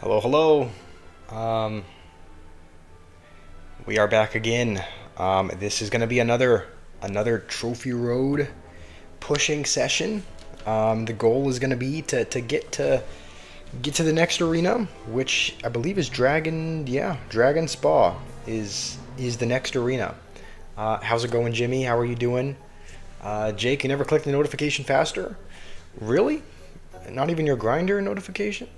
Hello, hello. Um, we are back again. This is going to be another Trophy Road pushing session. The goal is going to be to get to the next arena, which I believe is Dragon. Yeah, Dragon Spa is the next arena. How's it going, Jimmy? How are you doing? Jake, you never clicked the notification faster? Really? Not even your grinder notification?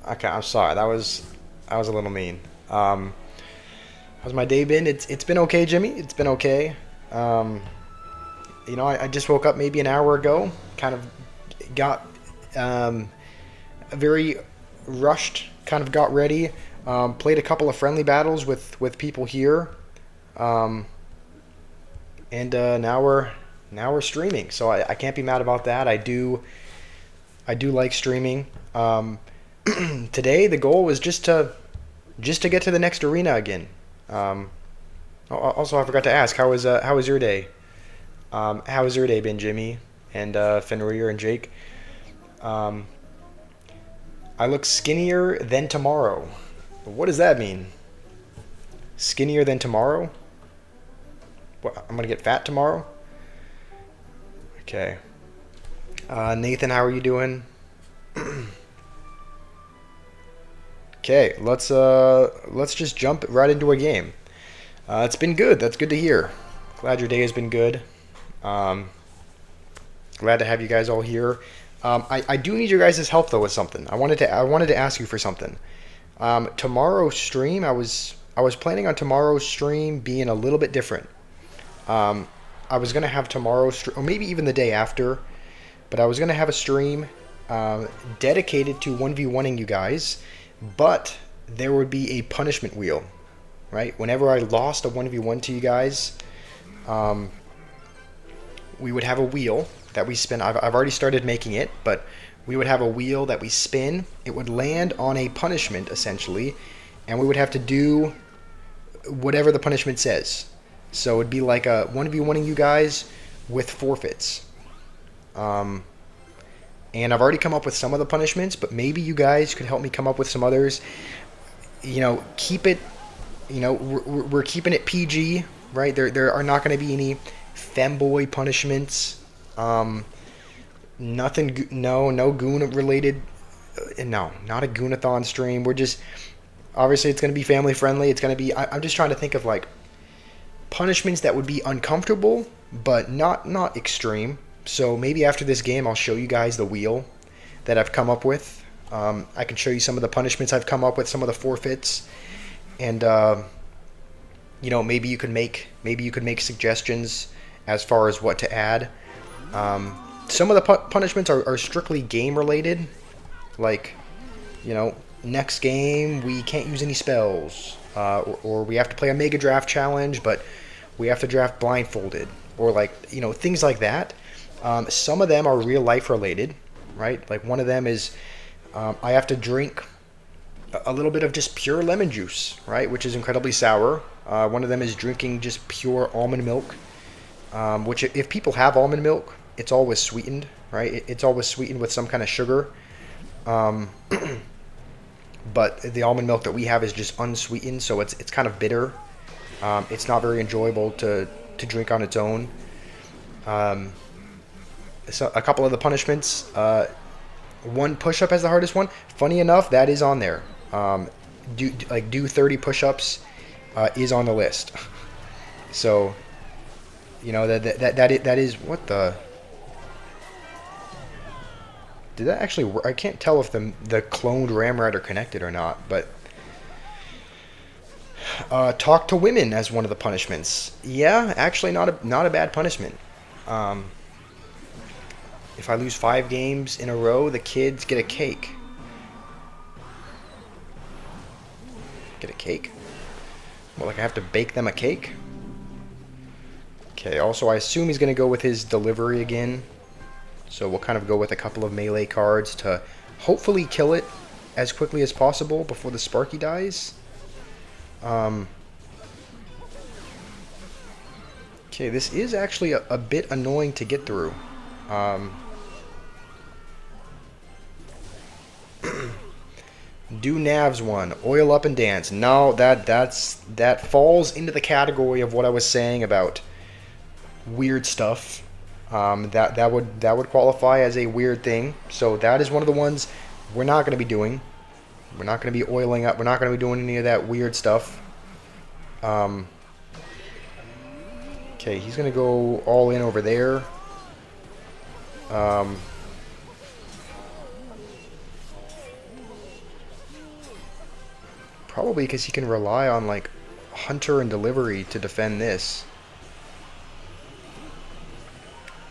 Okay, I'm sorry. That was a little mean. How's my day been? It's been okay, Jimmy. It's been okay. Um, I just woke up maybe an hour ago. Kind of got very rushed. Kind of got ready. Played a couple of friendly battles with people here. Um, and now we're streaming. So I can't be mad about that. I do like streaming. Today the goal was just to get to the next arena again. Um, Also, I forgot to ask, how was your day? How has your day been, Jimmy and Fenrir and Jake? Um, I look skinnier than tomorrow. What does that mean? Skinnier than tomorrow? What, I'm gonna get fat tomorrow? Okay. Nathan, how are you doing? Okay, let's just jump right into a game. It's been good. That's good to hear. Glad your day has been good. Um, Glad to have you guys all here. I do need your guys' help though with something. I wanted to ask you for something. Tomorrow's stream, I was planning on tomorrow's stream being a little bit different. Um, I was gonna have tomorrow's stream, or maybe even the day after, but I was gonna have a stream dedicated to 1v1ing you guys, but there would be a punishment wheel, right? Whenever I lost a 1v1 to you guys, um, we would have a wheel that we spin. I've already started making it, but we would have a wheel that we spin. It would land on a punishment, essentially, and we would have to do whatever the punishment says. So it'd be like a 1v1ing you guys with forfeits. Um, and I've already come up with some of the punishments, but maybe you guys could help me come up with some others. Keep it. We're keeping it PG, right? There are not going to be any femboy punishments. Nothing. No goon related. No, not a goonathon stream. We're just obviously it's going to be family friendly. It's going to be. I'm just trying to think of like punishments that would be uncomfortable, but not extreme. So maybe after this game, I'll show you guys the wheel that I've come up with. I can show you some of the punishments I've come up with, some of the forfeits, and maybe you could make suggestions as far as what to add. Some of the punishments are strictly game related, like next game we can't use any spells, or we have to play a mega draft challenge, but we have to draft blindfolded, or things like that. Some of them are real life related, right? Like one of them is I have to drink a little bit of just pure lemon juice, right, which is incredibly sour. One of them is drinking just pure almond milk, which if people have almond milk, it's always sweetened, right? It's always sweetened with some kind of sugar. Um, but the almond milk that we have is just unsweetened, so it's kind of bitter. It's not very enjoyable to drink on its own. Um, so a couple of the punishments. One push-up as the hardest one. Funny enough, that is on there. Do 30 push-ups is on the list. So, that is what the. Did that actually work? I can't tell if the cloned Ramrod are connected or not, but talk to women as one of the punishments. Yeah, actually not a bad punishment. Um, if I lose 5 games in a row, the kids get a cake. Get a cake? Well, like I have to bake them a cake? Okay, also I assume he's going to go with his delivery again. So we'll kind of go with a couple of melee cards to hopefully kill it as quickly as possible before the Sparky dies. Okay, this is actually a bit annoying to get through. Do Nav's one. Oil up and dance. No, that falls into the category of what I was saying about weird stuff. That would qualify as a weird thing. So that is one of the ones we're not going to be doing. We're not going to be oiling up. We're not going to be doing any of that weird stuff. Okay, he's going to go all in over there. Probably because he can rely on, like, Hunter and Delivery to defend this.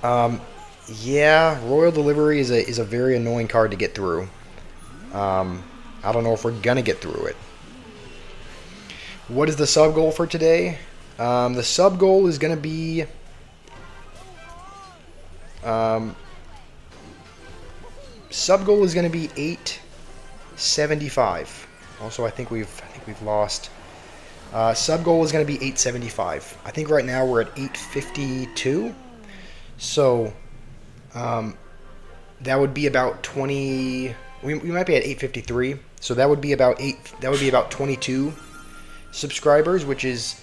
Yeah, Royal Delivery is a very annoying card to get through. I don't know if we're gonna get through it. What is the sub goal for today? The sub goal is gonna be sub goal is gonna be 875. Also, I think we've lost. Sub goal is gonna be 875. I think right now we're at 852. So, that would be about 20. We might be at 853. So that would be about 22 subscribers, which is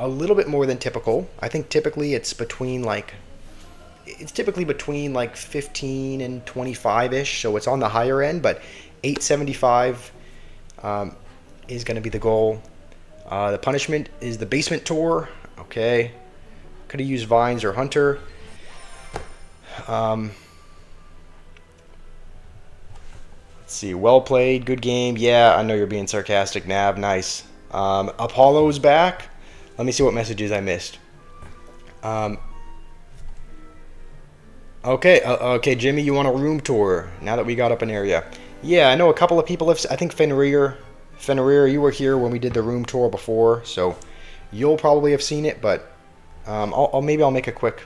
a little bit more than typical. I think typically it's typically between like 15 and 25-ish. So it's on the higher end, but 875 is going to be the goal. The punishment is the basement tour. Okay, could have used Vines or Hunter. Let's see. Well played. Good game. Yeah, I know you're being sarcastic, Nav. Nice. Apollo's back. Let me see what messages I missed. Okay, Jimmy, you want a room tour now that we got up an area? Yeah, I know a couple of people have. I think Fenrir, you were here when we did the room tour before, so you'll probably have seen it. But maybe I'll make a quick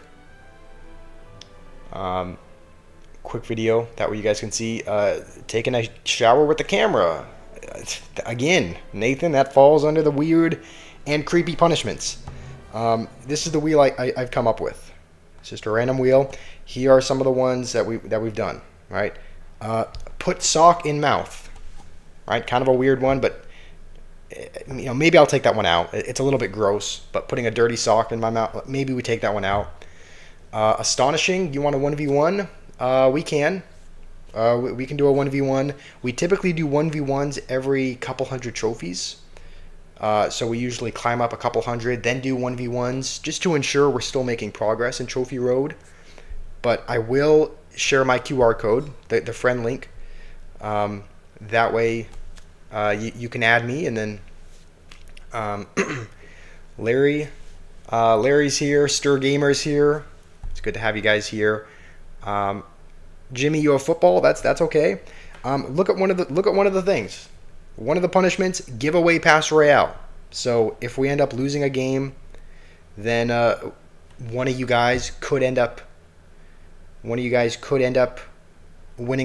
video that way you guys can see taking a shower with the camera. Again, Nathan, that falls under the weird and creepy punishments. This is the wheel I've come up with. It's just a random wheel. Here are some of the ones that we've done. Right, put sock in mouth. Right, kind of a weird one, but maybe I'll take that one out. It's a little bit gross, but putting a dirty sock in my mouth, maybe we take that one out. Astonishing. You want a 1v1? We can. We can do a 1v1. We typically do 1v1s every couple hundred trophies. So we usually climb up a couple hundred, then do 1v1s, just to ensure we're still making progress in Trophy Road. But I will share my QR code, the friend link. That way you can add me, and then Larry's here, Stir Gamer's here. It's good to have you guys here. Jimmy, you have football. That's okay. Look at one of the things. One of the punishments: give away Clash Royale. So if we end up losing a game, then one of you guys could end up winning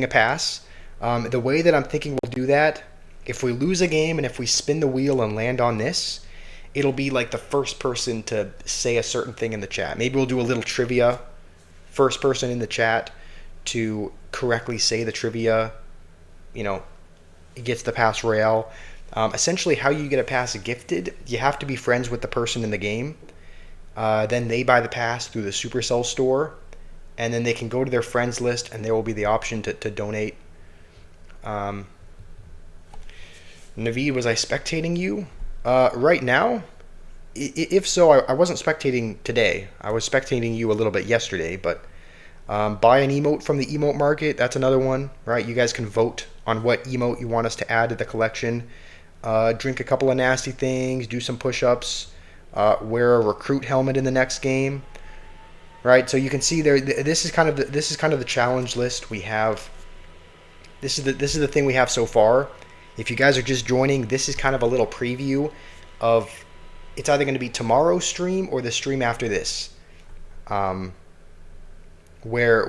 a pass. The way that I'm thinking we'll do that, if we lose a game and if we spin the wheel and land on this, it'll be like the first person to say a certain thing in the chat. Maybe we'll do a little trivia. First person in the chat to correctly say the trivia, gets the Clash Royale. Essentially, how you get a pass gifted, you have to be friends with the person in the game. Then they buy the pass through the Supercell store, and then they can go to their friends list, and there will be the option to donate. Naveed, was I spectating you? Right now, if so, I wasn't spectating today. I was spectating you a little bit yesterday, but buy an emote from the emote market. That's another one, right? You guys can vote on what emote you want us to add to the collection. Drink a couple of nasty things, do some push-ups, wear a recruit helmet in the next game, right? So you can see there. This is kind of the challenge list we have. This is the thing we have so far. If you guys are just joining, this is kind of a little preview of. It's either going to be tomorrow's stream or the stream after this, where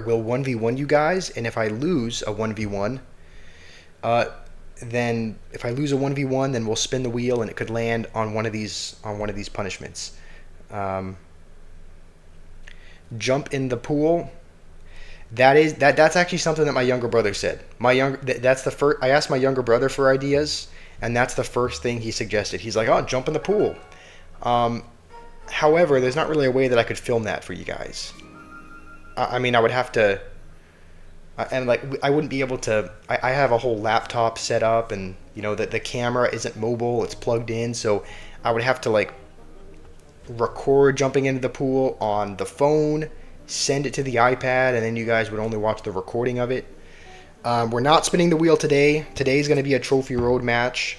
we'll 1v1 you guys, and if I lose a 1v1, then if I lose a 1v1, then we'll spin the wheel and it could land on one of these punishments. Jump in the pool. That's actually something that my younger brother said. That's the first. I asked my younger brother for ideas, and that's the first thing he suggested. He's like, "Oh, jump in the pool." Um, However, there's not really a way that I could film that for you guys. I mean, I would have to, and like I wouldn't be able to. I have a whole laptop set up, and you know that the camera isn't mobile; it's plugged in. So I would have to like record jumping into the pool on the phone, send it to the iPad, and then you guys would only watch the recording of it. We're not spinning the wheel today. Today's going to be a Trophy Road match,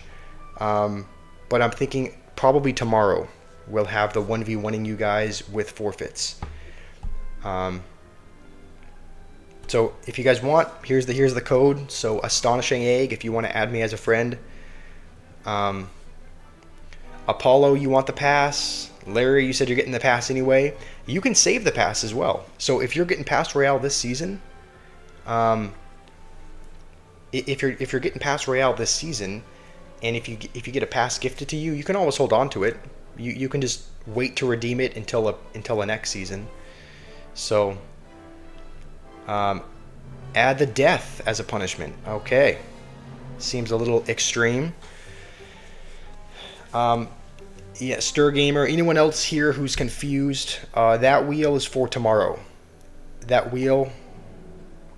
but I'm thinking probably tomorrow we'll have the 1v1ing you guys with forfeits. So if you guys want, here's the code. So Astonishing Egg, if you want to add me as a friend. Apollo, you want the pass. Larry, you said you're getting the pass anyway. You can save the pass as well. So if you're getting Pass Royale this season, if you're getting Pass Royale this season, and if you get a pass gifted to you, you can always hold on to it. You can just wait to redeem it until the next season. So add the death as a punishment. Okay, seems a little extreme. Yeah, Stir Gamer. Anyone else here who's confused? That wheel is for tomorrow. That wheel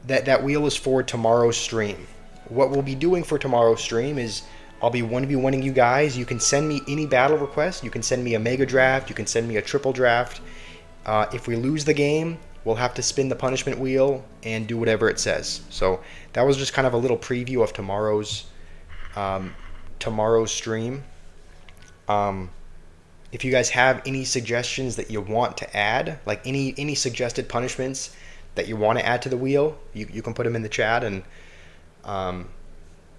is for tomorrow's stream. What we'll be doing for tomorrow's stream is I'll be 1v1ing you guys. You can send me any battle request. You can send me a mega draft. You can send me a triple draft. If we lose the game, we'll have to spin the punishment wheel and do whatever it says. So that was just kind of a little preview of tomorrow's stream. If you guys have any suggestions that you want to add, like any suggested punishments that you want to add to the wheel, you can put them in the chat, and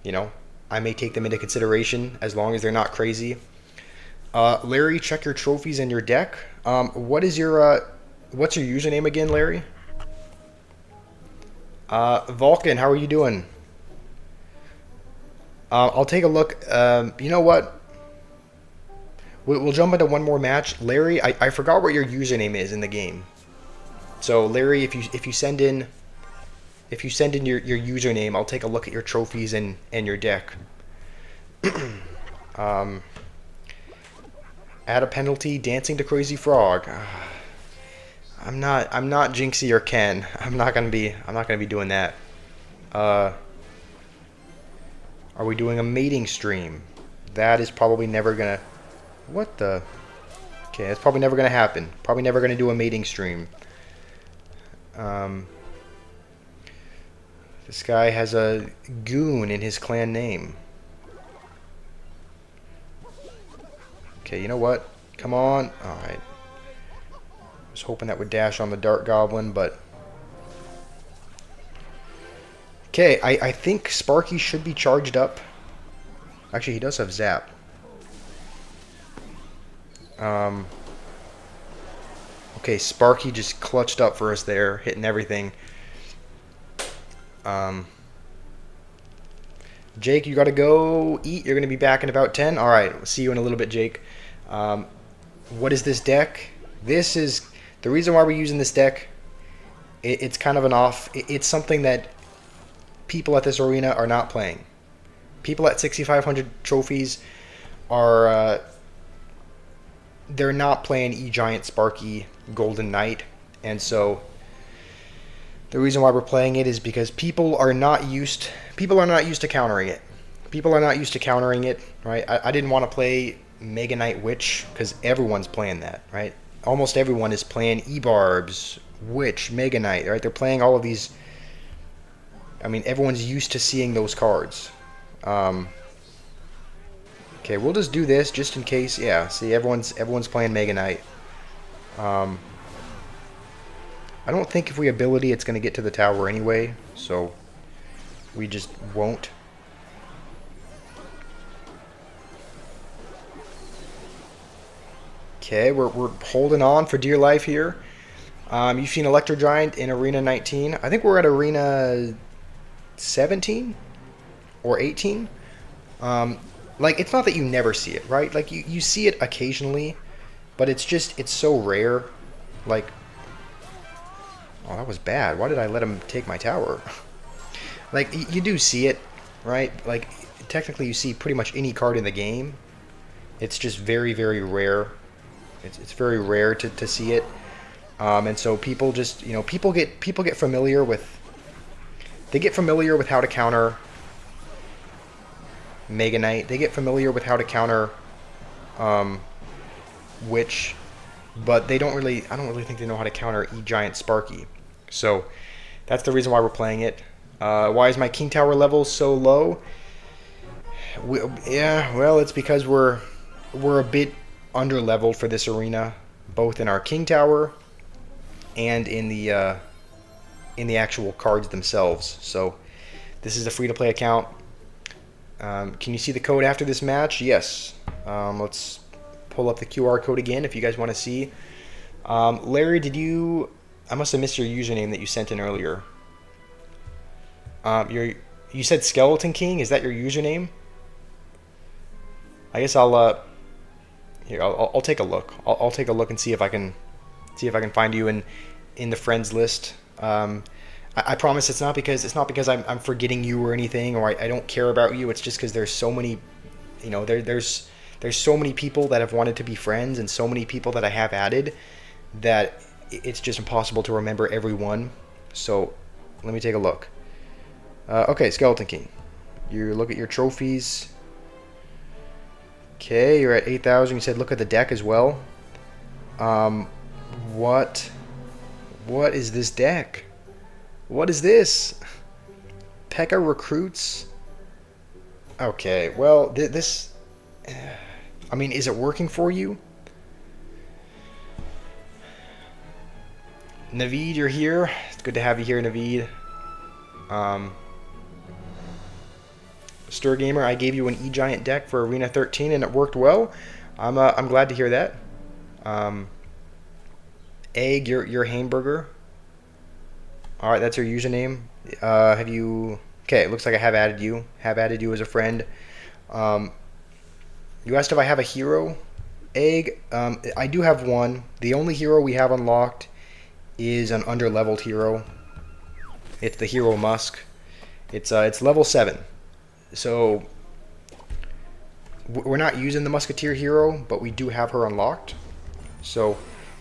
you know, I may take them into consideration as long as they're not crazy. Larry, check your trophies in your deck. What's your username again, Larry? Vulcan, how are you doing? I'll take a look. You know what? We'll jump into one more match. Larry, I forgot what your username is in the game. So Larry, if you send in your username, I'll take a look at your trophies and your deck. Add a penalty, dancing to Crazy Frog. I'm not Jinxie or Ken. I'm not gonna be doing that. Are we doing a mating stream? That is probably never gonna. What the? Okay, that's probably never gonna happen. Probably never gonna do a mating stream. This guy has a goon in his clan name. Okay, you know what? Come on. Alright. I was hoping that would dash on the Dart Goblin, but... Okay, I think Sparky should be charged up. Actually, he does have Zap. Okay, Sparky just clutched up for us there, hitting everything. Jake, you gotta go eat. You're gonna be back in about 10. Alright, we'll see you in a little bit, Jake. What is this deck? This is the reason why we're using this deck. It's kind of it's something that people at this arena are not playing. People at 6,500 trophies are they're not playing E-Giant, Sparky, Golden Knight, and so the reason why we're playing it is because people are not used to countering it. People are not used to countering it, right? I didn't want to play Mega Knight Witch because everyone's playing that, right? Almost everyone is playing E-Barbs, Witch, Mega Knight, right? They're playing all of these. I mean, everyone's used to seeing those cards. Okay, we'll just do this just in case. Yeah, see, everyone's playing Mega Knight. I don't think if we ability it's going to get to the tower anyway, so we just won't. Okay, we're holding on for dear life here. You've seen Electro Giant in Arena 19. I think we're at Arena 17 or 18. Like, it's not that you never see it, right? Like, you see it occasionally, but it's so rare. Like, Oh, that was bad. Why did I let him take my tower? Like, you do see it, right? Like, technically you see pretty much any card in the game. It's just very, very rare. It's very rare to see it. And so people just, people get familiar with, they get familiar with how to counter Mega Knight. They get familiar with how to counter Witch, but I don't really think they know how to counter E-Giant Sparky. So that's the reason why we're playing it. Why is my King Tower level so low? Yeah, well, it's because we're a bit under leveled for this arena, both in our King Tower and in the actual cards themselves. So this is a free-to-play account. Can you see the code after this match? Yes. Let's pull up the QR code again if you guys want to see. Larry, I must have missed your username that you sent in earlier. You said Skeleton King. Is that your username? I guess I'll take a look. I'll take a look and see if I can find you in the friends list. I promise it's not because I'm forgetting you or anything, or I don't care about you. It's just because there's so many, there's so many people that have wanted to be friends, and so many people that I have added that it's just impossible to remember everyone. So let me take a look. Okay, Skeleton King. You look at your trophies. Okay, you're at 8,000. You said look at the deck as well. What is this deck? What is this? P.E.K.K.A. recruits? Okay, well, this... I mean, is it working for you? Naveed, you're here. It's good to have you here, Naveed. Stir Gamer, I gave you an E-Giant deck for Arena 13 and it worked well. I'm glad to hear that. Egg, you're Hamburger. All right, that's your username. Have you? Okay, it looks like I have added you. Have added you as a friend. You asked if I have a hero. Egg, I do have one. The only hero we have unlocked is an under-leveled hero. It's the hero Musk. It's level 7. So we're not using the Musketeer hero, but we do have her unlocked. So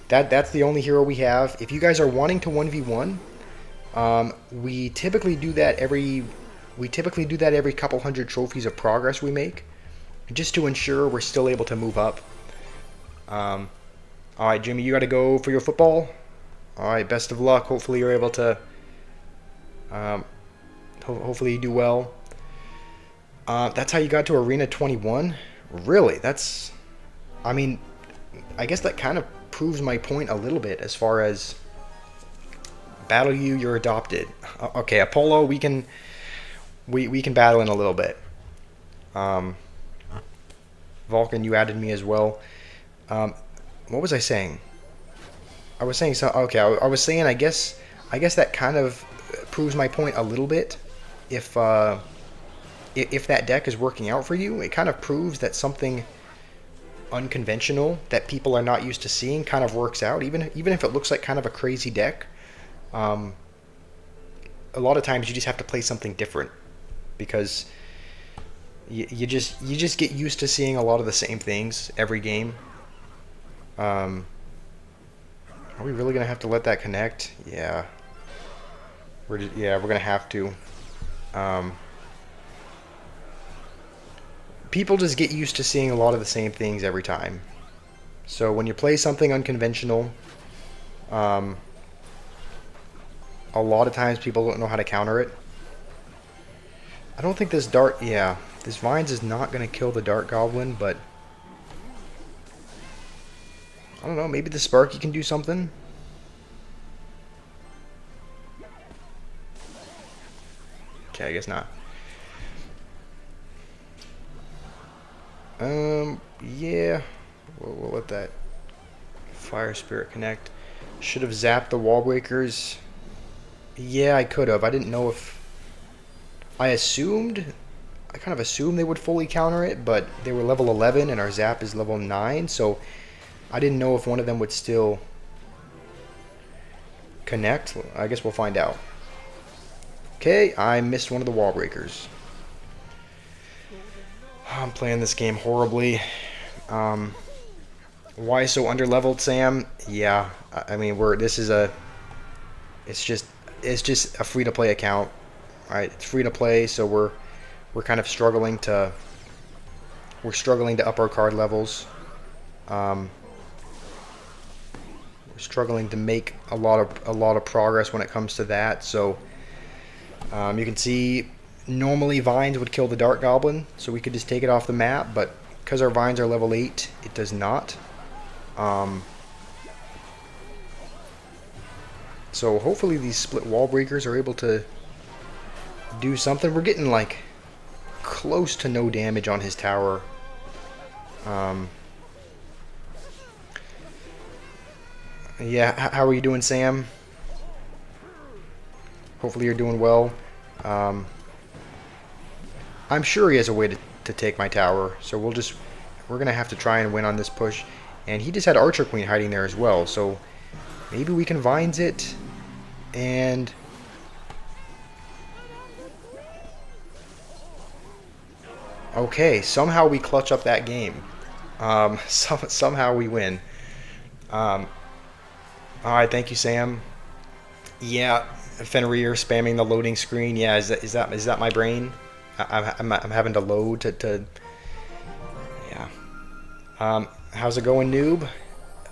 that's the only hero we have. If you guys are wanting to 1v1, we typically do that every couple hundred trophies of progress we make, just to ensure we're still able to move up. All right, Jimmy, you got to go for your football. All right, best of luck. Hopefully you're able to. Hopefully you do well. That's how you got to Arena 21? Really? I mean, I guess that kind of proves my point a little bit as far as battle you, you're adopted. Okay, Apollo, we can battle in a little bit. Vulcan, you added me as well. What was I saying? I was saying so. Okay, I was saying I guess that kind of proves my point a little bit. If that deck is working out for you, it kind of proves that something unconventional that people are not used to seeing kind of works out, even if it looks like kind of a crazy deck. A lot of times you just have to play something different because you just get used to seeing a lot of the same things every game. Are we really gonna have to let that connect? Yeah. We're gonna have to. People just get used to seeing a lot of the same things every time. So when you play something unconventional, a lot of times people don't know how to counter it. I don't think this this Vines is not going to kill the Dart Goblin, but I don't know, maybe the Sparky can do something. Okay, I guess not. Yeah, we'll let that Fire Spirit connect. Should have zapped the wall breakers. Yeah, I could have. I didn't know if... I kind of assumed they would fully counter it, but they were level 11 and our zap is level 9, so I didn't know if one of them would still connect? I guess we'll find out. Okay, I missed one of the wall breakers. I'm playing this game horribly. Why so underleveled, Sam? Yeah, I mean it's just a free to play account, right? It's free to play, so we're kind of struggling to up our card levels. We're struggling to make a lot of progress when it comes to that. So you can see normally vines would kill the Dark Goblin, so we could just take it off the map, but because our vines are level 8, it does not. So hopefully these split wall breakers are able to do something. We're getting like close to no damage on his tower. Yeah, how are you doing, Sam? Hopefully you're doing well. I'm sure he has a way to take my tower, so we're gonna have to try and win on this push. And he just had Archer Queen hiding there as well, so maybe we can vines it and okay, somehow we clutch up that game. Somehow we win. All right, thank you, Sam. Yeah, Fenrir spamming the loading screen. Yeah, is that my brain? I'm having to load to yeah. How's it going, noob?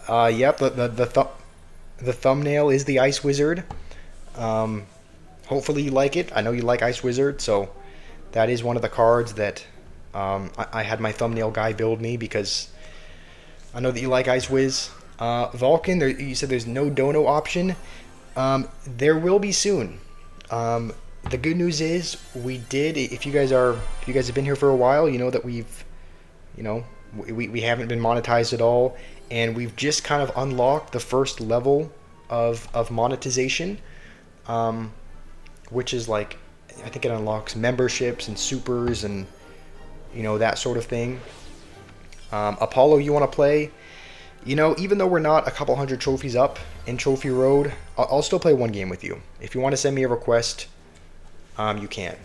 Yep, the thumbnail is the Ice Wizard. Hopefully you like it. I know you like Ice Wizard, so that is one of the cards that I had my thumbnail guy build me because I know that you like Ice Wiz. Vulcan, you said there's no dono option. There will be soon. The good news is we did. If you guys have been here for a while, you know that we haven't been monetized at all, and we've just kind of unlocked the first level of monetization, which is like, I think it unlocks memberships and supers and that sort of thing. Apollo, you want to play? Even though we're not a couple hundred trophies up in Trophy Road, I'll still play one game with you. If you want to send me a request, you can.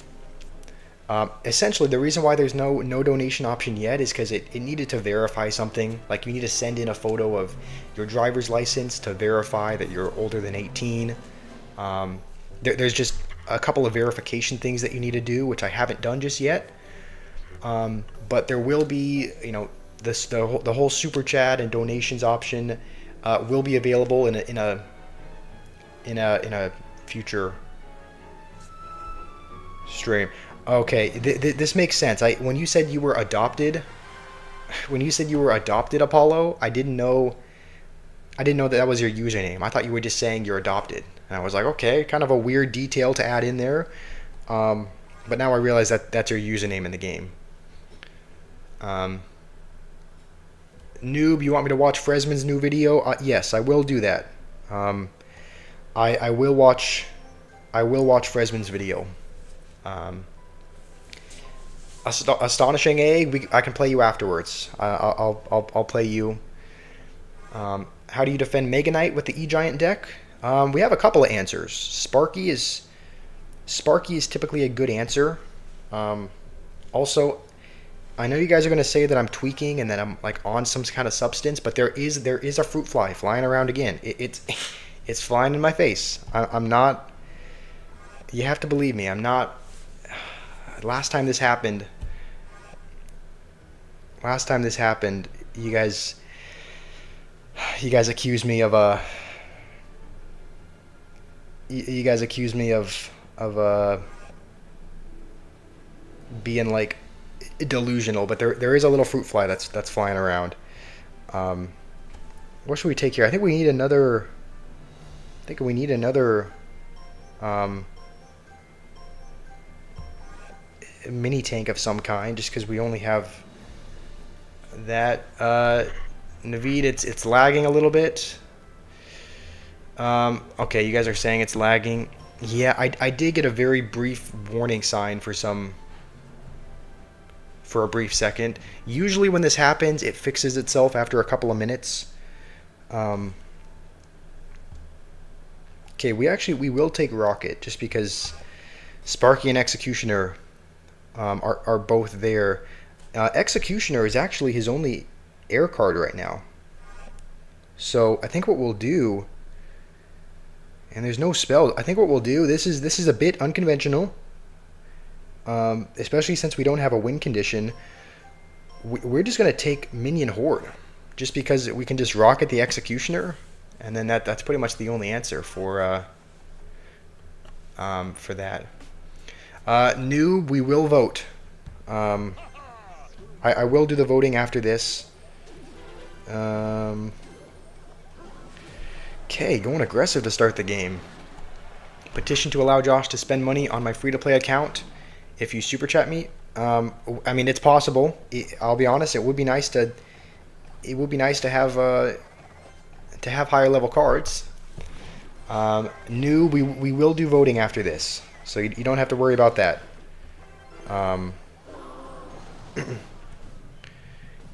Essentially, the reason why there's no donation option yet is because it needed to verify something. Like, you need to send in a photo of your driver's license to verify that you're older than 18. There's just a couple of verification things that you need to do, which I haven't done just yet. But there will be, the whole super chat and donations option will be available in a future stream. Okay, this makes sense. When you said you were adopted, Apollo, I didn't know that was your username. I thought you were just saying you're adopted, and I was like, okay, kind of a weird detail to add in there. But now I realize that that's your username in the game. Noob, you want me to watch Fresman's new video? Yes, I will do that. I will watch Fresman's video. Astonishing Egg, I can play you afterwards. I'll play you. How do you defend Mega Knight with the E-Giant deck? We have a couple of answers. Sparky is typically a good answer. Also, I know you guys are going to say that I'm tweaking and that I'm like on some kind of substance, but there is a fruit fly flying around again. It's flying in my face. I'm not. You have to believe me. I'm not. Last time this happened, you guys accused me of being like delusional, but there is a little fruit fly that's flying around. What should we take here? I think we need another mini tank of some kind, just because we only have that. Naveed, it's lagging a little bit. Okay, you guys are saying it's lagging. Yeah, I did get a very brief warning sign for a brief second. Usually when this happens, it fixes itself after a couple of minutes. Okay, we will take Rocket just because Sparky and Executioner are both there. Executioner is actually his only air card right now. So I think what we'll do, and there's no spell. I think what we'll do. This is a bit unconventional, especially since we don't have a win condition. We're just gonna take Minion Horde, just because we can just rocket the Executioner, and then that's pretty much the only answer for that. Noob, we will vote. I will do the voting after this. Okay, going aggressive to start the game. Petition to allow Josh to spend money on my free-to-play account if you super chat me. I mean, it's possible. I'll be honest. It would be nice to. It would be nice to have higher level cards. We will do voting after this, so you don't have to worry about that.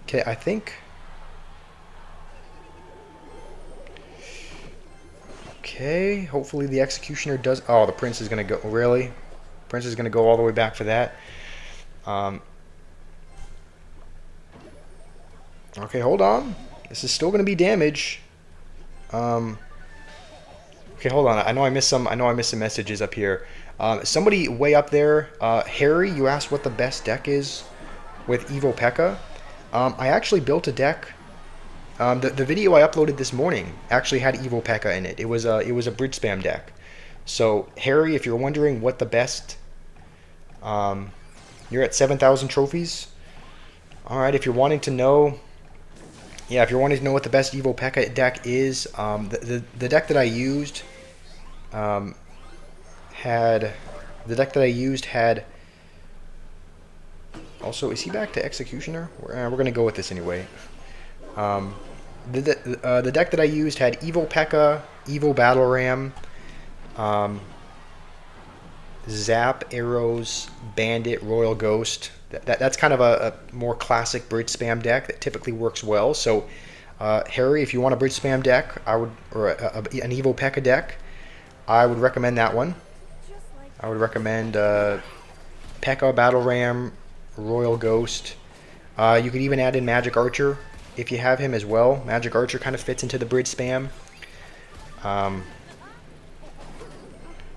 Okay, I think. Okay, hopefully the Executioner does. Oh, the Prince is gonna go. Really? Prince is gonna go all the way back for that. Okay, hold on. This is still gonna be damage. Okay, hold on. I know I missed some messages up here. Somebody way up there, Harry, you asked what the best deck is with Evo P.E.K.K.A. I actually built a deck. The video I uploaded this morning actually had Evo P.E.K.K.A. in it. It was a bridge spam deck. So Harry, if you're wondering what the best, you're at 7,000 trophies. All right, if you're wanting to know, yeah, if you're wanting to know what the best Evo P.E.K.K.A. deck is, the deck that I used had. Also, is he back to Executioner? We're gonna go with this anyway. The deck that I used had Evo P.E.K.K.A, Evo Battle Ram, Zap, Arrows, Bandit, Royal Ghost. That's kind of a more classic bridge spam deck that typically works well. So, Harry, if you want a bridge spam deck, an Evo P.E.K.K.A deck, I would recommend that one. I would recommend P.E.K.K.A, Battle Ram, Royal Ghost. You could even add in Magic Archer if you have him as well. Magic Archer kind of fits into the bridge spam.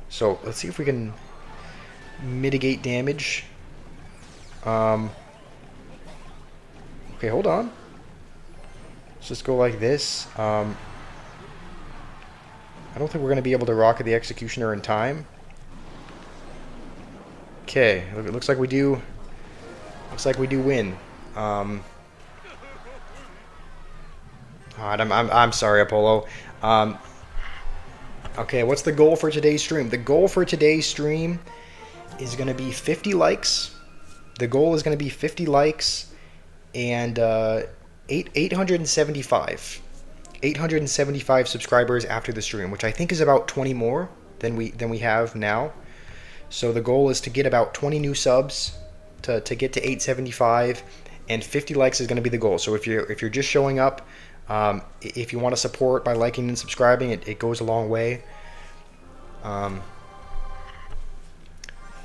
So let's see if we can mitigate damage. Okay, hold on. Let's just go like this. I don't think we're going to be able to rocket the Executioner in time. Okay, it looks like we do. Looks like we do win. I'm sorry, Apollo. Okay, what's the goal for today's stream? The goal for today's stream is going to be 50 likes. The goal is going to be 50 likes and 875 subscribers after the stream, which I think is about 20 more than we have now. So the goal is to get about 20 new subs to get to 875, and 50 likes is going to be the goal. So if you're just showing up, if you want to support by liking and subscribing, it goes a long way.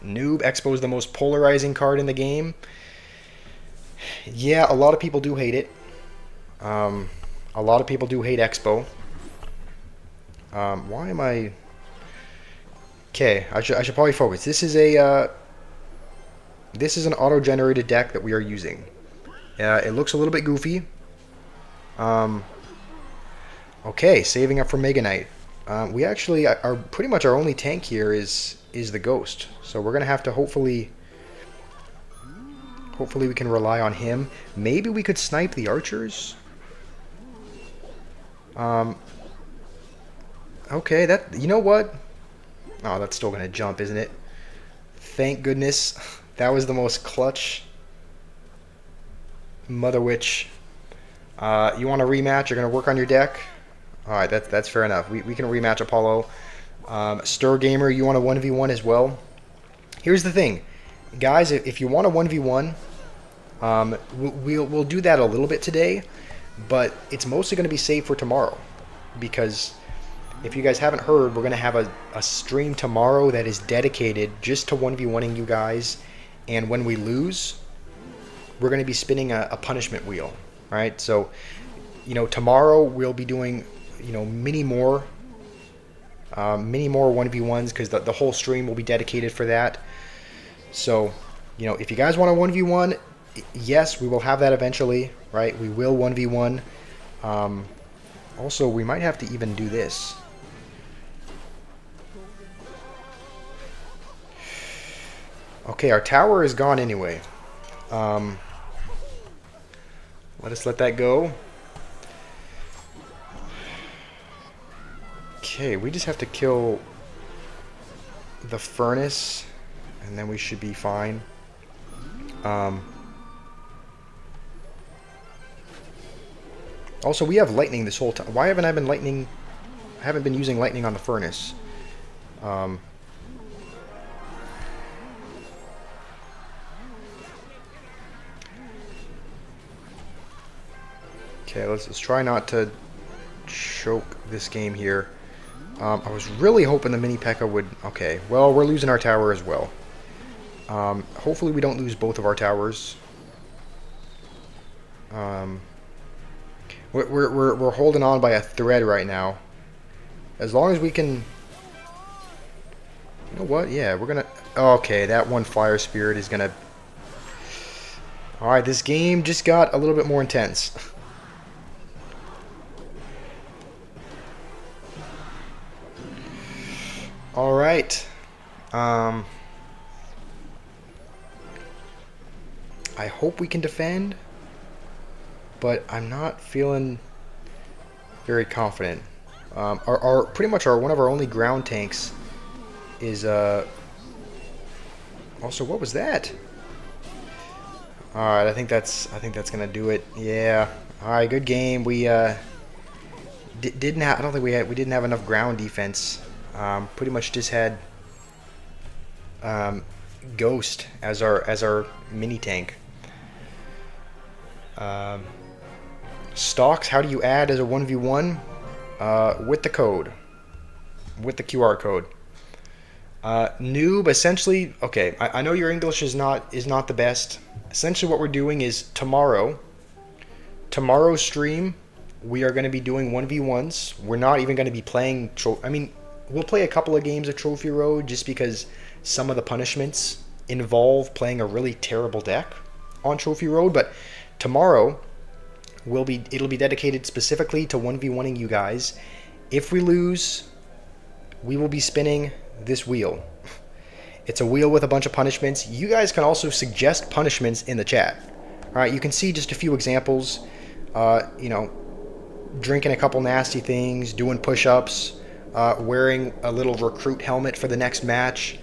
Noob, Expo is the most polarizing card in the game. Yeah, a lot of people do hate it. A lot of people do hate Expo. Why am I... Okay, I should probably focus. This is an auto-generated deck that we are using. It looks a little bit goofy. Okay, saving up for Mega Knight. We actually are pretty much our only tank here is the Ghost. So we're gonna have to hopefully we can rely on him. Maybe we could snipe the archers. Okay, you know what? Oh, that's still gonna jump, isn't it? Thank goodness. That was the most clutch. Mother Witch. You want a rematch? You're gonna work on your deck? Alright, that's fair enough. We can rematch Apollo. Stir Gamer, you want a 1v1 as well? Here's the thing. Guys, if you want a 1v1, we'll do that a little bit today, but it's mostly going to be saved for tomorrow, because if you guys haven't heard, we're going to have a stream tomorrow that is dedicated just to 1v1ing you guys. And when we lose, we're going to be spinning a punishment wheel, right? So, you know, tomorrow we'll be doing, you know, many more 1v1s, because the whole stream will be dedicated for that. So, you know, if you guys want a 1v1, yes, we will have that eventually, right? We will 1v1. Also, we might have to even do this. Okay, our tower is gone anyway. Let us let that go. Okay, we just have to kill the furnace, and then we should be fine. Also, we have lightning this whole time. Why haven't I been lightning? I haven't been using lightning on the furnace. Okay, let's try not to choke this game here. I was really hoping the mini P.E.K.K.A. would... Okay, well, we're losing our tower as well. Hopefully we don't lose both of our towers. We're holding on by a thread right now. As long as we can... You know what? Yeah, we're gonna... Okay, that one fire spirit is gonna... Alright, this game just got a little bit more intense. Alright. I hope we can defend, but I'm not feeling very confident. Pretty much one of our only ground tanks is also, what was that? Alright, I think that's gonna do it. Yeah. Alright, good game. We didn't have, I don't think we didn't have enough ground defense. Pretty much just had Ghost as our mini tank. Stocks, how do you add as a 1v1? With the code. With the QR code. Noob, essentially, okay, I know your English is not the best. Essentially what we're doing is tomorrow's stream, we are going to be doing 1v1s. We're not even going to be playing, I mean, we'll play a couple of games of Trophy Road just because some of the punishments involve playing a really terrible deck on Trophy Road, but tomorrow it'll be dedicated specifically to 1v1ing you guys. If we lose, we will be spinning this wheel. It's a wheel with a bunch of punishments. You guys can also suggest punishments in the chat. Alright, you can see just a few examples. You know, drinking a couple nasty things, doing push-ups, wearing a little recruit helmet for the next match,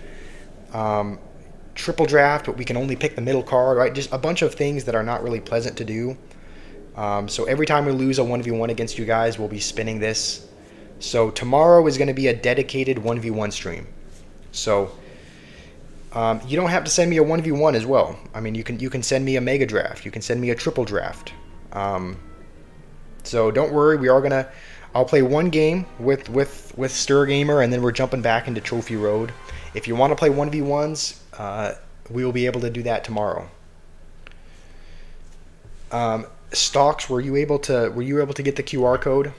triple draft, but we can only pick the middle card, right? Just a bunch of things that are not really pleasant to do. So every time we lose a 1v1 against you guys, we'll be spinning this. So tomorrow is going to be a dedicated 1v1 stream. So you don't have to send me a 1v1 as well. I mean, you can send me a mega draft. You can send me a triple draft. So don't worry, I'll play one game with Stir Gamer, and then we're jumping back into Trophy Road. If you want to play 1v1s, we will be able to do that tomorrow. Stocks, were you able to get the QR code?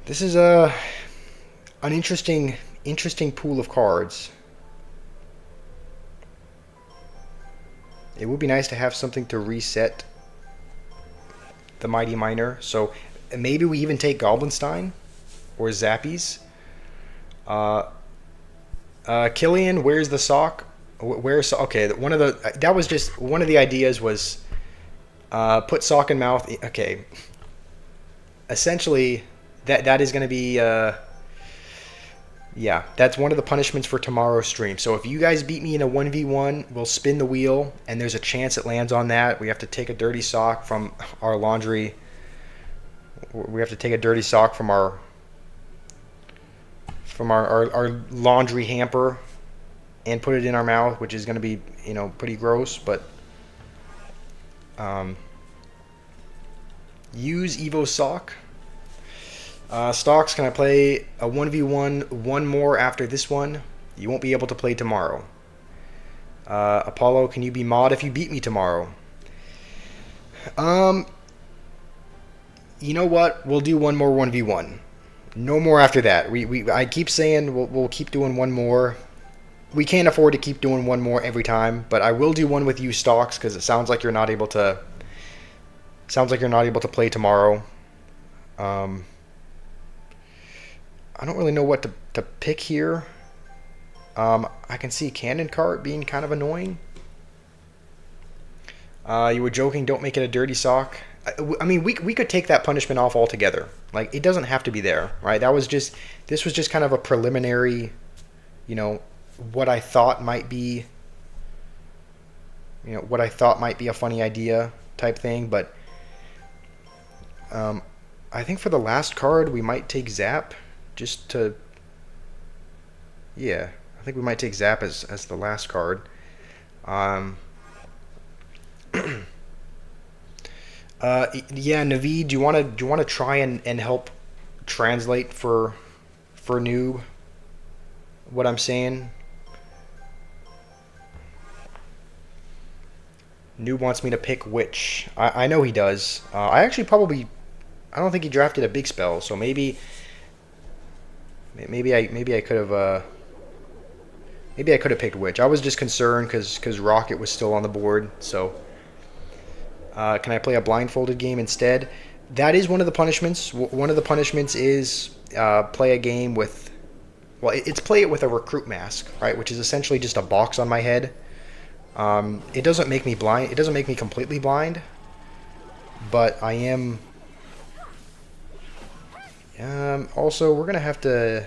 This is an interesting pool of cards. It would be nice to have something to reset the Mighty Miner. So maybe we even take Goblinstein or Zappies. Killian, where's the sock? Okay, that was just one of the ideas was put sock in mouth. Okay, essentially that is going to be yeah, that's one of the punishments for tomorrow's stream. So if you guys beat me in a 1v1, we'll spin the wheel, and there's a chance it lands on that. We have to take a dirty sock from our laundry. We have to take a dirty sock from our laundry hamper and put it in our mouth, which is going to be, you know, pretty gross. But Um, use Evo Sock. Stocks, can I play a 1v1 one more after this one? You won't be able to play tomorrow. Apollo, can you be mod if you beat me tomorrow? Um, you know what? We'll do one more 1v1. No more after that. I keep saying we'll keep doing one more. We can't afford to keep doing one more every time, but I will do one with you stocks because it sounds like you're not able to. Sounds like you're not able to play tomorrow. Um, I don't really know what to pick here. I can see Cannon Cart being kind of annoying. You were joking. Don't make it a dirty sock. I mean, we could take that punishment off altogether. Like, it doesn't have to be there, right? This was just kind of a preliminary, you know, what I thought might be, what I thought might be a funny idea type thing. But I think for the last card, we might take Zap just to, yeah, I think we might take Zap as the last card. Yeah, Naveed, do you want to try and help translate for noob what I'm saying? Noob wants me to pick which. I know he does. I actually probably I don't think he drafted a big spell, so maybe I could have maybe I could have picked which. I was just concerned because Rocket was still on the board, so. Can I play a blindfolded game instead? That is one of the punishments. One of the punishments is play a game with, well, it's play it with a recruit mask, right? Which is essentially just a box on my head. It doesn't make me blind. It doesn't make me completely blind, but I am. Also, we're gonna have to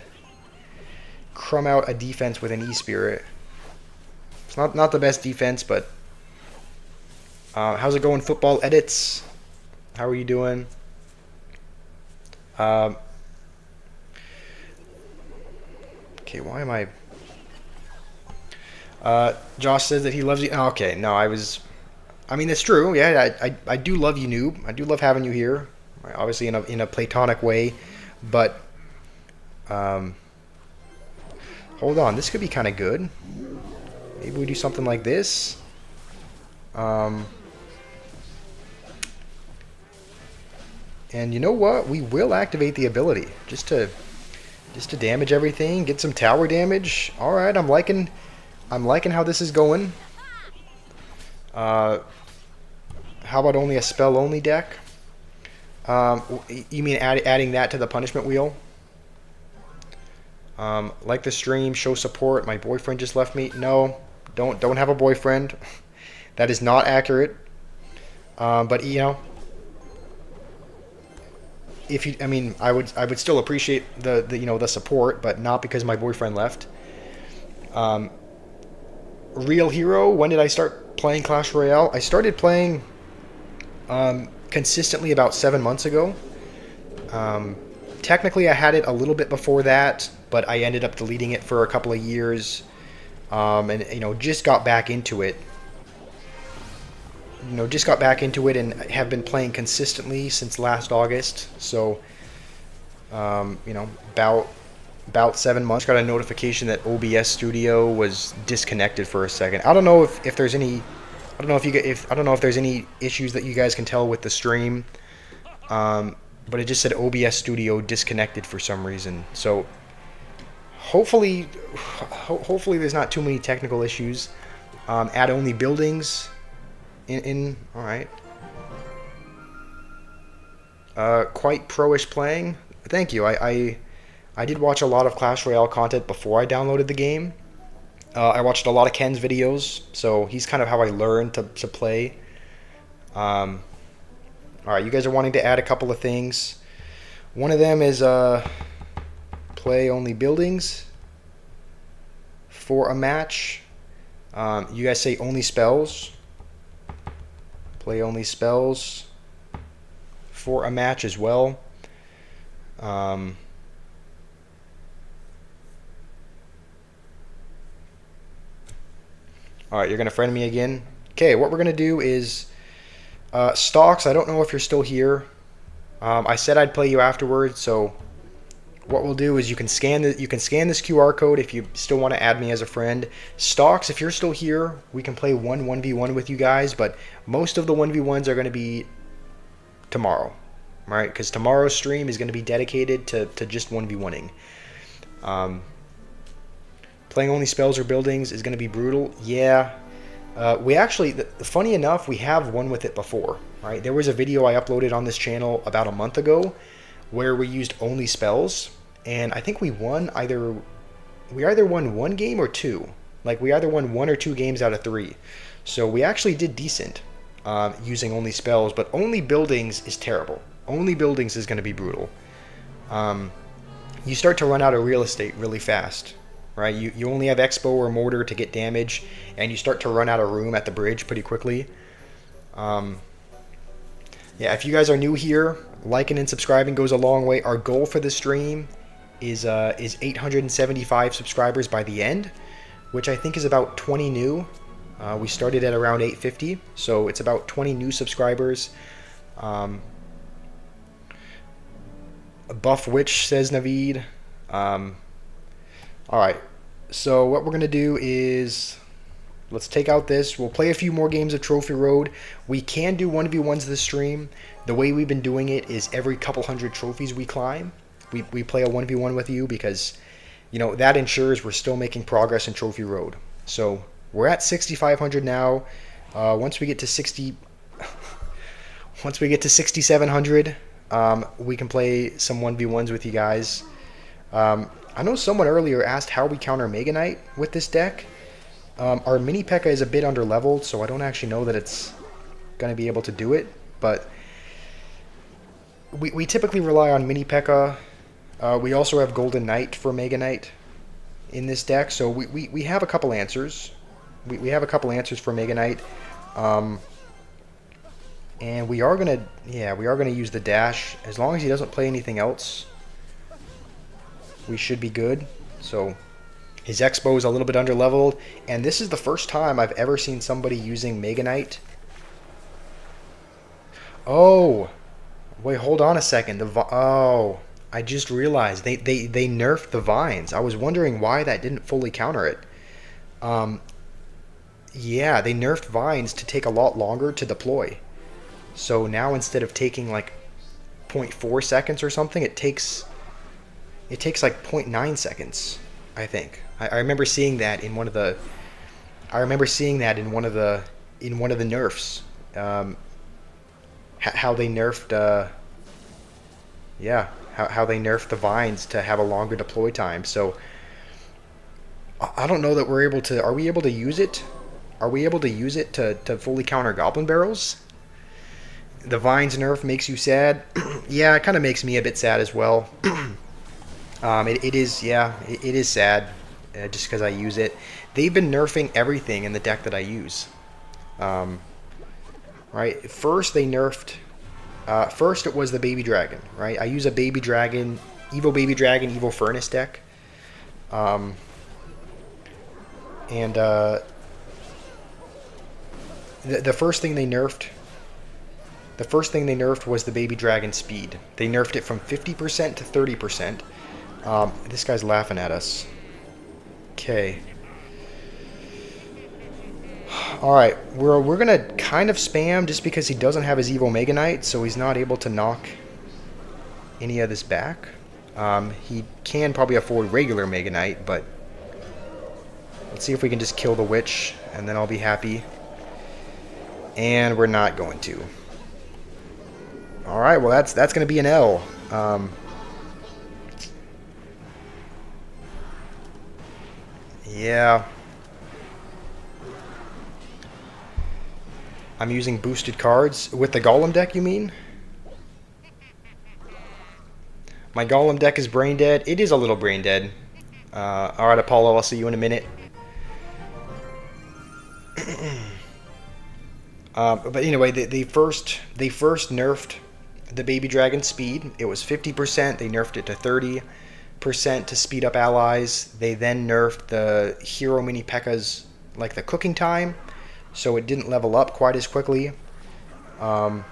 crumb out a defense with an E-Spirit. It's not the best defense, but. How's it going, football edits? How are you doing? Okay, why am I... Josh says that he loves you. Oh, okay, no, I mean, it's true. Yeah, I do love you, noob. I do love having you here. Obviously in a platonic way. But, hold on. This could be kind of good. Maybe we do something like this. And you know what? We will activate the ability just to damage everything, get some tower damage. All right, I'm liking how this is going. How about only a spell only deck? You mean adding that to the punishment wheel? Like the stream, show support. My boyfriend just left me. No, don't have a boyfriend. That is not accurate. But if you, I mean, I would still appreciate the support, but not because my boyfriend left. Real Hero. When did I start playing Clash Royale? I started playing consistently about 7 months ago. Technically, I had it a little bit before that, but I ended up deleting it for a couple of years, and just got back into it. Just got back into it and have been playing consistently since last August. So, about 7 months. Got a notification that OBS Studio was disconnected for a second. I don't know if there's any. I don't know if there's any issues that you guys can tell with the stream. But it just said OBS Studio disconnected for some reason. So, hopefully there's not too many technical issues. Add only buildings. All right. Quite pro-ish playing. Thank you. I did watch a lot of Clash Royale content before I downloaded the game. I watched a lot of Ken's videos, so he's kind of how I learned to play. All right, you guys are wanting to add a couple of things. One of them is play only buildings for a match. You guys say only spells. Play only spells for a match as well. Alright, you're going to friend me again? Okay, what we're going to do is Stocks, I don't know if you're still here. I said I'd play you afterwards, so what we'll do is you can scan this QR code if you still want to add me as a friend. Stocks, if you're still here, we can play 1v1 with you guys, but most of the 1v1s are going to be tomorrow, right? Because tomorrow's stream is going to be dedicated to just 1v1ing. Playing only spells or buildings is going to be brutal. Yeah. We actually, funny enough, we have won with it before, right? There was a video I uploaded on this channel about a month ago where we used only spells, and I think we won either won one game or two. Like, we either won 1 or 2 games out of 3. So we actually did decent using only spells, but only buildings is terrible. Only buildings is going to be brutal. You start to run out of real estate really fast, right? You only have Expo or Mortar to get damage, and you start to run out of room at the bridge pretty quickly. Yeah, if you guys are new here, liking and subscribing goes a long way. Our goal for the stream is 875 subscribers by the end, which I think is about 20 new. We started at around 850, so it's about 20 new subscribers. Buff Witch, says Naveed. Alright, so what we're going to do is, let's take out this. We'll play a few more games of Trophy Road. We can do 1v1s this stream. The way we've been doing it is every couple hundred trophies we climb, we play a 1v1 with you, because, you know, that ensures we're still making progress in Trophy Road. So we're at 6,500 now. Once we get to 6,700, we can play some 1v1s with you guys. I know someone earlier asked how we counter Mega Knight with this deck. Our mini P.E.K.K.A is a bit underleveled, so I don't actually know that it's going to be able to do it, but we typically rely on mini P.E.K.K.A. We also have Golden Knight for Mega Knight in this deck, so we have a couple answers. We have a couple answers for Mega Knight. And we are gonna use the dash. As long as he doesn't play anything else, we should be good. So his Expo is a little bit underleveled, and this is the first time I've ever seen somebody using Mega Knight. Oh, wait, hold on a second. Oh, I just realized they nerfed the vines. I was wondering why that didn't fully counter it. Yeah, they nerfed vines to take a lot longer to deploy. So now instead of taking like 0.4 seconds or something, it takes like 0.9 seconds, I think. I remember seeing that in one of the nerfs. How they nerfed how they nerfed the vines to have a longer deploy time. So I don't know that we're able to. Are we able to use it? Are we able to use it to fully counter Goblin Barrels? The vines nerf makes you sad. Yeah, it kind of makes me a bit sad as well. It is sad, just because I use it. They've been nerfing everything in the deck that I use. Right, first they nerfed. First it was the Baby Dragon. Right, I use a Baby Dragon, Evo Furnace deck. The first thing they nerfed. The first thing they nerfed was the Baby Dragon speed. They nerfed it from 50% to 30%. This guy's laughing at us. Okay. Alright, we're gonna kind of spam just because he doesn't have his Evo Mega Knight, so he's not able to knock any of this back. He can probably afford regular Mega Knight, but let's see if we can just kill the Witch, and then I'll be happy. And we're not going to. Alright, well that's going to be an L. Yeah. I'm using boosted cards. With the Golem deck, you mean? My Golem deck is brain dead. It is a little brain dead. Alright, Apollo, I'll see you in a minute. But anyway, they first nerfed the Baby Dragon speed. It was 50%. They nerfed it to 30% to speed up allies. They then nerfed the hero mini P.E.K.K.A's, like the cooking time, so it didn't level up quite as quickly. Um,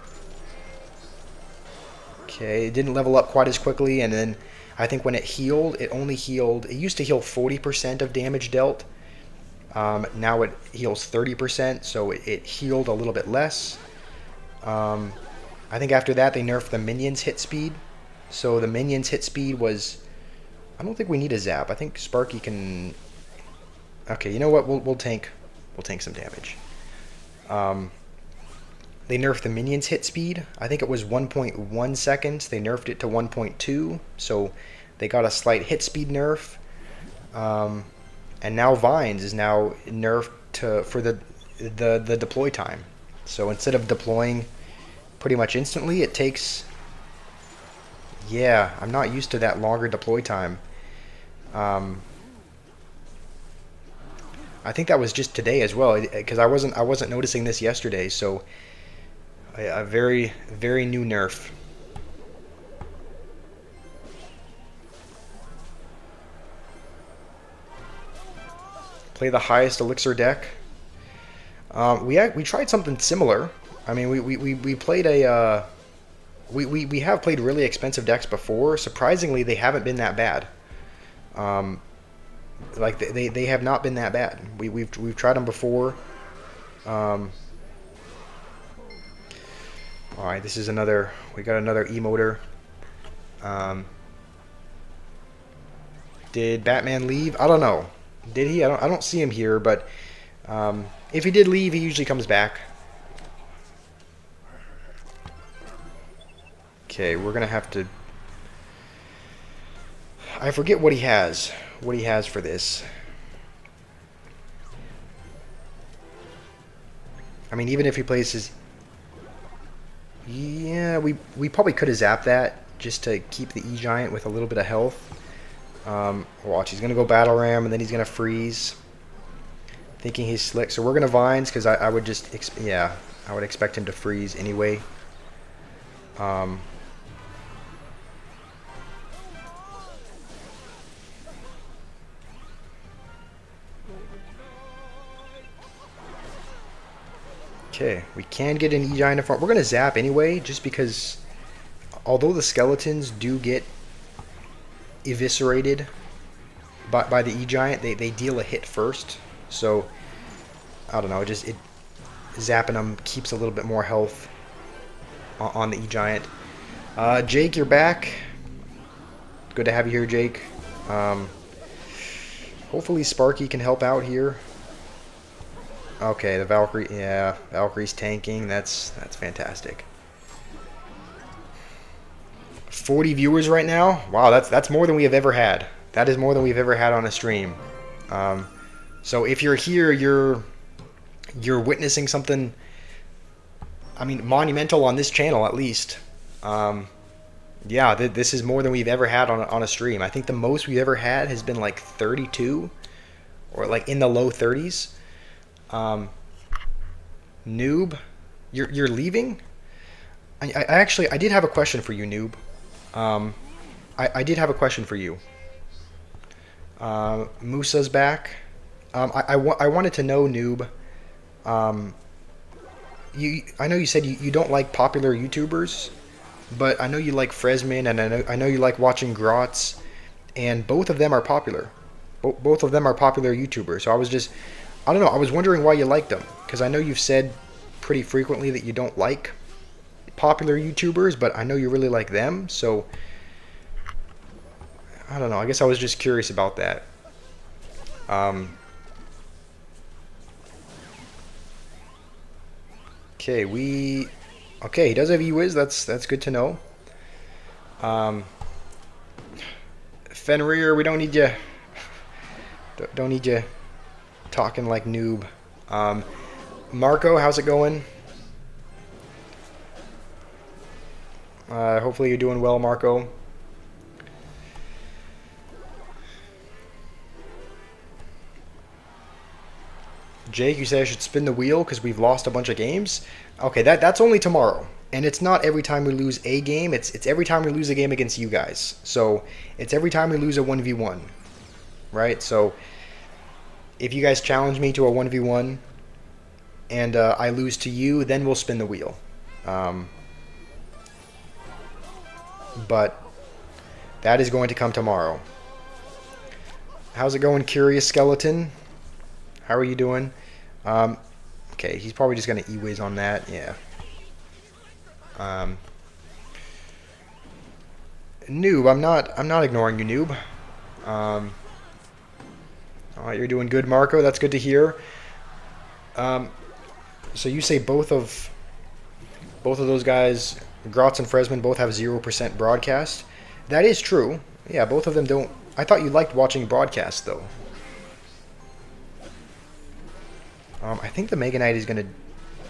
okay, it didn't level up quite as quickly, and then I think when it healed, it only healed. It used to heal 40% of damage dealt. Now it heals 30%, so it healed a little bit less. I think after that they nerfed the minions' hit speed. So the minions' hit speed was... I don't think we need a zap. I think Sparky can... Okay, you know what? We'll tank some damage. They nerfed the minions' hit speed. I think it was 1.1 seconds. They nerfed it to 1.2, so they got a slight hit speed nerf. And now Vines is now nerfed for the deploy time. So instead of deploying pretty much instantly, it takes... Yeah, I'm not used to that longer deploy time. I think that was just today as well, because I wasn't noticing this yesterday. So a very new nerf. Play the highest elixir deck. We tried something similar. I mean, we played a we have played really expensive decks before. Surprisingly, they haven't been that bad. Like they have not been that bad. We've tried them before. All right, this is another. We got another emoter. Did Batman leave? I don't know. Did he? I don't see him here, but if he did leave, he usually comes back. Okay, we're gonna have to... I forget what he has. What he has for this. I mean, even if he plays his... Yeah, we probably could have zapped that just to keep the E-Giant with a little bit of health. Watch, he's gonna go Battle Ram and then he's gonna freeze. Thinking he's slick, so we're gonna Vines because I would just... Yeah, I would expect him to freeze anyway. Okay, we can get an E-Giant in front. We're going to zap anyway, just because although the skeletons do get eviscerated by the E-Giant, they deal a hit first. So, I don't know, zapping them keeps a little bit more health on the E-Giant. Jake, you're back. Good to have you here, Jake. Hopefully Sparky can help out here. Okay, the Valkyrie, yeah, Valkyrie's tanking. That's fantastic. 40 viewers right now. Wow, that's more than we have ever had. That is more than we've ever had on a stream. So if you're here, you're witnessing something. I mean, monumental on this channel, at least. Yeah, this is more than we've ever had on a stream. I think the most we've ever had has been like 32, or like in the low 30s. Noob, you're leaving? I did have a question for you, Noob. I did have a question for you. Musa's back. I wanted to know, Noob. I know you said you don't like popular YouTubers, but I know you like Fresman, and I know you like watching Grotz, and both of them are popular. Both of them are popular YouTubers. So I don't know, I was wondering why you liked them, because I know you've said pretty frequently that you don't like popular YouTubers, but I know you really like them, so I don't know, I guess I was just curious about that. Okay, he does have E-Wiz, that's good to know. Fenrir, we don't need you. Don't need you talking like noob. Marco, how's it going? Hopefully you're doing well, Marco. Jake, you say I should spin the wheel because we've lost a bunch of games? Okay, that's only tomorrow. And it's not every time we lose a game, it's every time we lose a game against you guys. So it's every time we lose a 1v1. Right? So if you guys challenge me to a 1v1 and I lose to you, then we'll spin the wheel. Um, but that is going to come tomorrow. How's it going, Curious Skeleton? How are you doing? Okay, he's probably just gonna E-Wiz on that. Yeah. Noob, I'm not ignoring you, noob. All right, you're doing good, Marco. That's good to hear. So you say both of those guys, Grotz and Fresman, both have 0% broadcast. That is true. Yeah, both of them don't. I thought you liked watching broadcasts, though. I think the Mega Knight is going to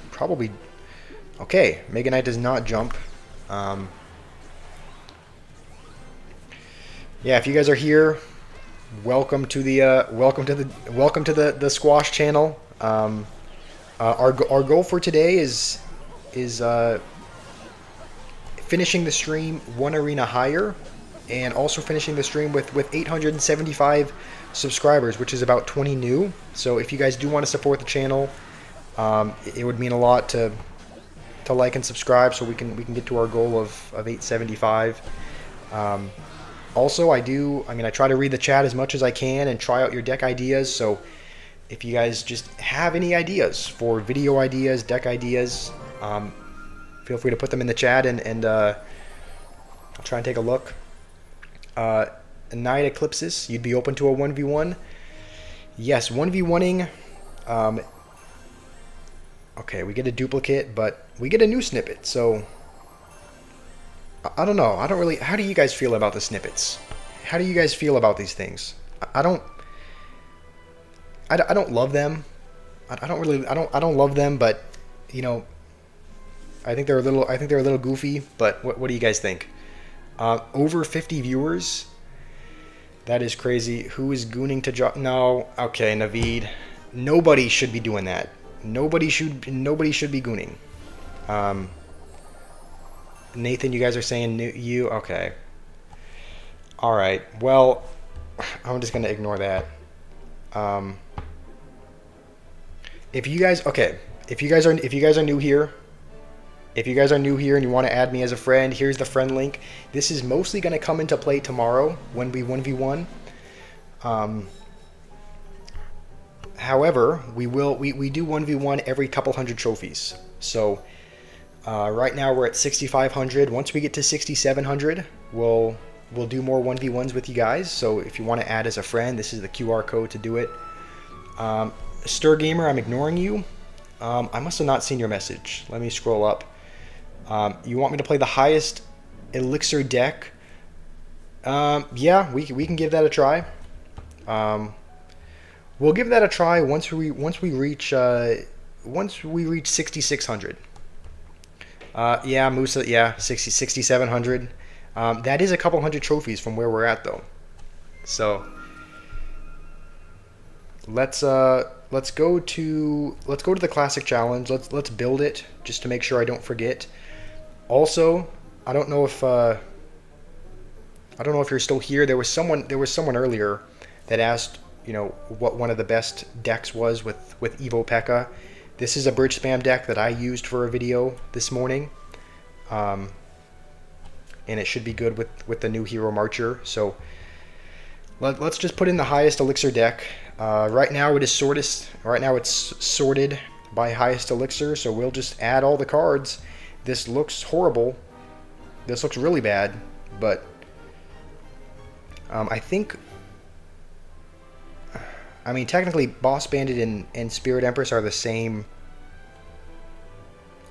probably... Okay, Mega Knight does not jump. Yeah, if you guys are here, welcome to the Squash channel. Our goal for today is finishing the stream one arena higher, and also finishing the stream with 875 subscribers, which is about 20 new. So if you guys do want to support the channel, it would mean a lot to like and subscribe, so we can get to our goal of 875. Also, I try to read the chat as much as I can and try out your deck ideas. So if you guys just have any ideas for video ideas, deck ideas, feel free to put them in the chat, and I'll try and take a look. Night Eclipses, you'd be open to a 1v1? Yes, 1v1ing. Okay, we get a duplicate, but we get a new snippet, so I don't know. I don't really... How do you guys feel about the snippets? How do you guys feel about these things? I don't love them. I don't love them, but you know, I think they're a little goofy, but what do you guys think? Over 50 viewers? That is crazy. Who is gooning to drop? No. Okay, Naveed. Nobody should be doing that. Nobody should be gooning. Nathan, you guys are saying you? Okay. All right. Well, I'm just gonna ignore that. If you guys are new here, and you want to add me as a friend, here's the friend link. This is mostly going to come into play tomorrow when we 1v1. However, we do 1v1 every couple hundred trophies. So right now we're at 6,500. Once we get to 6,700, we'll do more 1v1s with you guys. So if you want to add as a friend, this is the QR code to do it. Stir Gamer, I'm ignoring you. I must have not seen your message. Let me scroll up. You want me to play the highest elixir deck? Yeah, we can give that a try. We'll give that a try once we reach 6,600. Yeah, Musa. Yeah, 6,700. That is a couple hundred trophies from where we're at, though. So let's go to the classic challenge. Let's build it just to make sure I don't forget. Also, I don't know if you're still here. There was someone earlier that asked, you know, what one of the best decks was with Evo P.E.K.K.A. This is a bridge spam deck that I used for a video this morning, and it should be good with the new Hero Marcher. So let's just put in the highest elixir deck. Right now it's sorted by highest elixir, so we'll just add all the cards. This looks horrible. This looks really bad, but I think, I mean, technically Boss Bandit and Spirit Empress are the same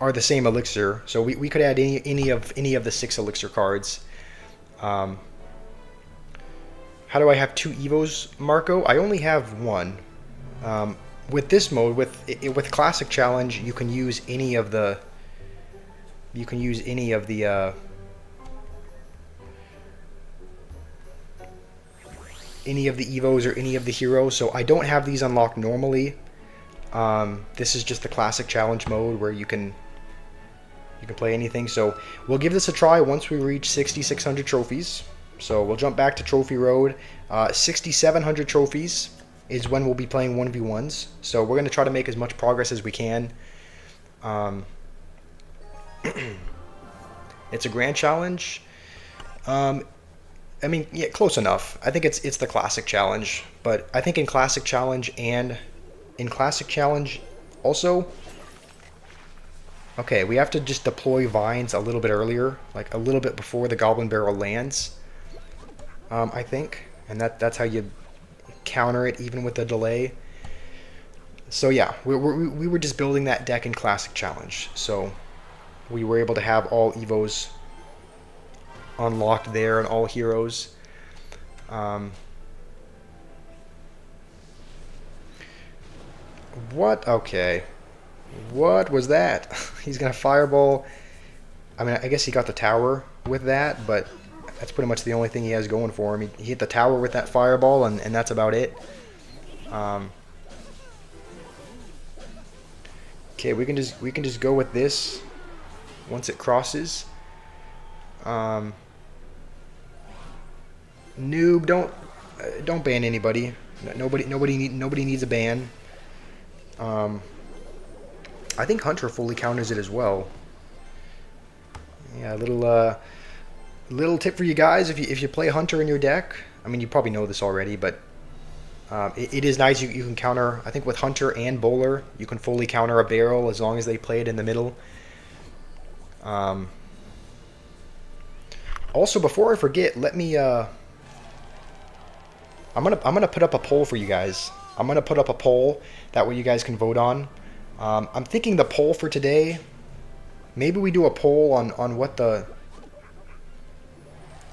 elixir, so we could add any of the 6 elixir cards. How do I have 2 Evos, Marco? I only have 1. With this mode, with Classic Challenge, you can use any of the Evos or any of the heroes. So I don't have these unlocked normally. This is just the Classic Challenge mode where you can play anything. So we'll give this a try once we reach 6,600 trophies. So we'll jump back to Trophy Road. 6,700 trophies is when we'll be playing 1v1s. So we're going to try to make as much progress as we can. It's a grand challenge. Um, I mean, yeah, close enough. I think it's the classic challenge, but I think in classic challenge and in classic challenge also, okay, we have to just deploy vines a little bit earlier, like a little bit before the goblin barrel lands. I think, and that's how you counter it even with the delay. So yeah, we were just building that deck in classic challenge, so we were able to have all evos unlocked there and all heroes. Um, what? Okay. What was that? He's gonna fireball. I mean, I guess he got the tower with that, but that's pretty much the only thing he has going for him. He hit the tower with that fireball, and that's about it. Um, okay, we can just go with this once it crosses. Um, Noob, don't ban anybody. Nobody needs a ban. Um, I think Hunter fully counters it as well. Yeah, a little tip for you guys if you play Hunter in your deck. I mean, you probably know this already, but it is nice. You can counter. I think with Hunter and Bowler, you can fully counter a barrel as long as they play it in the middle. Um, Also, before I forget, let me. I'm gonna put up a poll for you guys. I'm gonna put up a poll that way you guys can vote on. I'm thinking the poll for today. Maybe we do a poll on what the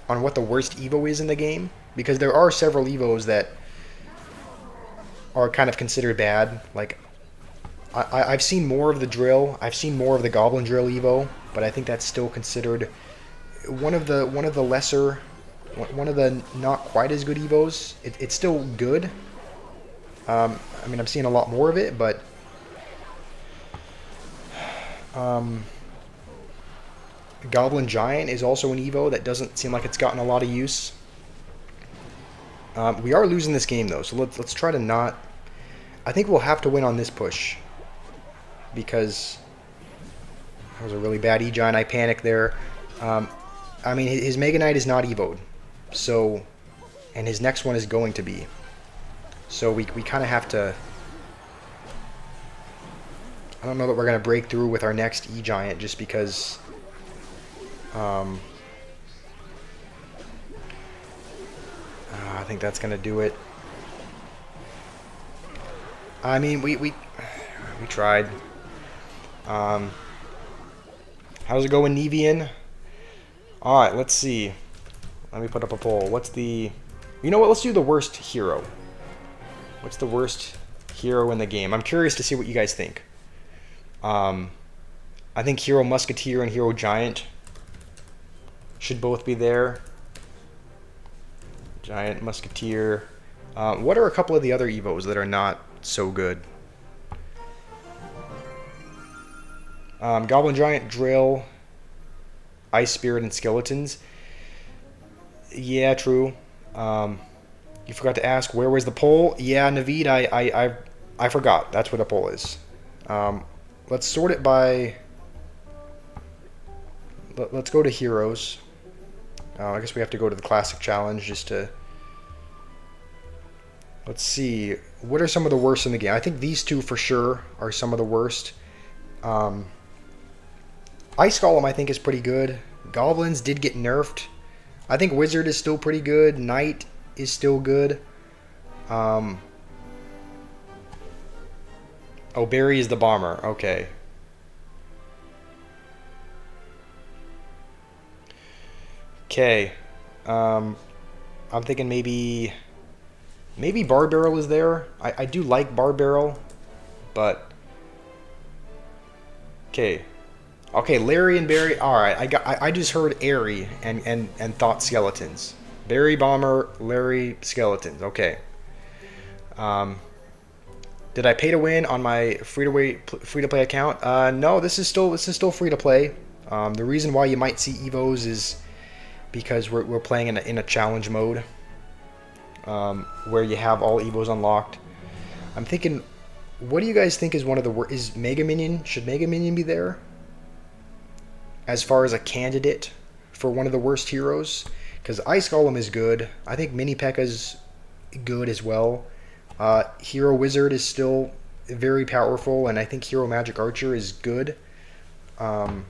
worst Evo is in the game, because there are several Evos that are kind of considered bad. Like I've seen more of the drill. I've seen more of the Goblin Drill Evo, but I think that's still considered one of the lesser, one of the not quite as good Evos. It's still good. I mean, I'm seeing a lot more of it, but Goblin Giant is also an Evo that doesn't seem like it's gotten a lot of use. We are losing this game though, so let's try to not. I think we'll have to win on this push because that was a really bad E-Giant. I panicked there. I mean, his Mega Knight is not Evo'd, so, and his next one is going to be. So we kind of have to. I don't know that we're going to break through with our next E-Giant just because. I think that's going to do it. I mean, we tried. How's it going, Nevian? Alright, let's see. Let me put up a poll. What's the... You know what? Let's do the worst hero. What's the worst hero in the game? I'm curious to see what you guys think. I think Hero Musketeer and Hero Giant should both be there. Giant, Musketeer. What are a couple of the other Evos that are not so good? Goblin Giant, Drill, Ice Spirit, and Skeletons. Yeah, true. You forgot to ask, where was the poll? Yeah, Naveed, I forgot. That's what a poll is. Let's sort it by... Let's go to Heroes. I guess we have to go to the Classic Challenge just to... Let's see. What are some of the worst in the game? I think these two for sure are some of the worst. Ice Golem, I think, is pretty good. Goblins did get nerfed. I think Wizard is still pretty good. Knight is still good. Oh, Barry is the bomber. Okay. Okay. I'm thinking maybe Bar Barrel is there. I do like Bar Barrel, but okay. Okay, Larry and Barry. All right, I just heard Airy and thought Skeletons. Barry Bomber, Larry Skeletons. Okay. Did I pay to win on my free to play account? No, this is still free to play. The reason why you might see Evos is because we're playing in a challenge mode, where you have all Evos unlocked. I'm thinking, what do you guys think is one of the worst? Is Mega Minion? Should Mega Minion be there? as far as a candidate for one of the worst heroes, because Ice Golem is good. I think Mini P.E.K.K.A.'s good as well. Hero Wizard is still very powerful, and I think Hero Magic Archer is good. So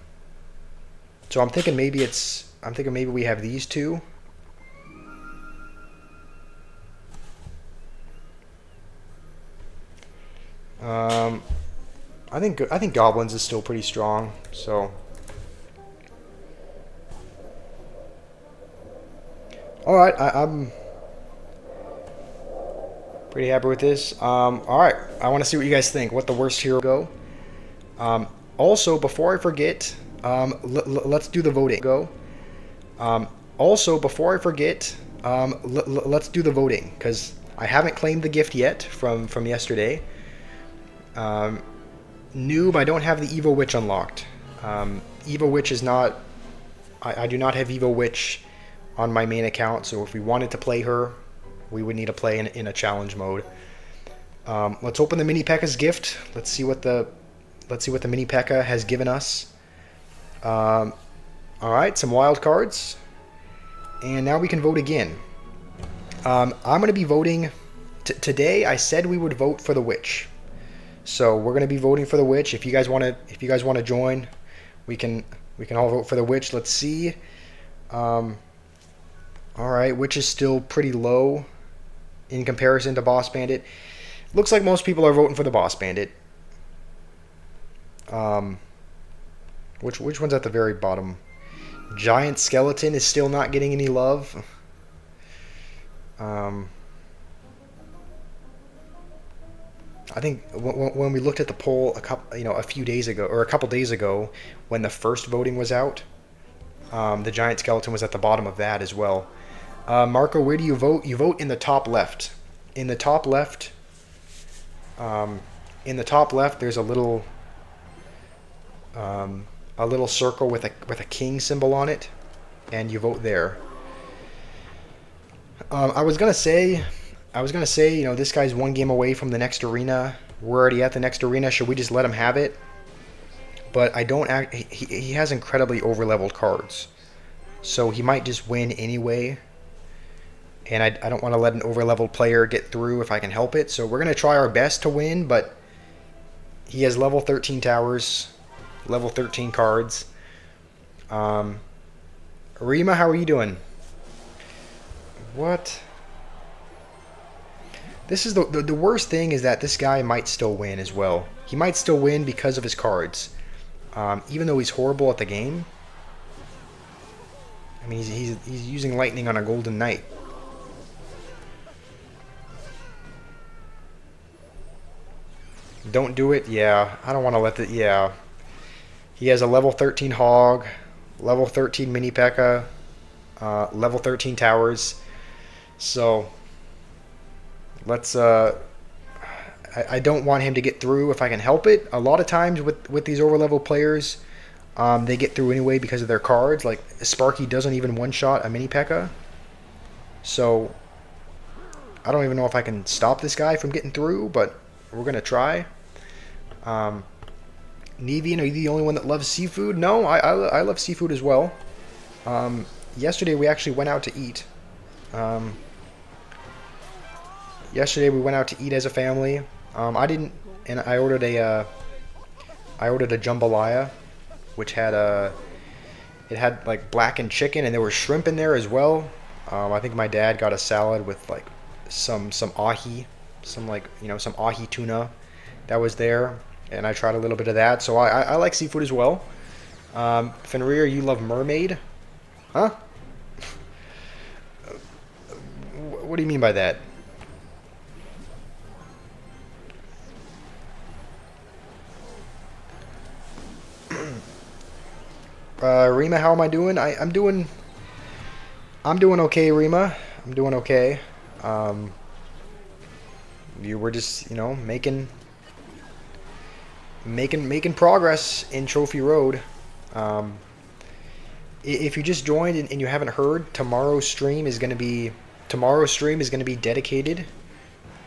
I'm thinking maybe we have these two. I think Goblins is still pretty strong. So, all right, I'm pretty happy with this. All right, I want to see what you guys think. What the worst hero go? Also, before I forget, let's do the voting. Go. Also, before I forget, let's do the voting because I haven't claimed the gift yet from yesterday. Noob, I don't have the Evil Witch unlocked. Evil Witch is not... I do not have Evil Witch on my main account, so if we wanted to play her, we would need to play in a challenge mode. Let's open the Mini P.E.K.K.A.'s gift. Let's see what the Mini P.E.K.K.A. has given us. Alright, some wild cards. And now we can vote again. I'm going to be voting... Today, I said we would vote for the Witch. So we're going to be voting for the Witch. If you guys want to join, we can all vote for the Witch. Let's see. All right, Witch is still pretty low in comparison to Boss Bandit. Looks like most people are voting for the Boss Bandit. Which one's at the very bottom? Giant Skeleton is still not getting any love. I think when we looked at the poll a few days ago, or a couple days ago, when the first voting was out, the Giant Skeleton was at the bottom of that as well. Marco, where do you vote? You vote in the top left. In the top left, there's a little circle with a king symbol on it, and you vote there. I was gonna say, this guy's one game away from the next arena. We're already at the next arena. Should we just let him have it? But I don't act. He has incredibly overleveled cards, so he might just win anyway. And I don't want to let an overleveled player get through if I can help it. So we're gonna try our best to win. But he has level 13 towers, level 13 cards. Rima, how are you doing? What? This is the worst thing is that this guy might still win as well. He might still win because of his cards. Even though he's horrible at the game. I mean, he's using lightning on a golden knight. Don't do it? Yeah. I don't want to let the... Yeah. He has a level 13 hog, level 13 Mini P.E.K.K.A., level 13 towers. So... Let's, I don't want him to get through if I can help it. A lot of times with these overlevel players, they get through anyway because of their cards. Like, Sparky doesn't even one-shot a Mini P.E.K.K.A. So, I don't even know if I can stop this guy from getting through, but we're going to try. Nevian, are you the only one that loves seafood? No, I love seafood as well. Yesterday we actually went out to eat. Yesterday we went out to eat as a family. I ordered a jambalaya, which had it had like blackened chicken, and there was shrimp in there as well. I think my dad got a salad with like some ahi, some ahi tuna that was there, and I tried a little bit of that. So I like seafood as well. Fenrir, you love mermaid? Huh? What do you mean by that? Rima, how am I doing? I'm doing okay, Rima. I'm doing okay. You were just, making progress in Trophy Road. If you just joined and you haven't heard, tomorrow's stream is going to be dedicated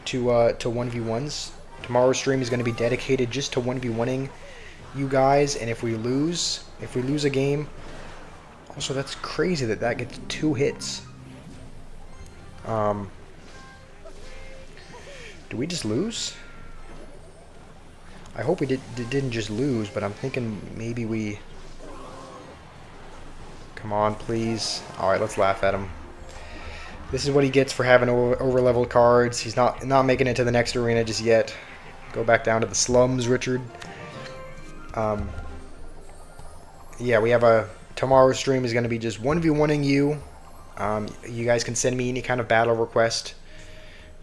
to 1v1s. Tomorrow's stream is going to be dedicated just to 1v1ing you guys, and if we lose a game, also that's crazy that that gets 2 hits. Do we just lose? I hope we didn't just lose, but I'm thinking maybe we... Come on, please. Alright, let's laugh at him. This is what he gets for having over-leveled cards. He's not making it to the next arena just yet. Go back down to the slums, Richard. Yeah, we have a... Tomorrow's stream is going to be just 1v1ing you. You guys can send me any kind of battle request.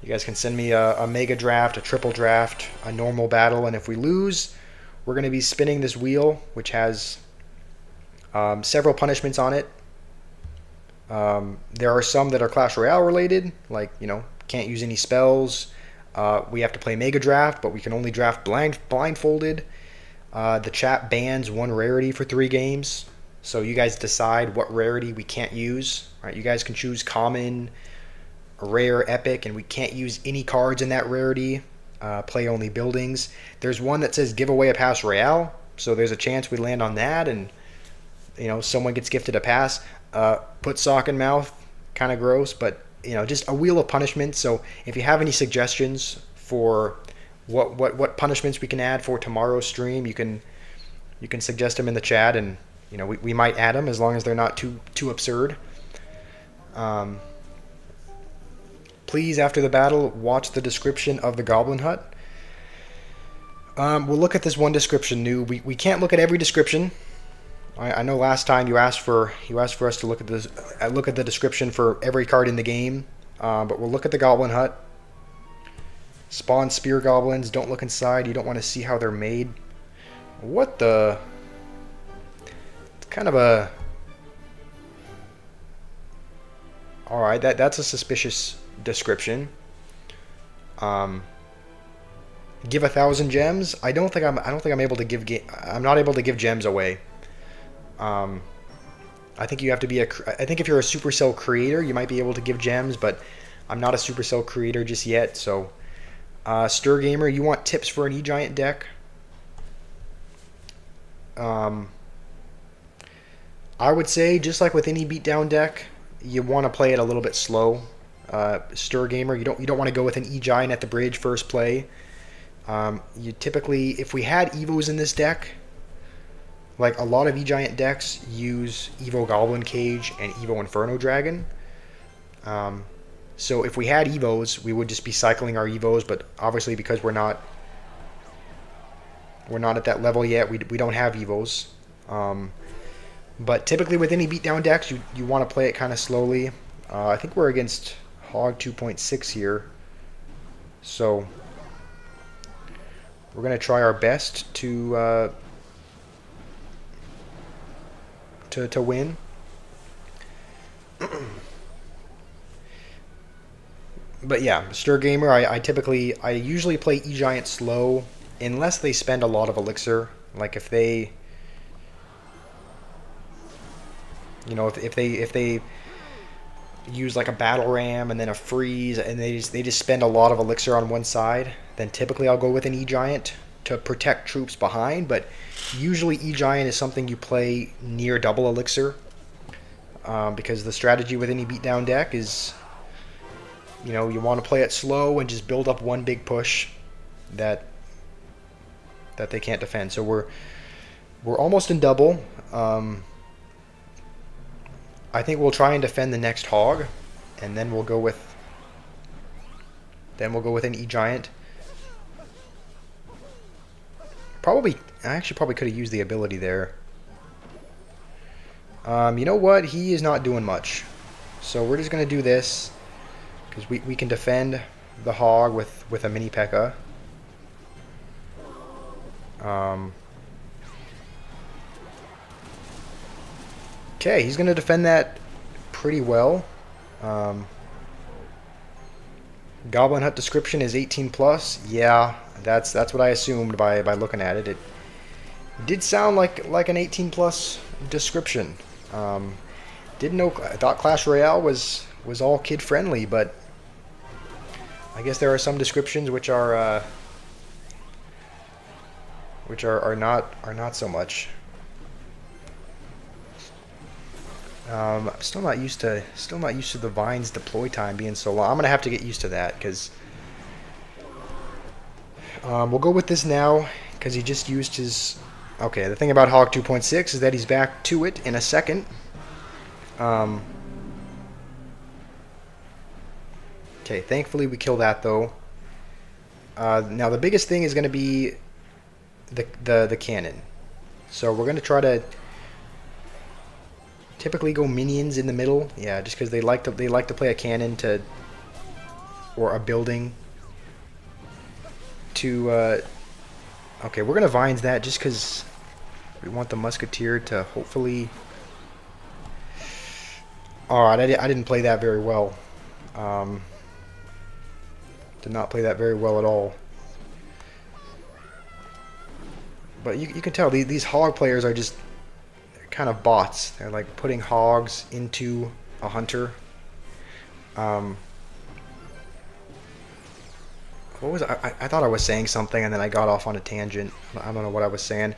You guys can send me a mega draft, a triple draft, a normal battle, and if we lose, we're going to be spinning this wheel, which has several punishments on it. There are some that are Clash Royale related, like, you know, can't use any spells. We have to play mega draft, but we can only draft blindfolded. The chat bans 1 rarity for 3 games, so you guys decide what rarity we can't use. Right? You guys can choose common, rare, epic, and we can't use any cards in that rarity. Play only buildings. There's one that says give away a pass royale, so there's a chance we land on that, and you know, someone gets gifted a pass. Put sock in mouth, kind of gross, but you know, just a wheel of punishment. So if you have any suggestions for what punishments we can add for tomorrow's stream, you can suggest them in the chat, and you know, we might add them as long as they're not too absurd. Please, after the battle, watch the description of the Goblin Hut. We'll look at this one description new. We can't look at every description. I know last time you asked for us to look at this, look at the description for every card in the game. But we'll look at the Goblin Hut. Spawn spear goblins. Don't look inside. You don't want to see how they're made. What the? It's kind of a. All right, that's a suspicious description. Give 1,000 gems. I don't think I'm able to give. I'm not able to give gems away. I think you have to be I think if you're a Supercell creator, you might be able to give gems, but I'm not a Supercell creator just yet. So, Stir Gamer, you want tips for an E-Giant deck? I would say, just like with any beatdown deck, you want to play it a little bit slow. Stir Gamer, you don't want to go with an E-Giant at the bridge first play. You typically, if we had Evos in this deck, like a lot of E-Giant decks use Evo Goblin Cage and Evo Inferno Dragon. So if we had Evos, we would just be cycling our Evos, but obviously because we're not at that level yet, we don't have Evos. But typically with any beatdown decks, you want to play it kind of slowly. I think we're against Hog 2.6 here, so we're going to try our best to win. But yeah, Stir Gamer, I usually play E-Giant slow unless they spend a lot of elixir. Like if they, you know, if they use like a battle ram and then a freeze and they just spend a lot of elixir on one side, then typically I'll go with an E-Giant to protect troops behind. But usually E-Giant is something you play near double elixir, because the strategy with any beatdown deck is, you know, you want to play it slow and just build up one big push that they can't defend. So we're almost in double. I think we'll try and defend the next hog, and then we'll go with an E-Giant. I actually probably could have used the ability there. You know what? He is not doing much, so we're just gonna do this because we can defend the hog with a mini P.E.K.K.A. Okay, he's going to defend that pretty well. Goblin Hut description is 18 plus. Yeah, that's what I assumed by looking at it. It did sound like an 18 plus description. Didn't know. I thought Clash Royale was all kid friendly, but I guess there are some descriptions which are which are not so much. I'm still not used to the Vine's deploy time being so long. I'm gonna have to get used to that because we'll go with this now because he just used his. Okay, the thing about Hog 2.6 is that he's back to it in a second. Okay, thankfully we kill that though. Now the biggest thing is going to be the cannon. So we're going to try to typically go minions in the middle. Yeah, just because they like to play a cannon to or a building to. Okay, we're going to vines that just because we want the musketeer to hopefully. Alright, I didn't play that very well. Did not play that very well at all. But you can tell these hog players are just kind of bots. They're like putting hogs into a hunter. What was I thought I was saying something and then I got off on a tangent. I don't know what I was saying.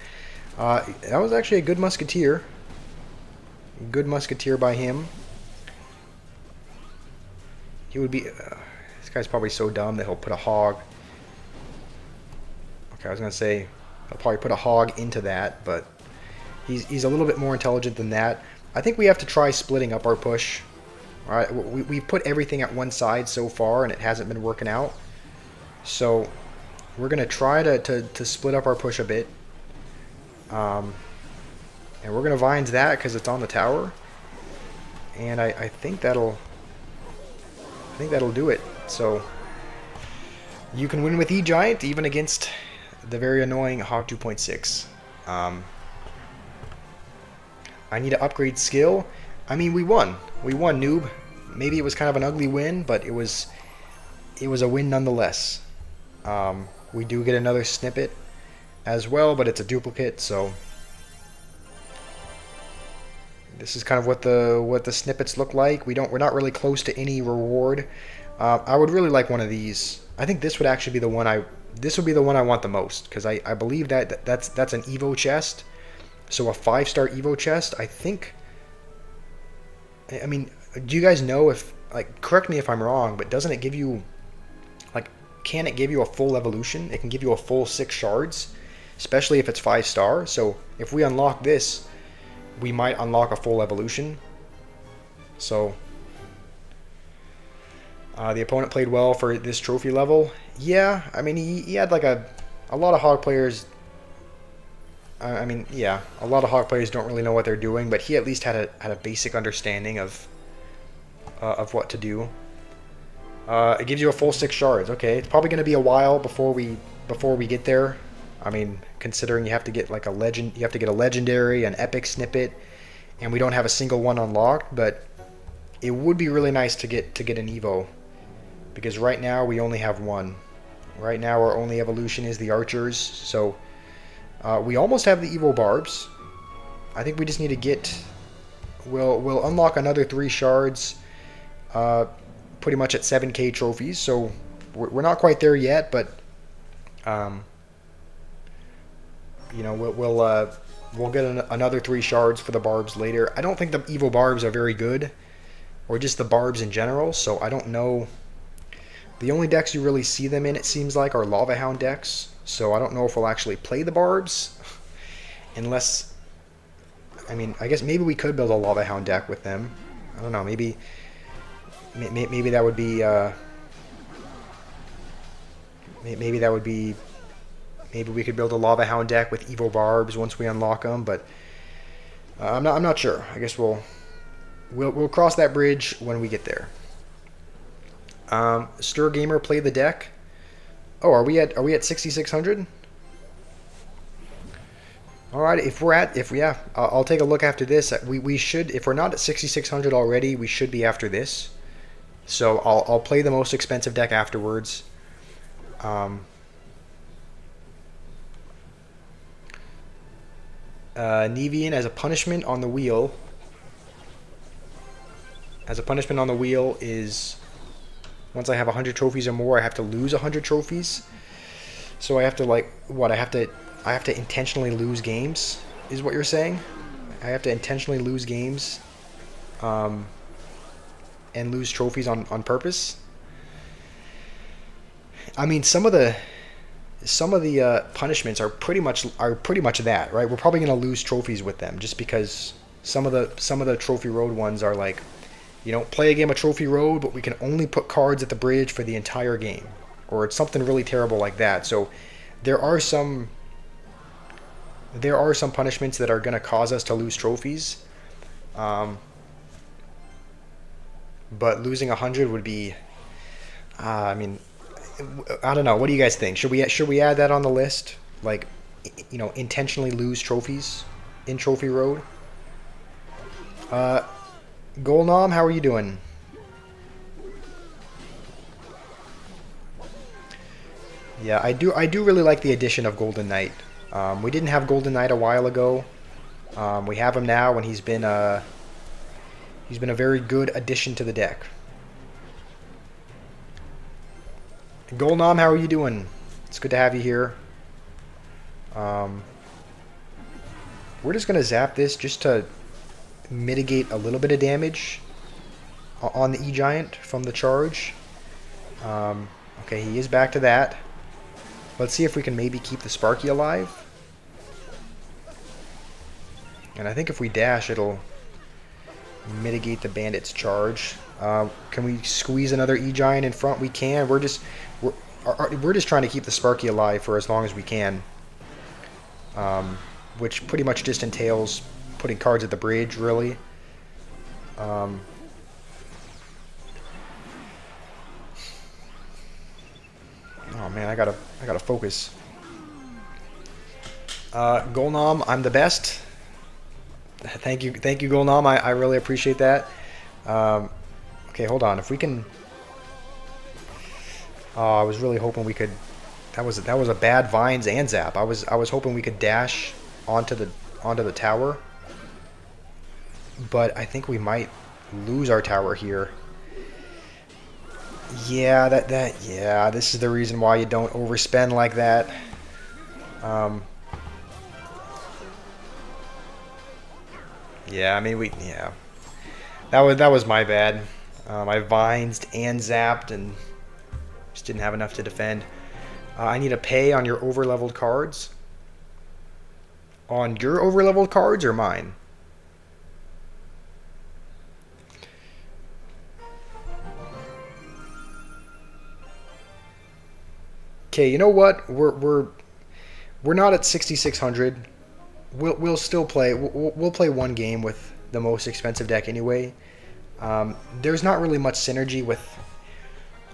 That was actually a good musketeer. Good musketeer by him. He would be. This guy's probably so dumb that he'll put a hog. Okay, I was gonna say he'll probably put a hog into that, but he's a little bit more intelligent than that. I think we have to try splitting up our push. All right, we've put everything at one side so far, and it hasn't been working out. So we're gonna try to split up our push a bit, and we're gonna vines that because it's on the tower, and I think that'll do it. So you can win with E-Giant even against the very annoying Hawk 2.6. I need to upgrade skill. I mean, we won. We won, noob. Maybe it was kind of an ugly win, but it was a win nonetheless. We do get another snippet as well, but it's a duplicate, so this is kind of what the snippets look like. We're not really close to any reward. I would really like one of these. I think this would actually be the one this would be the one I want the most because I believe that's an Evo chest. So a 5-star Evo chest. I think. I mean, do you guys know if correct me if I'm wrong, but doesn't it give you can it give you a full evolution? It can give you a full 6 shards, especially if it's 5-star. So if we unlock this, we might unlock a full evolution. So the opponent played well for this trophy level. Yeah, I mean he had like a lot of hog players. I mean, yeah, a lot of hog players don't really know what they're doing, but he at least had a basic understanding of what to do. It gives you a full 6 shards. Okay, it's probably going to be a while before we get there. I mean, considering you have to get like you have to get a legendary, an epic snippet, and we don't have a single one unlocked. But it would be really nice to get an Evo, because right now we only have one. Right now our only evolution is the archers. So we almost have the Evo barbs. I think we just need to get. We'll unlock another 3 shards. Pretty much at 7k trophies, so we're not quite there yet, but you know, we'll get another 3 shards for the barbs later. I don't think the Evo barbs are very good, or just the barbs in general, so I don't know. The only decks you really see them in, it seems like, are Lava Hound decks, so I don't know if we'll actually play the barbs, unless, I mean, I guess maybe we could build a Lava Hound deck with them. I don't know, maybe that would be maybe we could build a Lava Hound deck with Evo barbs once we unlock them, but I'm not sure. I guess we'll cross that bridge when we get there. Stir Gamer play the deck. Oh, are we at 6600? All right, I'll take a look after this. We should, if we're not at 6600 already, we should be after this. So I'll play the most expensive deck afterwards. Nevian as a punishment on the wheel. As a punishment on the wheel is once I have 100 trophies or more, I have to lose 100 trophies. So I have to I have to I have to intentionally lose games, is what you're saying? I have to intentionally lose games, um, and lose trophies on purpose. I mean, some of the punishments are pretty much that, right? We're probably gonna lose trophies with them just because some of the Trophy Road ones are like, play a game of Trophy Road, but we can only put cards at the bridge for the entire game, or it's something really terrible like that. So there are some there are some punishments that are gonna cause us to lose trophies, um, but losing 100 would be, I mean, I don't know. What do you guys think? Should we add that on the list? Like, intentionally lose trophies in Trophy Road. Uh, Golnom, how are you doing? Yeah, I do really like the addition of Golden Knight. We didn't have Golden Knight a while ago. We have him now, and he's been a very good addition to the deck. Golnom, how are you doing? It's good to have you here. Um, we're just gonna zap this just to mitigate a little bit of damage on the E-Giant from the charge. Um, okay, he is back to that. Let's see if we can maybe keep the Sparky alive. And I think if we dash, it'll mitigate the Bandit's charge. Can we squeeze another E-Giant in front? We can. We're just trying to keep the Sparky alive for as long as we can. Which pretty much just entails putting cards at the bridge, really. Um, oh man, I gotta focus. Golnom, I'm the best. Thank you, Golnom. I really appreciate that. Um, okay, hold on. If we can, oh, I was really hoping we could. That was a bad vines and zap. I was hoping we could dash onto the tower, but I think we might lose our tower here. Yeah, yeah. This is the reason why you don't overspend like that. Um, yeah, I mean yeah. That was my bad. I vines and zapped and just didn't have enough to defend. I need a pay on your overleveled cards. On your overleveled cards or mine? Okay, you know what? We're not at 6600. We'll still play. We'll play one game with the most expensive deck anyway. There's not really much synergy with.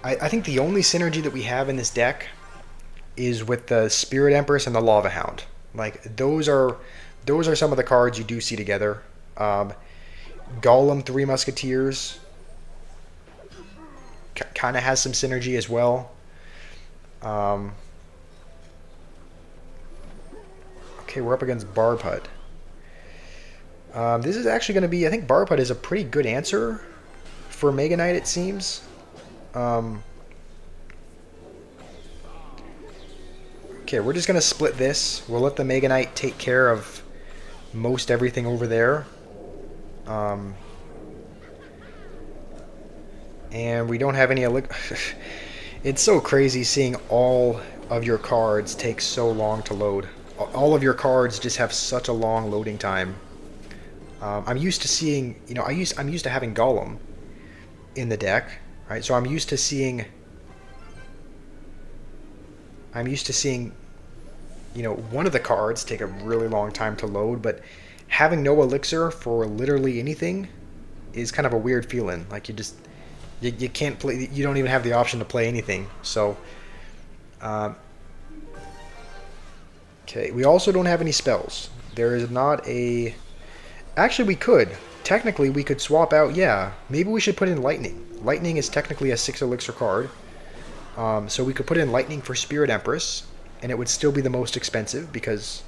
I think the only synergy that we have in this deck is with the Spirit Empress and the Lava Hound. Like those are some of the cards you do see together. Golem Three Musketeers kind of has some synergy as well. Um, okay, we're up against Barbhut. This is actually going to be, I think Barbhut is a pretty good answer for Mega Knight, it seems. Um, okay, we're just going to split this. We'll let the Mega Knight take care of most everything over there. Um, and we don't have any It's so crazy seeing all of your cards take so long to load. All of your cards just have such a long loading time. I'm used to seeing, I'm used to having Golem in the deck, right? So I'm used to seeing, one of the cards take a really long time to load, but having no elixir for literally anything is kind of a weird feeling. Like you can't play, you don't even have the option to play anything. So, okay, we also don't have any spells. There is not a. Actually, we could. Technically, we could swap out. Yeah, maybe we should put in Lightning. Lightning is technically a 6 elixir card. So we could put in Lightning for Spirit Empress, and it would still be the most expensive because.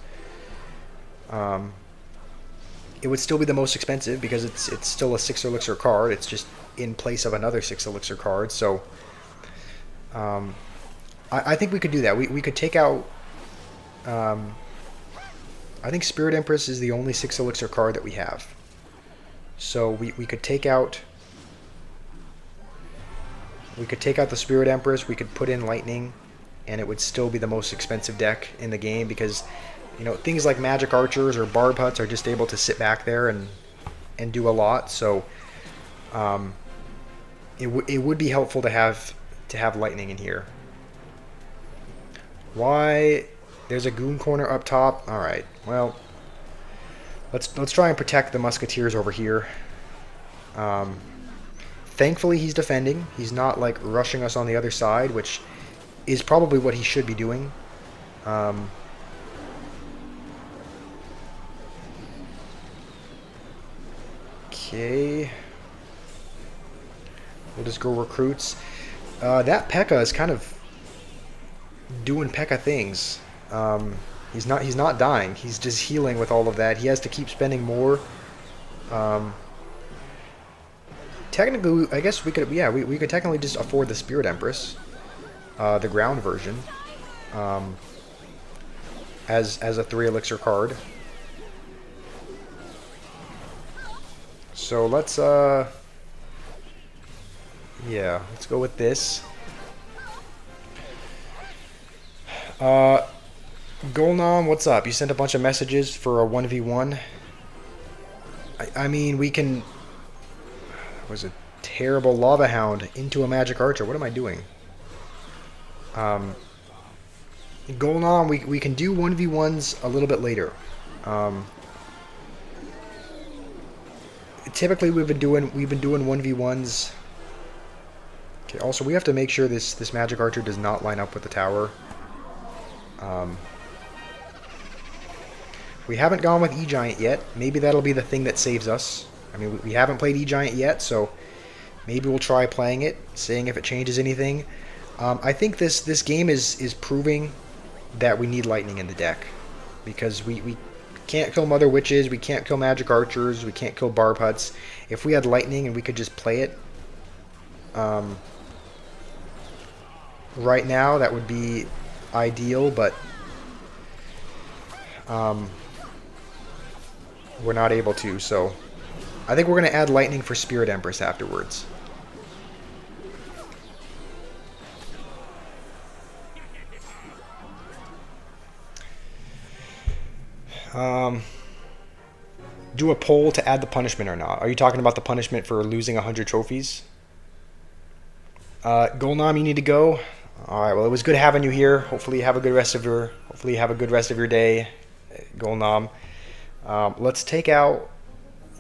It would still be the most expensive because it's still a 6 elixir card. It's just in place of another 6 elixir card. So I think we could do that. We could take out I think Spirit Empress is the only 6 elixir card that we have. So we could take out... We could take out the Spirit Empress, we could put in Lightning, and it would still be the most expensive deck in the game because, you know, things like Magic Archers or Barb Huts are just able to sit back there and do a lot. So it would be helpful to have Lightning in here. Why? There's a Goon Corner up top. All right. Well, let's try and protect the Musketeers over here. Thankfully, he's defending. He's not like rushing us on the other side, which is probably what he should be doing. Okay. We'll just go recruits. That P.E.K.K.A. is kind of doing P.E.K.K.A. things. He's not dying. He's just healing with all of that. He has to keep spending more. Technically, I guess we could, yeah, we could technically just afford the Spirit Empress, the ground version, as a 3 elixir card. So let's yeah, let's go with this. Golnom, what's up? You sent a bunch of messages for a 1v1. I mean, we can... That was a terrible Lava Hound into a Magic Archer. What am I doing? Golnom, we can do 1v1s a little bit later. Typically, we've been doing 1v1s. Okay. Also, we have to make sure this Magic Archer does not line up with the tower. We haven't gone with E-Giant yet. Maybe that'll be the thing that saves us. I mean, we haven't played E-Giant yet, so maybe we'll try playing it, seeing if it changes anything. I think this game is proving that we need Lightning in the deck. Because we can't kill Mother Witches, we can't kill Magic Archers, we can't kill Barb Huts. If we had Lightning and we could just play it right now, that would be ideal, but we're not able to, so I think we're going to add Lightning for Spirit Empress afterwards. Do a poll to add the punishment or not. Are you talking about the punishment for losing 100 trophies? Golnom, you need to go. All right. Well, it was good having you here. Hopefully, you have a good rest of your day, Golnom. Let's take out.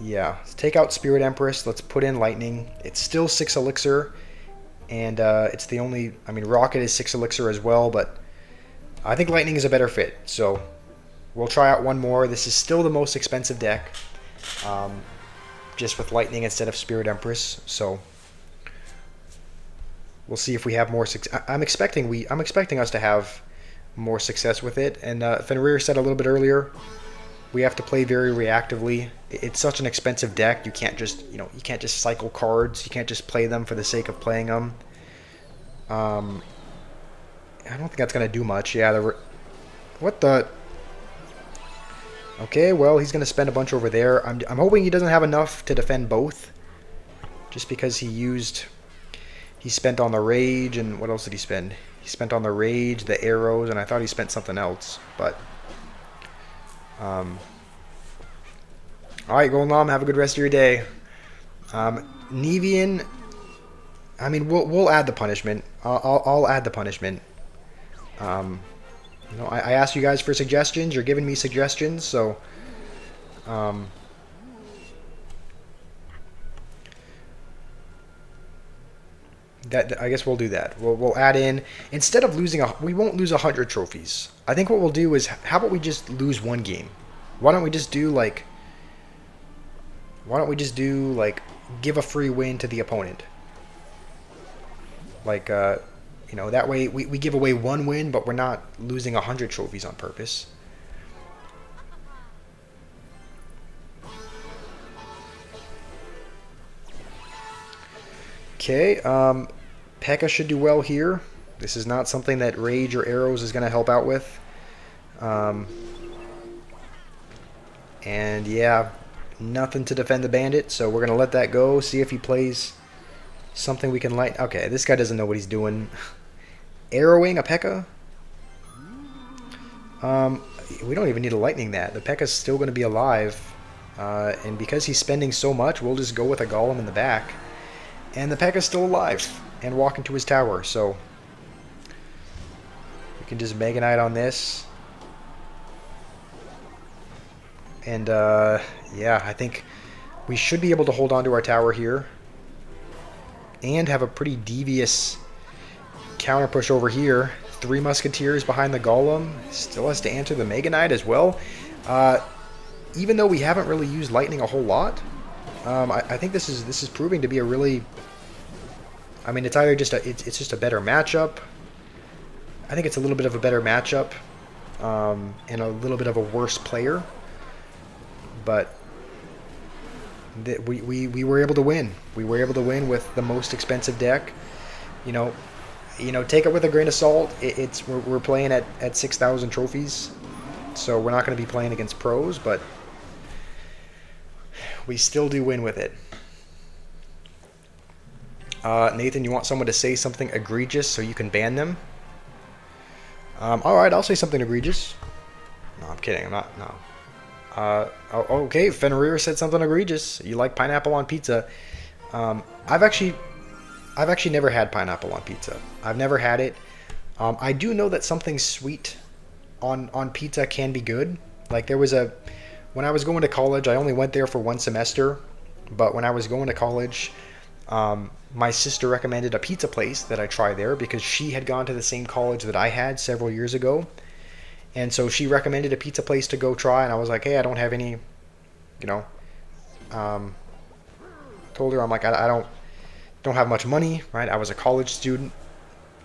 Yeah, let's take out Spirit Empress. Let's put in Lightning. It's still 6 elixir, and it's the only. I mean, Rocket is 6 elixir as well, but I think Lightning is a better fit. So we'll try out one more. This is still the most expensive deck, just with Lightning instead of Spirit Empress. So we'll see if we have more success. I'm expecting us to have more success with it. And Fenrir said a little bit earlier, we have to play very reactively. It's such an expensive deck. You can't just cycle cards. You can't just play them for the sake of playing them. I don't think that's gonna do much. Yeah, what the? Okay, well, he's gonna spend a bunch over there. I'm hoping he doesn't have enough to defend both, just because he spent on the rage, and what else did he spend? He spent on the rage, the arrows, and I thought he spent something else, but alright, Golnom, have a good rest of your day. Nevian, I mean, we'll add the punishment. I'll add the punishment. You know, I asked you guys for suggestions. You're giving me suggestions, so that I guess we'll do that. We'll add in, instead of losing we won't lose 100 trophies. I think what we'll do is, how about we just lose one game? Why don't we just do like give a free win to the opponent? Like you know, that way we give away one win, but we're not losing 100 trophies on purpose. Okay, P.E.K.K.A. should do well here. This is not something that Rage or Arrows is going to help out with. And yeah, nothing to defend the bandit, so we're gonna let that go. See if he plays something we can light. Okay, this guy doesn't know what he's doing. Arrowing a P.E.K.K.A. We don't even need a lightning that. The P.E.K.K.A.'s still going to be alive. And because he's spending so much, we'll just go with a golem in the back. And the P.E.K.K.A.'s still alive and walk into his tower. So we can just Mega Knight on this. And yeah, I think we should be able to hold on to our tower here. And have a pretty devious counter push over here. 3 Musketeers behind the Golem. Still has to answer the Mega Knight as well. Even though we haven't really used Lightning a whole lot, I think this is proving to be a really... I mean, it's either just it's just a better matchup. I think it's a little bit of a better matchup, and a little bit of a worse player. But we were able to win. We were able to win with the most expensive deck. You know, take it with a grain of salt. We're playing at 6,000 trophies, so we're not going to be playing against pros, but we still do win with it. Nathan, you want someone to say something egregious so you can ban them? All right, I'll say something egregious. No, I'm kidding. I'm not. No. Okay, Fenrir said something egregious. You like pineapple on pizza? I've actually never had pineapple on pizza. I've never had it. I do know that something sweet on pizza can be good. Like when I was going to college, I only went there for 1 semester. But when I was going to college, my sister recommended a pizza place that I try there because she had gone to the same college that I had several years ago. And so she recommended a pizza place to go try, and I was like, hey, I don't have any, told her, I'm like, I don't have much money, right? I was a college student,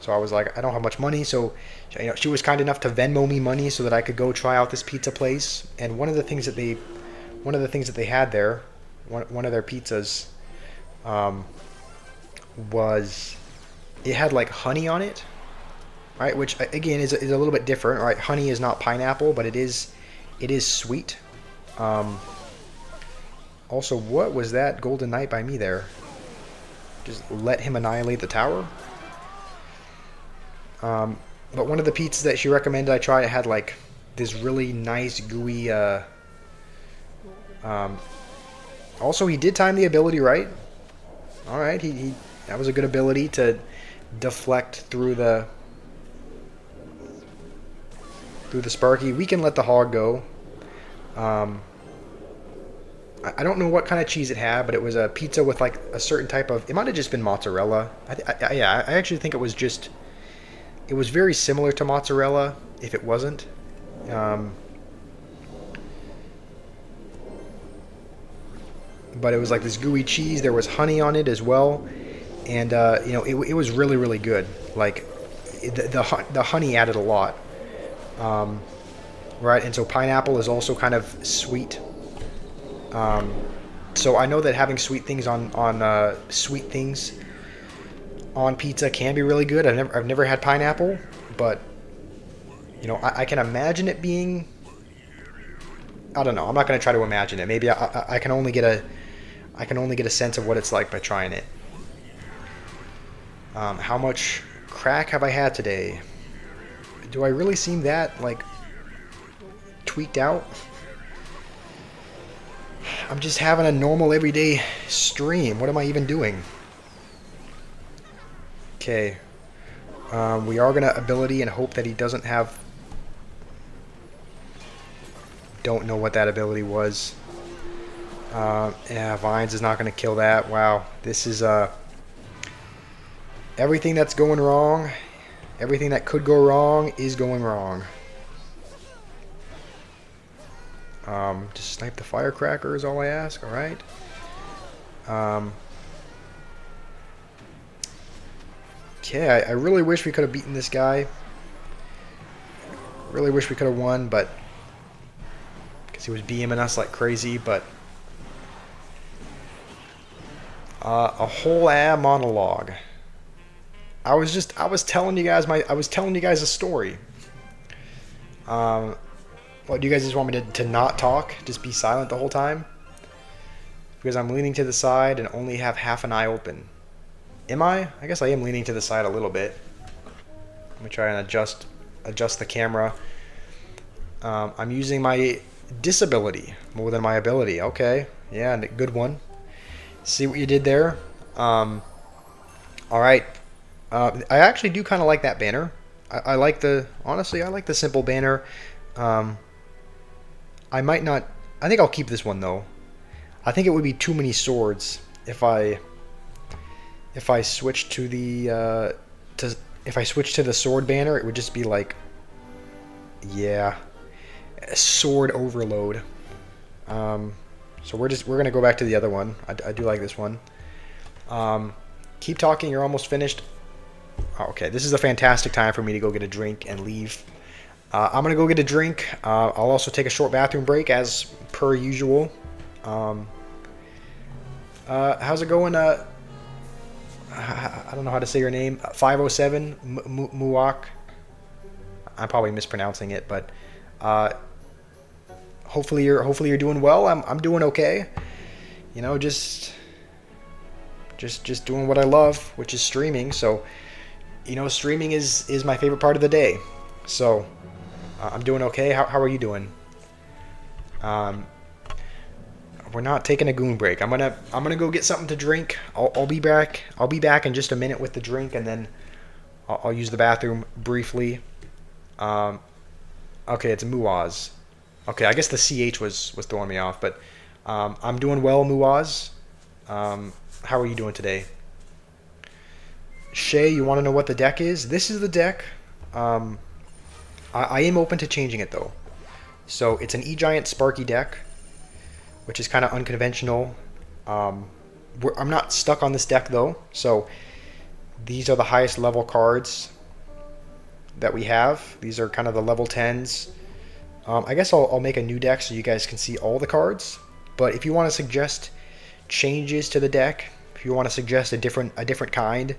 so I was like, I don't have much money, so she was kind enough to Venmo me money so that I could go try out this pizza place. And one of the things that they had there, one of their pizzas, was it had like honey on it, right? Which again is a little bit different, right? Honey is not pineapple, but it is sweet. Also, what was that Golden Knight by me there? Just let him annihilate the tower. But one of the pizzas that she recommended I try, it had like this really nice gooey. Also, he did time the ability right. All right, he that was a good ability to deflect through the Sparky. We can let the hog go. I don't know what kind of cheese it had, but it was a pizza with like a certain type of... It might have just been mozzarella. Yeah, I actually think it was just... It was very similar to mozzarella, if it wasn't. But it was like this gooey cheese. There was honey on it as well. And, it was really, really good. Like, the honey added a lot. Right, and so pineapple is also kind of sweet. So I know that having sweet things on pizza can be really good. I've never had pineapple, but I can imagine it being... I don't know. I'm not going to try to imagine it. Maybe I can only get a sense of what it's like by trying it. How much crack have I had today? Do I really seem that like tweaked out? I'm just having a normal everyday stream. What am I even doing? Okay. We are gonna ability and hope that he doesn't have... Don't know what that ability was. Yeah, Vines is not gonna kill that. Wow. This is everything that's going wrong. Everything that could go wrong is going wrong. Just snipe the firecracker is all I ask, alright? Okay, I really wish we could have beaten this guy. Really wish we could have won, but... Because he was BMing us like crazy, but... a whole monologue. I was telling you guys a story. What, do you guys just want me to not talk? Just be silent the whole time? Because I'm leaning to the side and only have half an eye open. Am I? I guess I am leaning to the side a little bit. Let me try and adjust the camera. I'm using my disability more than my ability. Okay. Yeah, good one. See what you did there? All right. I actually do kind of like that banner. I like honestly, I like the simple banner. I might not, I think I'll keep this one though. I think it would be too many swords if I switch to the if I switch to the sword banner, it would just be like, yeah, sword overload. So we're gonna go back to the other one. I do like this one. Keep talking. You're almost finished. Oh, okay, this is a fantastic time for me to go get a drink and leave. I'm gonna go get a drink. I'll also take a short bathroom break as per usual. How's it going? I don't know how to say your name. 507 Muak. I'm probably mispronouncing it, but hopefully you're doing well. I'm doing okay. You know, just doing what I love, which is streaming. So, you know, streaming is my favorite part of the day. So, I'm doing okay. How are you doing? We're not taking a goon break. I'm gonna go get something to drink. I'll be back. I'll be back in just a minute with the drink, and then I'll use the bathroom briefly. Okay, it's Muaz. Okay, I guess the CH was throwing me off, but I'm doing well, Muaz. How are you doing today? Shay, you want to know what the deck is? This is the deck. I am open to changing it though. So it's an E-Giant Sparky deck, which is kind of unconventional. I'm not stuck on this deck though, so these are the highest level cards that we have. These are kind of the level 10s. I guess I'll make a new deck so you guys can see all the cards, but if you want to suggest changes to the deck, if you want to suggest a different kind,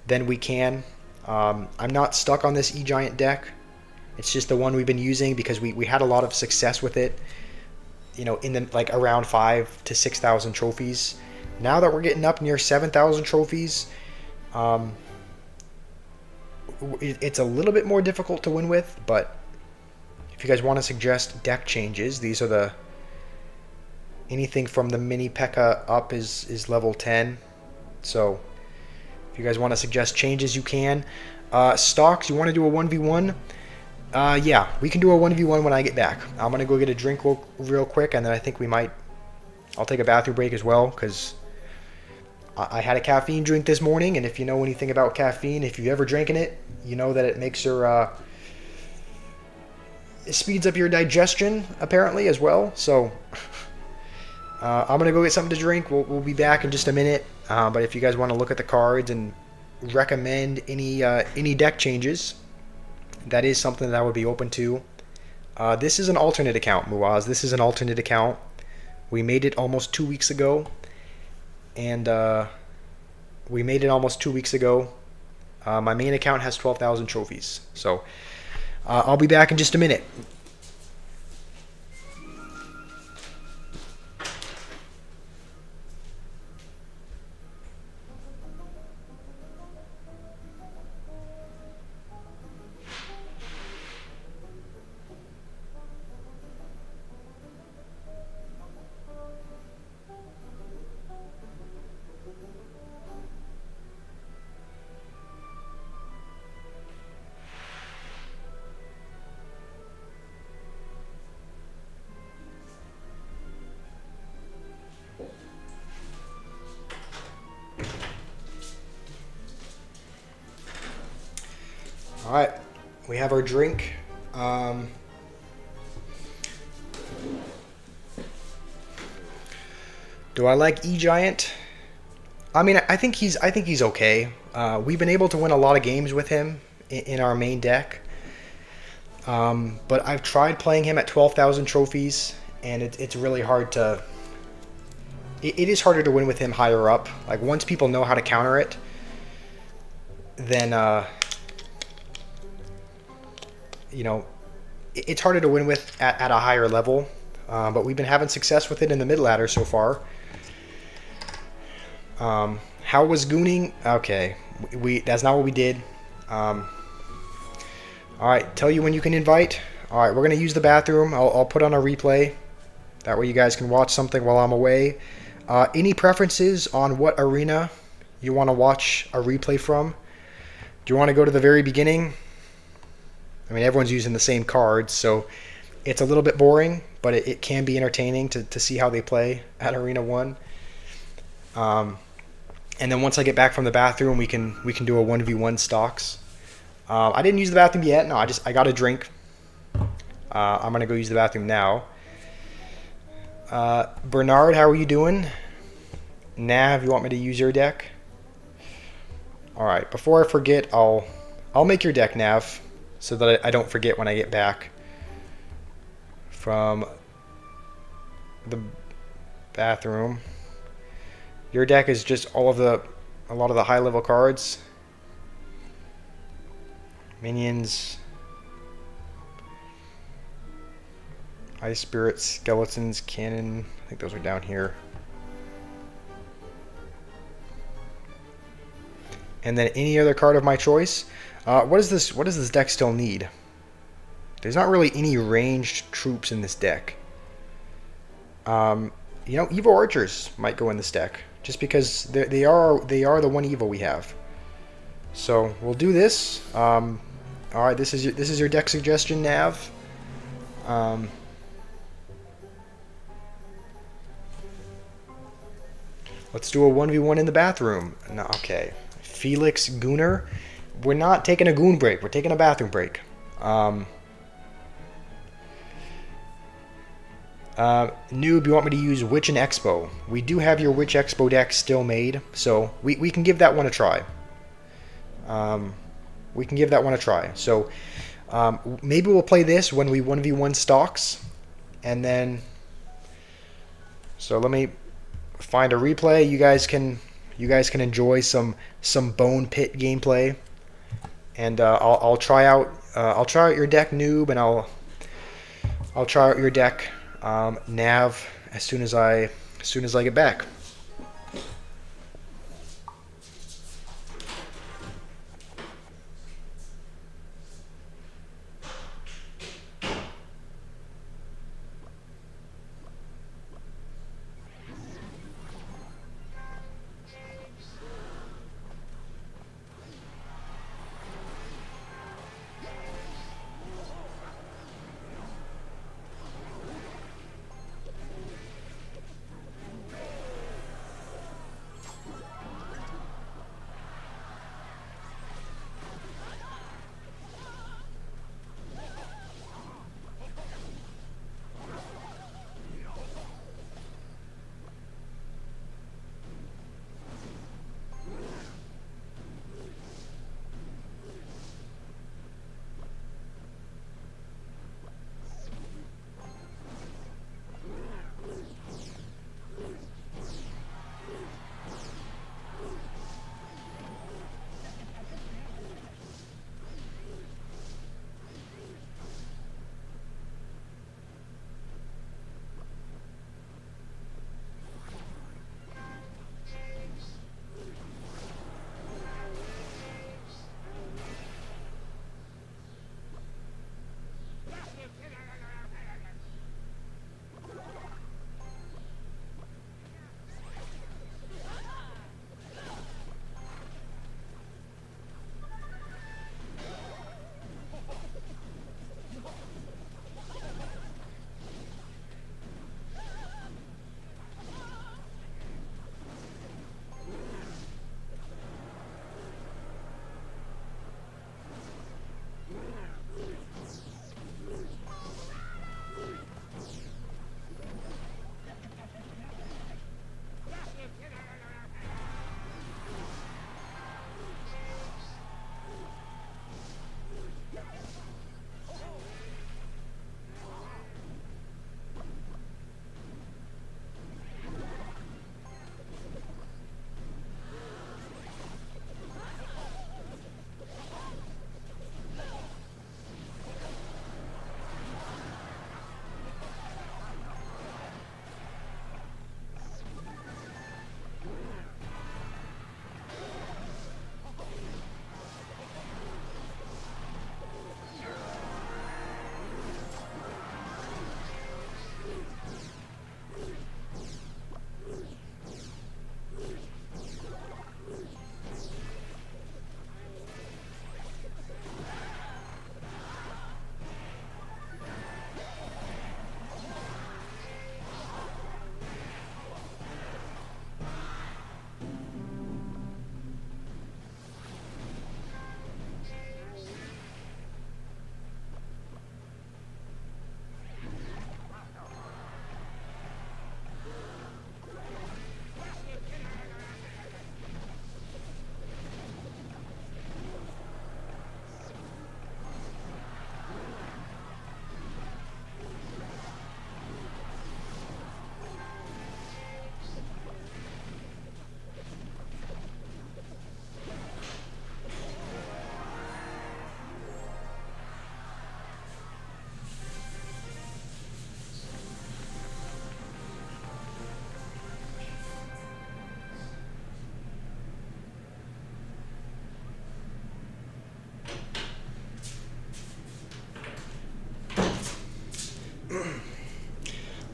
then we can. I'm not stuck on this E-Giant deck. It's just the one we've been using because we had a lot of success with it, you know, in the like around 5,000 to 6,000 trophies. Now that we're getting up near 7,000 trophies, it's a little bit more difficult to win with. But if you guys want to suggest deck changes, these are anything from the mini P.E.K.K.A up is level 10. So if you guys want to suggest changes, you can. Stocks, you want to do a 1v1? Yeah, we can do a 1v1 when I get back. I'm going to go get a drink real quick, and then I think I'll take a bathroom break as well, because I had a caffeine drink this morning, and if you know anything about caffeine, if you've ever drinking it, you know that it makes your, it speeds up your digestion, apparently, as well. So, I'm going to go get something to drink. We'll be back in just a minute, but if you guys want to look at the cards and recommend any deck changes, that is something that I would be open to. This is an alternate account, Muaz. This is an alternate account. We made it almost 2 weeks ago. And my main account has 12,000 trophies. So I'll be back in just a minute. All right, we have our drink. Do I like E-Giant? I mean, I think he's okay. We've been able to win a lot of games with him in our main deck. But I've tried playing him at 12,000 trophies, and it's really hard to... It is harder to win with him higher up. Like, once people know how to counter it, then, you know, it's harder to win with at a higher level, but we've been having success with it in the mid ladder so far. How was gooning? Okay, that's not what we did. All right, tell you when you can invite. All right, we're gonna use the bathroom. I'll put on a replay. That way you guys can watch something while I'm away. Any preferences on what arena you want to watch a replay from? Do you want to go to the very beginning? I mean, everyone's using the same cards, so it's a little bit boring, but it can be entertaining to see how they play at Arena 1. And then once I get back from the bathroom, we can do a 1v1 stocks. I didn't use the bathroom yet. No, I got a drink. I'm gonna go use the bathroom now. Bernard, how are you doing? Nav, you want me to use your deck? All right. Before I forget, I'll make your deck, Nav, so that I don't forget when I get back from the bathroom. Your deck is just a lot of the high level cards. Minions, Ice Spirits, Skeletons, Cannon. I think those are down here. And then any other card of my choice. What does this deck still need? There's not really any ranged troops in this deck. You know, Evo Archers might go in this deck, just because they are the one Evo we have. So we'll do this. All right, this is your deck suggestion, Nav. Let's do a 1v1 in the bathroom. No, okay. Felix Gooner. We're not taking a goon break. We're taking a bathroom break. Noob, you want me to use Witch and Expo? We do have your Witch Expo deck still made, so we can give that one a try. We can give that one a try. So maybe we'll play this when we 1v1 stocks, and then. So let me find a replay. You guys can enjoy some Bone Pit gameplay, and I'll try out your deck, Noob, and I'll try out your deck, Nav, as soon as I get back.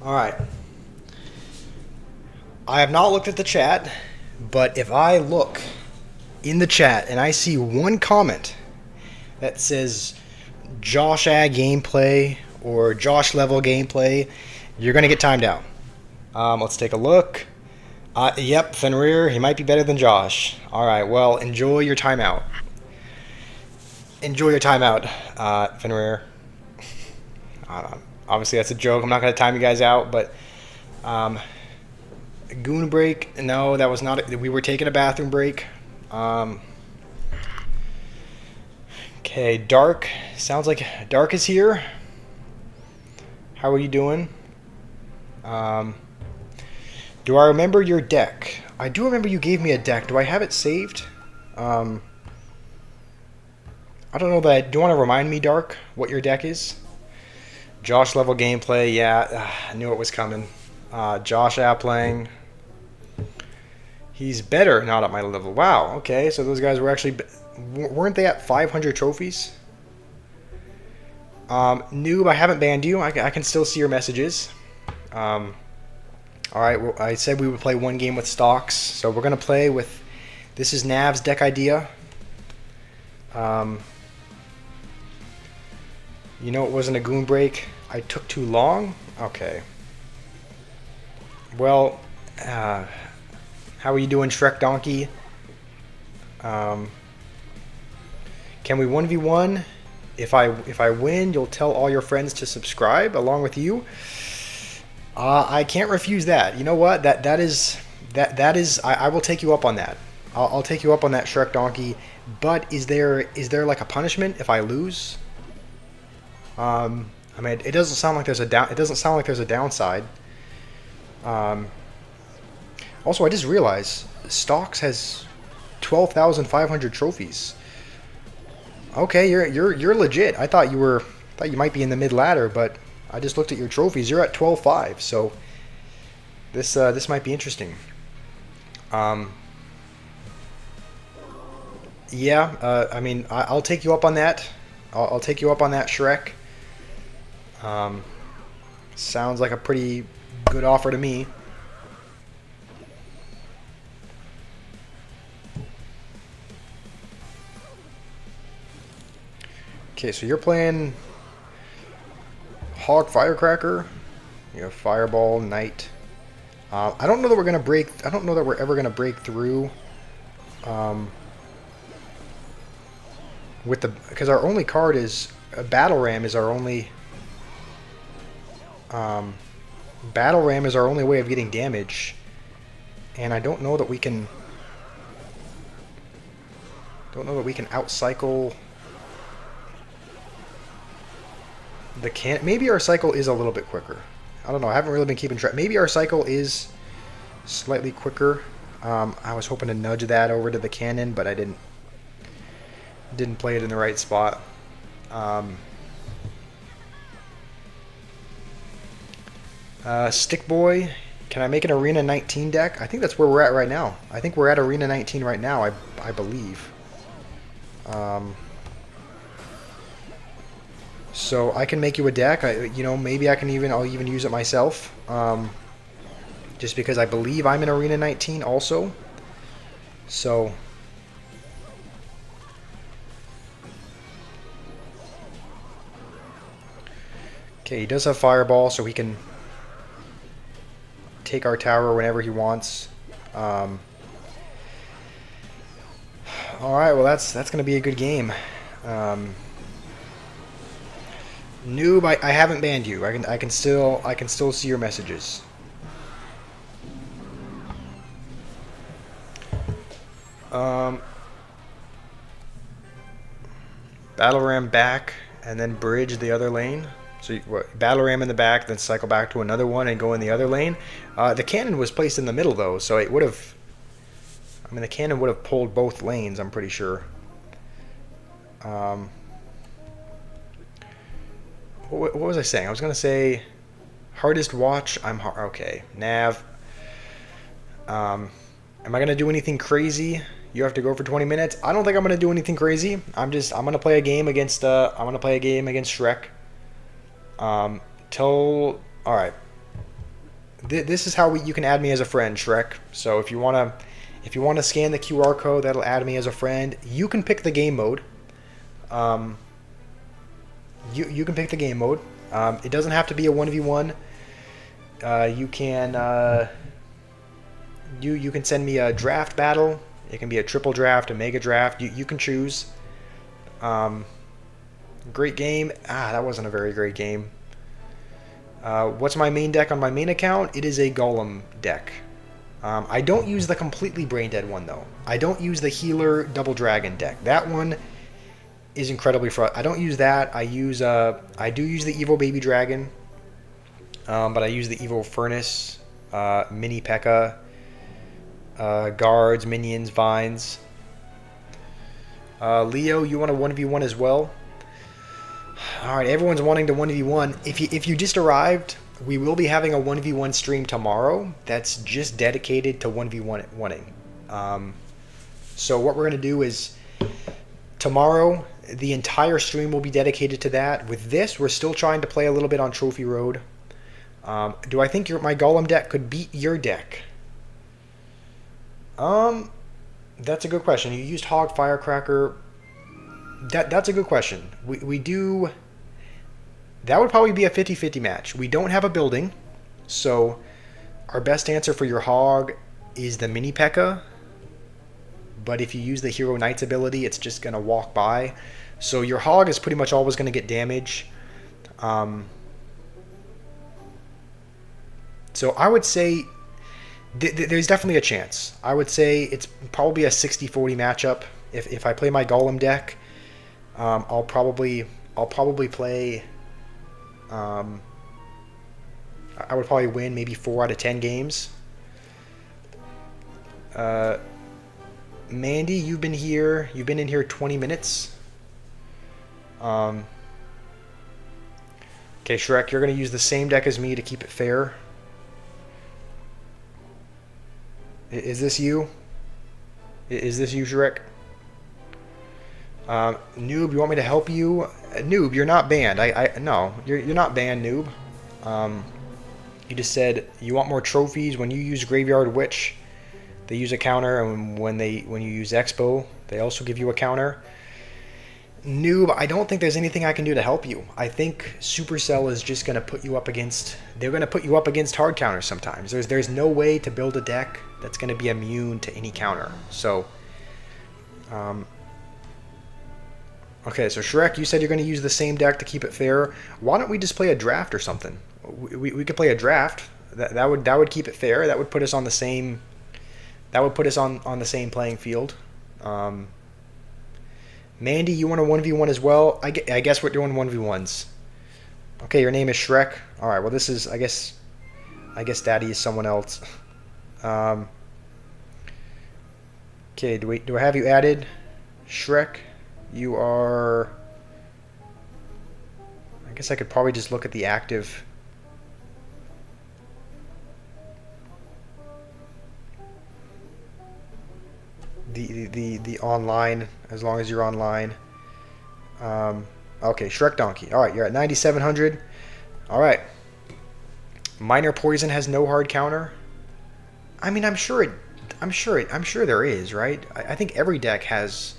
All right. I have not looked at the chat, but if I look in the chat and I see one comment that says Josh Ag gameplay or Josh level gameplay, you're going to get timed out. Let's take a look. Yep, Fenrir, he might be better than Josh. All right, well, enjoy your timeout. Enjoy your timeout, Fenrir. Obviously, that's a joke. I'm not going to time you guys out, but goon break. No, that was not. We were taking a bathroom break. Okay, Dark. Sounds like Dark is here. How are you doing? Do I remember your deck? I do remember you gave me a deck. Do I have it saved? I don't know that. Do you want to remind me, Dark, what your deck is? Josh level gameplay. Yeah, I knew it was coming. Josh app playing. He's better, not at my level. Wow. Okay, so those guys were actually, weren't they at 500 trophies? Noob, I haven't banned you. I can still see your messages. All right. Well, I said we would play one game with stocks, so we're gonna play with. This is Nav's deck idea. You know, it wasn't a goon break. I took too long. Okay. Well, how are you doing, Shrek Donkey? Can we 1v1? If I win, you'll tell all your friends to subscribe along with you. I can't refuse that. You know what? That is. I will take you up on that. I'll take you up on that, Shrek Donkey. But is there like a punishment if I lose? I mean, it doesn't sound like there's a down. It doesn't sound like there's a downside. Also, I just realized Stocks has 12,500 trophies. Okay, you're legit. I thought you might be in the mid ladder, but I just looked at your trophies. You're at 12.5, so this might be interesting. Yeah, I mean, I'll take you up on that. I'll take you up on that, Shrek. Sounds like a pretty good offer to me. Okay, so you're playing Hog Firecracker. You have Fireball, Knight. I don't know that we're gonna break. I don't know that we're ever gonna break through. With the because our only card is Battle Ram is our only. Battle Ram is our only way of getting damage, and I don't know that we can. Don't know that we can outcycle. The can maybe our cycle is a little bit quicker. I don't know. I haven't really been keeping track. Maybe our cycle is slightly quicker. I was hoping to nudge that over to the cannon, but I didn't play it in the right spot. Stick Boy, can I make an Arena 19 deck? I think that's where we're at right now. I think we're at Arena 19 right now. I believe. So I can make you a deck. Maybe I'll even use it myself. Just because I believe I'm in Arena 19 also. So. Okay, he does have Fireball, so he can take our tower whenever he wants. All right, well that's going to be a good game. Noob, I haven't banned you. I can still see your messages. Battle Ram back and then bridge the other lane. So Battle Ram in the back, then cycle back to another one and go in the other lane. The cannon was placed in the middle though, so it would have. I mean, the cannon would have pulled both lanes. I'm pretty sure. What was I saying? I was gonna say hardest watch. Okay. Nav. Am I gonna do anything crazy? You have to go for 20 minutes. I don't think I'm gonna do anything crazy. I'm gonna play a game against Shrek. All right. This is how you can add me as a friend, Shrek. So if you wanna scan the QR code, that'll add me as a friend. You can pick the game mode. Um, you can pick the game mode. It doesn't have to be a 1v1. You can you can send me a draft battle. It can be a triple draft, a mega draft. You can choose. Great game. That wasn't a very great game. What's my main deck on my main account? It is a Golem deck. I don't use the completely brain dead one though. I don't use the healer double dragon deck. That one is incredibly I don't use that. I do use the evil baby dragon, but I use the evil furnace, mini P.E.K.K.A, guards, minions, vines. Leo, you want a 1v1 as well? Alright, everyone's wanting to 1v1. If you just arrived, we will be having a 1v1 stream tomorrow that's just dedicated to 1v1ing. So what we're going to do is tomorrow, the entire stream will be dedicated to that. With this, we're still trying to play a little bit on Trophy Road. Do I think my Golem deck could beat your deck? That's a good question. You used Hog Firecracker. That's a good question. We do... That would probably be a 50-50 match. We don't have a building, so our best answer for your Hog is the mini P.E.K.K.A. But if you use the Hero Knight's ability, it's just going to walk by. So your Hog is pretty much always going to get damage. So I would say there's definitely a chance. I would say it's probably a 60-40 matchup. If I play my Golem deck, I'll probably play. I would probably win maybe 4 out of 10 games. Mandy, you've been here. You've been in here 20 minutes. Okay, Shrek, you're going to use the same deck as me to keep it fair. Is this you? Is this you, Shrek? Noob, you want me to help you? Noob, you're not banned. No, you're not banned, Noob. You just said you want more trophies. When you use Graveyard Witch, they use a counter, and when you use Expo, they also give you a counter. Noob, I don't think there's anything I can do to help you. I think Supercell is just going to put you up against... They're going to put you up against hard counters sometimes. There's no way to build a deck that's going to be immune to any counter. So, okay, so Shrek, you said you're going to use the same deck to keep it fair. Why don't we just play a draft or something? We could play a draft. That would keep it fair. That would put us on the same... That would put us on the same playing field. Mandy, you want a 1v1 as well? I guess we're doing 1v1s. Okay, your name is Shrek. All right. Well, this is I guess Daddy is someone else. Okay. Do I have you added, Shrek? You are. I guess I could probably just look at the active. The online, as long as you're online. Okay, Shrek Donkey. All right, you're at 9,700. All right. Minor Poison has no hard counter. I mean, I'm sure there is, right? I think every deck has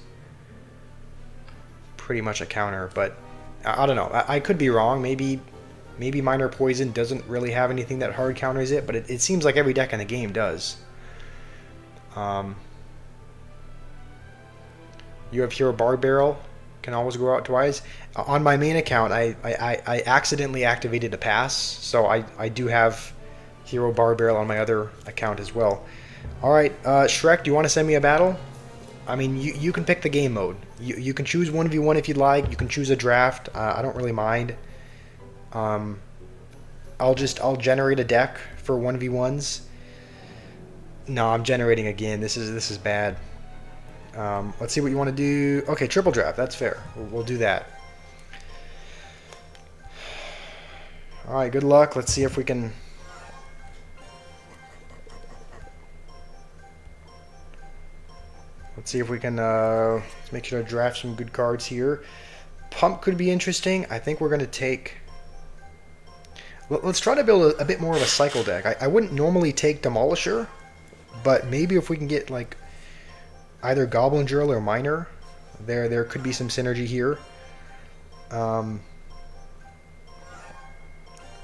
pretty much a counter, but I don't know. I could be wrong. Maybe Minor Poison doesn't really have anything that hard counters it, but it seems like every deck in the game does. You have Hero Bar Barrel, can always go out twice. On my main account, I accidentally activated a pass, so I do have Hero Bar Barrel on my other account as well. Alright, Shrek, do you want to send me a battle? I mean, you can pick the game mode. You can choose 1v1 if you'd like. You can choose a draft. I don't really mind. I'll generate a deck for 1v1s. No, I'm generating again. This is bad. Let's see what you want to do. Okay, triple draft. That's fair. We'll do that. All right, good luck. Let's see if we can... Let's see if we can let's make sure to draft some good cards here. Pump could be interesting. I think we're going to take... Let's try to build a bit more of a cycle deck. I wouldn't normally take Demolisher, but maybe if we can get like either Goblin Drill or Miner, there could be some synergy here. We're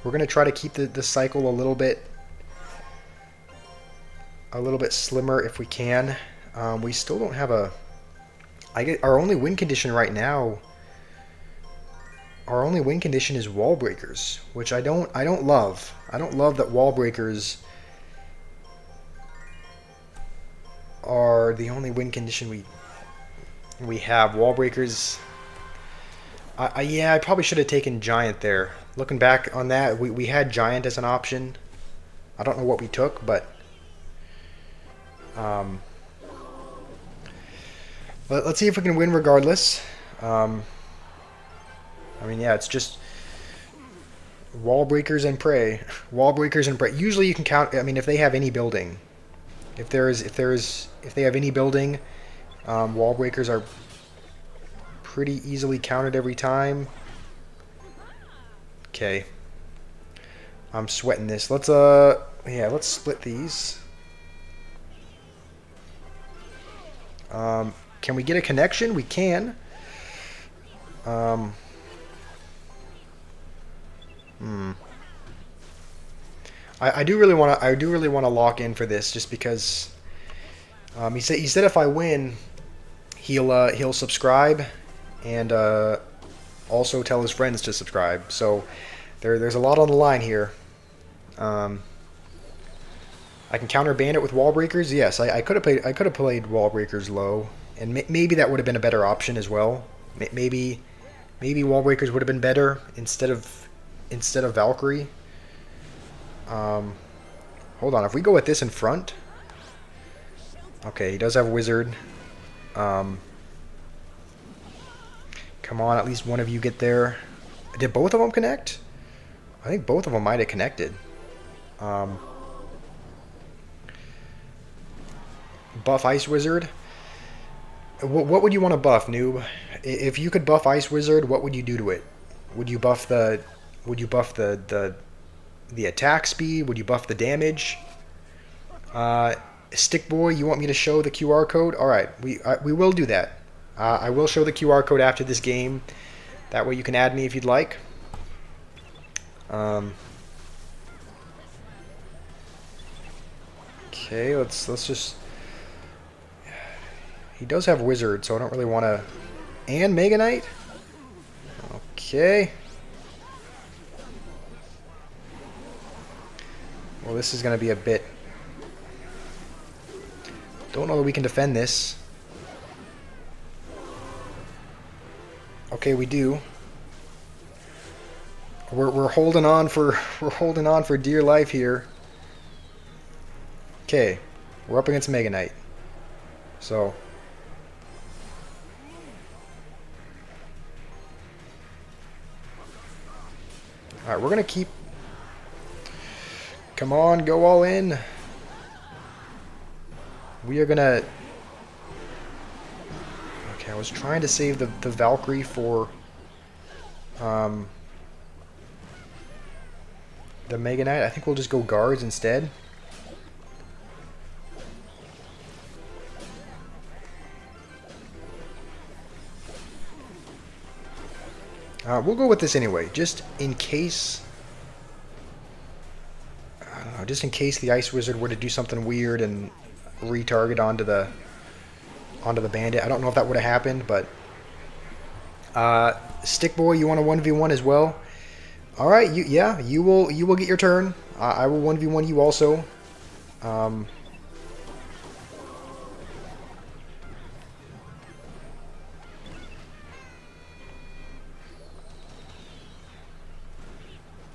gonna try to keep the cycle a little bit slimmer if we can. We still don't have a. Our only win condition right now. Our only win condition is Wall Breakers, which I don't love. I don't love that Wall Breakers are the only win condition we have. Wall Breakers. Yeah, I probably should have taken Giant there. Looking back on that, we had Giant as an option. I don't know what we took, but let's see if we can win regardless. I mean, yeah, it's just Wall Breakers and Prey. Wall Breakers and Prey. Usually you can count. I mean, if they have any building, if they have any building, Wall Breakers are pretty easily counted every time. Okay. I'm sweating this. Let's split these. Can we get a connection? We can. I do really want to lock in for this just because he said if I win, he'll subscribe and also tell his friends to subscribe. So there's a lot on the line here. I can counter Bandit with Wall Breakers. Yes, I could have played Wall Breakers low, and maybe that would have been a better option as well. Maybe Wall Breakers would have been better instead of Valkyrie. Hold on, if we go with this in front. Okay, he does have Wizard. Come on, at least one of you get there. Did both of them connect? I think both of them might have connected. Buff Ice Wizard. What would you want to buff, noob? If you could buff Ice Wizard, what would you do to it? Would you buff the attack speed? Would you buff the damage? Stick Boy, you want me to show the QR code? All right, we will do that. I will show the QR code after this game. That way you can add me if you'd like. Okay, let's just. He does have Wizard, so I don't really want to. And Mega Knight. Okay. Well, this is going to be a bit. Don't know that we can defend this. Okay, we do. We're holding on for dear life here. Okay, we're up against Mega Knight. So. All right, we're gonna keep. Come on, go all in. We are gonna. Okay, I was trying to save the Valkyrie for the Mega Knight. I think we'll just go guards instead. We'll go with this anyway, just in case. I don't know, just in case the Ice Wizard were to do something weird and retarget onto the Bandit. I don't know if that would have happened, but Stick Boy, you want a 1v1 as well? All right, you will get your turn. I will 1v1 you also.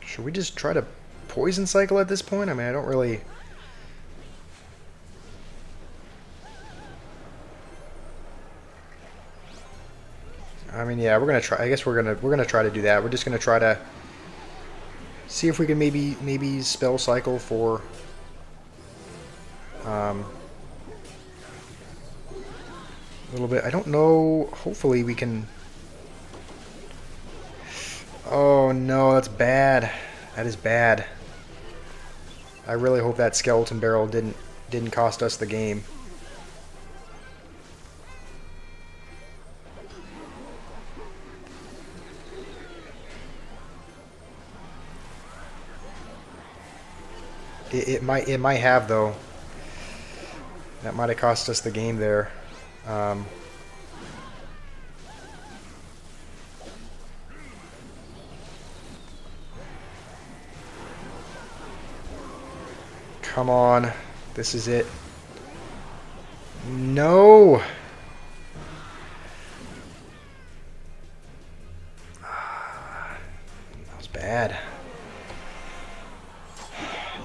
Should we just try to poison cycle at this point? I mean, I don't really. I mean, yeah, we're gonna try. I guess we're gonna try to do that. We're just gonna try to see if we can maybe spell cycle for. A little bit. I don't know. Hopefully we can. Oh no, that's bad. That is bad. I really hope that skeleton barrel didn't cost us the game. It might have though. That might have cost us the game there. Um, Come on. This is it. No! That was bad.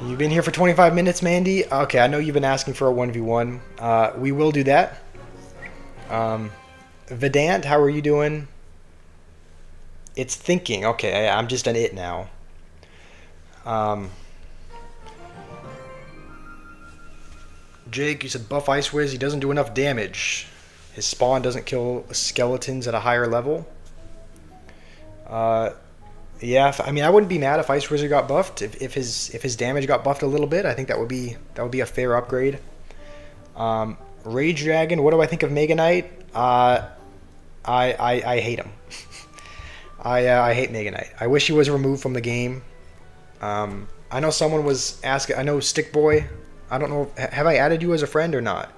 You've been here for 25 minutes, Mandy? Okay, I know you've been asking for a 1v1. We will do that. Vedant, how are you doing? It's thinking. Okay, I'm just an it now. Jake, you said buff Ice Wiz. He doesn't do enough damage. His spawn doesn't kill skeletons at a higher level. Yeah, I mean, I wouldn't be mad if Ice Wizard got buffed. If his damage got buffed a little bit, I think that would be a fair upgrade. Rage Dragon. What do I think of Mega Knight? I hate him. I hate Mega Knight. I wish he was removed from the game. I know someone was asking. I know Stick Boy. I don't know. Have I added you as a friend or not?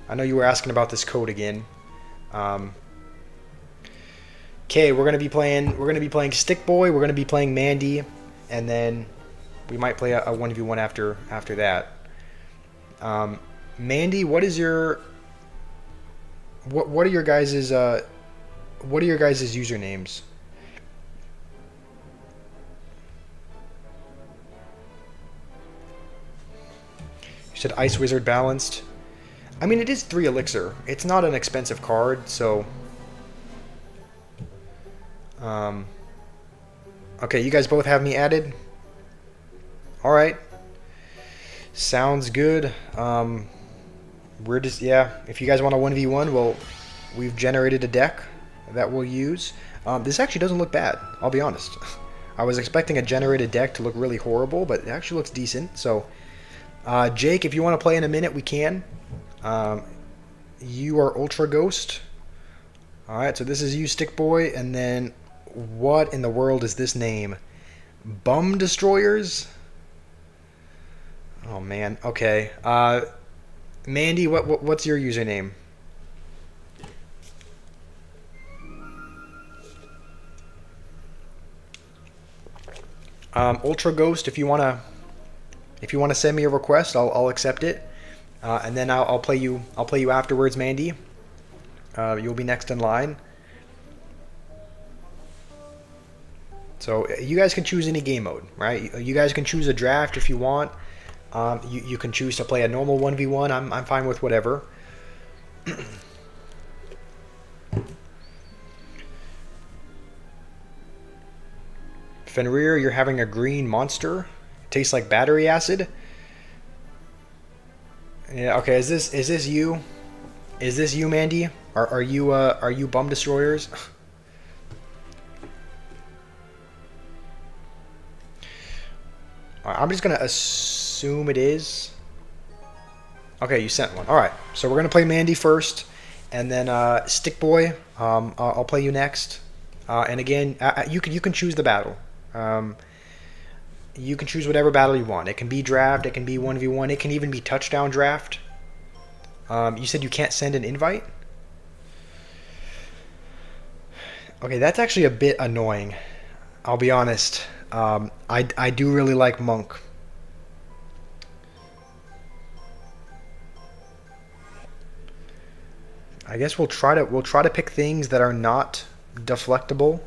I know you were asking about this code again. Okay, we're gonna be playing Stick Boy. We're gonna be playing Mandy, and then we might play a 1v1 after that. Mandy, what is your what are your guys's usernames? You said Ice Wizard balanced. I mean, it is 3 elixir. It's not an expensive card, so. Okay, you guys both have me added. All right. Sounds good. We're just, yeah. If you guys want a 1v1, well, we've generated a deck that we'll use. This actually doesn't look bad. I'll be honest. I was expecting a generated deck to look really horrible, but it actually looks decent. So. Jake, if you want to play in a minute, we can. You are Ultra Ghost. Alright, so this is you, Stick Boy, and then what in the world is this name? Bum Destroyers? Oh man, okay. Mandy, what's your username? Ultra Ghost, if you wanna send me a request, I'll accept it, and then I'll play you afterwards, Mandy. You'll be next in line. So you guys can choose any game mode, right? You guys can choose a draft if you want. You can choose to play a normal 1v1. I'm fine with whatever. Fenrir, you're having a green monster. Tastes like battery acid. Yeah. Okay. Is this you? Is this you, Mandy? Are you Bum Destroyers? I'm just gonna assume it is. Okay, you sent one. All right. So we're gonna play Mandy first, and then Stick Boy. I'll play you next. And again, you can choose the battle. You can choose whatever battle you want. It can be draft, it can be 1v1, it can even be touchdown draft. You said you can't send an invite? Okay, that's actually a bit annoying. I'll be honest. I do really like Monk. I guess we'll try to pick things that are not deflectable.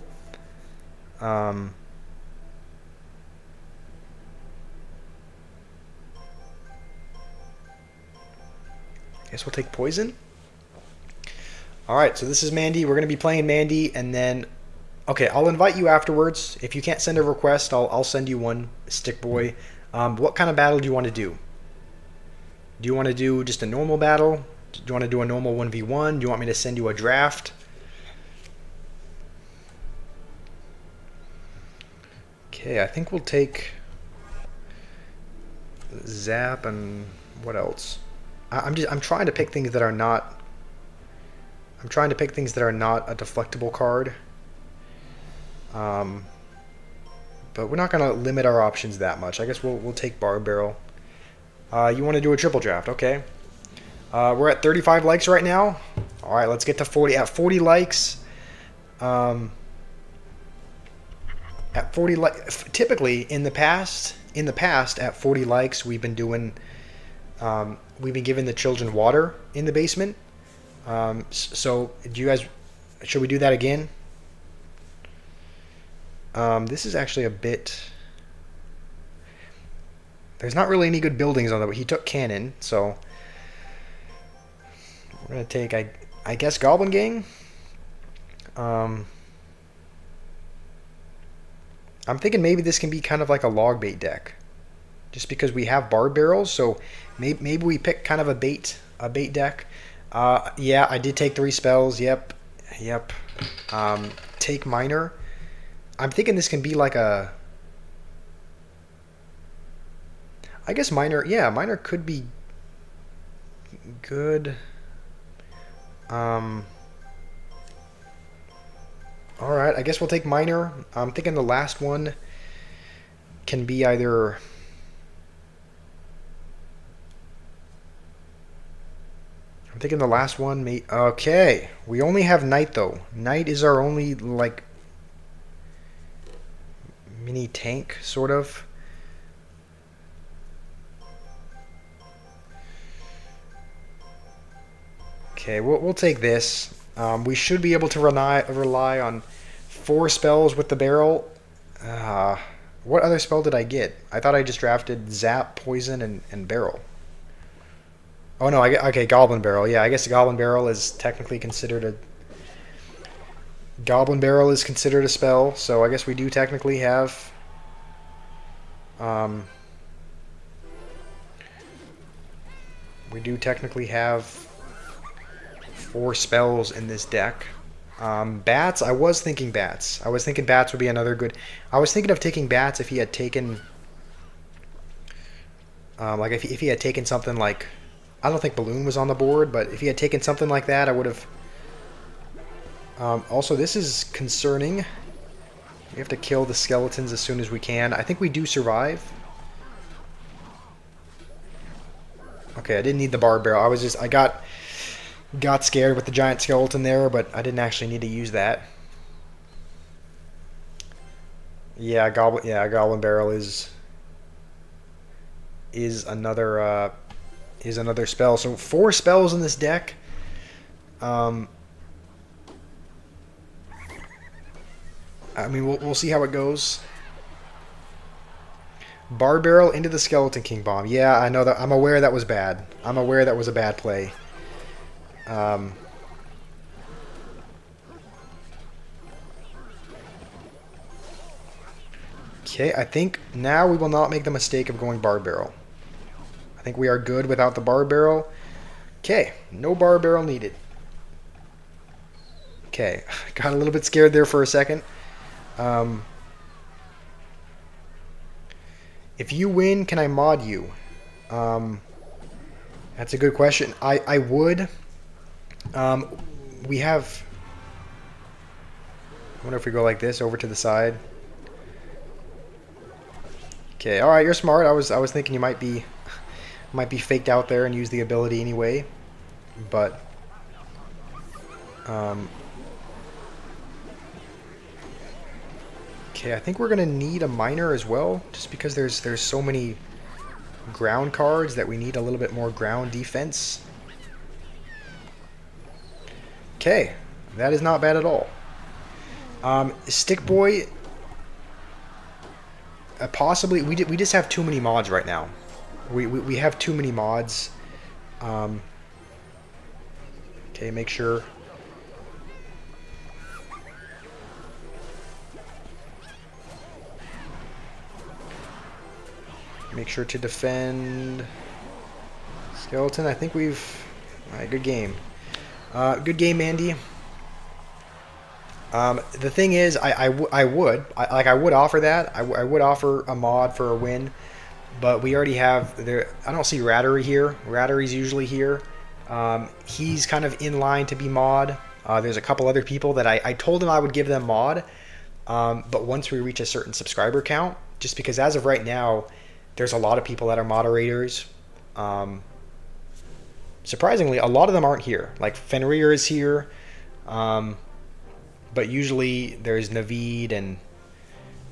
Guess we'll take poison. All right, so this is Mandy. We're going to be playing Mandy, and then, okay, I'll invite you afterwards. If you can't send a request, I'll send you one, Stick Boy. What kind of battle do you want to do? Do you want to do just a normal battle? Do you want to do a normal 1v1? Do you want me to send you a draft? Okay, I think we'll take Zap and what else? I'm trying to pick things that are not. I'm trying to pick things that are not a deflectable card. But we're not gonna limit our options that much. I guess we'll take Barb Barrel. You want to do a triple draft? Okay. We're at 35 likes right now. All right, let's get to 40. At 40 likes, at 40 typically in the past at 40 likes, we've been doing, we've been giving the children water in the basement. So do you guys? Should we do that again? This is actually a bit. There's not really any good buildings on the. He took cannon, so we're gonna take. I guess Goblin Gang. I'm thinking maybe this can be kind of like a log bait deck, just because we have barb barrels. So maybe we pick kind of a bait deck. Yeah, I did take 3 spells. Yep. Take Miner. I'm thinking this can be like a. I guess Miner. Yeah, Miner could be good. All right, I guess we'll take Miner. I'm thinking the last one can be either. I'm thinking the last one may. Okay, we only have Knight though. Knight is our only like mini tank sort of. Okay, we'll take this. We should be able to rely on 4 spells with the barrel. What other spell did I get? I thought I just drafted Zap, Poison, and Barrel. Oh no, okay, Goblin Barrel. Yeah, I guess Goblin Barrel is technically considered a. Goblin Barrel is considered a spell, so I guess we do technically have. We do technically have 4 spells in this deck. Bats, I was thinking Bats. I was thinking Bats would be another good. I was thinking of taking Bats if he had taken. Like if he had taken something like. I don't think Balloon was on the board, but if he had taken something like that, I would have. Also, this is concerning. We have to kill the skeletons as soon as we can. I think we do survive. Okay, I didn't need the barb barrel. I got scared with the giant skeleton there, but I didn't actually need to use that. Yeah, Goblin Barrel is another spell. So 4 spells in this deck. I mean, we'll see how it goes. Barb Barrel into the Skeleton King Bomb. Yeah, I know that. I'm aware that was bad. I'm aware that was a bad play. Okay, I think now we will not make the mistake of going Barb Barrel. I think we are good without the Barb Barrel. Okay, no Barb Barrel needed. Okay, got a little bit scared there for a second. If you win, can I mod you? That's a good question. I would. We have. I wonder if we go like this over to the side. Okay, all right, you're smart. I was thinking you might be faked out there and use the ability anyway, but. Okay, I think we're gonna need a miner as well, just because there's so many ground cards that we need a little bit more ground defense. Okay, that is not bad at all. Stick Boy, possibly we just have too many mods right now. We have too many mods. Okay, make sure. Make sure to defend Skeleton. I think we've... Alright, good game. Good game, Andy. The thing is, I would offer that. I would offer a mod for a win, but we already have there. I don't see Rattery here. Rattery's usually here. He's kind of in line to be mod. There's a couple other people that I told him I would give them mod, but once we reach a certain subscriber count, just because as of right now, there's a lot of people that are moderators. Surprisingly, a lot of them aren't here. Like Fenrir is here, but usually there's Naveed and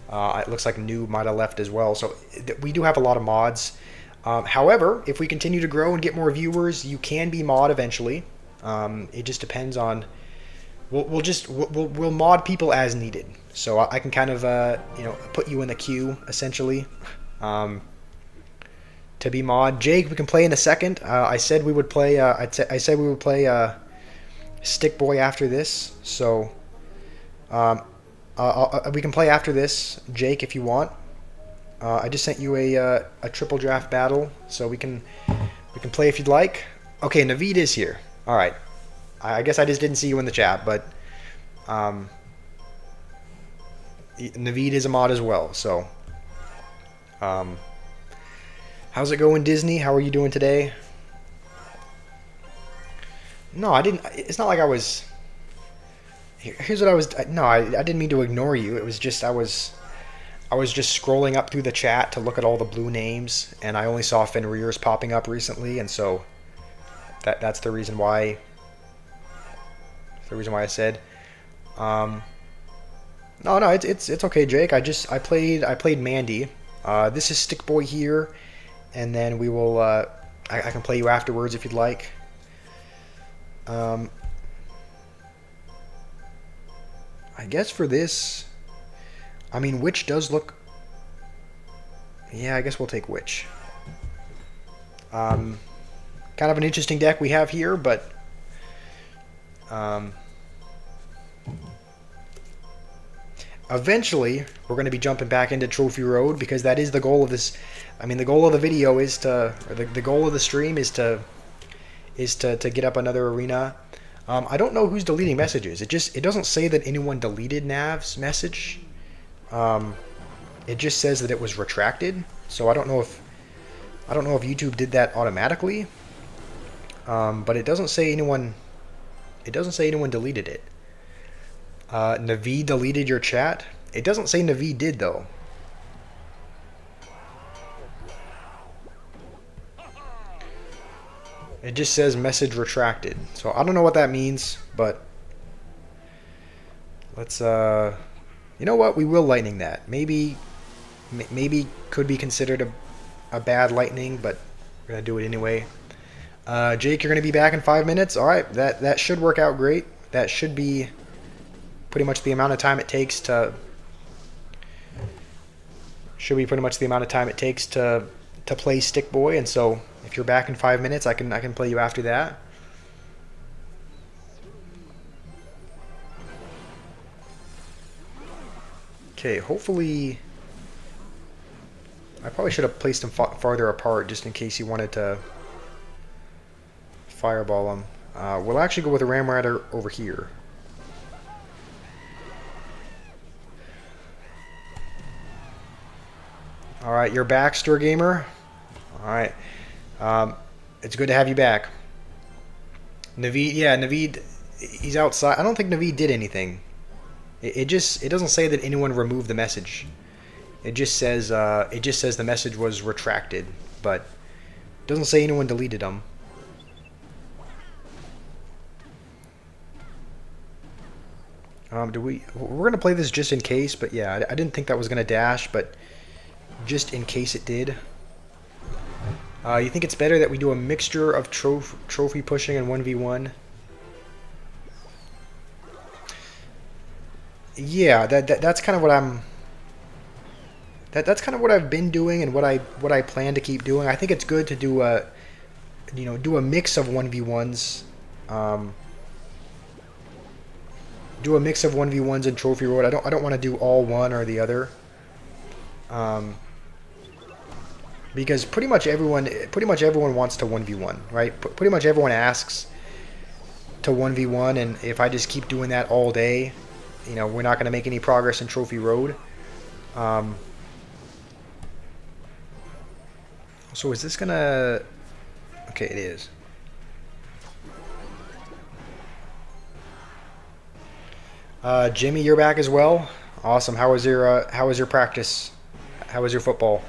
it looks like Noob might have left as well. So we do have a lot of mods. However, if we continue to grow and get more viewers, you can be mod eventually. It just depends on. We'll mod people as needed. So I can kind of put you in the queue essentially to be mod. Jake, we can play in a second. I said we would play. I said we would play Stick Boy after this. So we can play after this, Jake, if you want. I just sent you a triple draft battle, so we can play if you'd like. Okay, Naveed is here. All right. I guess I just didn't see you in the chat, but Naveed is a mod as well. So, how's it going, Disney? How are you doing today? No, I didn't. It's not like I was. Here's what I was. No, I didn't mean to ignore you. It was just I was just scrolling up through the chat to look at all the blue names, and I only saw Fenrir's popping up recently, and so that's the reason why. The reason why I said, no, it's okay, Jake. I played Mandy. This is Stick Boy here, and then we will. I can play you afterwards if you'd like. I guess for this, I mean, Witch does look. Yeah, I guess we'll take Witch. Kind of an interesting deck we have here, but. Eventually, we're going to be jumping back into Trophy Road because that is the goal of this. I mean, the goal of the video is to, or the goal of the stream is to get up another arena. I don't know who's deleting messages. It doesn't say that anyone deleted Nav's message. It just says that it was retracted. So I don't know if YouTube did that automatically. But it doesn't say anyone. It doesn't say anyone deleted it. Naveed deleted your chat. It doesn't say Naveed did though. It just says message retracted. So I don't know what that means, but let's you know what? We will lightning that. Maybe could be considered a bad lightning, but we're gonna do it anyway. Jake, you're gonna be back in 5 minutes. All right, that should work out great. That should be pretty much the amount of time it takes to. Should be pretty much the amount of time it takes to play Stick Boy, and so if you're back in 5 minutes, I can play you after that. Okay, hopefully. I probably should have placed them farther apart just in case you wanted to fireball them. We'll actually go with a Ram Rider over here. Alright, you're back, Stir Gamer. Alright. It's good to have you back. Naveed, yeah, Naveed, he's outside. I don't think Naveed did anything. It doesn't say that anyone removed the message. It just says the message was retracted, but it doesn't say anyone deleted them. We're gonna play this just in case, but yeah, I didn't think that was gonna dash, but just in case it did. You think it's better that we do a mixture of trophy pushing and 1v1? Yeah, that's kind of what I'm. That's kind of what I've been doing and what I plan to keep doing. I think it's good to do a mix of 1v1s. Do a mix of 1v1s in Trophy Road. I don't want to do all one or the other. Because pretty much everyone wants to 1v1, right? Pretty much everyone asks to 1v1, and if I just keep doing that all day, you know, we're not going to make any progress in Trophy Road. So is this going to... Okay, it is. Jimmy, you're back as well. Awesome. How was your practice? How was your football?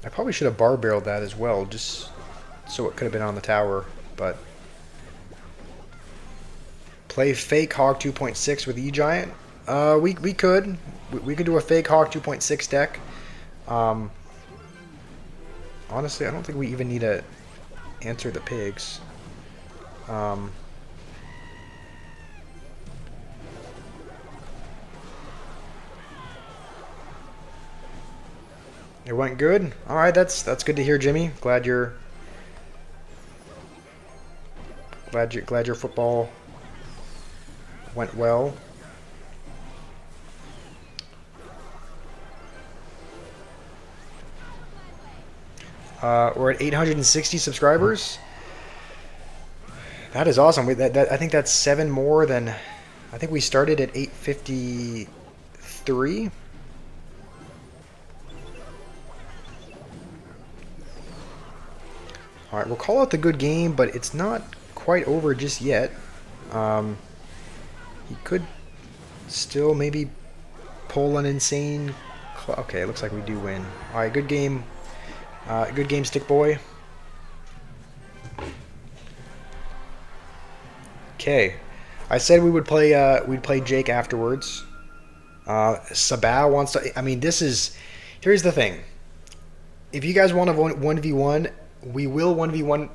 I probably should have bar barreled that as well, just so it could have been on the tower, but play fake Hog 2.6 with E-Giant? We could. We could do a fake Hog 2.6 deck. Honestly, I don't think we even need to answer the pigs. It went good. All right, that's good to hear, Jimmy. Glad your football went well. We're at 860 subscribers. That is awesome. I think that's 7 more than... I think we started at 853. All right, we'll call it the good game, but it's not quite over just yet. He could still maybe pull an insane... Okay, it looks like we do win. All right, good game. Good game, Stick Boy. Okay, I said we would play. We'd play Jake afterwards. Sabah wants to. I mean, this is. Here's the thing. If you guys want to 1v1, we will 1v1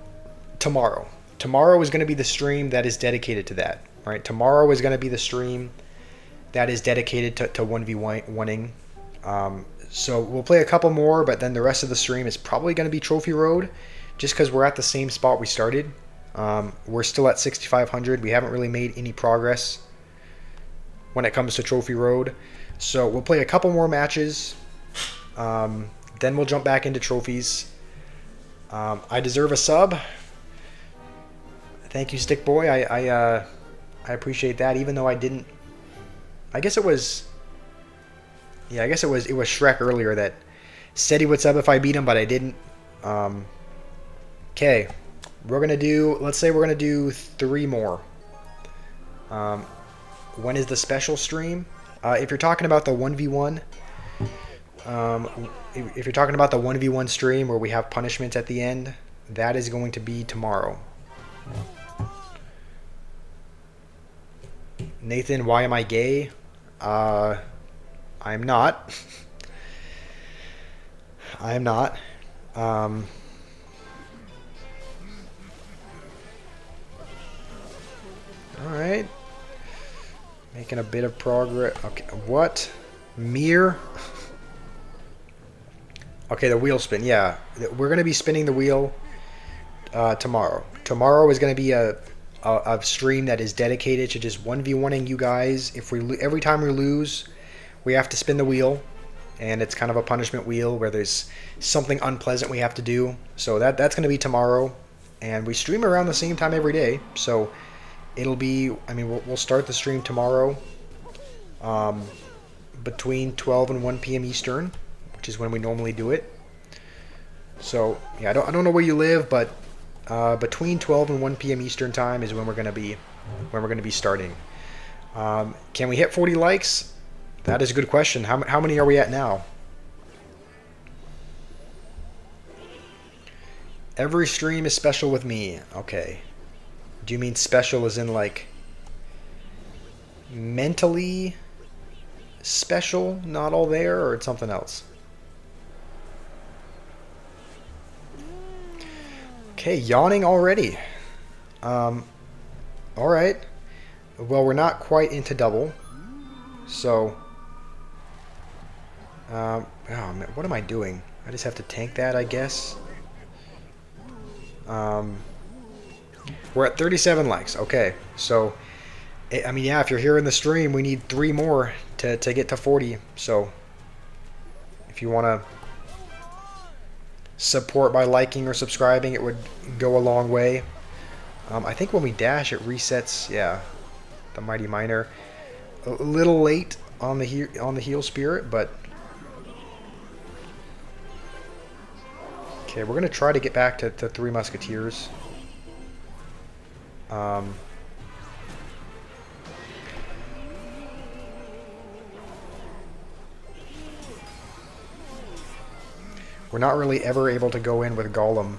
tomorrow. Tomorrow is going to be the stream that is dedicated to that. All right, tomorrow is going to be the stream that is dedicated to 1v1ing. So we'll play a couple more, but then the rest of the stream is probably going to be Trophy Road, just because we're at the same spot we started. We're still at 6,500. We haven't really made any progress when it comes to Trophy Road. So we'll play a couple more matches. Then we'll jump back into trophies. I deserve a sub. Thank you, Stick Boy. I appreciate that, even though I didn't. I guess it was. Yeah, I guess it was Shrek earlier that said he would sub if I beat him, but I didn't. Okay, we're gonna do. Let's say we're gonna do 3 more. When is the special stream? If you're talking about the 1v1, if you're talking about the 1v1 stream where we have punishments at the end, that is going to be tomorrow. Nathan, why am I gay? I'm not. I am not. All right. Making a bit of progress. Okay, what? Mirror? Okay, the wheel spin. Yeah, we're going to be spinning the wheel tomorrow. Tomorrow is going to be a stream that is dedicated to just 1v1ing you guys. If we every time we lose, we have to spin the wheel, and it's kind of a punishment wheel where there's something unpleasant we have to do. So that's going to be tomorrow, and we stream around the same time every day. So it'll be, I mean, we'll start the stream tomorrow between 12 and 1 p.m. Eastern, which is when we normally do it. So yeah, I don't know where you live, but between 12 and 1 p.m. Eastern time is when we're going to be starting. Can we hit 40 likes? That is a good question. How many are we at now? Every stream is special with me. Okay. Do you mean special as in like mentally special, not all there, or it's something else? Okay, yawning already. All right. Well, we're not quite into double, so. Oh man, what am I doing? I just have to tank that, I guess. We're at 37 likes. Okay, so I mean, yeah, if you're here in the stream, we need 3 more to get to 40. So if you want to support by liking or subscribing, it would go a long way. I think when we dash, it resets, yeah, the Mighty Miner. A little late on the heal spirit, but okay, we're gonna try to get back to 3 Musketeers. We're not really ever able to go in with Golem.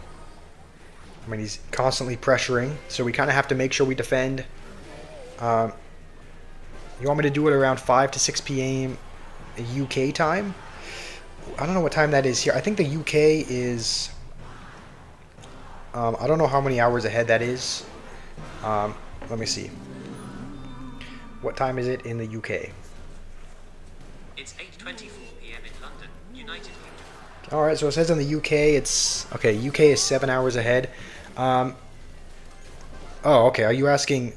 I mean, he's constantly pressuring, so we kind of have to make sure we defend. You want me to do it around 5 to 6 p.m. UK time? I don't know what time that is here. I think the UK is... I don't know how many hours ahead that is. Let me see. What time is it in the UK? It's 8:24 p.m. in London, United Kingdom. Alright, so it says in the UK it's... Okay, UK is 7 hours ahead. Oh, okay, are you asking...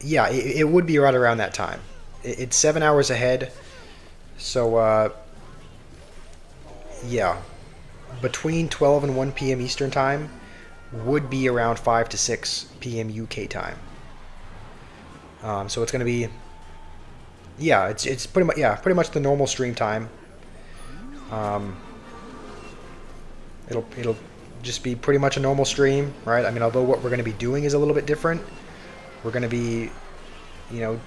Yeah, it would be right around that time. It's 7 hours ahead. So, yeah. Between 12 and 1 p.m. Eastern time would be around 5 to 6 p.m. UK time. So it's going to be... Yeah, it's pretty much the normal stream time. It'll just be pretty much a normal stream, right? I mean, although what we're going to be doing is a little bit different. We're going to be, you know,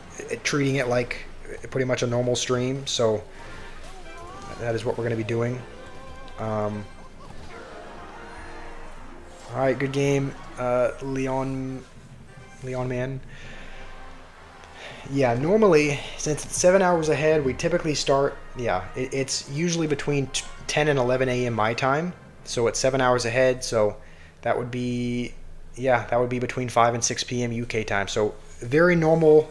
treating it like pretty much a normal stream. So that is what we're going to be doing. All right, good game, Leon man. Yeah, normally, since it's 7 hours ahead, we typically start, yeah, it's usually between 10 and 11 a.m. my time. So it's 7 hours ahead, so that would be, yeah, that would be between 5 and 6 p.m. UK time. So very normal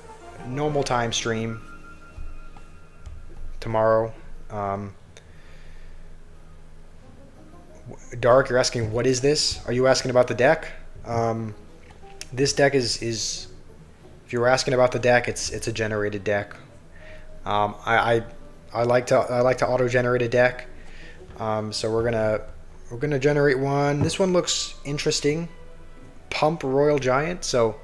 time stream tomorrow. Dark, you're asking, what is this? Are you asking about the deck? This deck is if you were asking about the deck, it's a generated deck. I like to auto generate a deck. So we're gonna generate one. This one looks interesting. Pump Royal Giant. So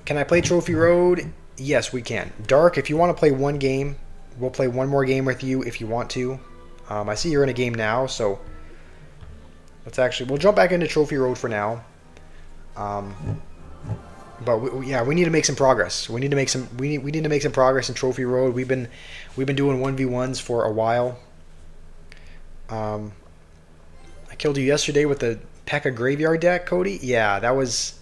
can I play Trophy Road? Yes, we can. Dark, if you want to play one game, we'll play one more game with you if you want to. I see you're in a game now, so we'll jump back into Trophy Road for now. But we need to make some progress. We need to make some progress in Trophy Road. We've been doing 1v1s for a while. I killed you yesterday with the P.E.K.K.A. Graveyard deck, Cody. Yeah, that was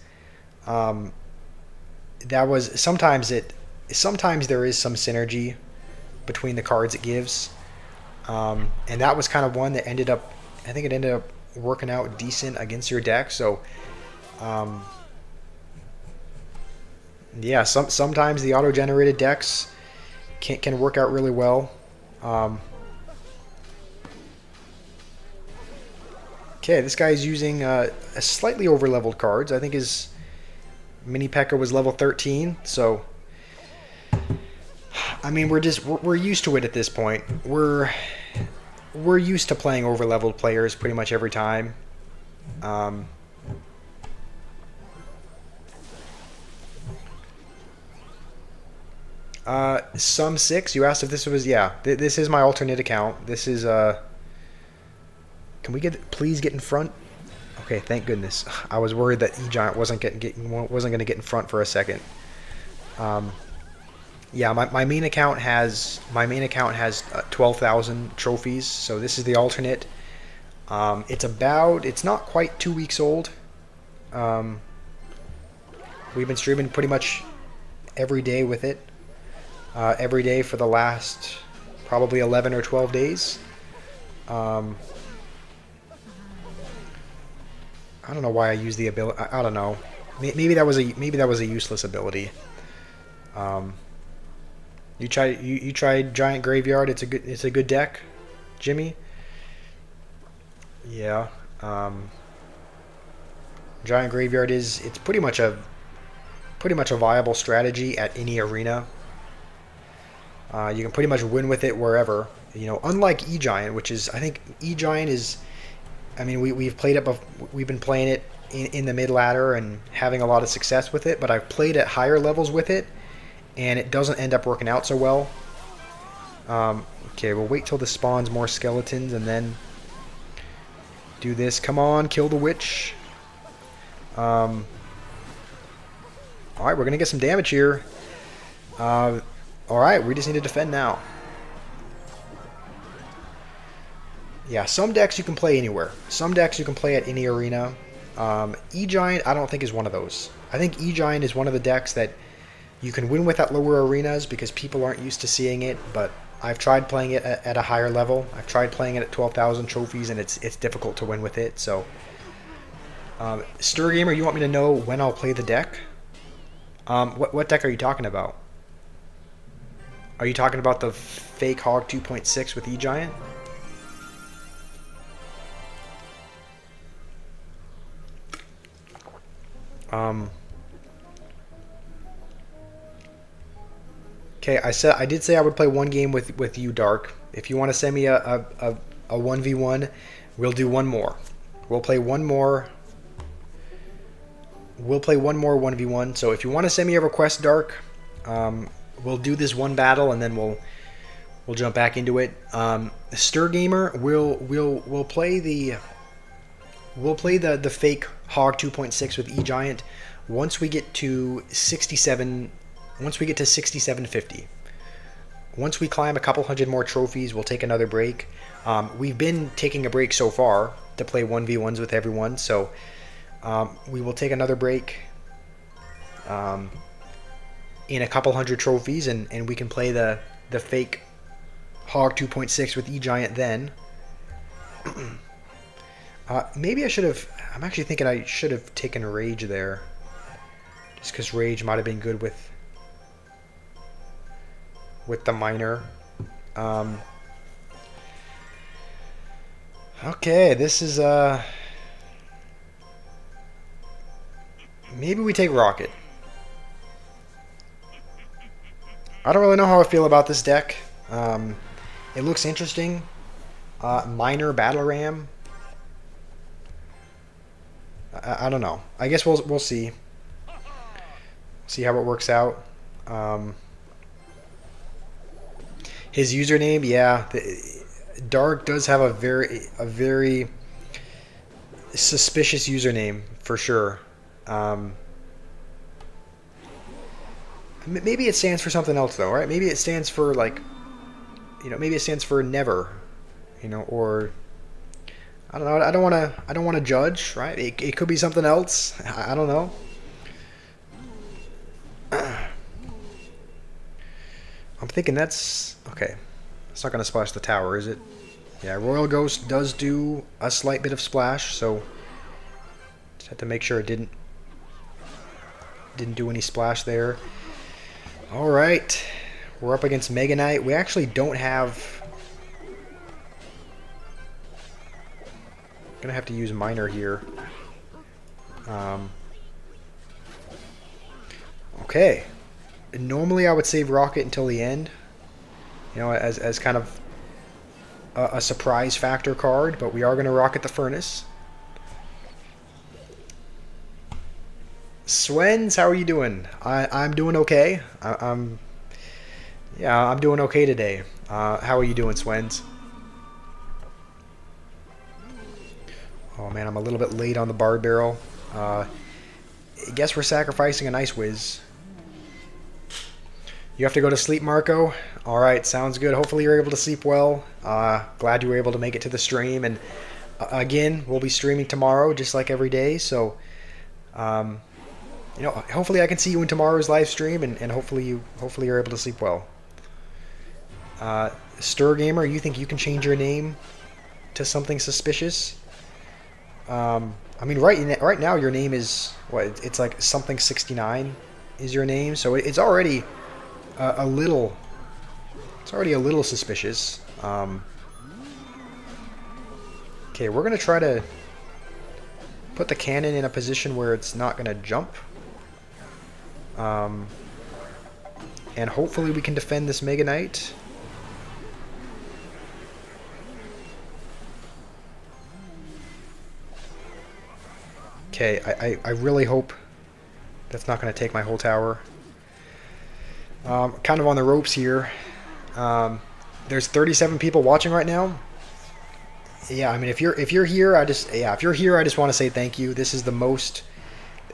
sometimes there is some synergy between the cards it gives. And that was kind of one that ended up working out decent against your deck. So yeah, sometimes the auto-generated decks can work out really well. Okay, this guy is using a slightly over-leveled cards. I think his mini P.E.K.K.A. was level 13, so I mean we're used to it at this point. We're used to playing over-leveled players pretty much every time. Sum 6, you asked if this was, yeah, this is my alternate account. This is, can we please get in front? Okay, thank goodness. I was worried that E-Giant wasn't going to get in front for a second. Yeah, my main account has 12,000 trophies, so this is the alternate. It's not quite 2 weeks old. We've been streaming pretty much every day with it. Every day for the last probably 11 or 12 days. I don't know why I use the ability. I don't know. Maybe that was a useless ability. You tried Giant Graveyard. It's a good deck, Jimmy. Yeah. Giant Graveyard it's pretty much a pretty much a viable strategy at any arena. You can pretty much win with it wherever. You know, unlike E-Giant, which is, I think E-Giant is, I mean, we've played it, we've been playing it in the mid ladder and having a lot of success with it, but I've played at higher levels with it, and it doesn't end up working out so well. Okay, we'll wait till this spawns more skeletons and then do this. Come on, kill the witch. Alright, we're going to get some damage here. Alright, we just need to defend now. Yeah, some decks you can play anywhere. Some decks you can play at any arena. E-Giant, I don't think is one of those. I think E-Giant is one of the decks that you can win with at lower arenas because people aren't used to seeing it, but I've tried playing it at a higher level. I've tried playing it at 12,000 trophies, and it's difficult to win with it. So, Stir Gamer, you want me to know when I'll play the deck? What deck are you talking about? Are you talking about the fake Hog 2.6 with E-Giant? Okay, I did say I would play one game with you, Dark. If you want to send me a 1v1, we'll do one more. We'll play one more. We'll play one more 1v1. So if you want to send me a request, Dark, we'll do this one battle and then we'll jump back into it. Stir Gamer, we'll play the fake Hog 2.6 with E-Giant once we get to 67. Once we get to 6750. Once we climb a couple hundred more trophies, we'll take another break. We've been taking a break so far to play 1v1s with everyone, so we will take another break in a couple hundred trophies, and we can play the fake Hog 2.6 with E-Giant then. Maybe I should have... I'm actually thinking I should have taken Rage there. Just because Rage might have been good with the miner. Okay, this is maybe we take Rocket. I don't really know how I feel about this deck. It looks interesting. Miner Battle Ram. I don't know. I guess we'll see. See how it works out. His username, yeah, Dark does have a very suspicious username for sure. Maybe it stands for something else though, right? Maybe it stands for like, maybe it stands for never, or I don't know. I don't want to judge, right? It could be something else. I don't know. I'm thinking that's... Okay. It's not going to splash the tower, is it? Yeah, Royal Ghost does do a slight bit of splash, so... Just have to make sure it didn't do any splash there. Alright. We're up against Mega Knight. We actually don't have... Gonna have to use Miner here. Okay. Normally I would save Rocket until the end, as kind of a surprise factor card, but we are going to Rocket the Furnace. Swens, how are you doing? I'm doing okay. I'm doing okay today. How are you doing, Swens? Oh man, I'm a little bit late on the Bard Barrel. I guess we're sacrificing an Ice Whiz. You have to go to sleep, Marco? Alright, sounds good. Hopefully you're able to sleep well. Glad you were able to make it to the stream. And again, we'll be streaming tomorrow, just like every day. So, hopefully I can see you in tomorrow's live stream, and hopefully you're able to sleep well. Stir Gamer, you think you can change your name to something suspicious? I mean, right now your name is what? It's like something 69 is your name, so it's already a little. It's already a little suspicious. Okay, we're gonna try to put the cannon in a position where it's not gonna jump. Um, and hopefully we can defend this Mega Knight. Okay, I really hope that's not going to take my whole tower. Kind of on the ropes here. There's 37 people watching right now. Yeah, I mean, if you're here, if you're here, I just want to say thank you. This is the most,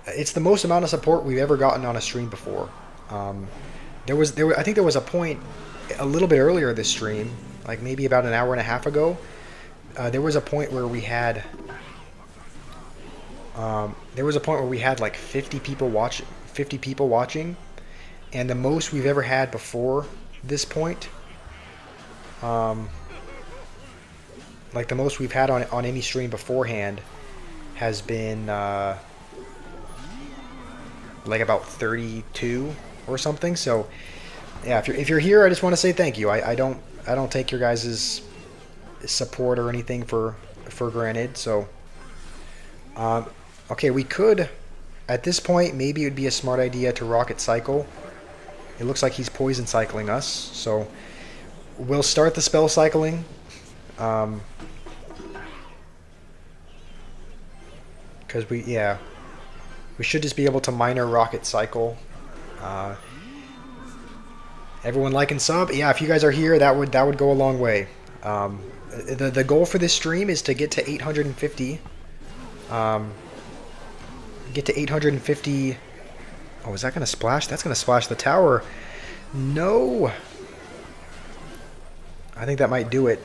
it's the most amount of support we've ever gotten on a stream before. I think there was a point a little bit earlier this stream, like maybe about an hour and a half ago. There was a point where we had, like 50 people watching, and the most we've ever had before this point. Like the most we've had on any stream beforehand has been like about 32 or something. So yeah, if you're here, I just want to say thank you. I don't take your guys' support or anything for granted. So okay, we could at this point maybe it would be a smart idea to rocket cycle. It looks like he's poison cycling us, so we'll start the spell cycling. Because we should just be able to minor rocket cycle. Everyone like and sub. Yeah, if you guys are here, that would go a long way. The goal for this stream is to get to 850. Get to 850. Oh, is that going to splash? That's going to splash the tower. No. I think that might do it.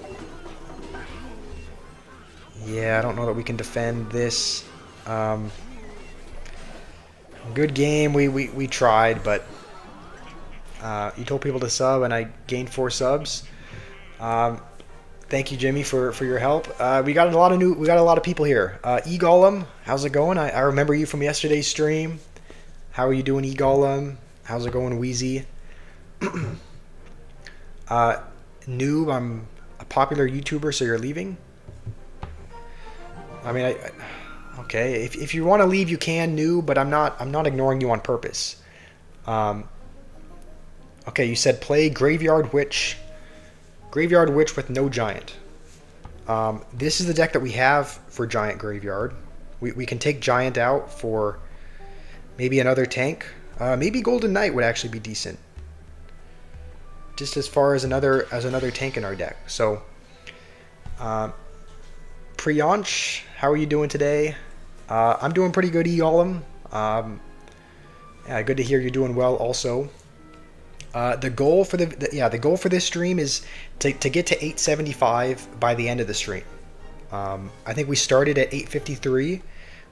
Yeah, I don't know that we can defend this. Good game. We tried, but you told people to sub, and I gained 4 subs. Thank you, Jimmy, for your help. We got a lot of people here. E-Golem, how's it going? I remember you from yesterday's stream. How are you doing, E-Golem? How's it going, Wheezy? Noob, I'm a popular YouTuber, so you're leaving? I mean, okay. If you want to leave, you can, Noob, but I'm not ignoring you on purpose. Okay, you said play Graveyard Witch. Graveyard Witch with no Giant. This is the deck that we have for Giant Graveyard. We can take Giant out for maybe another tank. Maybe Golden Knight would actually be decent. Just as far as another tank in our deck. So, Priyansh, how are you doing today? I'm doing pretty good, E-Golem. Yeah, good to hear you're doing well also. The goal for the goal for this stream is to get to 875 by the end of the stream. I think we started at 853.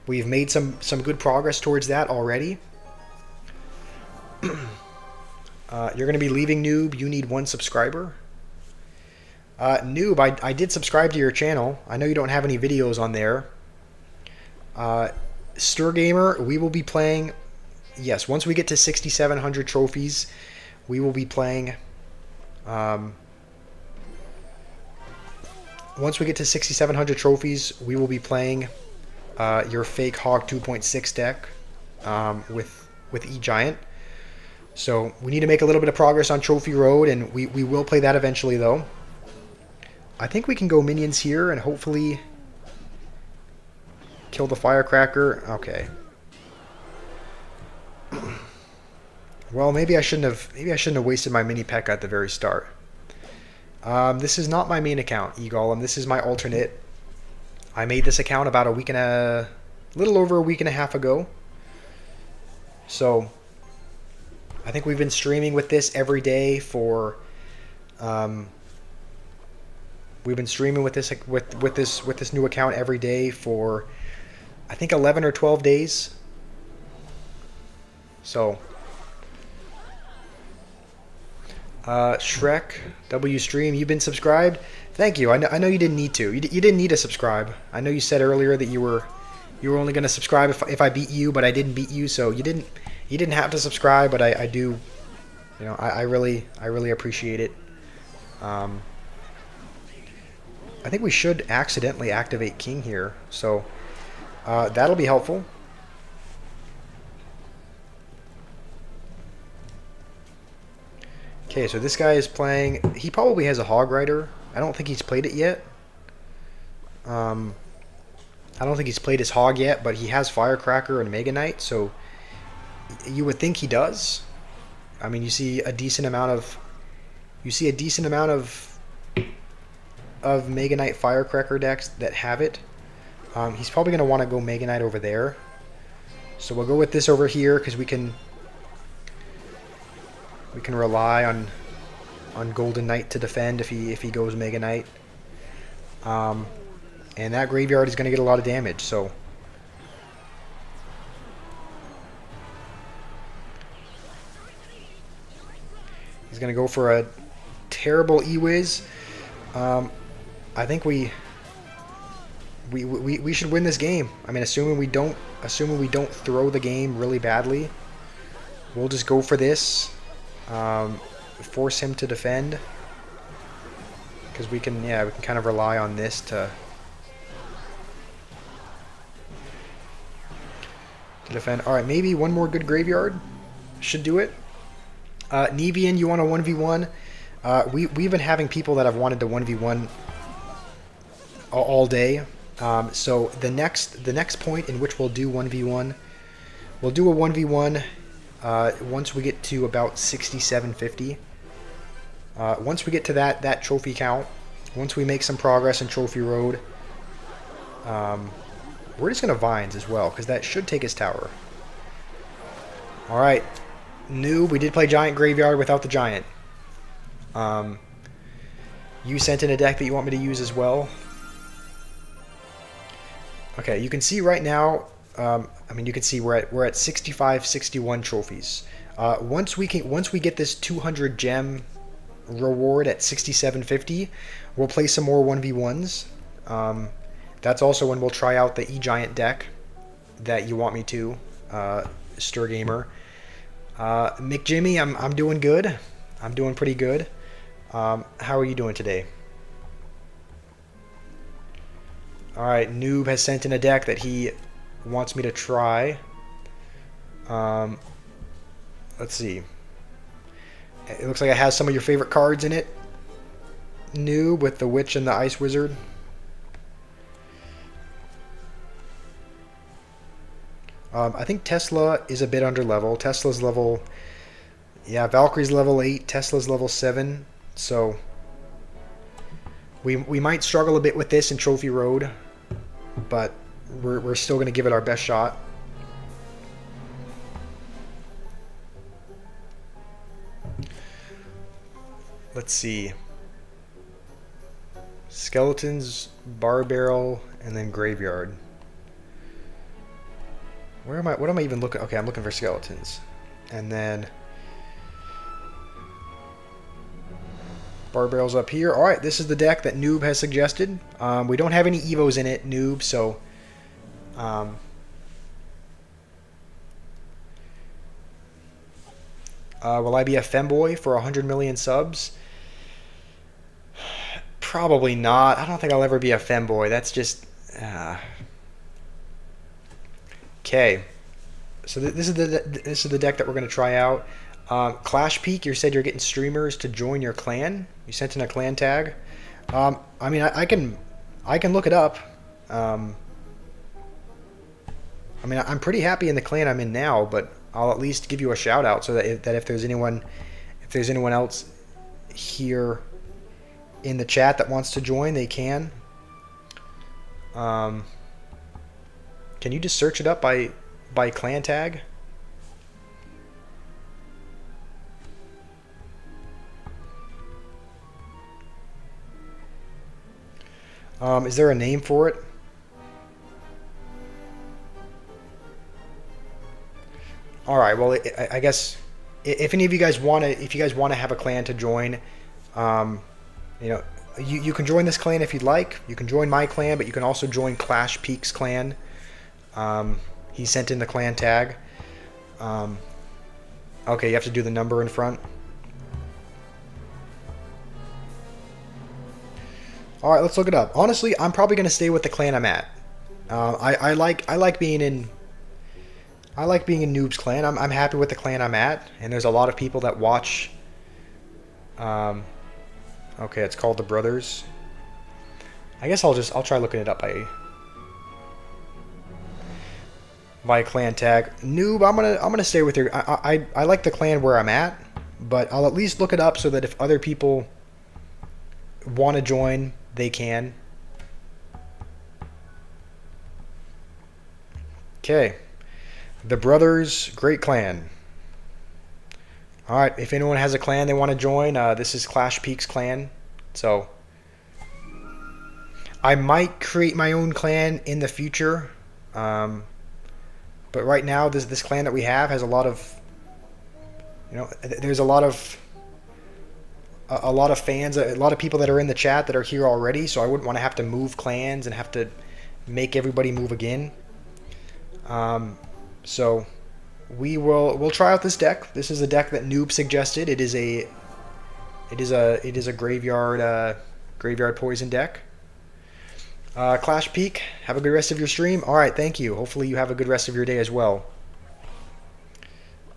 We've made some good progress towards that already. You're going to be leaving, Noob. You need 1 subscriber. Noob, I did subscribe to your channel. I know you don't have any videos on there. Stir Gamer, we will be playing. Yes, once we get to 6,700 trophies, we will be playing. Once we get to 6,700 trophies, we will be playing your fake Hog 2.6 deck with E-Giant. So we need to make a little bit of progress on Trophy Road, and we will play that eventually, though. I think we can go minions here and hopefully kill the Firecracker. Okay. Well, maybe I shouldn't have wasted my mini P.E.K.K.A at the very start. This is not my main account, E-Golem. This is my alternate. I made this account about a little over a week and a half ago. So I think we've been streaming with this every day for. We've been streaming with this new account every day for, I think, 11 or 12 days. So, Shrek W Stream, you've been subscribed. Thank you. I know you didn't need to. You didn't need to subscribe. I know you said earlier that you were only going to subscribe if I beat you, but I didn't beat you, so you didn't have to subscribe. But I do, I really appreciate it. I think we should accidentally activate King here, so that'll be helpful. Okay, so this guy is playing. He probably has a Hog Rider. I don't think he's played it yet. I don't think he's played his Hog yet, but he has Firecracker and Mega Knight, so you would think he does. I mean, you see a decent amount of Mega Knight Firecracker decks that have it. He's probably going to want to go Mega Knight over there. So we'll go with this over here because we can rely on Golden Knight to defend if he goes Mega Knight. And that graveyard is going to get a lot of damage, so he's going to go for a terrible E-Wiz. I think we should win this game. I mean, assuming we don't throw the game really badly, we'll just go for this. Force him to defend because we can kind of rely on this to defend. All right, maybe one more good graveyard should do it. Nevian, you want a 1v1? We've been having people that have wanted to 1v1 all day. So the next point in which we'll do 1v1, we'll do a 1v1 once we get to about 6750. Once we get to that trophy count, once we make some progress in Trophy Road, we're just going to Vines as well, because that should take his tower. Alright, Noob, we did play Giant Graveyard without the Giant. You sent in a deck that you want me to use as well. Okay, you can see right now, I mean, you can see we're at 65, 61 trophies. Once we get this 200 gem reward at 6750, we'll play some more 1v1s. That's also when we'll try out the E-Giant deck that you want me to, Stir Gamer. McJimmy, I'm doing good. I'm doing pretty good. How are you doing today? Alright, Noob has sent in a deck that he wants me to try. Let's see. It looks like it has some of your favorite cards in it. Noob with the Witch and the Ice Wizard. I think Tesla is a bit under level. Tesla's level... Yeah, Valkyrie's level 8. Tesla's level 7. So... We might struggle a bit with this in Trophy Road. But we're still going to give it our best shot. Let's see. Skeletons, Bar Barrel, and then Graveyard. Where am I? What am I even looking? Okay, I'm looking for skeletons. And then Bar Barrel's up here. Alright, this is the deck that Noob has suggested. We don't have any Evos in it, Noob, so will I be a femboy for 100 million subs? Probably not. I don't think I'll ever be a femboy. That's just... Okay, so this is the deck that we're going to try out. Clash Peak, you said you're getting streamers to join your clan. You sent in a clan tag. I mean, I can look it up. I mean, I'm pretty happy in the clan I'm in now, but I'll at least give you a shout out so that if there's anyone else here in the chat that wants to join, they can. Can you just search it up by clan tag? Is there a name for it? All right. Well, I guess if any of you guys want to have a clan to join, you know, you can join this clan if you'd like. You can join my clan, but you can also join Clash Peak's clan. He sent in the clan tag. Okay, you have to do the number in front. All right, let's look it up. Honestly, I'm probably gonna stay with the clan I'm at. I like being in Noob's clan. I'm happy with the clan I'm at, and there's a lot of people that watch Um, okay, it's called the Brothers. I guess I'll try looking it up by clan tag. Noob, I'm gonna stay with your. I like the clan where I'm at, but I'll at least look it up so that if other people want to join, they can. Okay, the Brothers, great clan. All right, if anyone has a clan they want to join, this is Clash Peaks clan. So I might create my own clan in the future, but right now this clan that we have has a lot of, there's a lot of fans, a lot of people that are in the chat that are here already. So I wouldn't want to have to move clans and have to make everybody move again. So we'll try out this deck. This is a deck that Noob suggested. It is a graveyard poison deck. Clash Peak, have a good rest of your stream. All right, thank you. Hopefully you have a good rest of your day as well.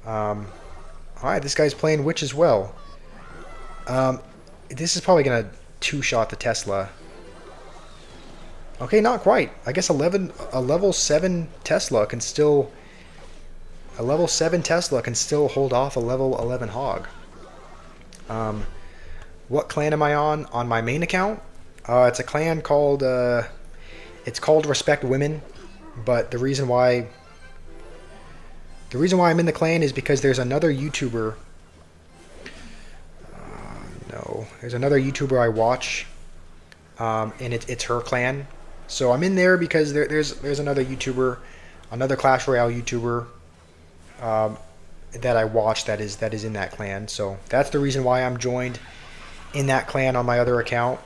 All right, this guy's playing Witch as well. This is probably gonna two-shot the Tesla. Okay, not quite. I guess a level 7 Tesla can still hold off a level 11 Hog. What clan am I on? On my main account? It's a clan called Respect Women, but the reason why I'm in the clan is because there's another YouTuber. There's another YouTuber I watch, and it's her clan. So I'm in there because there's another YouTuber, another Clash Royale YouTuber that I watch that is in that clan. So that's the reason why I'm joined in that clan on my other account.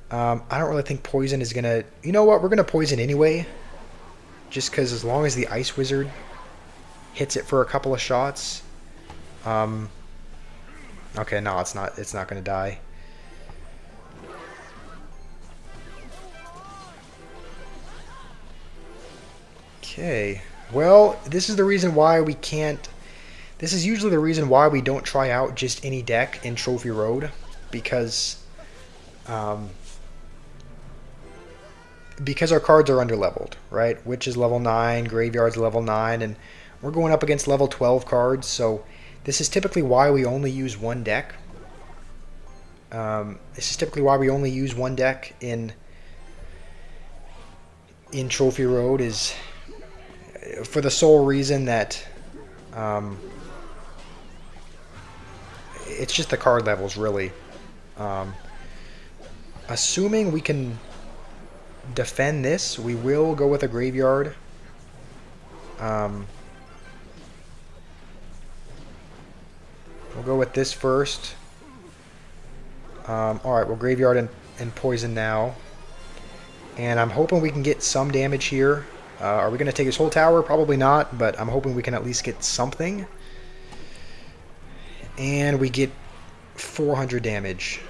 I don't really think poison is gonna. You know what? We're gonna poison anyway, just because as long as the Ice Wizard hits it for a couple of shots. Okay, no, it's not. It's not gonna die. Okay. Well, this is the reason why we can't. This is usually the reason why we don't try out just any deck in Trophy Road, because our cards are underleveled, right? Witch is level 9, Graveyard's level 9, and we're going up against level 12 cards, so this is typically why we only use one deck. This is typically why we only use one deck in Trophy Road, is for the sole reason that it's just the card levels, really. Assuming we can defend this, we will go with a Graveyard. We'll go with this first. Alright, we'll Graveyard and Poison now. And I'm hoping we can get some damage here. Are we going to take his whole tower? Probably not, but I'm hoping we can at least get something. And we get 400 damage.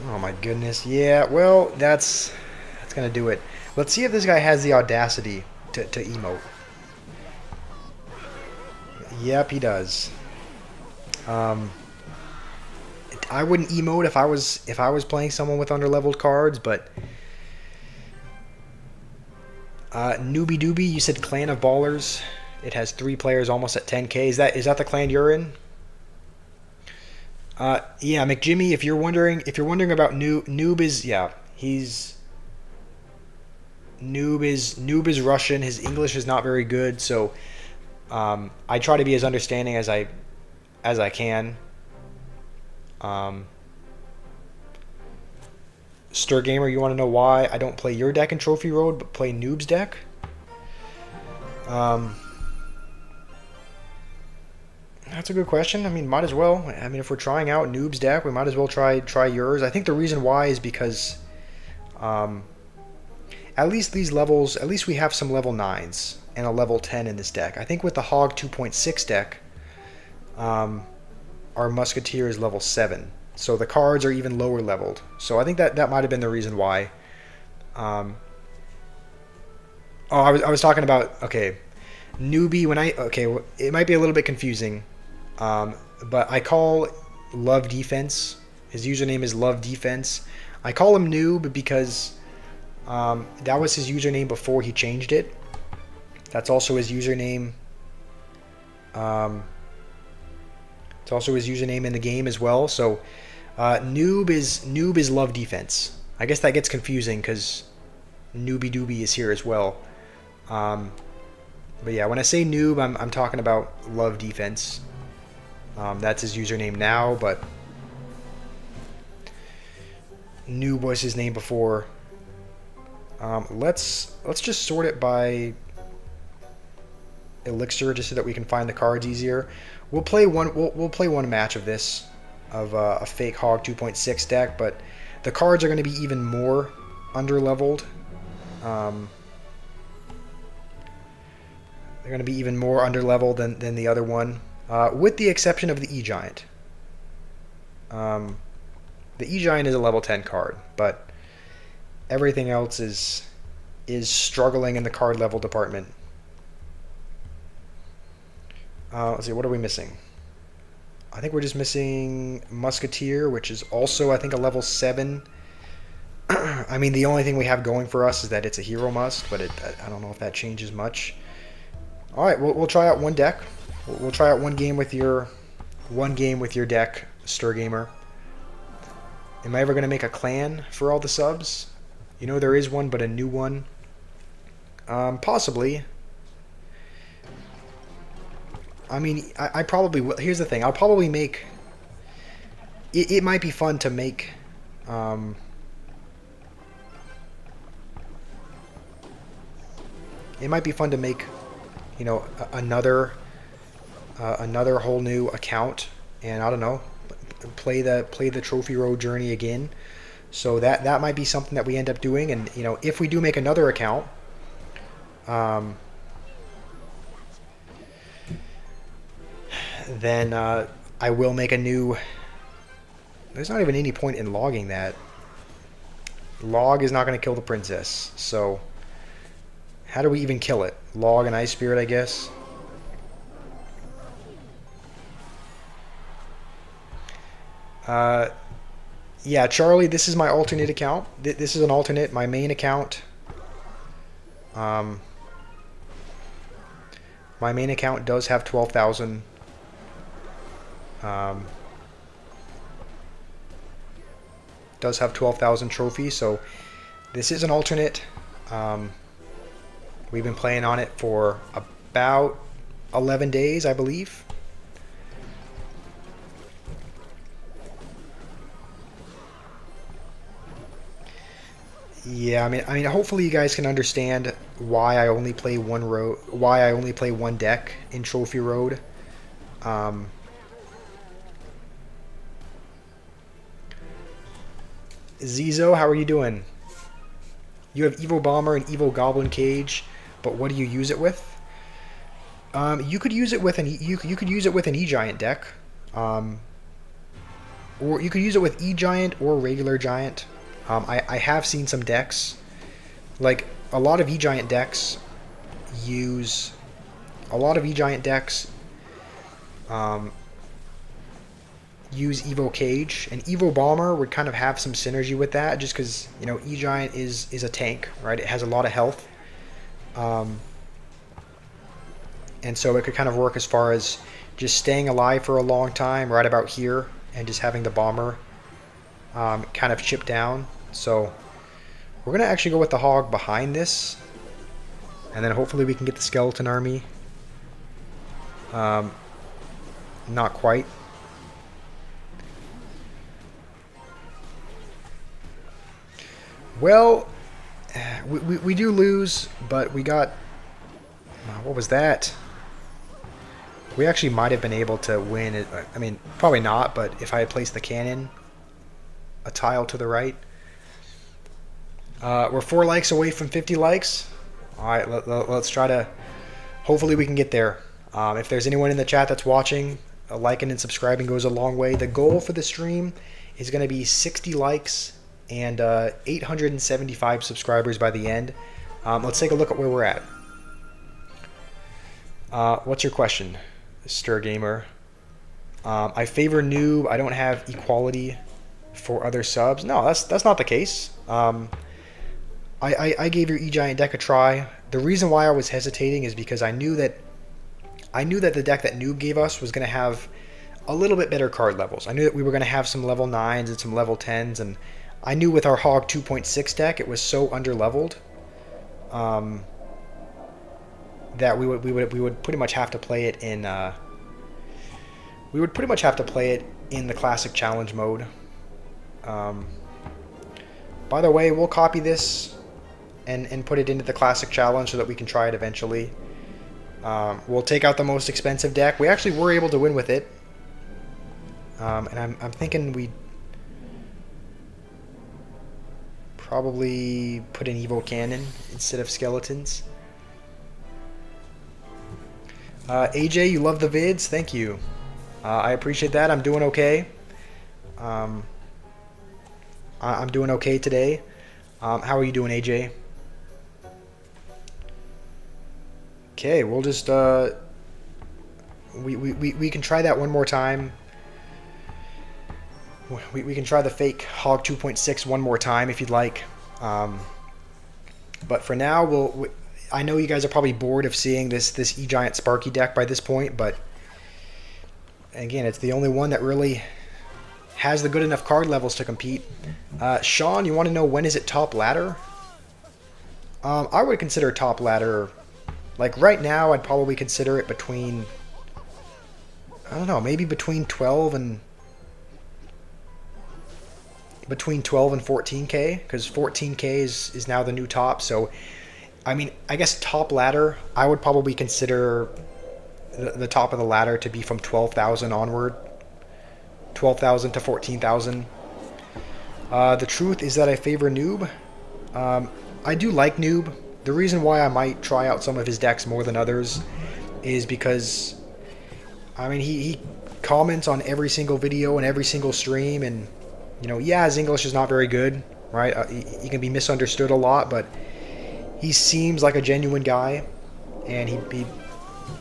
Oh my goodness. Yeah, well, that's going to do it. Let's see if this guy has the audacity to emote. Yep, he does. I wouldn't emote if I was playing someone with underleveled cards, but Newbie Doobie, you said Clan of Ballers. It has 3 players almost at 10k. Is that the clan you're in? Yeah, McJimmy, if you're wondering about Noob is, yeah, Noob is Russian. His English is not very good, so I try to be as understanding as I can. Stir Gamer, you want to know why I don't play your deck in Trophy Road, but play Noob's deck? That's a good question. I mean, might as well. I mean, if we're trying out Noob's deck, we might as well try yours. I think the reason why is because at least these levels, at least we have some level 9s and a level 10 in this deck. I think with the Hog 2.6 deck, our Musketeer is level 7. So the cards are even lower leveled. So I think that might have been the reason why. Um, oh, I was talking about, okay, newbie. Okay, it might be a little bit confusing, but I call Love Defense. His username is Love Defense. I call him noob because that was his username before he changed it. That's also his username. It's also his username in the game as well. So noob is Love Defense. I guess that gets confusing because Newbie Doobie is here as well. But yeah, when I say noob, I'm talking about Love Defense. That's his username now, but noob was his name before. Let's just sort it by elixir, just so that we can find the cards easier. We'll play one match of this, of a fake hog 2.6 deck, but the cards are going to be even more underleveled. They're going to be even more underleveled than the other one, with the exception of the E-Giant. The E-Giant is a level 10 card, but everything else is struggling in the card level department. Let's see, what are we missing? I think we're just missing Musketeer, which is also, I think, a level 7. I mean, the only thing we have going for us is that it's a hero must, but I don't know if that changes much. All right, we'll try out one deck. We'll try out one game with your deck, Stir Gamer. Am I ever going to make a clan for all the subs? You know there is one, but a new one. Possibly. I mean, I probably will. Here's the thing. I'll probably make... It might be fun to make... it might be fun to make, you know, another whole new account, and I don't know, play the Trophy Road journey again. So that might be something that we end up doing, and you know, if we do make another account, then I will make a new... There's not even any point in logging that. Log is not going to kill the princess, so how do we even kill it? Log and Ice Spirit, I guess. Yeah, Charlie, this is my alternate account. This is an alternate. My main account. My main account does have 12,000. Does have 12,000 trophies, so this is an alternate. We've been playing on it for about 11 days, I believe. Yeah, I mean, hopefully you guys can understand why I only play one deck in Trophy Road. Zizo, how are you doing? You have Evo Bomber and Evo Goblin Cage, but what do you use it with? You could use it with an E-Giant deck, or you could use it with E-Giant or regular Giant. I have seen some decks, like a lot of E-Giant decks use use Evo Cage, and Evo Bomber would kind of have some synergy with that, just because, you know, E-Giant is a tank, right? It has a lot of health, and so it could kind of work as far as just staying alive for a long time right about here, and just having the Bomber kind of chip down. So we're gonna actually go with the Hog behind this, and then hopefully we can get the Skeleton Army. Not quite. Well, we do lose, but we got... what was that? We actually might have been able to win it. I mean, probably not, but if I had placed the cannon a tile to the right. We're 4 likes away from 50 likes. Alright, let's try to... Hopefully we can get there. If there's anyone in the chat that's watching, liking and subscribing goes a long way. The goal for the stream is going to be 60 likes and 875 subscribers by the end. Let's take a look at where we're at. What's your question, Stir Gamer? I favor noob. I don't have equality for other subs. No, that's not the case. I gave your E-Giant deck a try. The reason why I was hesitating is because I knew that the deck that noob gave us was going to have a little bit better card levels. I knew that we were going to have some level 9s and some level 10s, and I knew with our Hog 2.6 deck it was so underleveled that we would pretty much have to play it in the classic challenge mode. By the way, we'll copy this and put it into the classic challenge so that we can try it eventually. We'll take out the most expensive deck. We actually were able to win with it. And I'm thinking we'd probably put an Evo Cannon instead of skeletons. AJ, you love the vids? Thank you. I appreciate that. I'm doing okay. I'm doing okay today. How are you doing, AJ? Okay, we'll just we can try that one more time. We can try the fake Hog 2.6 one more time if you'd like. But for now, I know you guys are probably bored of seeing this E-Giant Sparky deck by this point, but again, it's the only one that really has the good enough card levels to compete. Sean, you want to know when is it top ladder? I would consider top ladder, like right now, I'd probably consider it between, I don't know, maybe between 12 and 14K, because 14K is now the new top. So I mean, I guess top ladder, I would probably consider the top of the ladder to be from 12,000 onward, 12,000 to 14,000. The truth is that I favor noob. I do like noob. The reason why I might try out some of his decks more than others is because, I mean, he comments on every single video and every single stream, and you know, yeah, his English is not very good, right? He can be misunderstood a lot, but he seems like a genuine guy, and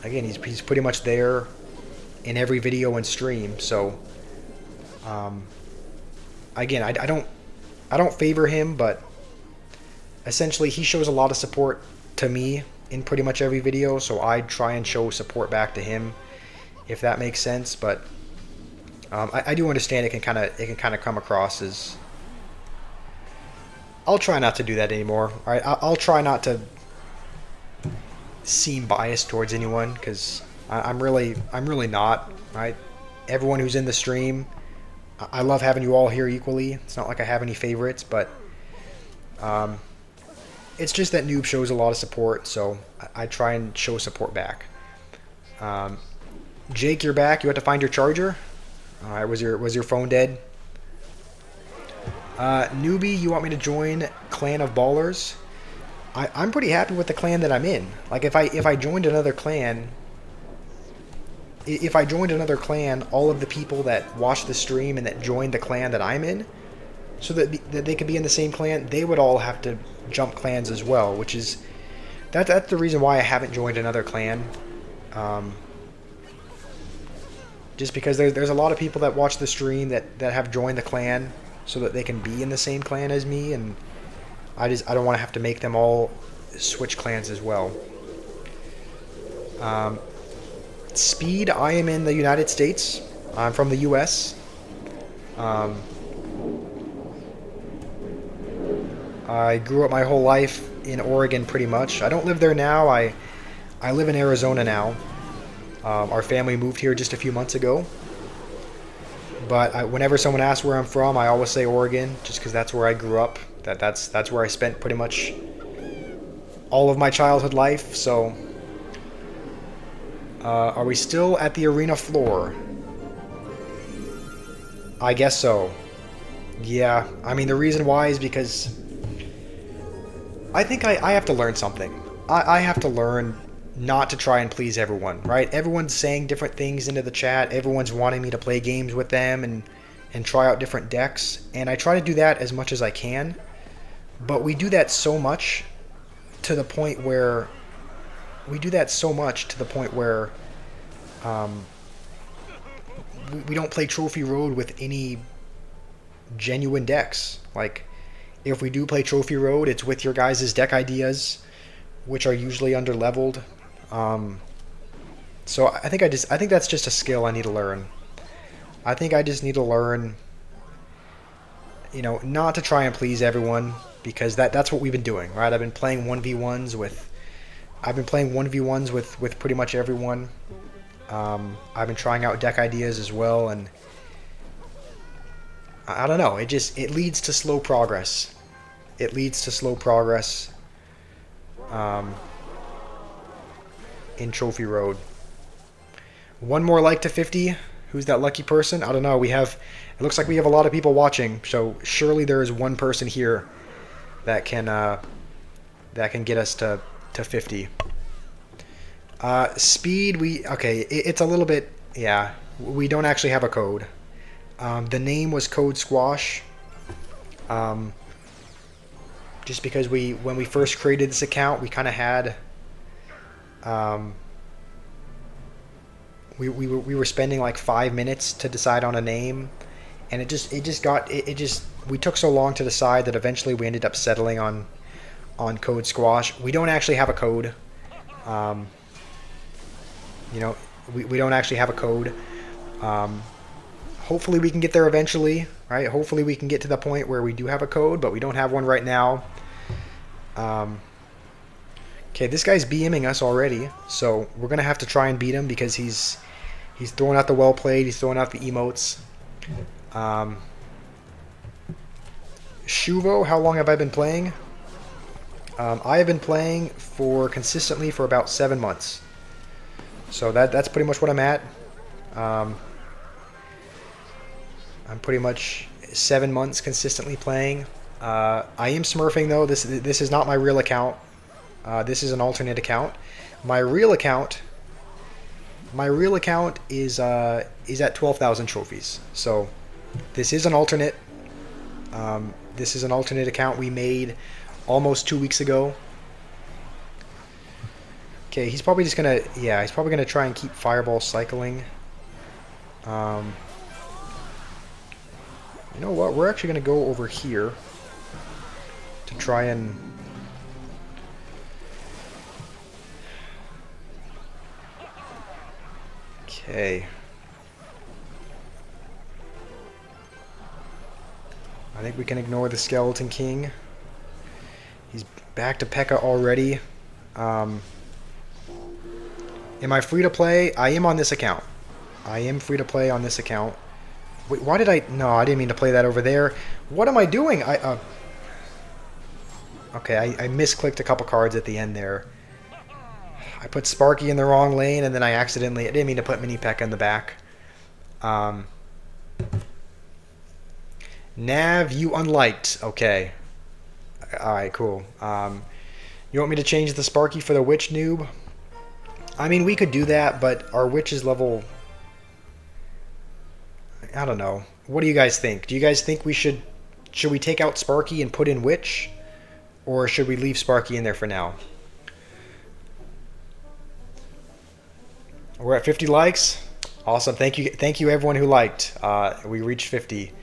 again, he's pretty much there in every video and stream. So, again, I don't favor him, but essentially he shows a lot of support to me in pretty much every video, so I try and show support back to him, if that makes sense. But I do understand it can kind of come across as, I'll try not to do that anymore. All right, I'll try not to seem biased towards anyone, because I'm really not. Right, everyone who's in the stream, I love having you all here equally. It's not like I have any favorites, but it's just that noob shows a lot of support, so I try and show support back. Jake, you're back. You had to find your charger. All right, was your phone dead? Newbie, you want me to join Clan of Ballers? I'm pretty happy with the clan that I'm in. Like, if I joined another clan, all of the people that watch the stream and that join the clan that I'm in, so that they could be in the same clan, they would all have to jump clans as well, which is that's the reason why I haven't joined another clan. Just because there's a lot of people that watch the stream that have joined the clan so that they can be in the same clan as me, and I don't want to have to make them all switch clans as well. Speed, I am in the United States. I'm from the US. I grew up my whole life in Oregon pretty much. I don't live there now. I live in Arizona now. Our family moved here just a few months ago. But whenever someone asks where I'm from, I always say Oregon, just because that's where I grew up. That's where I spent pretty much all of my childhood life. So, are we still at the arena floor? I guess so. Yeah, I mean, the reason why is because I think I have to learn something. I have to learn not to try and please everyone, right? Everyone's saying different things into the chat. Everyone's wanting me to play games with them and and try out different decks, and I try to do that as much as I can. But we do that so much to the point where um, we don't play Trophy Road with any genuine decks. Like, if we do play Trophy Road, it's with your guys' deck ideas, which are usually underleveled. So I think that's just a skill I need to learn. I think I just need to learn, not to try and please everyone, because that's what we've been doing, right? I've been playing 1v1s with pretty much everyone. I've been trying out deck ideas as well, and I don't know. It leads to slow progress. It leads to slow progress in Trophy Road. One more like to 50. Who's that lucky person? I don't know. It looks like we have a lot of people watching, so surely there is one person here that can get us to 50. Speed, it's a little bit, yeah, we don't actually have a code. The name was Code Squash. Just because when we first created this account, we kind of had, we were spending like 5 minutes to decide on a name, and we took so long to decide that eventually we ended up settling on Code Squash. We don't actually have a code. We don't actually have a code. Hopefully we can get there eventually, right? Hopefully we can get to the point where we do have a code, but we don't have one right now. Okay, this guy's BMing us already, so we're gonna have to try and beat him because he's throwing out the well played, he's throwing out the emotes. Shuvo, how long have I been playing? I have been playing consistently for about 7 months. So that's pretty much what I'm at. I'm pretty much 7 months consistently playing. I am smurfing though. This is not my real account. This is an alternate account. My real account is at 12,000 trophies. So this is an alternate. This is an alternate account we made almost 2 weeks ago. Okay, he's probably gonna try and keep Fireball cycling. You know what? We're actually gonna go over here to try and okay. I think we can ignore the Skeleton King. He's back to P.E.K.K.A. already. Am I free to play? I am on this account. I am free to play on this account. Wait, why did I... No, I didn't mean to play that over there. What am I doing? Okay, I misclicked a couple cards at the end there. I put Sparky in the wrong lane, and then I didn't mean to put Mini P.E.K.K.A. in the back. Nav, you unliked. Okay. Alright, cool. You want me to change the Sparky for the Witch noob? I mean, we could do that, but our Witch is level... I don't know. What do you guys think? Do you guys think we should we take out Sparky and put in Witch? Or should we leave Sparky in there for now? We're at 50 likes. Awesome. Thank you everyone who liked. We reached 50.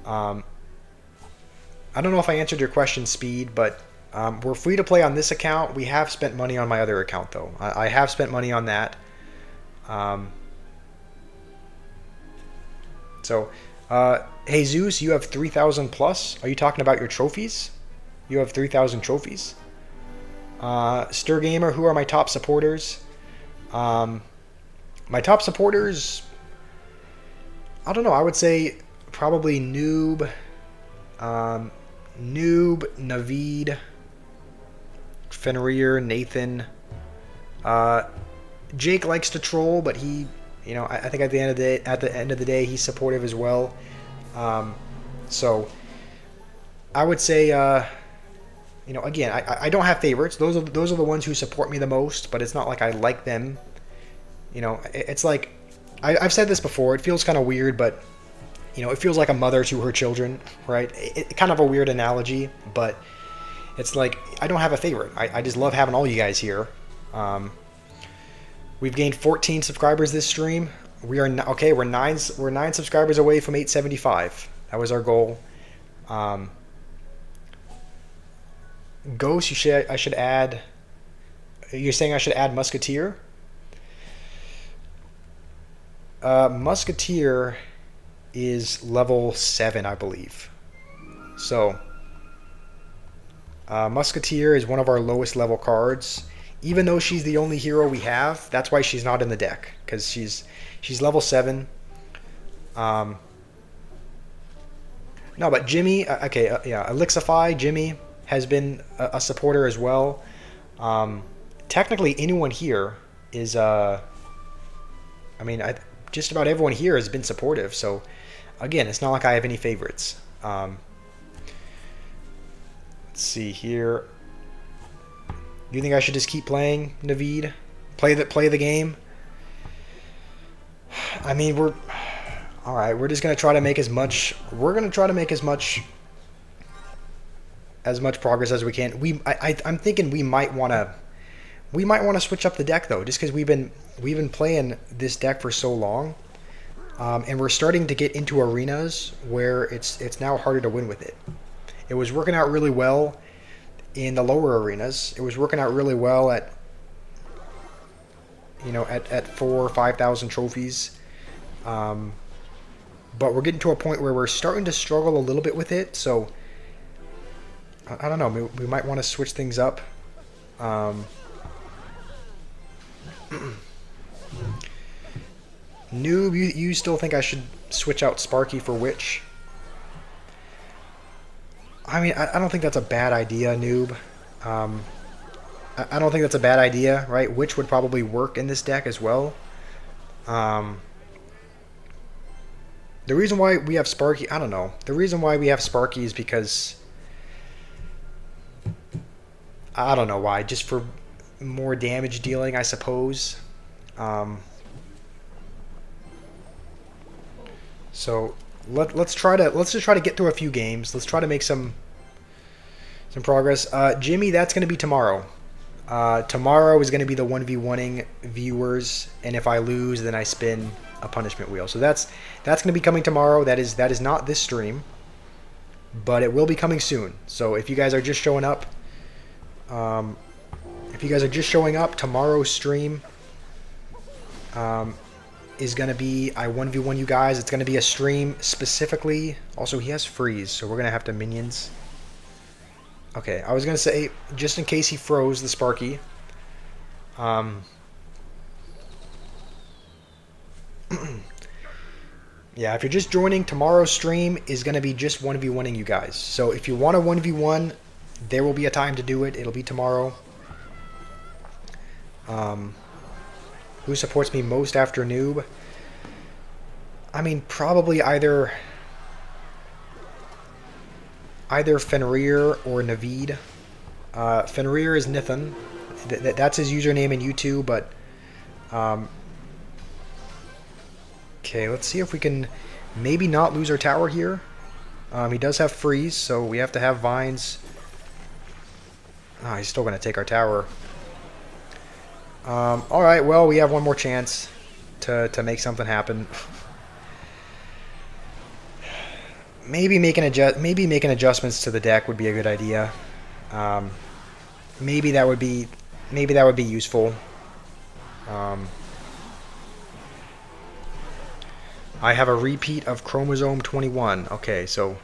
I don't know if I answered your question, Speed, but we're free to play on this account. We have spent money on my other account, though. I have spent money on that. Hey Zeus, you have 3,000 plus. Are you talking about your trophies? You have 3,000 trophies. Stir Gamer, who are my top supporters? My top supporters, I don't know. I would say probably Noob, Naveed, Fenrir, Nathan. Jake likes to troll, but he, I think at the end of the day, he's supportive as well. So I would say, again, I don't have favorites. Those are the ones who support me the most, but it's not like I like them. It's like I've said this before. It feels kind of weird, but You know, it feels like a mother to her children, right? Kind of a weird analogy, but it's like I don't have a favorite. I just love having all you guys here. Um, we've gained 14 subscribers this stream. We are okay. We're nine subscribers away from 875. That was our goal. Um, Ghost, I should add. You're saying I should add Musketeer? Musketeer is level 7, I believe. So, Musketeer is one of our lowest level cards. Even though she's the only hero we have, that's why she's not in the deck, because she's level 7. No, but Jimmy, yeah, Elixify, Jimmy has been a supporter as well. Technically, anyone here is, just about everyone here has been supportive. So, again, it's not like I have any favorites. Let's see here. You think I should just keep playing, Naveed? Play the game? I mean, all right. We're just gonna try to make as much. We're gonna try to make as much progress as we can. I'm thinking we might want to switch up the deck though, just because we've been playing this deck for so long, and we're starting to get into arenas where it's now harder to win with it. It was working out really well in the lower arenas. It was working out really well at 4,000 or 5,000 trophies. But we're getting to a point where we're starting to struggle a little bit with it. So I don't know. We might want to switch things up. Noob, you still think I should switch out Sparky for Witch? I mean, I don't think that's a bad idea, Noob. I don't think that's a bad idea, right? Witch would probably work in this deck as well. The reason why we have Sparky, I don't know. The reason why we have Sparky is because I don't know why. Just for more damage dealing, I suppose. So let's just try to get through a few games. Let's try to make some progress. Jimmy, that's going to be tomorrow. Tomorrow is going to be the 1v1ing viewers, and if I lose, then I spin a punishment wheel. So that's going to be coming tomorrow. That is not this stream, but it will be coming soon. So if you guys are just showing up, tomorrow's stream is going to be I 1v1 you guys. It's going to be a stream specifically. Also, he has freeze, so we're going to have to minions. Okay, I was going to say, just in case he froze the Sparky. Yeah, if you're just joining, tomorrow's stream is going to be just 1v1ing you guys. So if you want a 1v1, there will be a time to do it. It'll be tomorrow. Who supports me most after Noob? I mean, probably either Fenrir or Naveed. Fenrir is Nithan. That's his username in YouTube, but okay, let's see if we can maybe not lose our tower here. He does have freeze, so we have to have vines. He's still going to take our tower. Alright, well, we have one more chance to make something happen. Maybe making adjustments to the deck would be a good idea. Maybe that would be useful. I have a repeat of chromosome 21. Okay, so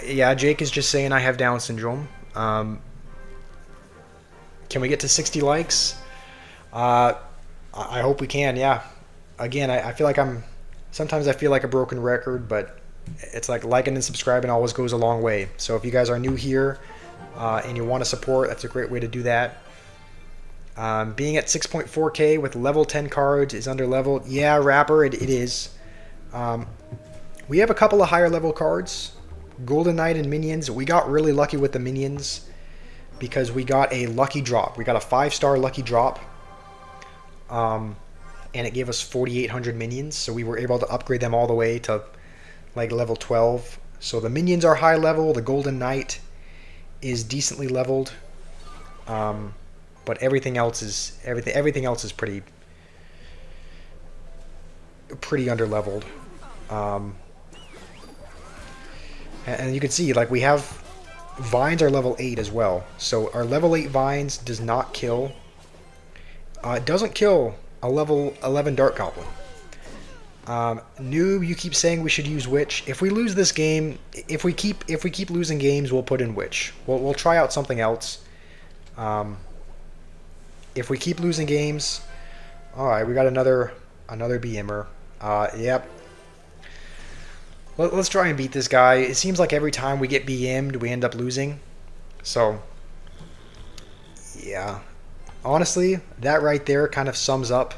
yeah, Jake is just saying I have Down syndrome. Can we get to 60 likes? I hope we can. Yeah. Again, I feel like sometimes I feel like a broken record, but it's like liking and subscribing always goes a long way. So if you guys are new here and you want to support, that's a great way to do that. Being at 6.4k with level 10 cards is under leveled. Yeah, Rapper, it is. We have a couple of higher level cards. Golden Knight and Minions. We got really lucky with the Minions because we got a lucky drop. We got a 5-star lucky drop. And it gave us 4,800 minions, so we were able to upgrade them all the way to like level 12. So the minions are high level. The Golden Knight is decently leveled, but everything else is pretty underleveled. Um, and you can see, like, we have vines are level 8 as well. So our level 8 vines does not kill. It doesn't kill a level 11 Dart Goblin. Noob, you keep saying we should use Witch. If we lose this game, if we keep losing games, we'll put in Witch. We'll try out something else. If we keep losing games, all right, we got another BMer. Yep. Let's try and beat this guy. It seems like every time we get BM'd, we end up losing. So, yeah. Honestly, that right there kind of sums up.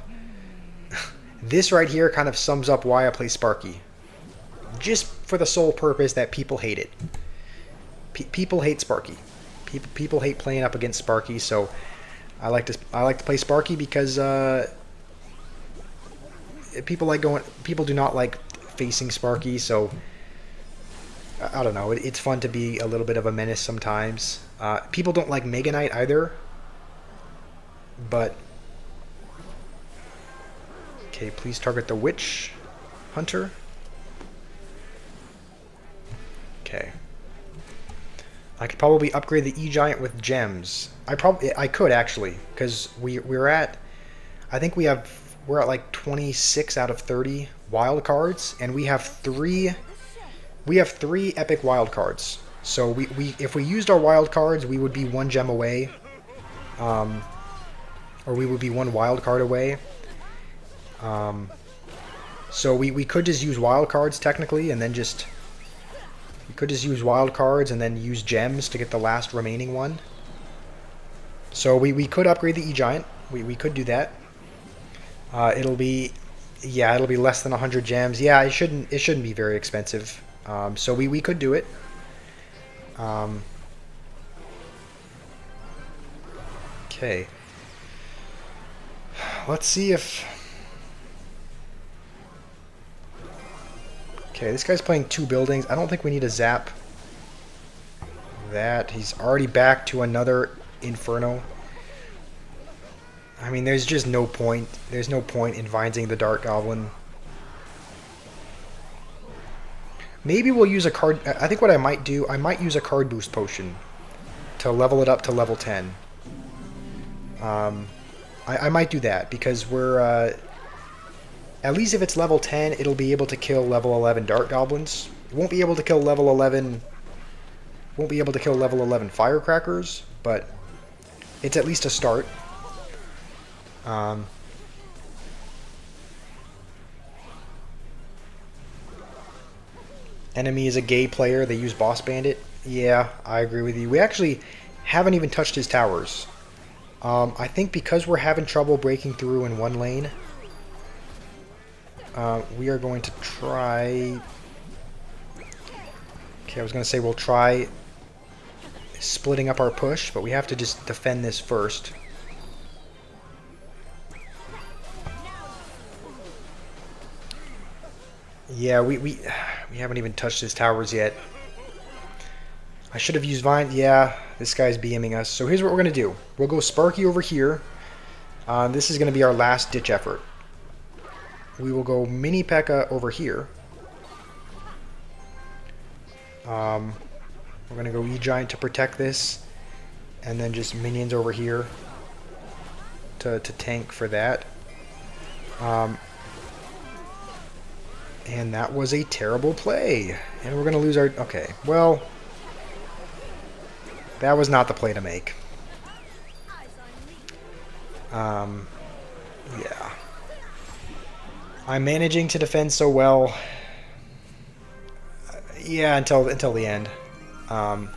This right here kind of sums up why I play Sparky. Just for the sole purpose that people hate it. People hate Sparky. People hate playing up against Sparky, so I like to play Sparky because people do not like facing Sparky, so I don't know. It's fun to be a little bit of a menace sometimes. People don't like Mega Knight either, but okay, please target the Witch Hunter. Okay. I could probably upgrade the E-Giant with gems. I could actually, because we're at, I think we're at like 26 out of 30 wild cards, and we have three epic wild cards. So if we used our wild cards, we would be 1 gem away, or we would be 1 wild card away. So we could just use wild cards technically, and then we could just use wild cards and then use gems to get the last remaining one. So we could upgrade the E-Giant. We could do that. It'll be less than 100 gems. Yeah, it shouldn't be very expensive. So we could do it. Okay. Let's see if. Okay, this guy's playing 2 buildings. I don't think we need to zap that. He's already back to another Inferno. I mean, there's just no point. There's no point in vinesing the Dart Goblin. Maybe we'll use a card. I think what I might do, I might use a card boost potion to level it up to level 10. I might do that because we're at least if it's level 10, it'll be able to kill level 11 Dart Goblins. It won't be able to kill level 11. Won't be able to kill level 11 Firecrackers, but it's at least a start. Enemy is a gay player. They use Boss Bandit. Yeah, I agree with you. We actually haven't even touched his towers. I think because we're having trouble breaking through in one lane, we are going to try. Okay, I was going to say we'll try splitting up our push, but we have to just defend this first. Yeah, we haven't even touched his towers yet. I should have used Vine. Yeah, this guy's BMing us. So here's what we're going to do. We'll go Sparky over here. This is going to be our last ditch effort. We will go Mini P.E.K.K.A. over here. We're going to go E-Giant to protect this. And then just minions over here to tank for that. And that was a terrible play. And we're going to lose our... Okay, well... That was not the play to make. Yeah. I'm managing to defend so well. Yeah, until the end. I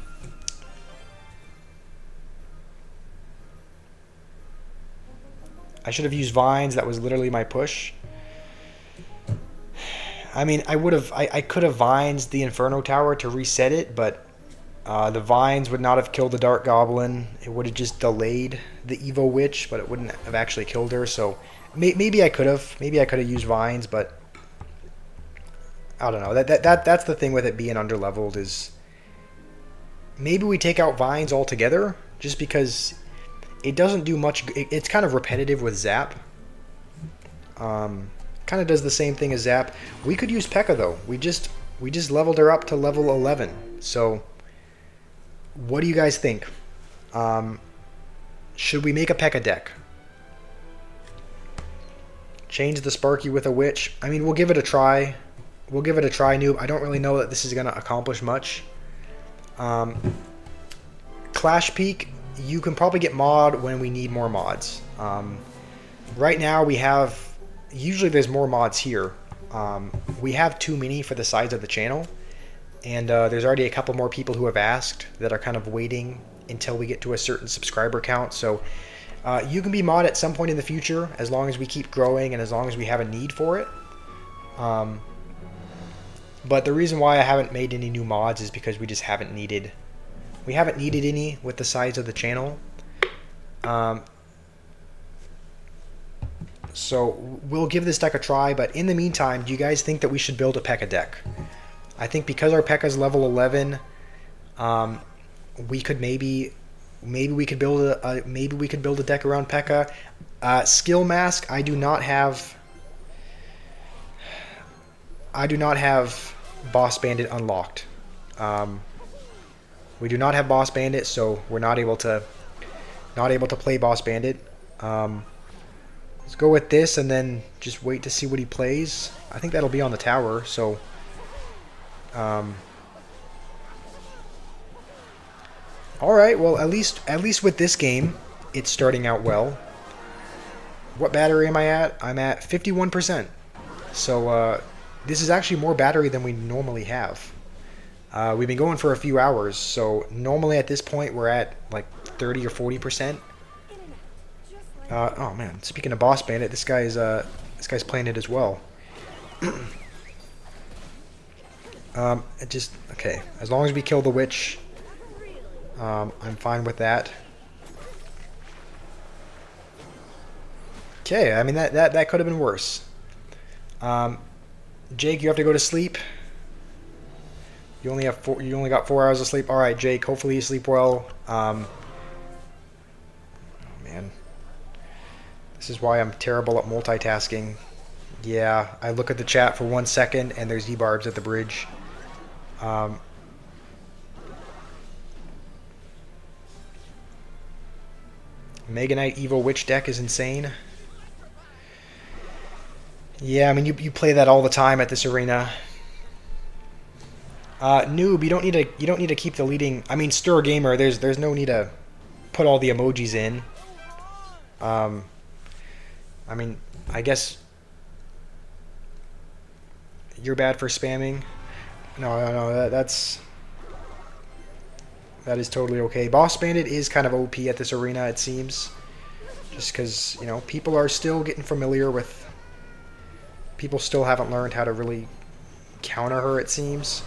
should have used vines. That was literally my push. I mean, I could have vines the Inferno Tower to reset it, but the vines would not have killed the Dart Goblin. It would have just delayed the Evo Witch, but it wouldn't have actually killed her. So maybe I could have. Maybe I could have used vines, but I don't know. That's the thing with it being underleveled is maybe we take out vines altogether just because it doesn't do much. It's kind of repetitive with Zap. Kind of does the same thing as Zap. We could use P.E.K.K.A. though. We just leveled her up to level 11. So what do you guys think? Should we make a P.E.K.K.A. deck? Change the Sparky with a Witch. I mean, we'll give it a try. We'll give it a try, noob. I don't really know that this is going to accomplish much. Clash Peak, you can probably get mod when we need more mods. Right now we have, usually there's more mods here. We have too many for the size of the channel. And there's already a couple more people who have asked that are kind of waiting until we get to a certain subscriber count. So you can be mod at some point in the future as long as we keep growing and as long as we have a need for it. But the reason why I haven't made any new mods is because we just haven't needed any with the size of the channel. So we'll give this deck a try, but in the meantime, do you guys think that we should build a P.E.K.K.A. deck? I think because our P.E.K.K.A. is level 11, we could maybe we could build a deck around P.E.K.K.A. Skill Mask, I do not have Boss Bandit unlocked. We do not have Boss Bandit, so we're not able to play Boss Bandit. Let's go with this and then just wait to see what he plays. I think that'll be on the tower, so alright, well at least with this game, it's starting out well. What battery am I at? I'm at 51%. So this is actually more battery than we normally have. We've been going for a few hours, so normally at this point we're at like 30 or 40%. Oh man, speaking of Boss Bandit, this guy's playing it as well. Okay. As long as we kill the witch, I'm fine with that. Okay, I mean that could have been worse. Jake, you have to go to sleep. You only got 4 hours of sleep. All right, Jake. Hopefully you sleep well. Oh, man, this is why I'm terrible at multitasking. Yeah, I look at the chat for 1 second and there's E-Barbs at the bridge. Mega Knight Evil Witch deck is insane. Yeah, I mean you play that all the time at this arena. Noob, you don't need to keep deleting. I mean, Stir Gamer, there's no need to put all the emojis in. I mean, I guess you're bad for spamming. No, that is totally okay. Boss Bandit is kind of OP at this arena, it seems, just because people are still getting familiar with. People still haven't learned how to really counter her, it seems.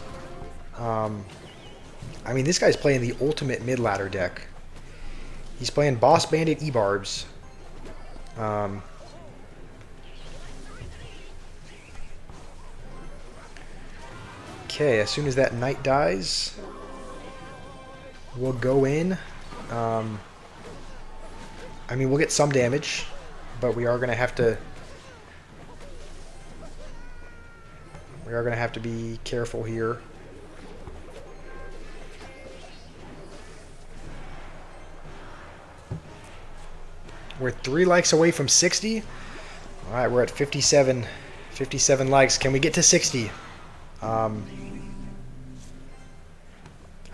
I mean, this guy's playing the ultimate mid-ladder deck. He's playing Boss Bandit E-Barbs. Okay, as soon as that knight dies, we'll go in. I mean, we'll get some damage, but we are going to have to... We are going to have to be careful here. We're 3 likes away from 60. All right, we're at 57 likes. Can we get to 60? I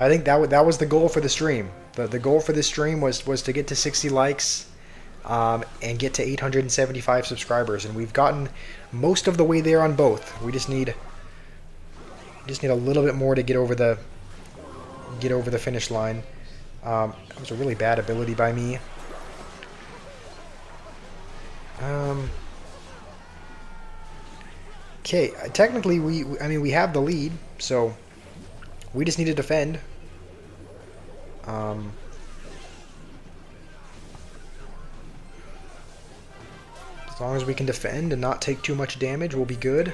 think that was the goal for the stream. The goal for this stream was to get to 60 likes and get to 875 subscribers, and we've gotten most of the way there on both. We just need a little bit more to get over the finish line. That was a really bad ability by me. Okay, technically we have the lead, so we just need to defend. As long as we can defend and not take too much damage, we'll be good.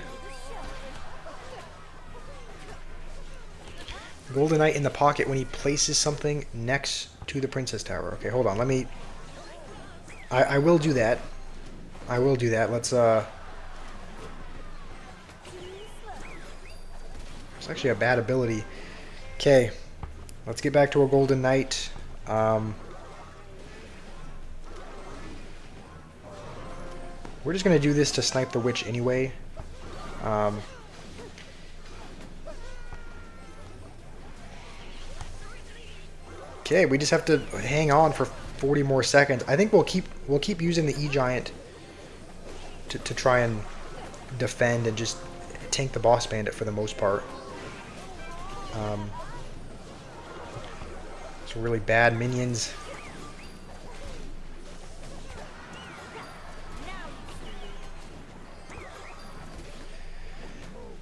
Golden Knight in the pocket when he places something next to the Princess Tower. Okay, hold on. Let me... I will do that. I will do that. Let's, It's actually a bad ability. Okay. Let's get back to a Golden Knight. We're just going to do this to snipe the witch anyway. Okay, we just have to hang on for 40 more seconds. I think we'll keep using the E-Giant to try and defend and just tank the boss bandit for the most part. Some really bad minions.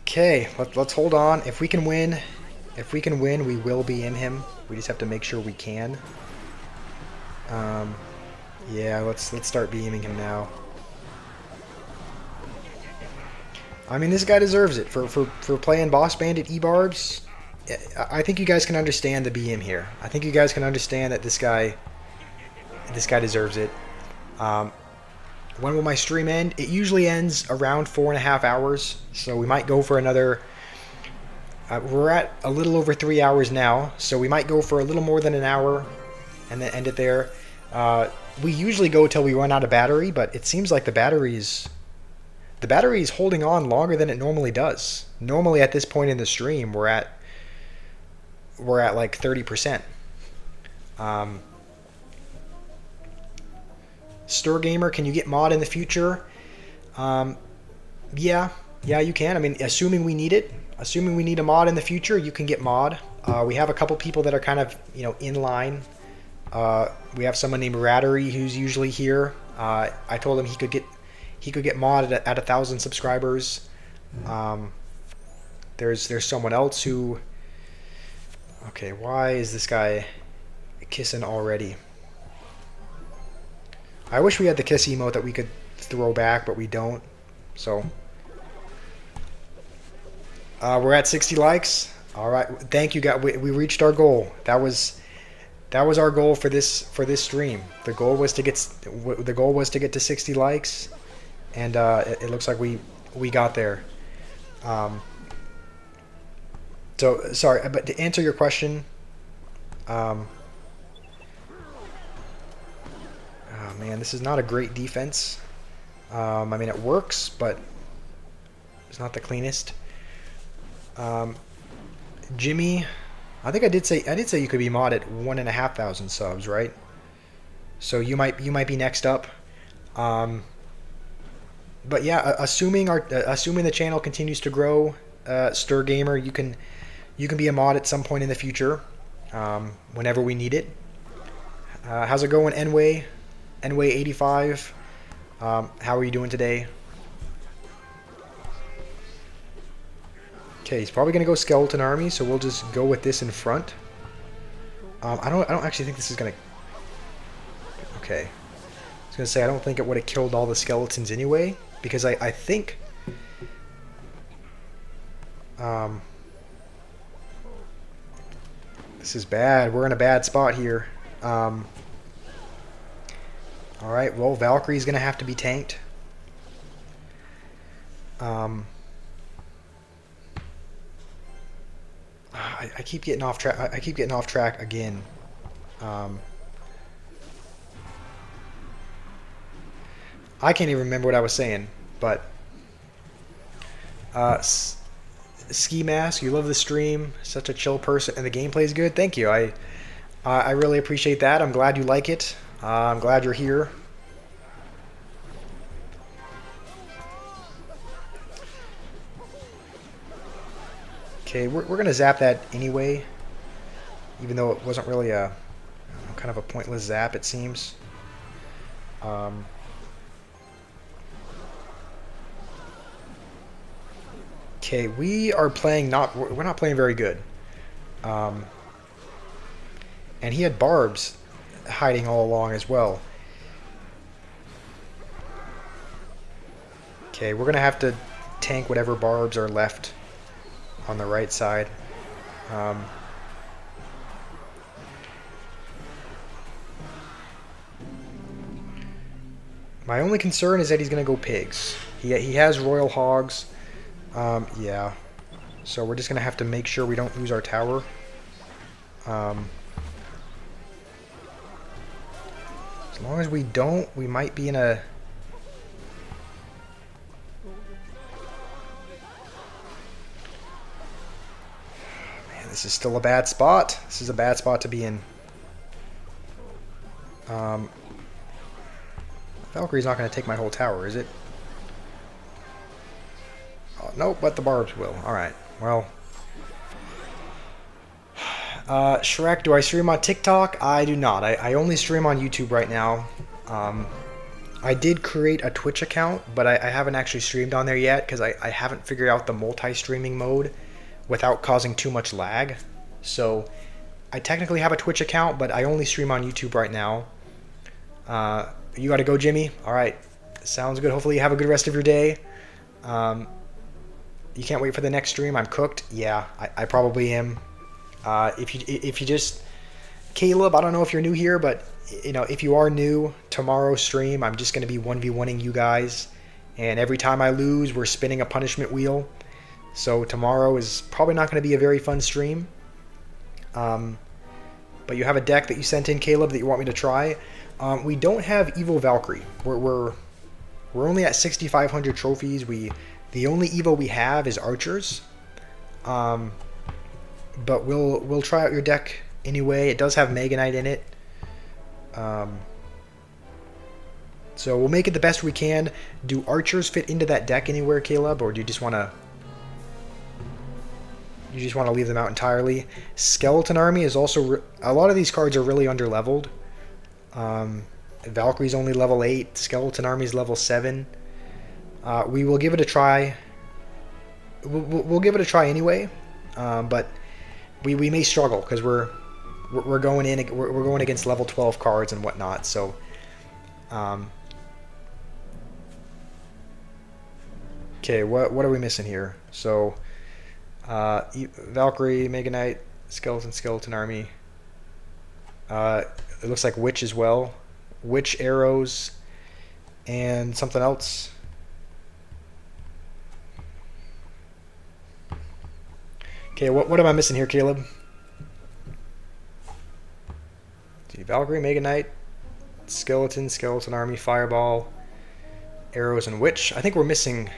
Okay, let's hold on. If we can win, we will BM him. We just have to make sure we can. Yeah, let's start BMing him now. I mean, this guy deserves it for playing Boss Bandit E-Barbs. I think you guys can understand the BM here. I think you guys can understand that this guy deserves it. When will my stream end? It usually ends around 4.5 hours, so we might go for another... we're at a little over 3 hours now, so we might go for a little more than an hour and then end it there. We usually go till we run out of battery, but it seems like the battery is holding on longer than it normally does. Normally at this point in the stream, we're at like 30%. Stir Gamer, can you get mod in the future? Yeah, you can. I mean, assuming we need it. Assuming we need a mod in the future, you can get mod. We have a couple people that are kind of, in line. We have someone named Rattery who's usually here. I told him he could get mod at 1,000 subscribers. There's someone else who... Okay, why is this guy kissing already? I wish we had the kiss emote that we could throw back, but we don't. So... we're at 60 likes. All right, thank you guys. We reached our goal. That was our goal for this stream. The goal was to get to 60 likes, and it looks like we got there. So sorry, but to answer your question, oh man, this is not a great defense. I mean, it works, but it's not the cleanest. Jimmy, I think I did say you could be mod at 1,500 subs, right? So you might be next up. But yeah, assuming the channel continues to grow, Stir Gamer, you can be a mod at some point in the future, whenever we need it. How's it going, Nway 85? How are you doing today? Okay, he's probably gonna go skeleton army, so we'll just go with this in front. I don't actually think this is gonna... Okay. I was gonna say, I don't think it would have killed all the skeletons anyway, because I think... This is bad. We're in a bad spot here. Alright, well, Valkyrie's gonna have to be tanked. I keep getting off track. I keep getting off track again. I can't even remember what I was saying, but Ski Mask, you love the stream. Such a chill person, and the gameplay is good. Thank you. I really appreciate that. I'm glad you like it. I'm glad you're here. Okay, we're going to zap that anyway, even though it wasn't really a kind of a pointless zap, it seems. Okay, we're not playing very good. And he had barbs hiding all along as well. Okay, we're going to have to tank whatever barbs are left on the right side. My only concern is that he's going to go pigs. He has royal hogs. Yeah. So we're just going to have to make sure we don't lose our tower. As long as we don't, we might be in a... Man, this is still a bad spot. This is a bad spot to be in. Valkyrie's not going to take my whole tower, is it? Oh, no, but the barbs will. Alright, well... Shrek, do I stream on TikTok? I do not. I only stream on YouTube right now. I did create a Twitch account, but I haven't actually streamed on there yet because I haven't figured out the multi-streaming mode without causing too much lag. So I technically have a Twitch account, but I only stream on YouTube right now. You gotta go, Jimmy? Alright. Sounds good. Hopefully you have a good rest of your day. You can't wait for the next stream? I'm cooked? Yeah, I probably am. If you just... Caleb, I don't know if you're new here, but you know, if you are new, tomorrow's stream, I'm just going to be 1v1ing you guys. And every time I lose, we're spinning a punishment wheel. So tomorrow is probably not going to be a very fun stream. But you have a deck that you sent in, Caleb, that you want me to try. We don't have Evo Valkyrie. We're only at 6,500 trophies. The only Evo we have is Archers. But we'll try out your deck anyway. It does have Mega Knight in it. So we'll make it the best we can. Do Archers fit into that deck anywhere, Caleb, or do you just want to leave them out entirely? Skeleton Army is also a lot of these cards are really underleveled. Valkyrie's only level 8. Skeleton Army's level 7. We will give it a try. We'll give it a try anyway, but we may struggle because we're going against level 12 cards and whatnot. So, okay, what are we missing here? So, Valkyrie, Mega Knight, Skeleton Army. It looks like Witch as well. Witch, arrows, and something else. Okay, what am I missing here, Caleb? See, Valkyrie, Mega Knight, Skeleton Army, Fireball, arrows, and Witch. I think we're missing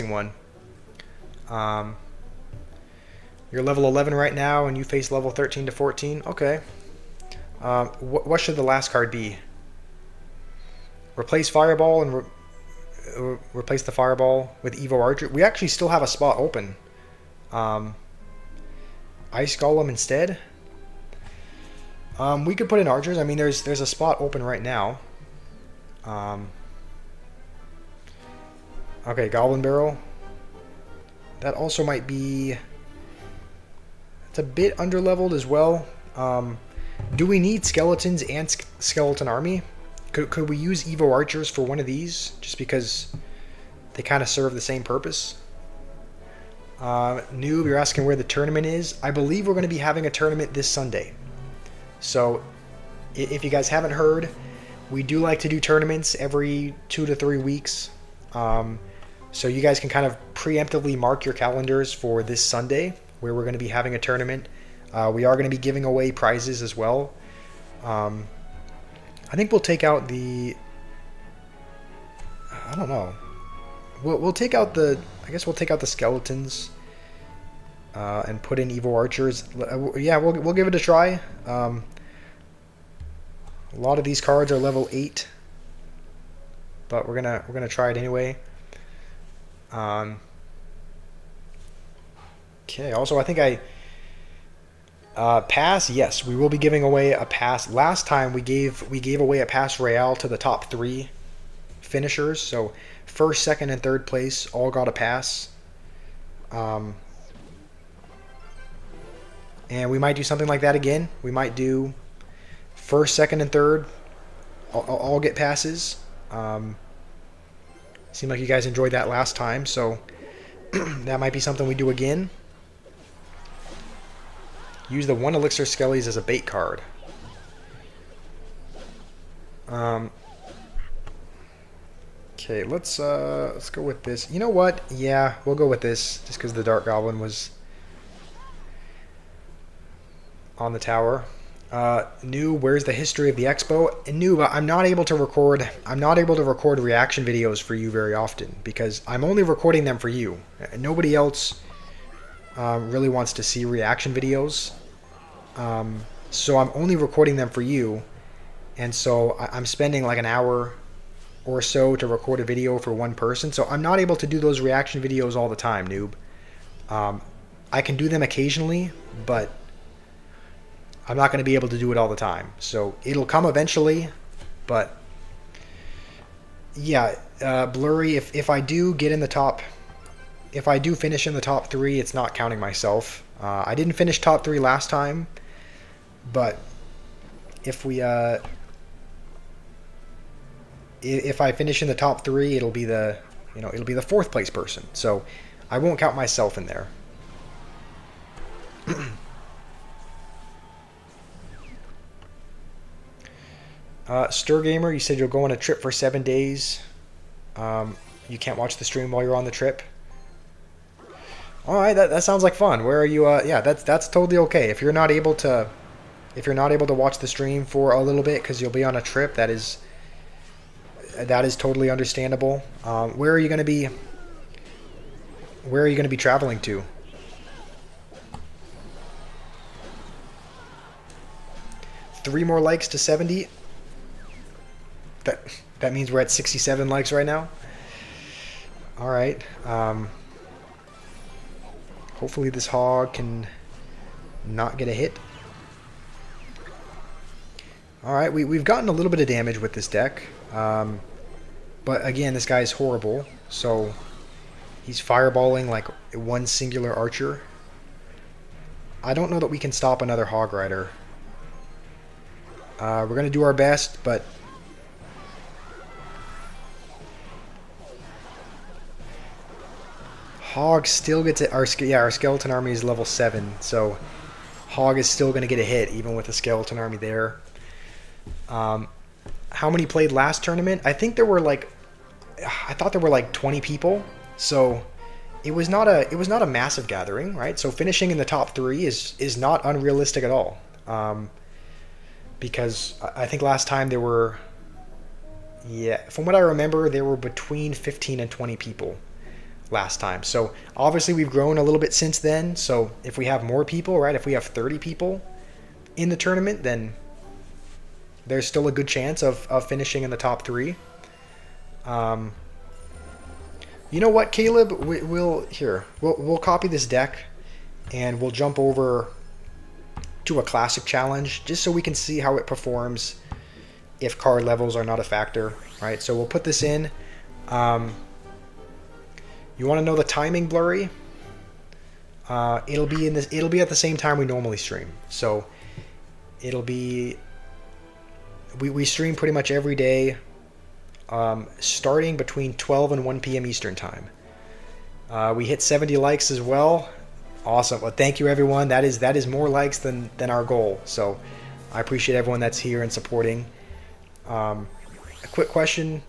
one. You're level 11 right now, and you face level 13 to 14. Okay. What should the last card be? Replace Fireball and replace the Fireball with Evo Archer. We actually still have a spot open. Ice Golem instead. We could put in Archers. I mean, there's a spot open right now. Okay, Goblin Barrel. That also might be... It's a bit underleveled as well. Do we need Skeletons and Skeleton Army? Could we use Evo Archers for one of these? Just because they kind of serve the same purpose. Noob, you're asking where the tournament is. I believe we're going to be having a tournament this Sunday. So, if you guys haven't heard, we do like to do tournaments every 2 to 3 weeks. So you guys can kind of preemptively mark your calendars for this Sunday, where we're going to be having a tournament. We are going to be giving away prizes as well. I think we'll take out the... I don't know. We'll take out the... I guess we'll take out the Skeletons and put in Evo Archers. Yeah, we'll give it a try. A lot of these cards are level 8, but we're gonna try it anyway. Okay. Also, I think pass. Yes, we will be giving away a pass. Last time we gave away a pass Royale to the top 3 finishers. So first, second, and third place all got a pass. And we might do something like that again. We might do first, second, and third all get passes. Seemed like you guys enjoyed that last time, so that might be something we do again. Use the 1 Elixir Skellies as a bait card. Okay, let's go with this. You know what? Yeah, we'll go with this just because the Dark Goblin was on the tower. Noob, where's the history of the expo? And Noob, I'm not able to record. I'm not able to record reaction videos for you very often because I'm only recording them for you. Nobody else really wants to see reaction videos. So I'm only recording them for you, and so I'm spending like an hour or so to record a video for one person. So I'm not able to do those reaction videos all the time, Noob. I can do them occasionally, but I'm not going to be able to do it all the time. So it'll come eventually, but yeah, Blurry, if I do get in the top, if I do finish in the top 3, it's not counting myself. I didn't finish top 3 last time, but if we if I finish in the top 3, it'll be the it'll be the 4th place person. So I won't count myself in there. Stir Gamer, you said you'll go on a trip for 7 days. You can't watch the stream while you're on the trip. All right, that sounds like fun. Where are you? Yeah, that's totally okay. If you're not able to watch the stream for a little bit because you'll be on a trip, that is totally understandable. Where are you going to be? Where are you going to be traveling to? Three more likes to 70. That means we're at 67 likes right now. All right. Hopefully this hog can not get a hit. All right, we've gotten a little bit of damage with this deck. But again, this guy is horrible. So he's fireballing like one singular archer. I don't know that we can stop another hog rider. We're going to do our best, but Hog still gets it. Our skeleton army is level 7, so Hog is still going to get a hit even with the skeleton army there. How many played last tournament? I think there were I thought there were like 20 people, so it was not a massive gathering, right? So finishing in the top 3 is not unrealistic at all. Because I think last time there were, from what I remember, there were between 15 and 20 people last time. So obviously we've grown a little bit since then. So if we have more people, right, if we have 30 people in the tournament, then there's still a good chance of finishing in the top 3. You know what, Caleb? We'll copy this deck and we'll jump over to a classic challenge just so we can see how it performs if card levels are not a factor, right? So we'll put this in. You want to know the timing, Blurry? It'll be at the same time we normally stream. So it'll be we stream pretty much every day, starting between 12 and 1 p.m. Eastern time. We hit 70 likes as well. Awesome. Well, thank you, everyone. That is more likes than our goal. So I appreciate everyone that's here and supporting. A quick question,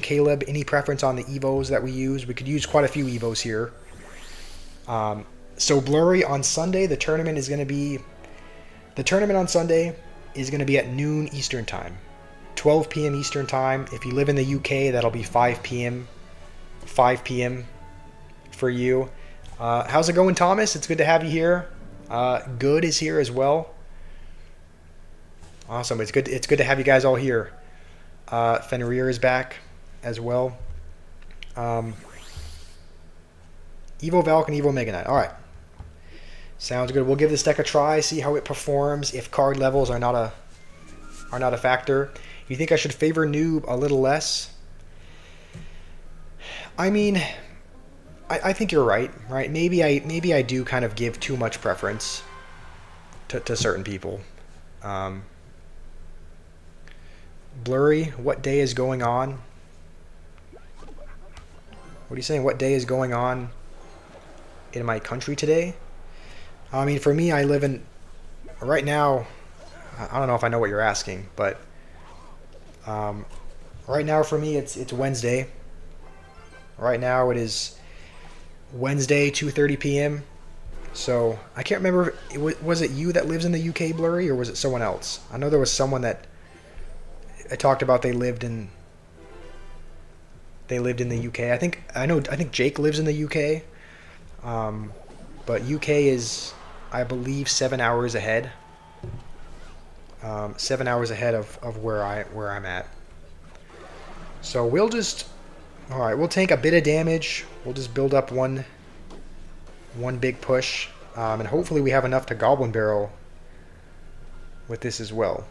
Caleb. Any preference on the Evos that we use? We could use quite a few Evos here. So Blurry, on Sunday, the tournament on Sunday is going to be at noon Eastern time, 12 p.m. Eastern time. If you live in the UK, that'll be 5 p.m. for you. How's it going, Thomas? It's good to have you here. Good is here as well. Awesome. It's good to have you guys all here. Fenrir is back as well. Evo Valk and Evo Mega Knight. All right. Sounds good. We'll give this deck a try, see how it performs if card levels are not a factor. You think I should favor Noob a little less? I mean, I think you're right. Maybe I do kind of give too much preference to certain people. Blurry, what day is going on? What are you saying? What day is going on in my country today? I mean, for me, I live in right now. I don't know if I know what you're asking, but Right now for me, it's Wednesday. Right now it is Wednesday, 2:30 p.m. So I can't remember. Was it you that lives in the UK, Blurry, or was it someone else? I know there was someone that I talked about. They lived in the UK. I think Jake lives in the UK. But UK is, I believe, 7 hours ahead. 7 hours ahead of where I'm at. So we'll just, all right. We'll take a bit of damage. We'll just build up one big push, and hopefully we have enough to Goblin Barrel with this as well.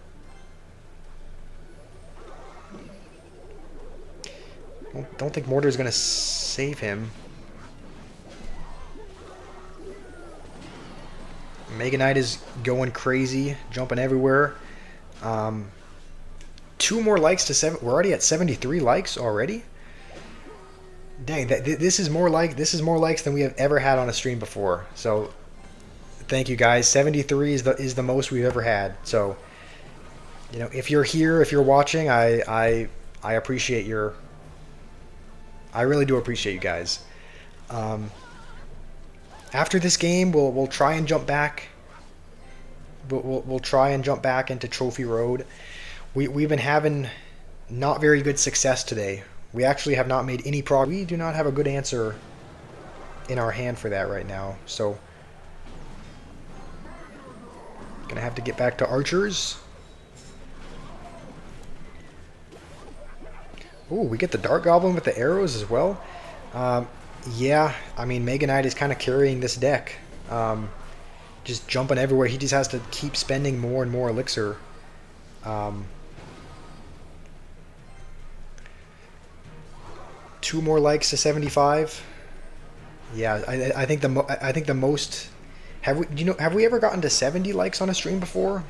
Don't think Mortar is going to save him. Mega Knight is going crazy, jumping everywhere. 2 more likes to 7. We're already at 73 likes already. Dang, this is more likes than we have ever had on a stream before. So, thank you guys. 73 is the most we've ever had. So, if you're here, if you're watching, I appreciate your. I really do appreciate you guys. After this game, we'll try and jump back. We'll try and jump back into Trophy Road. We've been having not very good success today. We actually have not made any progress. We do not have a good answer in our hand for that right now. So, gonna have to get back to archers. Ooh, we get the Dark Goblin with the arrows as well. Yeah, I mean, Mega Knight is kind of carrying this deck. Just jumping everywhere. He just has to keep spending more and more elixir. 2 more likes to 75. Yeah, I think the most. Have we ever gotten to 70 likes on a stream before?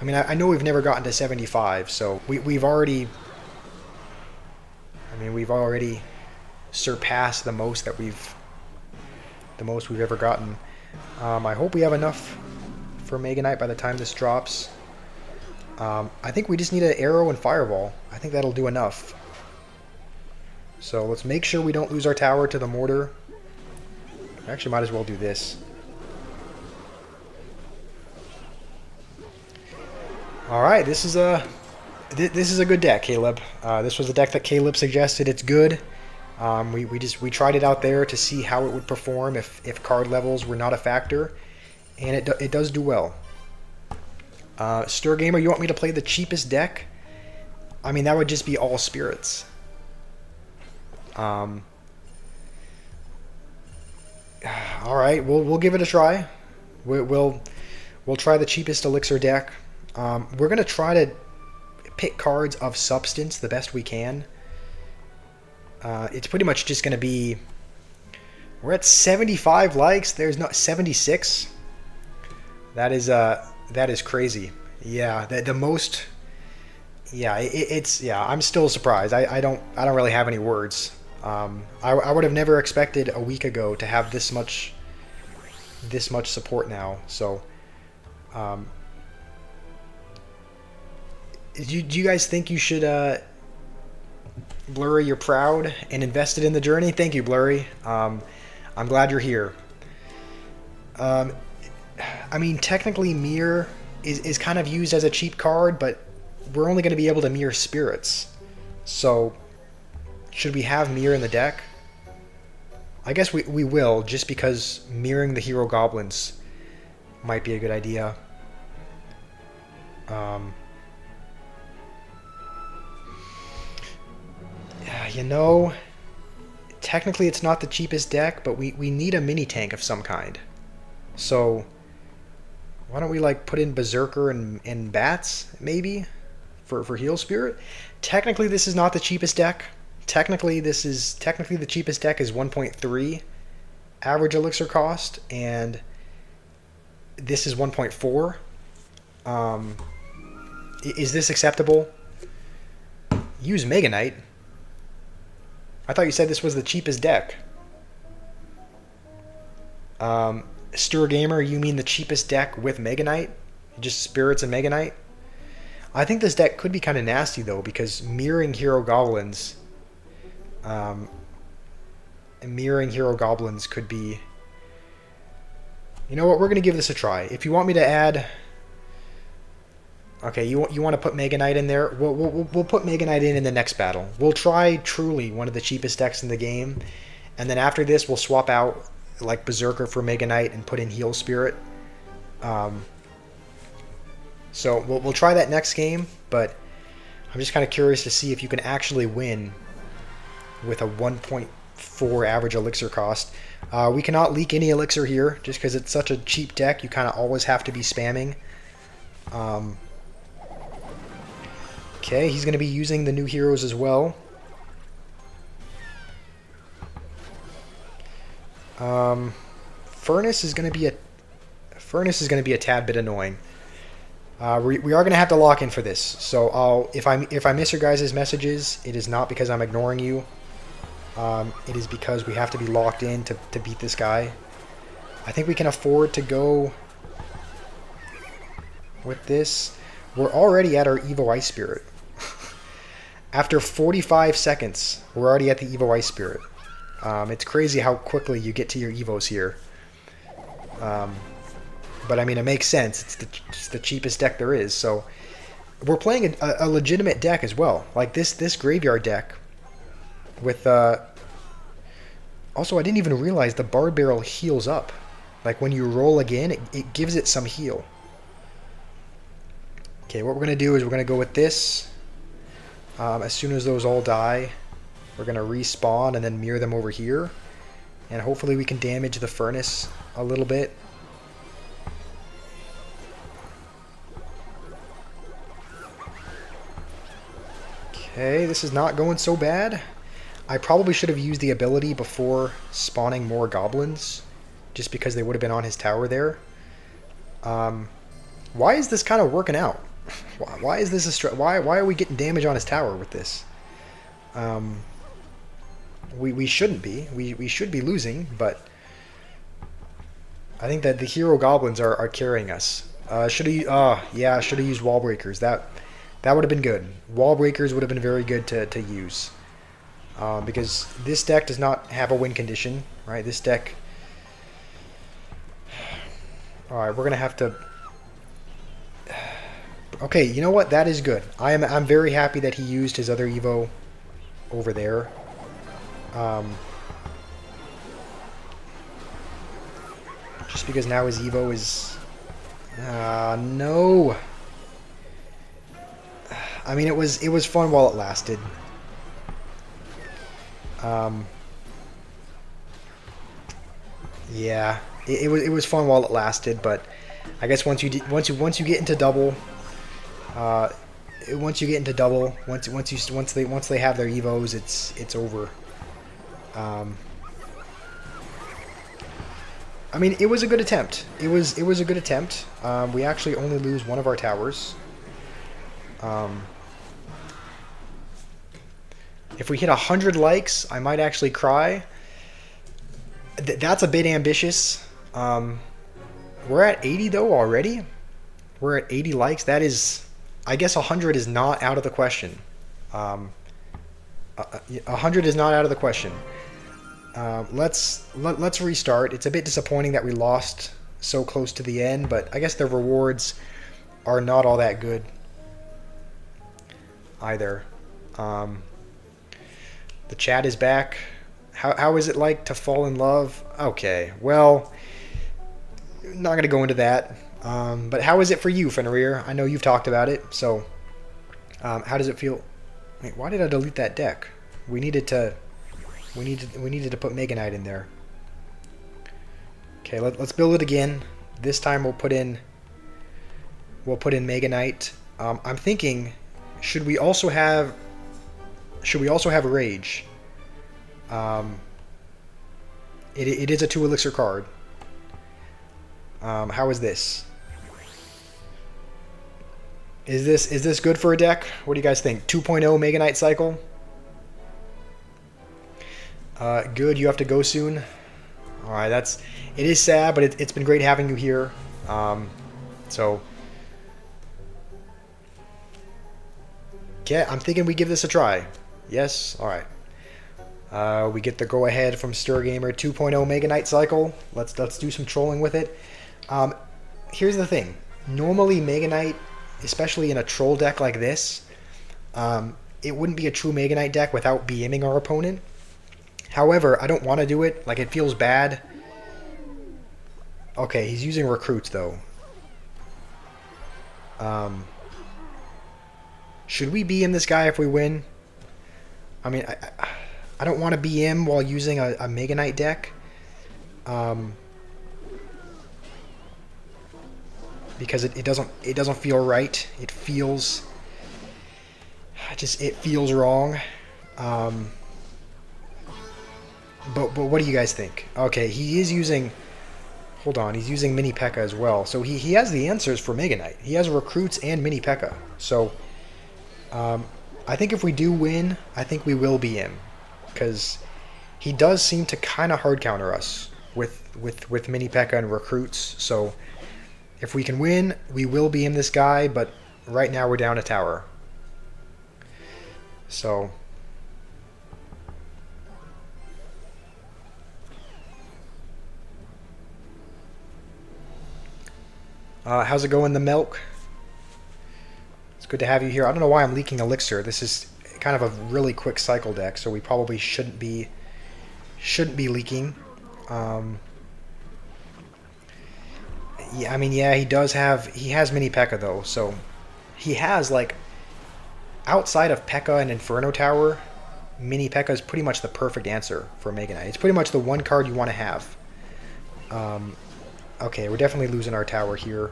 I mean, I know we've never gotten to 75, so we've already. I mean, we've already surpassed the most we've ever gotten. I hope we have enough for Mega Knight by the time this drops. I think we just need an arrow and fireball. I think that'll do enough. So let's make sure we don't lose our tower to the mortar. Actually, might as well do this. All right, this is a good deck, Caleb. This was the deck that Caleb suggested. It's good. We tried it out there to see how it would perform if card levels were not a factor, and it does do well. Stir Gamer, you want me to play the cheapest deck? I mean, that would just be all spirits. All right, we'll give it a try. We'll try the cheapest elixir deck. We're gonna try to pick cards of substance the best we can. It's pretty much just gonna be. We're at 75 likes. There's not 76. That is crazy. Yeah, the most. Yeah, yeah. I'm still surprised. I don't really have any words. I would have never expected a week ago to have this much support now. So, do you guys think you should, Blurry, you're proud and invested in the journey? Thank you, Blurry. I'm glad you're here. I mean, technically, Mirror is kind of used as a cheap card, but we're only going to be able to mirror spirits. So, should we have Mirror in the deck? I guess we will, just because mirroring the hero goblins might be a good idea. Technically it's not the cheapest deck, but we need a mini tank of some kind. So, why don't we put in Berserker and Bats, maybe? For Heal Spirit? Technically this is not the cheapest deck. Technically the cheapest deck is 1.3 average elixir cost, and this is 1.4. Is this acceptable? Use Mega Knight. I thought you said this was the cheapest deck. Stir Gamer, you mean the cheapest deck with Mega Knight? Just spirits and Mega Knight? I think this deck could be kind of nasty though, because um, mirroring hero goblins could be. You know what? We're gonna give this a try. If you want me to add, okay, you want to put Mega Knight in there? We'll put Mega Knight in the next battle. We'll try truly one of the cheapest decks in the game, and then after this we'll swap out like Berserker for Mega Knight and put in Heal Spirit. So we'll try that next game, but I'm just kind of curious to see if you can actually win with a 1.4 average elixir cost. We cannot leak any elixir here, just because it's such a cheap deck. You kind of always have to be spamming. Okay, he's going to be using the new heroes as well. Furnace is going to be a tad bit annoying. We are going to have to lock in for this. So if I miss your guys' messages, it is not because I'm ignoring you. It is because we have to be locked in to beat this guy. I think we can afford to go with this. We're already at our Evo Ice Spirit. After 45 seconds, we're already at the Evo Ice Spirit. It's crazy how quickly you get to your Evos here. But I mean, it makes sense. It's the cheapest deck there is. So we're playing a legitimate deck as well. Like this graveyard deck with... Also, I didn't even realize the Bard Barrel heals up. Like when you roll again, it gives it some heal. Okay, what we're going to do is we're going to go with this. As soon as those all die, we're going to respawn and then mirror them over here. And hopefully we can damage the furnace a little bit. Okay, this is not going so bad. I probably should have used the ability before spawning more goblins, just because they would have been on his tower there. Why is this kind of working out? Why is this why are we getting damage on his tower with this? We shouldn't be. We should be losing, but I think that the hero goblins are carrying us. Should have yeah, should have used wall breakers. That would have been good. Wall breakers would have been very good to use. Because this deck does not have a win condition, right? This deck... Alright, we're going to have to... Okay, you know what? That is good. I'm very happy that he used his other Evo over there. Just because now his Evo is... no! I mean, it was fun while it lasted. Yeah, it was fun while it lasted, but I guess once you get into double, once they have their evos, it's over. I mean, it was a good attempt. It was a good attempt. We actually only lose one of our towers. If we hit 100 likes, I might actually cry. That's a bit ambitious. We're at 80 though already. We're at 80 likes. That is, I guess 100 is not out of the question. 100 is not out of the question. Let's restart. It's a bit disappointing that we lost so close to the end, but I guess the rewards are not all that good either. The chat is back. How is it like to fall in love? Okay, well, not going to go into that. But how is it for you, Fenrir? I know you've talked about it, so how does it feel? Wait, why did I delete that deck? We needed to put Mega Knight in there. Okay, let's build it again. This time we'll put in Mega Knight. I'm thinking, should we also have Rage? It is a 2 elixir card. How is this? Is this good for a deck? What do you guys think? 2.0 Mega Knight cycle? Good, you have to go soon. Alright, it is sad, but it's been great having you here. So Okay, I'm thinking we give this a try. Yes? Alright. We get the go-ahead from StirGamer 2.0 Mega Knight cycle. Let's do some trolling with it. Here's the thing. Normally, Mega Knight, especially in a troll deck like this, it wouldn't be a true Mega Knight deck without BMing our opponent. However, I don't want to do it. Like, it feels bad. Okay, he's using recruits, though. Should we BM this guy if we win? I mean, I don't want to BM while using a Mega Knight deck. Because it doesn't feel right. It feels wrong. But what do you guys think? Okay, he is using. Hold on, he's using Mini P.E.K.K.A. as well. So he has the answers for Mega Knight. He has recruits and Mini P.E.K.K.A. So I think if we do win, I think we will BM, because he does seem to kind of hard counter us with Mini P.E.K.K.A. and recruits. So if we can win, we will BM this guy. But right now we're down a tower. So. How's it going, the milk? It's good to have you here. I don't know why I'm leaking elixir. This is kind of a really quick cycle deck, so we probably shouldn't be leaking. Yeah, I mean, yeah, he has Mini P.E.K.K.A. though, so he has, like, outside of P.E.K.K.A. and Inferno Tower, Mini P.E.K.K.A. is pretty much the perfect answer for Mega Knight. It's pretty much the one card you want to have. Okay, we're definitely losing our tower here.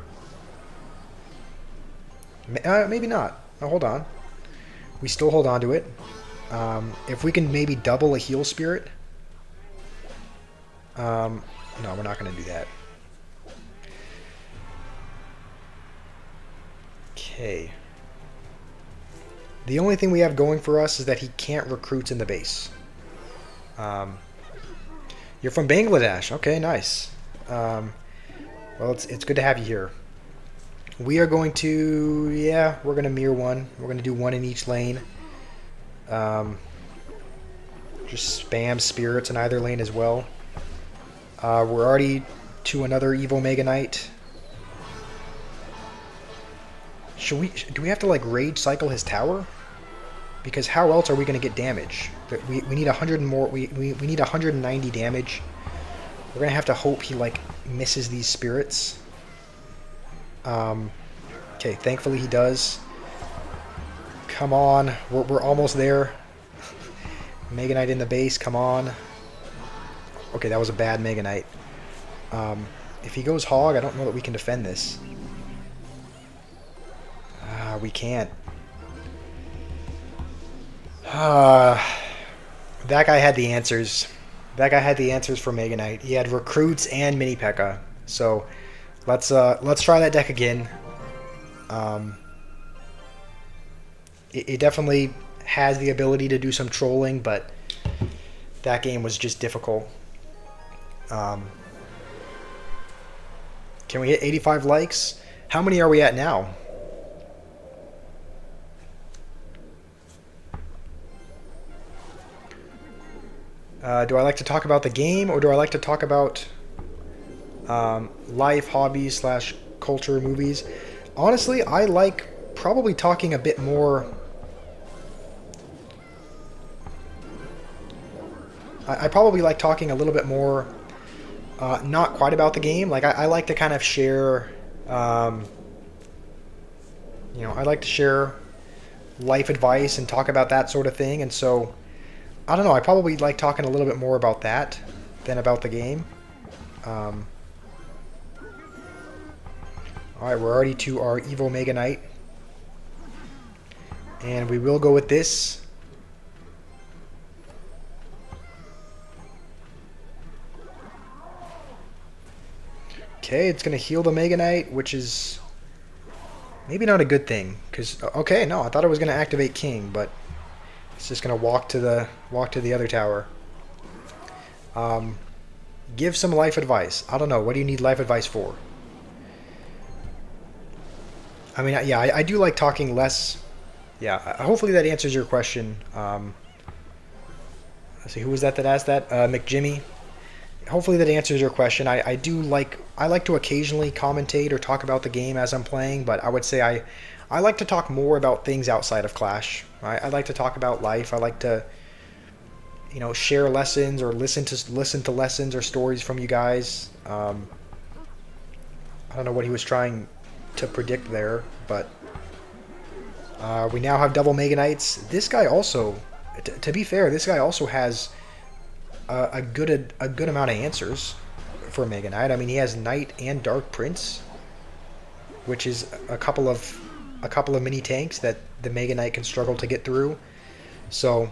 Maybe not. Oh, hold on. We still hold on to it. If we can maybe double a heal spirit. No, we're not going to do that. Okay. The only thing we have going for us is that he can't recruits in the base. You're from Bangladesh. Okay, nice. Well, it's good to have you here. We are going to, yeah, we're going to mirror one. We're going to do one in each lane. Just spam spirits in either lane as well. We're already to another evil Mega Knight. Do we have to, like, rage cycle his tower? Because how else are we going to get damage? We need 100 more. We need 190 damage. We're going to have to hope he, like, misses these spirits. Okay, thankfully he does. Come on. We're almost there. Mega Knight in the base, come on. Okay, that was a bad Mega Knight. If he goes Hog, I don't know that we can defend this. We can't. That guy had the answers. That guy had the answers for Mega Knight. He had recruits and Mini P.E.K.K.A. So let's try that deck again. It definitely has the ability to do some trolling, but that game was just difficult. Can we hit 85 likes? How many are we at now? Do I like to talk about the game, or do I like to talk about life, hobbies, / culture, movies? Honestly, I like probably talking a bit more. I probably like talking a little bit more, not quite about the game. Like, I like to kind of share, I like to share life advice and talk about that sort of thing. And so, I don't know, I probably like talking a little bit more about that than about the game. Alright, we're already to our evil Mega Knight. And we will go with this. Okay, it's going to heal the Mega Knight, which is maybe not a good thing. Because, okay, no, I thought it was going to activate King, but it's just going to walk to the other tower. Give some life advice. I don't know. What do you need life advice for? I mean, yeah, I do like talking less Yeah, hopefully that answers your question. Let's see, who was that asked that? McJimmy. Hopefully that answers your question. I like to occasionally commentate or talk about the game as I'm playing, but I would say I like to talk more about things outside of Clash. I like to talk about life. I like to share lessons or listen to lessons or stories from you guys. I don't know what he was trying to predict there, but we now have double Mega Knights. This guy also, to be fair, this guy also has a good amount of answers for Mega Knight. I mean, he has Knight and Dark Prince, which is a couple of mini tanks that the Mega Knight can struggle to get through. So,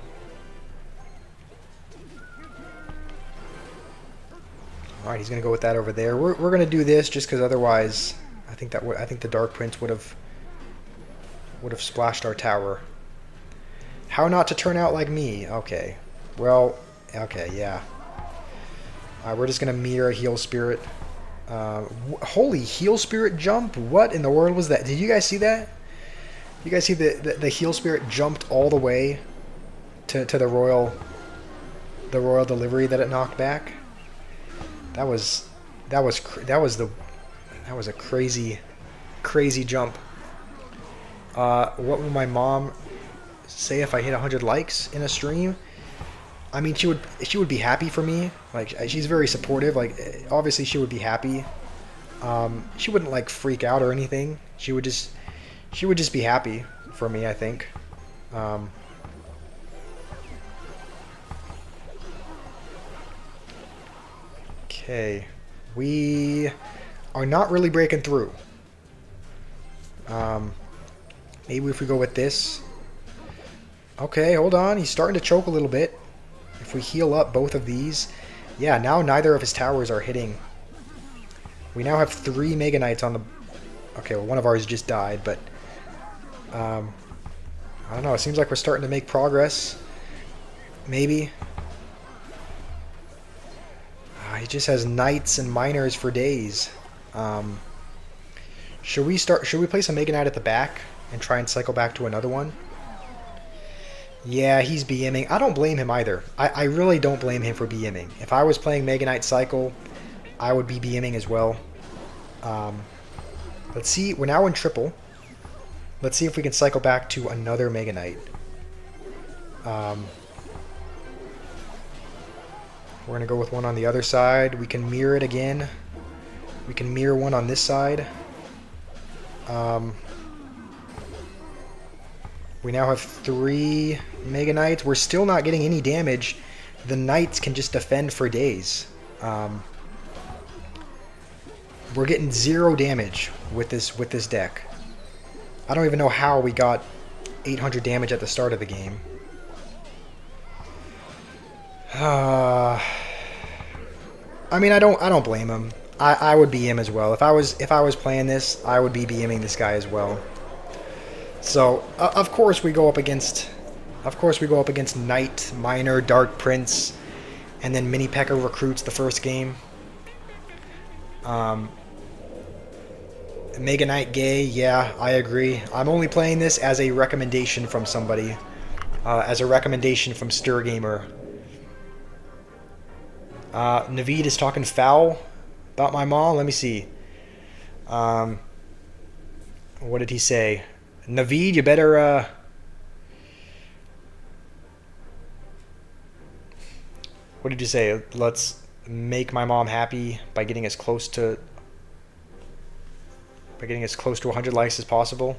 all right, he's gonna go with that over there. We're gonna do this just because otherwise, I think the Dark Prince would have splashed our tower. How not to turn out like me? Okay, well, okay, yeah. We're just gonna mirror Heal Spirit. Holy Heal Spirit jump! What in the world was that? Did you guys see that? You guys see the Heal Spirit jumped all the way to the royal delivery that it knocked back? That was a crazy jump. What would my mom say if I hit 100 likes in a stream? I mean, she would be happy for me. Like, she's very supportive. Like, obviously she would be happy. She wouldn't like freak out or anything. She would just be happy for me, I think. Okay, we are not really breaking through. Maybe if we go with this. Okay, hold on. He's starting to choke a little bit. If we heal up both of these. Yeah, now neither of his towers are hitting. We now have 3 Mega Knights on the... Okay, well, one of ours just died, but... I don't know. It seems like we're starting to make progress. Maybe. He just has Knights and Miners for days. Should we place a Mega Knight at the back and try and cycle back to another one? Yeah, he's BMing. I don't blame him either. I really don't blame him for BMing. If I was playing Mega Knight Cycle, I would be BMing as well. Let's see. We're now in triple. Let's see if we can cycle back to another Mega Knight. We're going to go with one on the other side. We can mirror it again. We can mirror one on this side. We now have 3 Mega Knights. We're still not getting any damage. The Knights can just defend for days. We're getting 0 damage with this deck. I don't even know how we got 800 damage at the start of the game. I mean, I don't blame him. I would BM as well. If I was playing this, I would be BMing this guy as well. So of course we go up against Knight, Miner, Dark Prince, and then Mini P.E.K.K.A. recruits the first game. Mega Knight gay, yeah, I agree. I'm only playing this as a recommendation from somebody, as a recommendation from Stir Gamer. Naveed is talking foul about my mom. Let me see. What did he say? Naveed, you better, what did you say? Let's make my mom happy by getting as close to 100 likes as possible.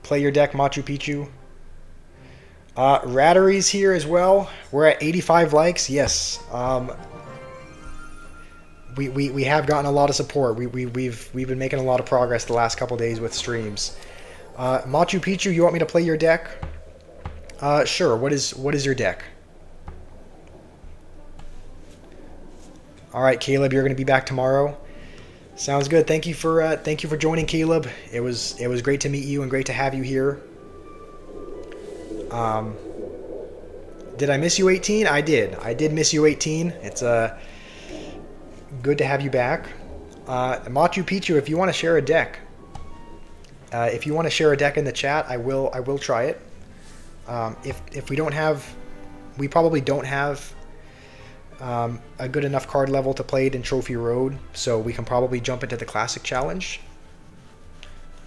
Play your deck, Machu Picchu. Rattery's here as well. We're at 85 likes. Yes. We have gotten a lot of support. We've been making a lot of progress the last couple days with streams. Machu Picchu, you want me to play your deck? Sure. What is your deck? All right, Caleb, you're going to be back tomorrow. Sounds good. Thank you for joining, Caleb. It was great to meet you and great to have you here. Did I miss you, 18? I did. I did miss you, 18. It's good to have you back. Machu Picchu, if you want to share a deck, If you want to share a deck in the chat, I will try it. If we don't have, we probably don't have a good enough card level to play it in Trophy Road, so we can probably jump into the Classic Challenge.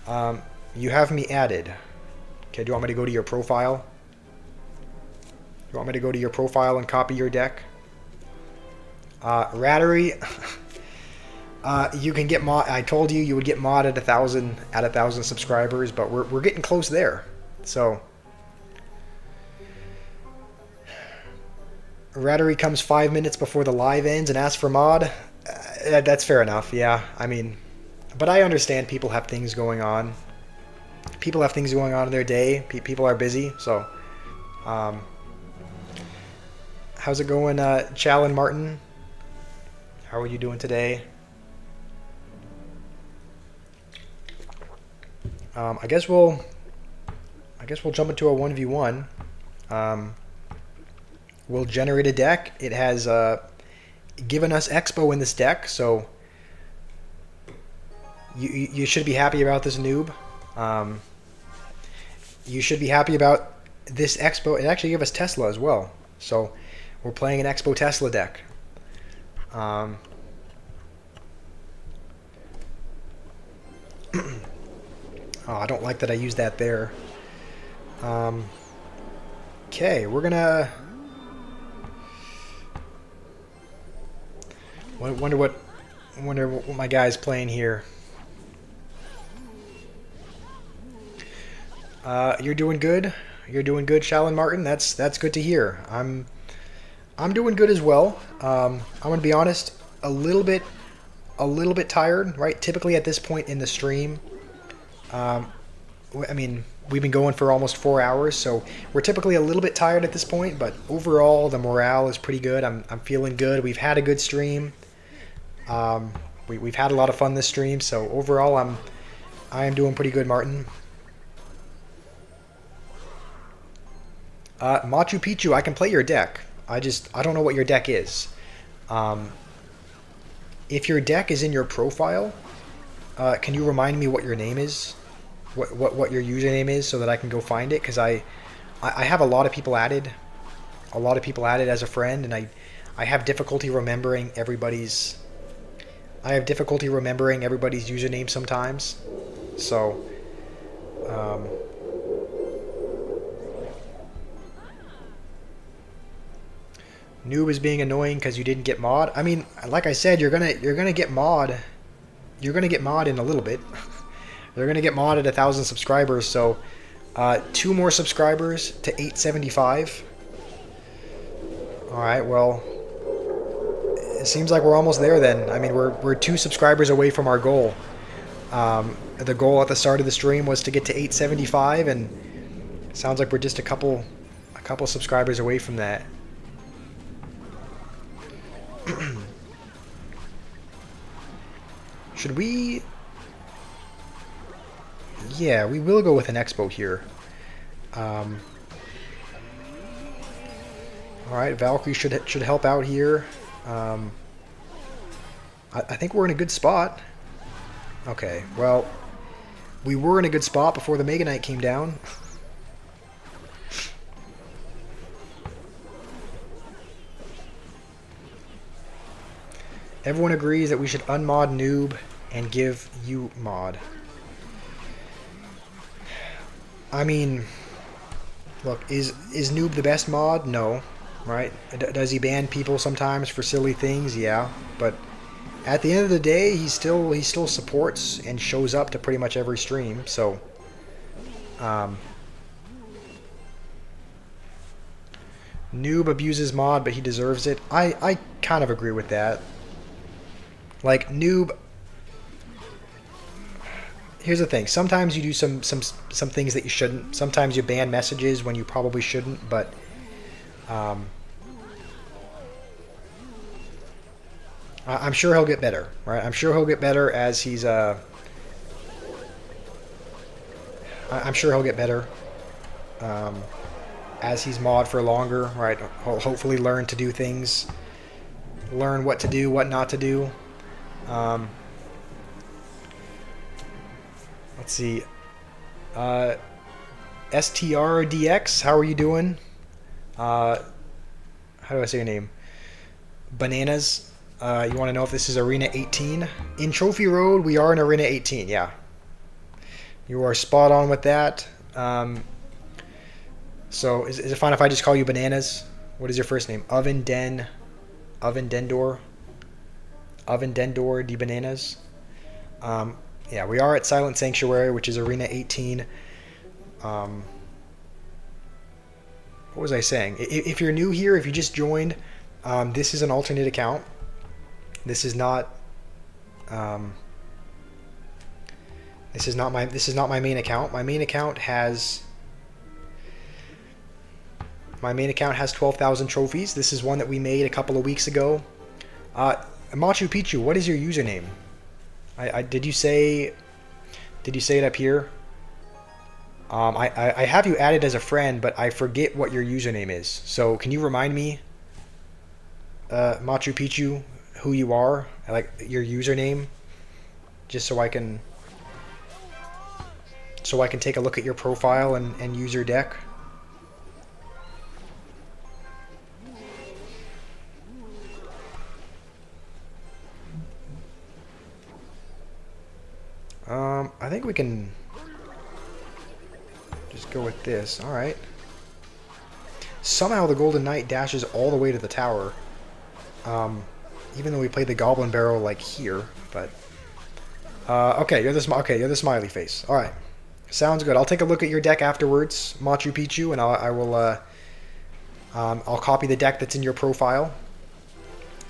You have me added. Okay, do you want me to go to your profile? You want me to go to your profile and copy your deck? Rattery, you can get mod. I told you would get mod at 1,000 subscribers, but we're getting close there. So Rattery comes 5 minutes before the live ends and asks for mod. That's fair enough. Yeah, I mean, but I understand people have things going on. People have things going on in their day. People are busy. So, how's it going, Challen Martin? How are you doing today? I guess we'll jump into a 1v1. We'll generate a deck. It has given us Expo in this deck, so you should be happy about this, noob. You should be happy about this Expo. It actually gave us Tesla as well, so we're playing an Expo Tesla deck. Oh, I don't like that I used that there. Okay, we're gonna wonder what my guy's playing here. You're doing good. You're doing good, Shalyn Martin. That's good to hear. I'm doing good as well. I'm gonna be honest, a little bit tired. Right, typically at this point in the stream, I mean, we've been going for almost 4 hours, so we're typically a little bit tired at this point. But overall, the morale is pretty good. I'm feeling good. We've had a good stream. We've had a lot of fun this stream. So overall, I am doing pretty good, Martin. Machu Picchu, I can play your deck. I don't know what your deck is. If your deck is in your profile, can you remind me what your name is? What your username is, so that I can go find it? Because I have a lot of people added. A lot of people added as a friend, and I have difficulty remembering everybody's. I have difficulty remembering everybody's username sometimes. So, Noob is being annoying because you didn't get mod. I mean, like I said, you're gonna get mod. You're gonna get mod in a little bit. You're gonna get mod at 1,000 subscribers. So, 2 more subscribers to 875. All right. Well, it seems like we're almost there. Then I mean, we're 2 subscribers away from our goal. The goal at the start of the stream was to get to 875, and it sounds like we're just a couple subscribers away from that. Should we? Yeah, we will go with an Expo here. All right, Valkyrie should help out here. I think we're in a good spot. Okay, well, we were in a good spot before the Mega Knight came down. Everyone agrees that we should unmod Noob and give you mod. I mean, look, is Noob the best mod? No, right? Does he ban people sometimes for silly things? Yeah, but at the end of the day, he still supports and shows up to pretty much every stream. So, Noob abuses mod, but he deserves it. I kind of agree with that. Like, Noob, here's the thing. Sometimes you do some things that you shouldn't. Sometimes you ban messages when you probably shouldn't, but I'm sure he'll get better, right? I'm sure he'll get better as he's I'm sure he'll get better as he's mod for longer, right? He'll hopefully learn to do things, learn what to do, what not to do. Let's see. Uh, STRDX, how are you doing? Uh, how do I say your name? Bananas. You want to know if this is Arena 18? In Trophy Road, we are in Arena 18, yeah. You are spot on with that. So, is it fine if I just call you Bananas? What is your first name? Oven Dendor? Oven Dendor de Bananas? Yeah, we are at Silent Sanctuary, which is Arena 18. What was I saying? If you're new here, if you just joined, this is an alternate account. This is not. This is not my main account. My main account has 12,000 trophies. This is one that we made a couple of weeks ago. Machu Picchu, what is your username? Did you say it up here? I have you added as a friend, but I forget what your username is. So can you remind me, Machu Picchu, who you are, like your username, just so I can take a look at your profile and use your deck. I think we can just go with this. All right. Somehow the Golden Knight dashes all the way to the tower. Even though we played the Goblin Barrel like here, but okay, you're the smiley face. All right, sounds good. I'll take a look at your deck afterwards, Machu Picchu, and I'll copy the deck that's in your profile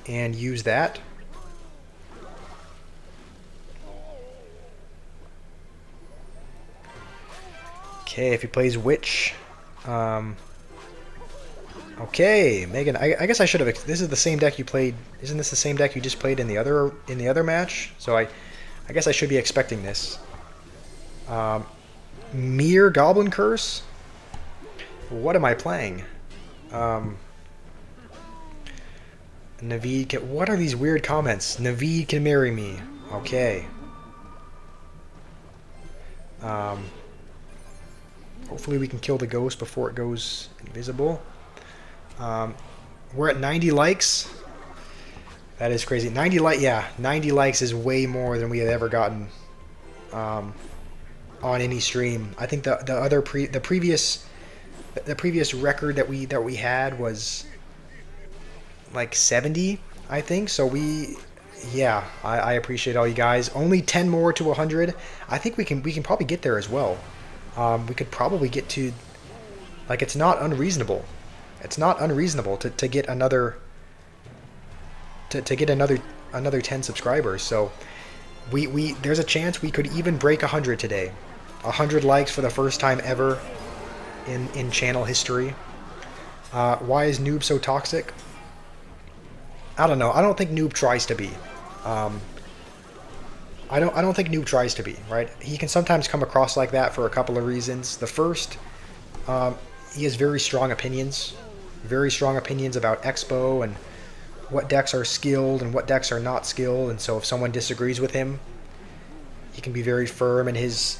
and use that. Okay, if he plays Witch. Okay, Megan. I guess I should have. This is the same deck you played. Isn't this the same deck you just played in the other match? So I guess I should be expecting this. Mere Goblin Curse. What am I playing? Naveed. What are these weird comments? Naveed can marry me. Okay. Hopefully we can kill the ghost before it goes invisible. We're at 90 likes. That is crazy. 90 likes is way more than we have ever gotten on any stream. I think the previous record that we had was like 70, I think. So I appreciate all you guys. Only 10 more to 100. I think we can probably get there as well. We could probably get to, like, it's not unreasonable. It's not unreasonable to get another 10 subscribers. So there's a chance we could even break 100 today. 100 likes for the first time ever in channel history. Why is Noob so toxic? I don't know. I don't think Noob tries to be. I don't think Noob tries to be, right? He can sometimes come across like that for a couple of reasons. The first, he has very strong opinions about Expo and what decks are skilled and what decks are not skilled. And so if someone disagrees with him, he can be very firm in his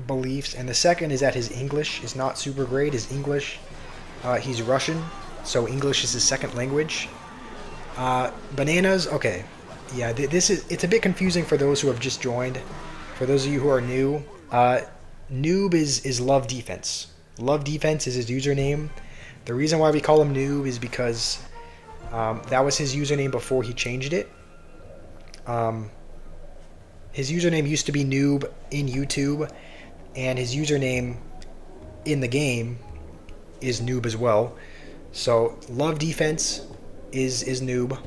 beliefs. And the second is that his English is not super great. His English, he's Russian, so English is his second language. Bananas, okay. Yeah, it's a bit confusing for those who have just joined. For those of you who are new, Noob is Love Defense. Love Defense is his username. The reason why we call him Noob is because that was his username before he changed it. His username used to be Noob in YouTube, and his username in the game is Noob as well. So Love Defense is Noob.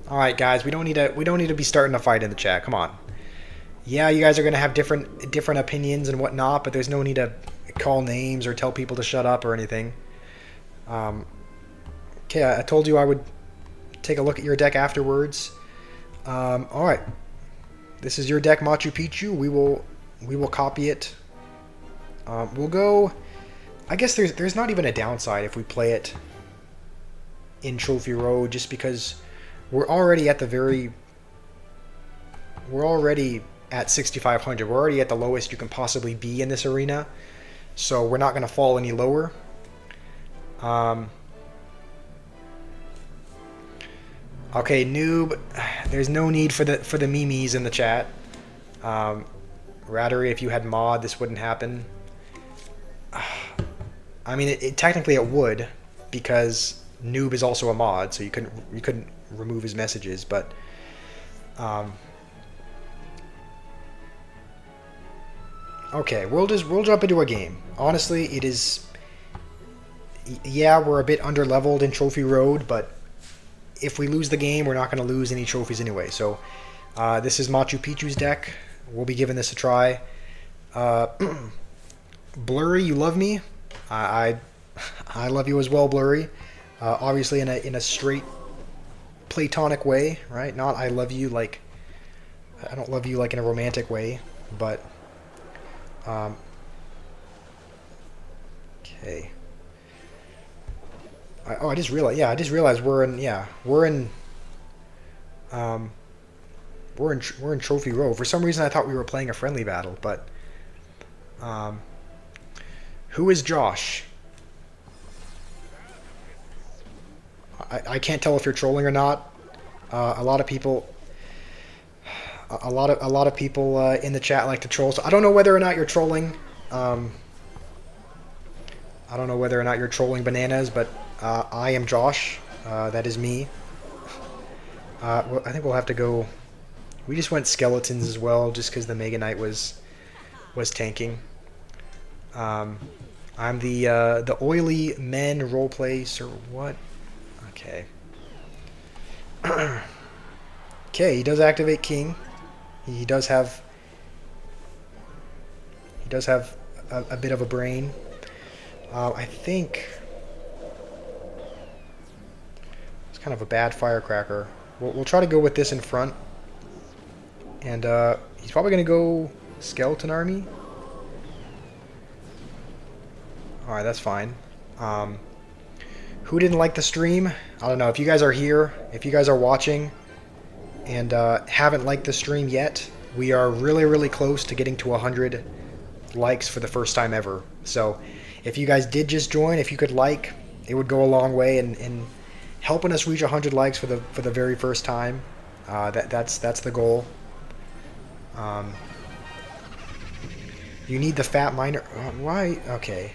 All right, guys, we don't need to be starting a fight in the chat. Come on. Yeah, you guys are gonna have different opinions and whatnot, but there's no need to call names or tell people to shut up or anything. Okay, I told you I would take a look at your deck afterwards. All right, this is your deck, Machu Picchu. We will copy it. We'll go. I guess there's not even a downside if we play it in Trophy Road, just because we're already at the very we're already at 6,500. We're already at the lowest you can possibly be in this arena, so we're not going to fall any lower. Okay, noob. There's no need for the memes in the chat. Rattery, if you had mod, this wouldn't happen. I mean, technically it would, because noob is also a mod, so you couldn't remove his messages, but okay, we'll jump into a game. Honestly, it is, yeah, we're a bit under leveled in Trophy Road, but if we lose the game, we're not going to lose any trophies anyway. So this is Machu Picchu's deck. We'll be giving this a try. Blurry, you love me. I love you as well, Blurry. Obviously in a straight platonic way, right? Not I love you like, I don't love you like in a romantic way, but okay. I just realized. Yeah, I just realized we're in. Yeah, we're in Trophy Row. For some reason, I thought we were playing a friendly battle, but who is Josh? I can't tell if you're trolling or not. A lot of people. A lot of people in the chat like to troll. So I don't know whether or not you're trolling. I don't know whether or not you're trolling bananas, but I am Josh. That is me. Well, I think we'll have to go. We just went skeletons as well, just because the Mega Knight was tanking. I'm the oily men roleplay. Sir, what? Okay. Okay, he does activate King. He does have a bit of a brain. I think it's kind of a bad firecracker. We'll try to go with this in front, and he's probably going to go skeleton army. All right, that's fine. Who didn't like the stream? I don't know. If you guys are here, if you guys are watching, and haven't liked the stream yet, we are really, really close to getting to 100 likes for the first time ever. So if you guys did just join, if you could like, it would go a long way in helping us reach 100 likes for the very first time. That's the goal. You need the fat miner. Why? Okay.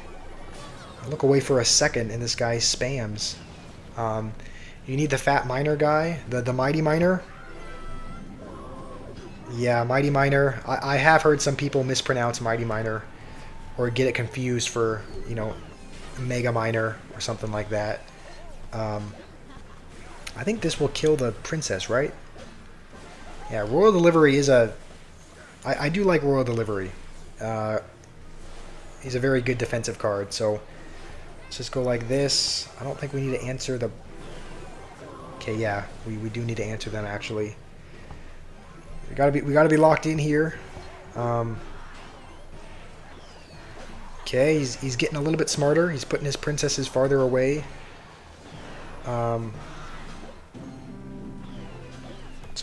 I look away for a second and this guy spams. You need the fat miner guy, the mighty miner. Yeah, mighty miner. I have heard some people mispronounce mighty miner, or get it confused for, you know, mega miner or something like that. I think this will kill the princess, right? Yeah, Royal Delivery is a... I do like Royal Delivery. He's a very good defensive card, so let's just go like this. I don't think we need to answer the... Okay, yeah, we do need to answer them, actually. We gotta be locked in here. Okay, he's getting a little bit smarter. He's putting his princesses farther away. So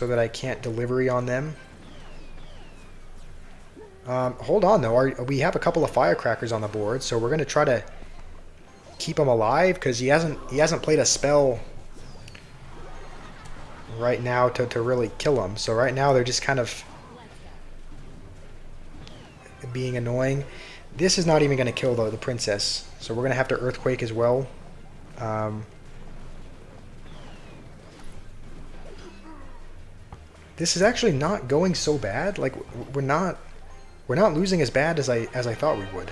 that I can't delivery on them. Hold on though. We have a couple of firecrackers on the board, so we're gonna try to keep him alive because he hasn't played a spell right now to really kill him. So right now they're just kind of being annoying. This is not even going to kill the princess, so we're going to have to earthquake as well. This is actually not going so bad. Like we're not losing as bad as I thought we would.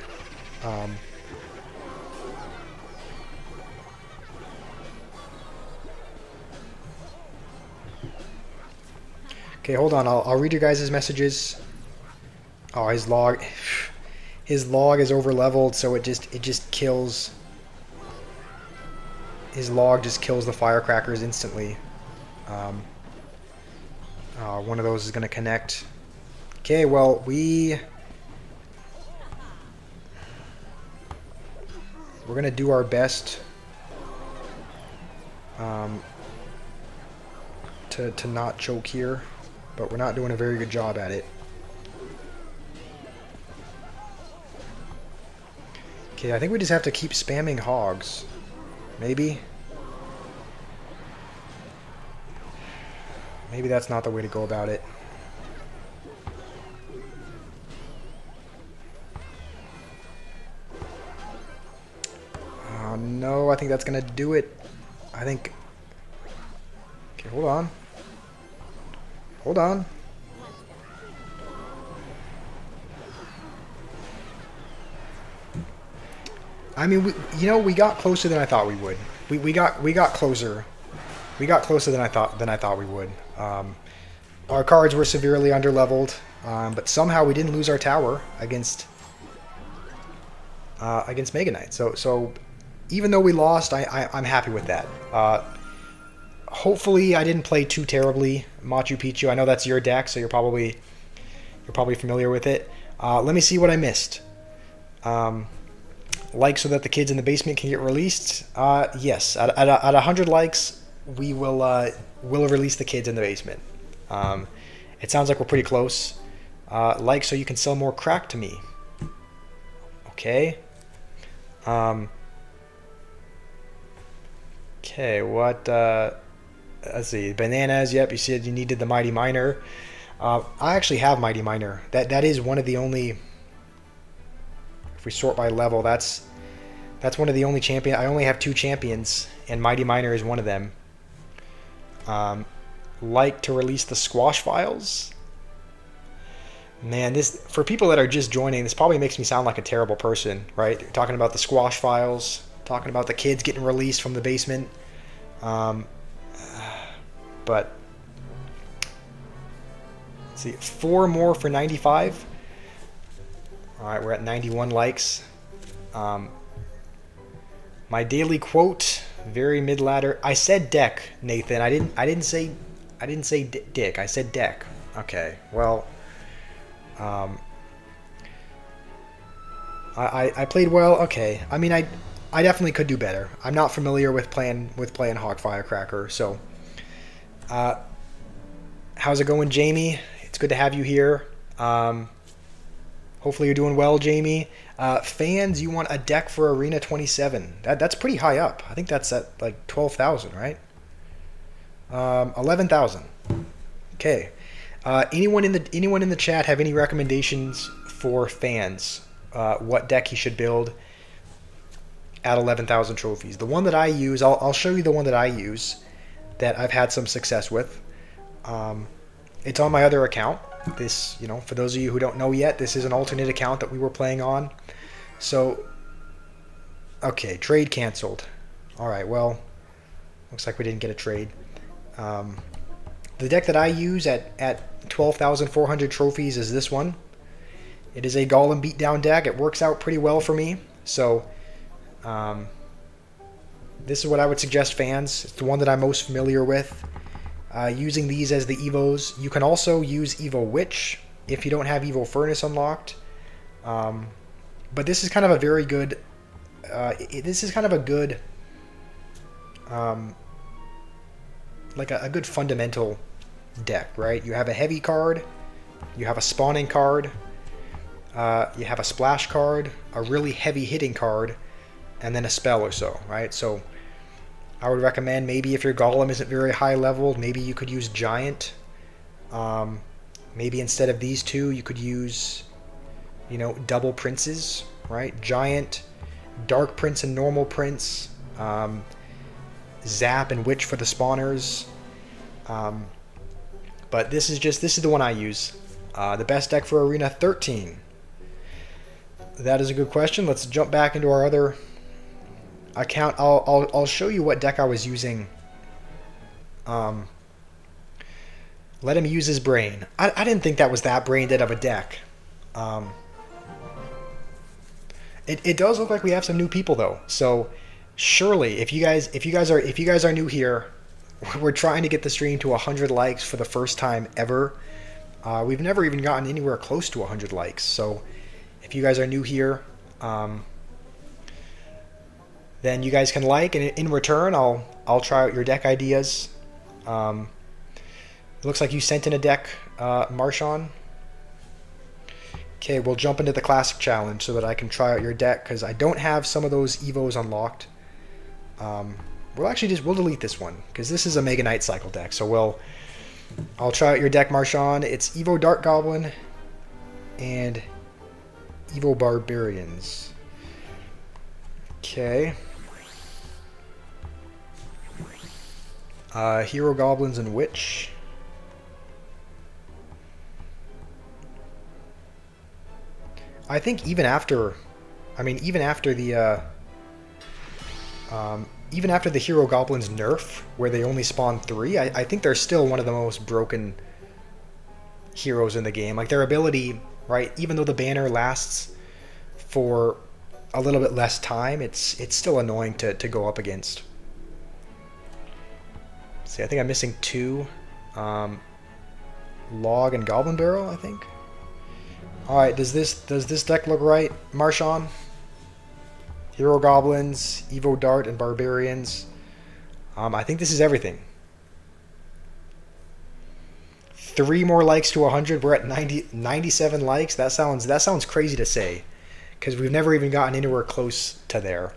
Okay, hold on. I'll read your guys' messages. Oh, his log is over leveled, so it just kills. His log just kills the firecrackers instantly. One of those is going to connect. Okay, well, we're going to do our best to not choke here. but we're not doing a very good job at it. Okay, I think we just have to keep spamming hogs. Maybe? Maybe that's not the way to go about it. Oh no, I think that's gonna do it. I think... Okay, hold on. Hold on. I mean, we got closer than I thought we would. We got closer. We got closer than I thought we would. Our cards were severely underleveled, but somehow we didn't lose our tower against Mega Knight. So even though we lost, I'm happy with that. Hopefully, I didn't play too terribly, Machu Picchu. I know that's your deck, so you're probably familiar with it. Let me see what I missed. Like so that the kids in the basement can get released. Yes, at 100 likes, we will release the kids in the basement. It sounds like we're pretty close. Like so you can sell more crack to me. Okay. Okay, what? Let's see. Bananas. Yep, you said you needed the Mighty Miner. I actually have Mighty Miner. That is one of the only. If we sort by level, that's one of the only champion. I only have 2 champions, and Mighty Miner is one of them. Like to release the squash files. Man, this for people that are just joining, this probably makes me sound like a terrible person, right? You're talking about the squash files, talking about the kids getting released from the basement. But let's see, 4 more for 95. All right, we're at 91 likes. My daily quote, very mid ladder. I said deck, Nathan. I didn't say dick. I said deck. Okay. Well, I played well. Okay. I mean, I definitely could do better. I'm not familiar with playing Hog Firecracker. So, how's it going, Jamie? It's good to have you here. Hopefully you're doing well, Jamie. Fans, you want a deck for Arena 27. That's pretty high up. I think that's at like 12,000, right? 11,000. Okay. Anyone in the chat have any recommendations for fans? What deck he should build at 11,000 trophies? The one that I use, I'll show you the one that I use that I've had some success with. It's on my other account. This, for those of you who don't know yet, this is an alternate account that we were playing on. So, okay, trade canceled. All right, well, looks like we didn't get a trade. The deck that I use at 12,400 trophies is this one. It is a Golem beatdown deck. It works out pretty well for me. So, this is what I would suggest fans. It's the one that I'm most familiar with. Using these as the Evos. You can also use Evo Witch if you don't have Evo Furnace unlocked. But this is kind of a very good... this is kind of a good... like a good fundamental deck, right? You have a heavy card. You have a spawning card. You have a splash card. A really heavy hitting card. And then a spell or so, right? So... I would recommend maybe if your Golem isn't very high leveled, maybe you could use Giant. Maybe instead of these 2, you could use, double Princes, right? Giant, Dark Prince and Normal Prince, Zap and Witch for the spawners. But this is the one I use. The best deck for Arena 13. That is a good question. Let's jump back into our other account. I'll show you what deck I was using. Let him use his brain. I didn't think that was that brain dead of a deck. It does look like we have some new people though. So surely, if you guys are new here, we're trying to get the stream to 100 likes for the first time ever. We've never even gotten anywhere close to 100 likes. So if you guys are new here, then you guys can like, and in return, I'll try out your deck ideas. It looks like you sent in a deck, Marshawn. Okay, we'll jump into the Classic Challenge so that I can try out your deck, because I don't have some of those Evos unlocked. We'll delete this one, because this is a Mega Knight Cycle deck, so I'll try out your deck, Marshawn. It's Evo Dart Goblin and Evo Barbarians. Okay. Hero Goblins and Witch. I think even after the Hero Goblins nerf, where they only spawn 3, I think they're still one of the most broken heroes in the game. Like, their ability, right, even though the banner lasts for a little bit less time, it's still annoying to go up against. See, I think I'm missing 2. Log and Goblin Barrel, I think. Alright, does this deck look right, Marshawn? Hero Goblins, Evo Dart, and Barbarians. I think this is everything. 3 more likes to 100. We're at 97 likes. That sounds crazy to say, because we've never even gotten anywhere close to there.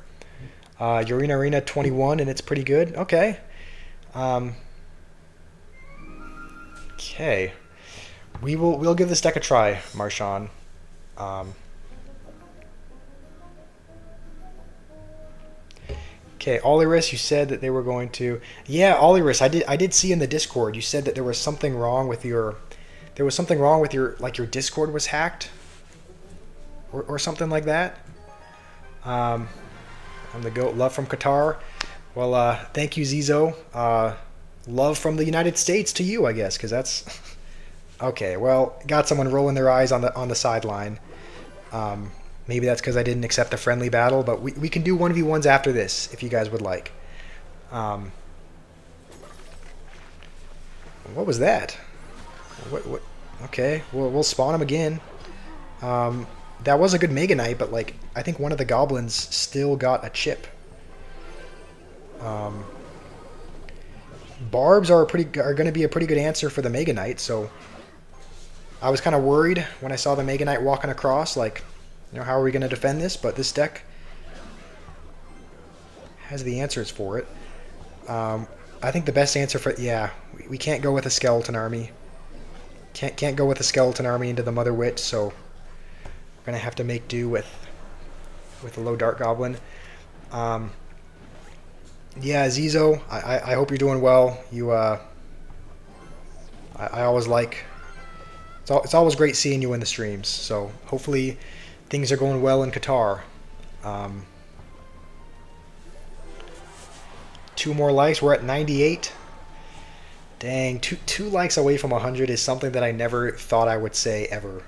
Urena Arena 21, and it's pretty good. Okay. Okay. We'll give this deck a try, Marshawn. Okay, Oliris, you said that they were going to. Yeah, Oliris, I did see in the Discord you said that there was something wrong with your. There was something wrong with your your Discord was hacked, or something like that. I'm the goat. Love from Qatar. Well, thank you, Zizo. Love from the United States to you, I guess, because that's. Okay, well, got someone rolling their eyes on the sideline. Maybe that's because I didn't accept the friendly battle, but we can do 1v1s after this if you guys would like. What was that? What? Okay, we'll spawn him again. That was a good Mega Knight, but like I think one of the goblins still got a chip. Barbs are going to be a pretty good answer for the Mega Knight, so I was kind of worried when I saw the Mega Knight walking across, like, you know, how are we going to defend this? But this deck has the answers for it. I think the best answer for we can't go with a skeleton army. Can't go with a skeleton army into the Mother Witch, so we're gonna have to make do with a low Dart Goblin. Yeah, Zizo, I hope you're doing well. You I always like. It's always great seeing you in the streams. So hopefully things are going well in Qatar. 2 more likes. We're at 98. Dang, two likes away from 100 is something that I never thought I would say ever.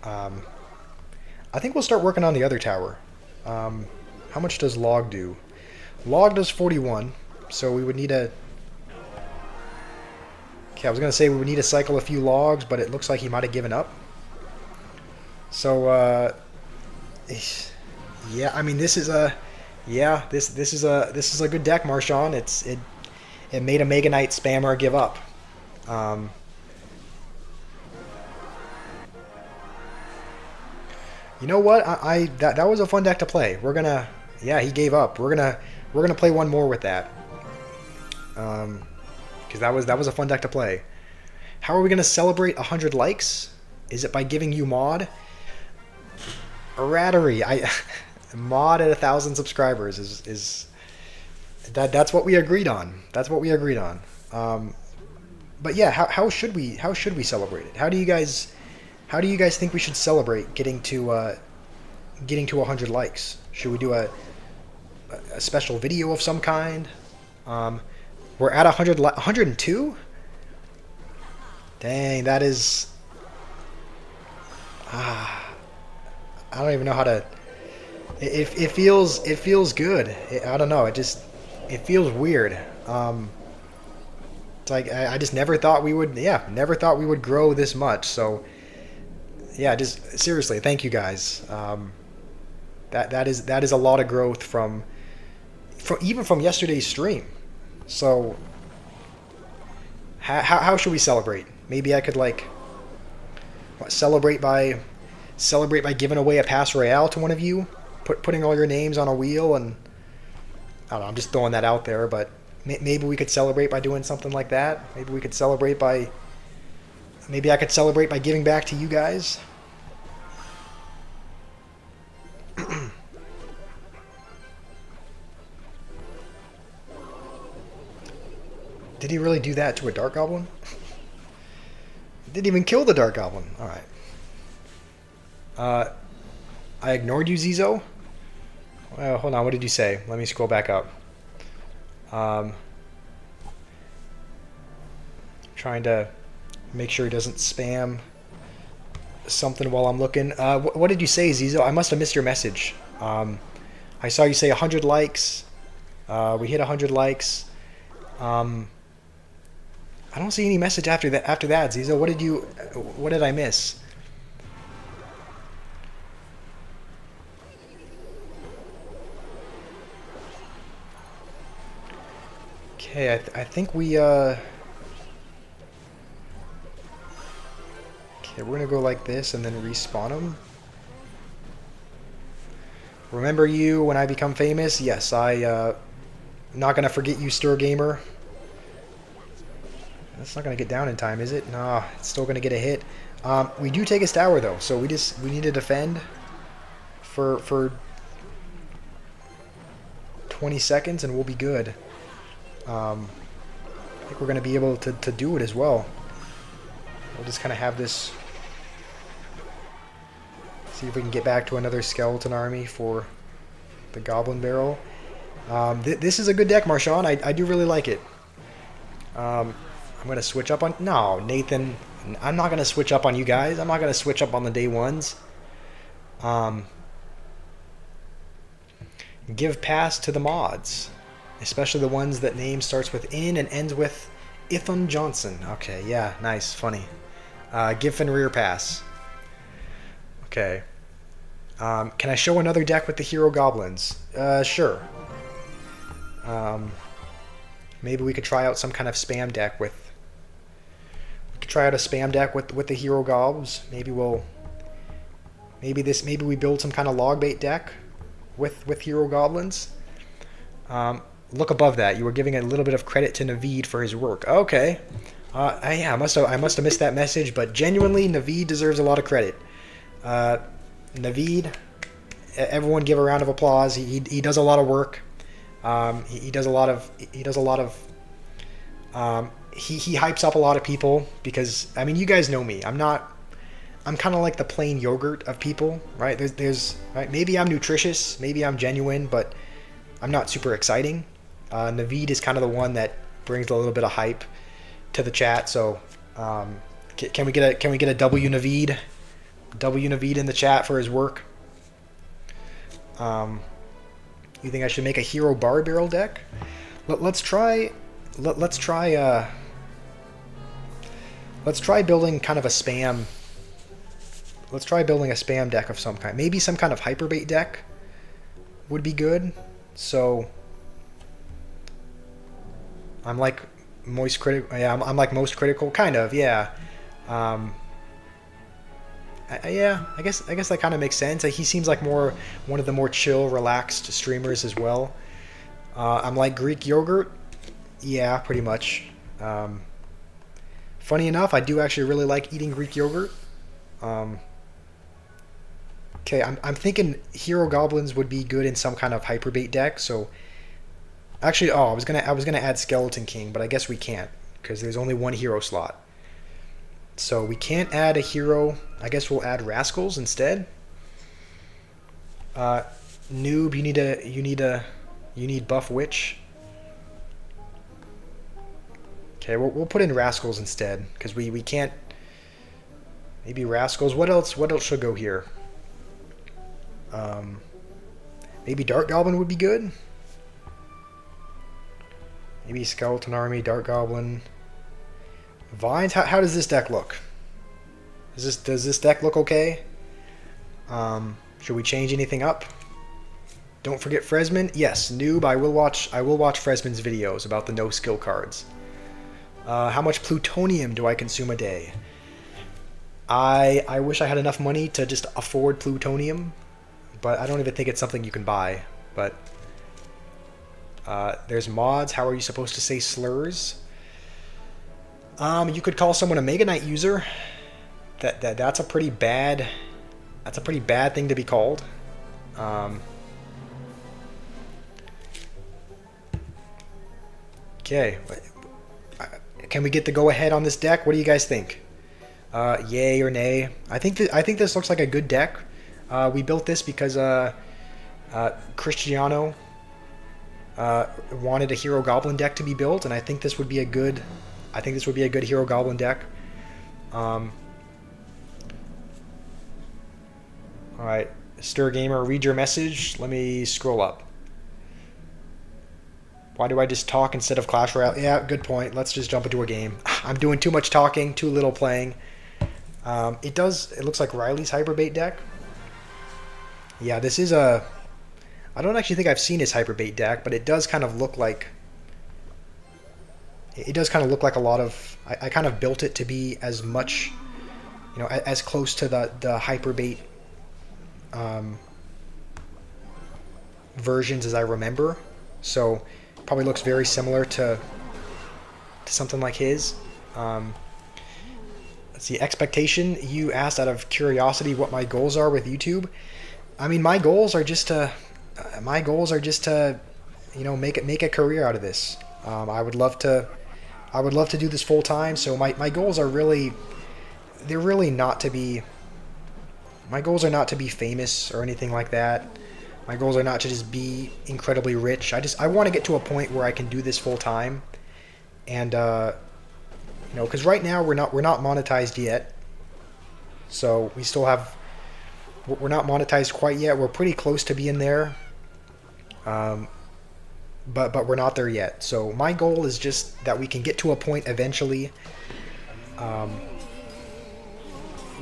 I think we'll start working on the other tower. How much does Log do? Log does 41, so we would need a... Okay, I was going to say we would need to cycle a few logs, but it looks like he might have given up. So, yeah, I mean, this is a... Yeah, this is a good deck, Marshawn. It made a Mega Knight spammer give up. You know what? That was a fun deck to play. We're gonna... Yeah, he gave up. We're gonna play one more with that. Because that was a fun deck to play. How are we gonna celebrate 100 likes? Is it by giving you mod? Rattery. Mod at 1,000 subscribers is that's what we agreed on. That's what we agreed on. But yeah, how should we celebrate it? How do you guys think we should celebrate getting to 100 likes? Should we do a special video of some kind? We're at 102. Dang, that is. I don't even know how to. It feels good. I don't know. It feels weird. It's like I just never thought we would. Yeah, never thought we would grow this much. So yeah, just seriously, thank you guys. That is a lot of growth from even from yesterday's stream. So How should we celebrate? Maybe I could like celebrate by giving away a pass royale to one of you, putting all your names on a wheel, and I don't know. I'm just throwing that out there, but maybe we could celebrate by doing something like that. Maybe we could celebrate by. Maybe I could celebrate by giving back to you guys. Did he really do that to a Dark Goblin? Didn't even kill the Dark Goblin. Alright. I ignored you, Zizo? Well, hold on, what did you say? Let me scroll back up. Trying to make sure he doesn't spam something while I'm looking. What did you say, Zizo? I must have missed your message. I saw you say 100 likes. We hit 100 likes. I don't see any message after that. Zizo, what did I miss? Okay, I think we okay, we're gonna go like this and then respawn them. Remember you when I become famous? Yes, I'm not gonna forget you, Stir Gamer. That's not gonna get down in time, is it? Nah, it's still gonna get a hit. We do take his tower though, so we need to defend for 20 seconds and we'll be good. I think we're gonna be able to do it as well. We'll just kind of have this. See if we can get back to another skeleton army for the Goblin Barrel. This is a good deck, Marshawn. I do really like it. I'm going to switch up on... No, Nathan, I'm not going to switch up on you guys. I'm not going to switch up on the day ones. Give pass to the mods. Especially the ones that name starts with in and ends with Ithon Johnson. Okay, yeah, nice, funny. Give Fenrir pass. Okay. Can I show another deck with the Hero Goblins? Sure. Maybe we could try out some kind of spam deck with... We could try out a spam deck with the Hero Gobs. Maybe we'll... Maybe we build some kind of log bait deck with Hero Goblins. Look above that. You were giving a little bit of credit to Naveed for his work. Okay. Yeah, I must have missed that message, but genuinely, Naveed deserves a lot of credit. Naveed, everyone give a round of applause. He does a lot of work. He hypes up a lot of people because, I mean, you guys know me. I'm kind of like the plain yogurt of people, right? There's right. Maybe I'm nutritious, maybe I'm genuine, but I'm not super exciting. Naveed is kind of the one that brings a little bit of hype to the chat. So, can we get a W Naveed in the chat for his work? You think I should make a Hero Bar Barrel deck? Let's try building kind of a spam. Let's try building a spam deck of some kind. Maybe some kind of hyperbait deck would be good. So I'm like most critical. Yeah, I'm like most critical, kind of. Yeah. Yeah, I guess that kind of makes sense. He seems like one of the more chill, relaxed streamers as well. I'm like Greek yogurt. Yeah, pretty much. Funny enough, I do actually really like eating Greek yogurt. Okay, I'm thinking Hero Goblins would be good in some kind of hyperbait deck. So, actually, I was gonna add Skeleton King, but I guess we can't because there's only one hero slot. So we can't add a hero. I guess we'll add Rascals instead. Noob, you need Buff Witch. Okay, we'll put in Rascals instead because we can't. Maybe Rascals. What else should go here? Maybe Dark Goblin would be good. Maybe Skeleton Army, Dark Goblin. Vines. How does this deck look? Does this deck look okay? Should we change anything up? Don't forget Fresman. Yes, noob. I will watch Fresman's videos about the no skill cards. How much plutonium do I consume a day? I wish I had enough money to just afford plutonium, but I don't even think it's something you can buy. But there's mods. How are you supposed to say slurs? You could call someone a Mega Knight user. That's a pretty bad. That's a pretty bad thing to be called. Okay. Can we get the go ahead on this deck? What do you guys think? Yay or nay? I think this looks like a good deck. We built this because Cristiano wanted a Hero Goblin deck to be built, and I think this would be a good. I think this would be a good Hero Goblin deck. All right, Stir Gamer, read your message. Let me scroll up. Why do I just talk instead of Clash Royale? Yeah, good point. Let's just jump into a game. I'm doing too much talking, too little playing. It looks like Riley's Hyperbait deck. Yeah, this is a... I don't actually think I've seen his Hyperbait deck, but it does kind of look like... It does kind of look like a lot of... I kind of built it to be as much... You know, as close to the Hyperbait versions as I remember. So, probably looks very similar to something like his. Let's see, expectation. You asked out of curiosity what my goals are with YouTube. I mean, my goals are just to, you know, make a career out of this. I would love to do this full time. So my goals are really, they're really not to be. My goals are not to be famous or anything like that. My goals are not to just be incredibly rich. I want to get to a point where I can do this full time, and you know, because right now we're not monetized yet. So we still have, we're not monetized quite yet. We're pretty close to being there, but we're not there yet. So my goal is just that we can get to a point eventually,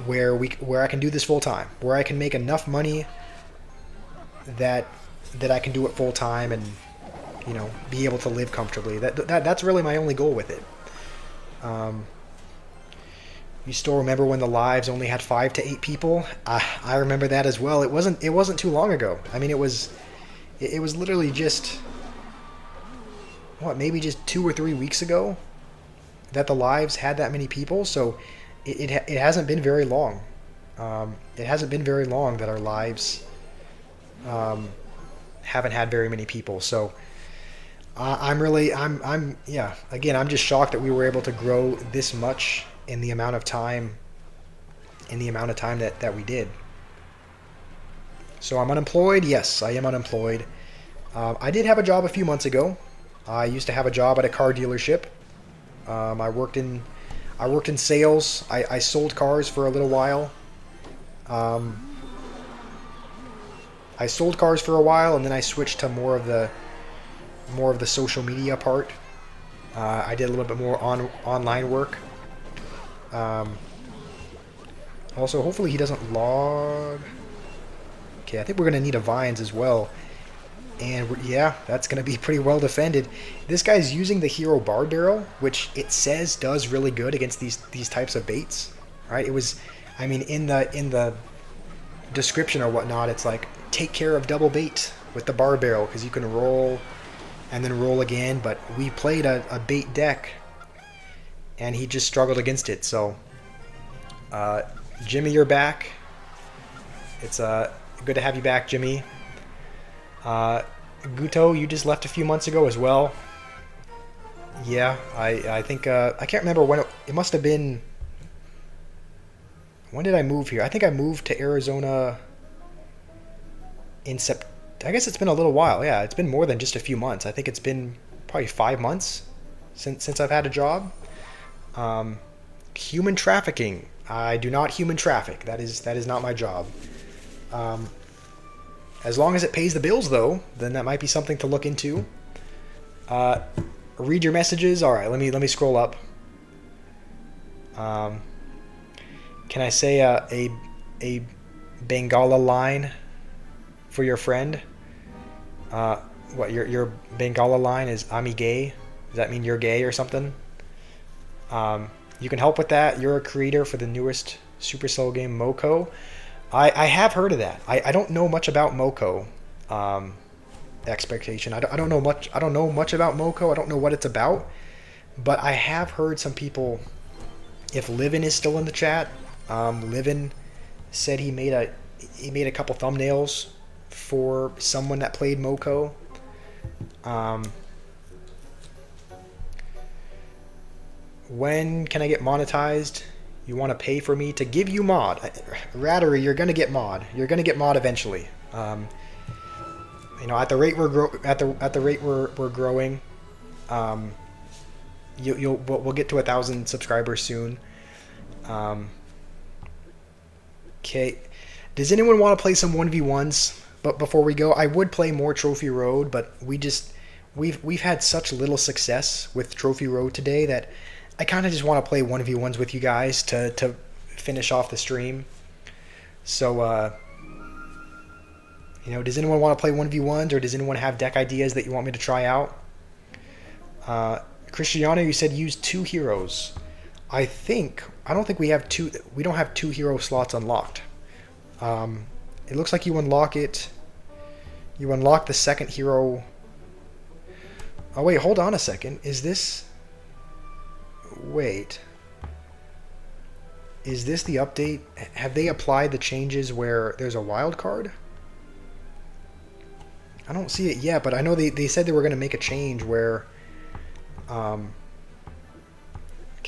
where I can do this full time, where I can make enough money that I can do it full time and, you know, be able to live comfortably. That's really my only goal with it. You still remember when the lives only had 5 to 8 people? I remember that as well. It wasn't too long ago. I mean, it was literally just maybe just 2 or 3 weeks ago that the lives had that many people. So it hasn't been very long. It hasn't been very long that our lives haven't had very many people. So yeah, again, I'm just shocked that we were able to grow this much in the amount of time that we did. So I'm unemployed. Yes, I am unemployed. I did have a job a few months ago. I used to have a job at a car dealership. I worked in sales. I sold cars for a little while. I sold cars for a while, and then I switched to more of the social media part. I did a little bit more online work. Also, hopefully he doesn't log. Okay, I think we're gonna need a vines as well, and yeah, that's gonna be pretty well defended. This guy's using the hero barred barrel, which it says does really good against these types of baits. Right? It was, I mean, in the description or whatnot, it's like, take care of double bait with the bar barrel because you can roll and then roll again. But we played a bait deck and he just struggled against it. So Jimmy, you're back. It's good to have you back, Jimmy. Guto, you just left a few months ago as well. Yeah, I think I can't remember when it must have been. When did I move here? I think I moved to Arizona in September. I guess it's been a little while. Yeah, it's been more than just a few months. I think it's been probably 5 months since I've had a job. Human trafficking. I do not human traffic. That is not my job. As long as it pays the bills, though, then that might be something to look into. Read your messages. All right, let me scroll up. Can I say a Bengala line for your friend? What your Bengala line is? I'm gay. Does that mean you're gay or something? You can help with that. You're a creator for the newest Supercell game, Moko. I have heard of that. I don't know much about Moko. Um, Expectation. I don't know much. I don't know much about Moko. I don't know what it's about. But I have heard some people. If Livin is still in the chat, Livin said he made a couple thumbnails for someone that played Moko. Um, when can I get monetized? You want to pay for me to give you mod? Rattery, you're gonna get mod. You're gonna get mod eventually. You know, at the rate at the rate we're growing, um, we'll get to 1,000 subscribers soon. Okay, does anyone want to play some 1v1s? But before we go, I would play more Trophy Road, but we've had such little success with Trophy Road today that I kind of just want to play 1v1s with you guys to finish off the stream. So, you know, does anyone want to play 1v1s, or does anyone have deck ideas that you want me to try out? Cristiano, you said use 2 heroes. I don't think we have two. We don't have 2 hero slots unlocked. It looks like you unlock it. You unlock the second hero. Oh wait, hold on a second. Is this? Wait. Is this the update? Have they applied the changes where there's a wild card? I don't see it yet, but I know they said they were going to make a change where... okay,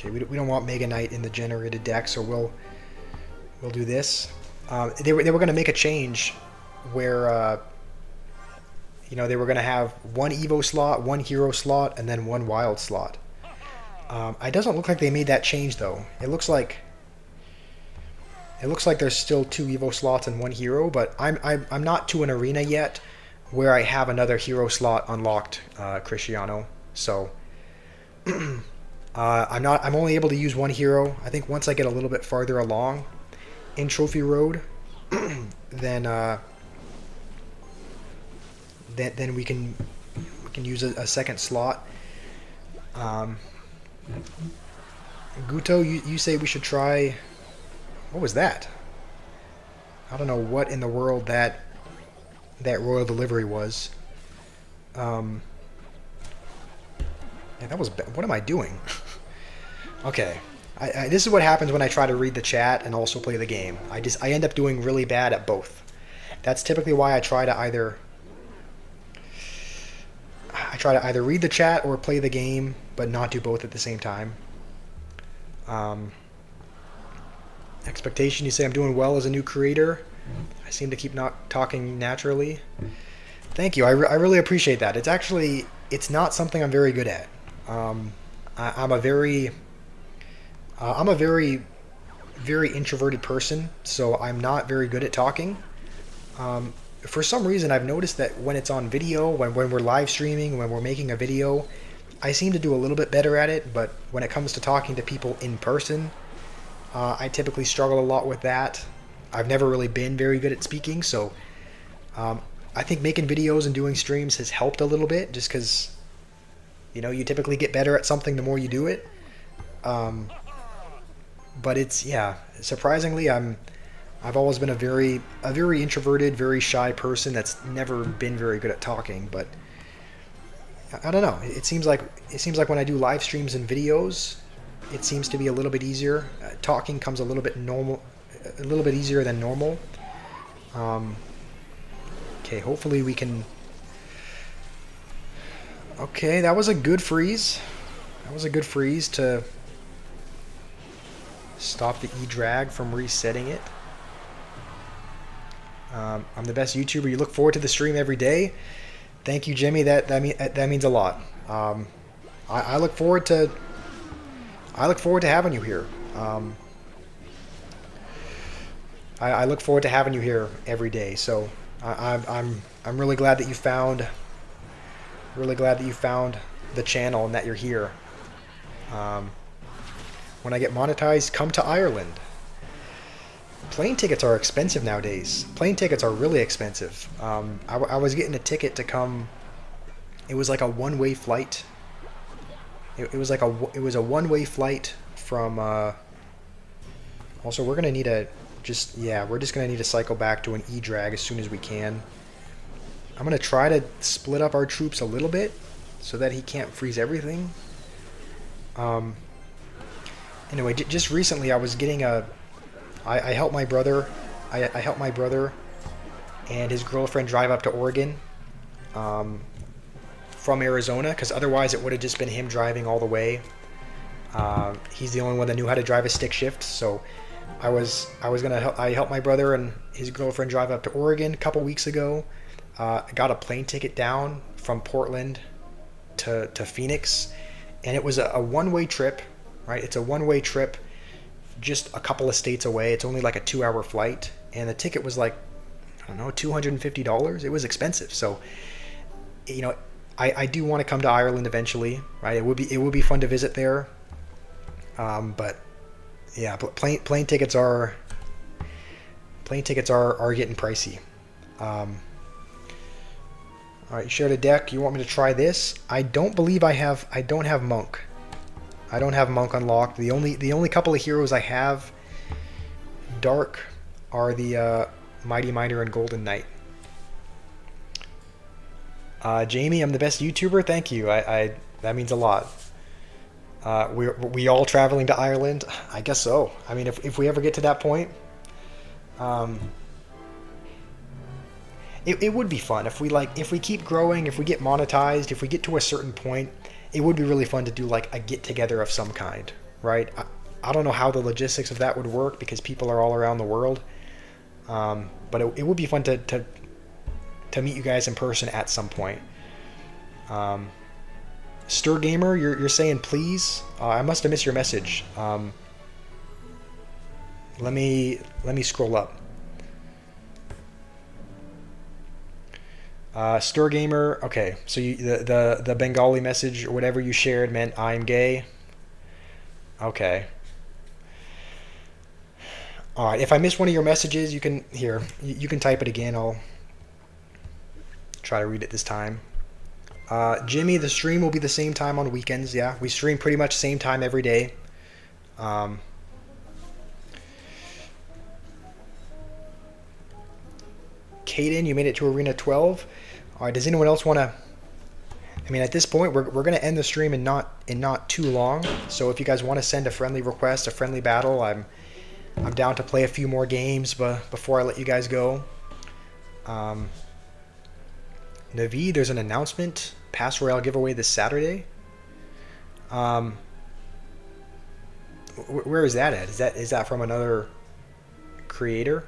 we don't want Mega Knight in the generated deck, so we'll do this. They were going to make a change where... you know, they were going to have 1 Evo slot, 1 hero slot, and then 1 wild slot. It doesn't look like they made that change, though. It looks like there's still 2 Evo slots and 1 hero, but I'm not to an arena yet where I have another hero slot unlocked, Cristiano. So I'm only able to use 1 hero. I think once I get a little bit farther along in Trophy Road, then we can use a second slot. Guto, you say we should try... What was that? I don't know what in the world that royal delivery was. Yeah, that was... What am I doing? Okay. This is what happens when I try to read the chat and also play the game. I end up doing really bad at both. That's typically why I try to either read the chat or play the game, but not do both at the same time. Expectation, you say I'm doing well as a new creator. I seem to keep not talking naturally. Thank you. I really appreciate that. It's not something I'm very good at. I'm a very very introverted person, so I'm not very good at talking. For some reason, I've noticed that when it's on video, when we're live streaming, when we're making a video, I seem to do a little bit better at it, but when it comes to talking to people in person, I typically struggle a lot with that. I've never really been very good at speaking, so I think making videos and doing streams has helped a little bit, just because, you know, you typically get better at something the more you do it. But it's, yeah, surprisingly, I've always been a very introverted, very shy person that's never been very good at talking. But I don't know. It seems like when I do live streams and videos, it seems to be a little bit easier. Talking comes a little bit easier than normal. Okay, hopefully we can. Okay, that was a good freeze. That was a good freeze to stop the E-drag from resetting it. I'm the best YouTuber. You look forward to the stream every day. Thank you, Jimmy. That means a lot. I look forward to having you here. I look forward to having you here every day. So I'm really glad that you found the channel and that you're here. When I get monetized, come to Ireland. Plane tickets are expensive nowadays. Plane tickets are really expensive. I was getting a ticket to come. It was like a one-way flight It was like it was a one-way flight from. Also, we're gonna need a yeah, we're just gonna need to cycle back to an E-drag as soon as we can. I'm gonna try to split up our troops a little bit so that he can't freeze everything. Um, anyway, just recently I was getting I helped my brother. I helped my brother and his girlfriend drive up to Oregon from Arizona, because otherwise it would have just been him driving all the way. He's the only one that knew how to drive a stick shift, so I helped my brother and his girlfriend drive up to Oregon a couple weeks ago. I got a plane ticket down from Portland to Phoenix, and it was a one-way trip, right? It's a one-way trip, just a couple of states away. It's only like a 2-hour flight, and the ticket was like, I don't know, $250. It was expensive. So, you know, I do want to come to Ireland eventually, right? It would be fun to visit there. But yeah, plane tickets are getting pricey. All right, you shared a deck. You want me to try this? I don't believe I don't have monk. I don't have monk unlocked. The only couple of heroes I have dark are the Mighty Miner and Golden Knight. Jamie, I'm the best YouTuber. Thank you. I that means a lot. We all traveling to Ireland? I guess so. I mean, if we ever get to that point, it would be fun if we keep growing, if we get monetized, if we get to a certain point, it would be really fun to do like a get together of some kind, right? I don't know how the logistics of that would work because people are all around the world, but it would be fun to meet you guys in person at some point. Stir Gamer, you're saying please. I must have missed your message. Let me scroll up. Stir Gamer. Okay, so the Bengali message or whatever you shared meant I'm gay. Okay. All right. If I missed one of your messages, you can type it again. I'll try to read it this time. Jimmy, the stream will be the same time on weekends. Yeah, we stream pretty much same time every day. Caden, you made it to Arena 12. All right, does anyone else want to? I mean, at this point, we're going to end the stream in not too long. So if you guys want to send a friendly request, a friendly battle, I'm down to play a few more games, but before I let you guys go. Navi, there's an announcement. Pass Royale giveaway this Saturday. Where is that at? Is that from another creator?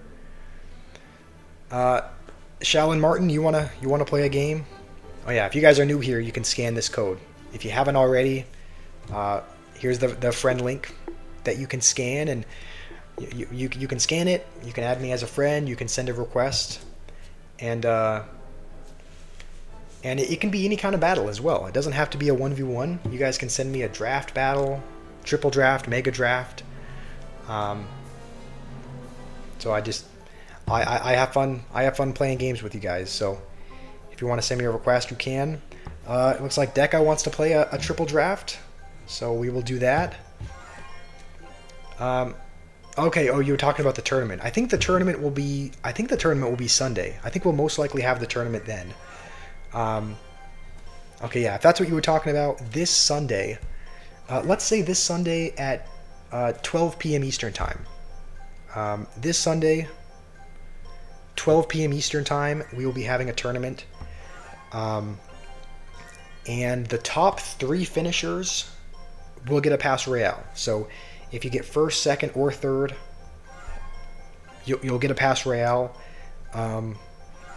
Shalyn Martin, you wanna play a game? Oh yeah, if you guys are new here, you can scan this code. If you haven't already, here's the friend link that you can scan, and you can scan it. You can add me as a friend. You can send a request, and it can be any kind of battle as well. It doesn't have to be a 1v1. You guys can send me a draft battle, triple draft, mega draft. So I have fun. I have fun playing games with you guys. So if you want to send me a request, you can. It looks like Deca wants to play a triple draft, so we will do that. Okay. Oh, you were talking about the tournament. I think the tournament will be Sunday. I think we'll most likely have the tournament then. Okay, yeah. If that's what you were talking about, this Sunday. Let's say this Sunday at 12 p.m. Eastern time. This Sunday, 12 p.m. Eastern time, we will be having a tournament. And the top 3 finishers will get a Pass Royale. So if you get first, second, or third, you'll get a Pass Royale. And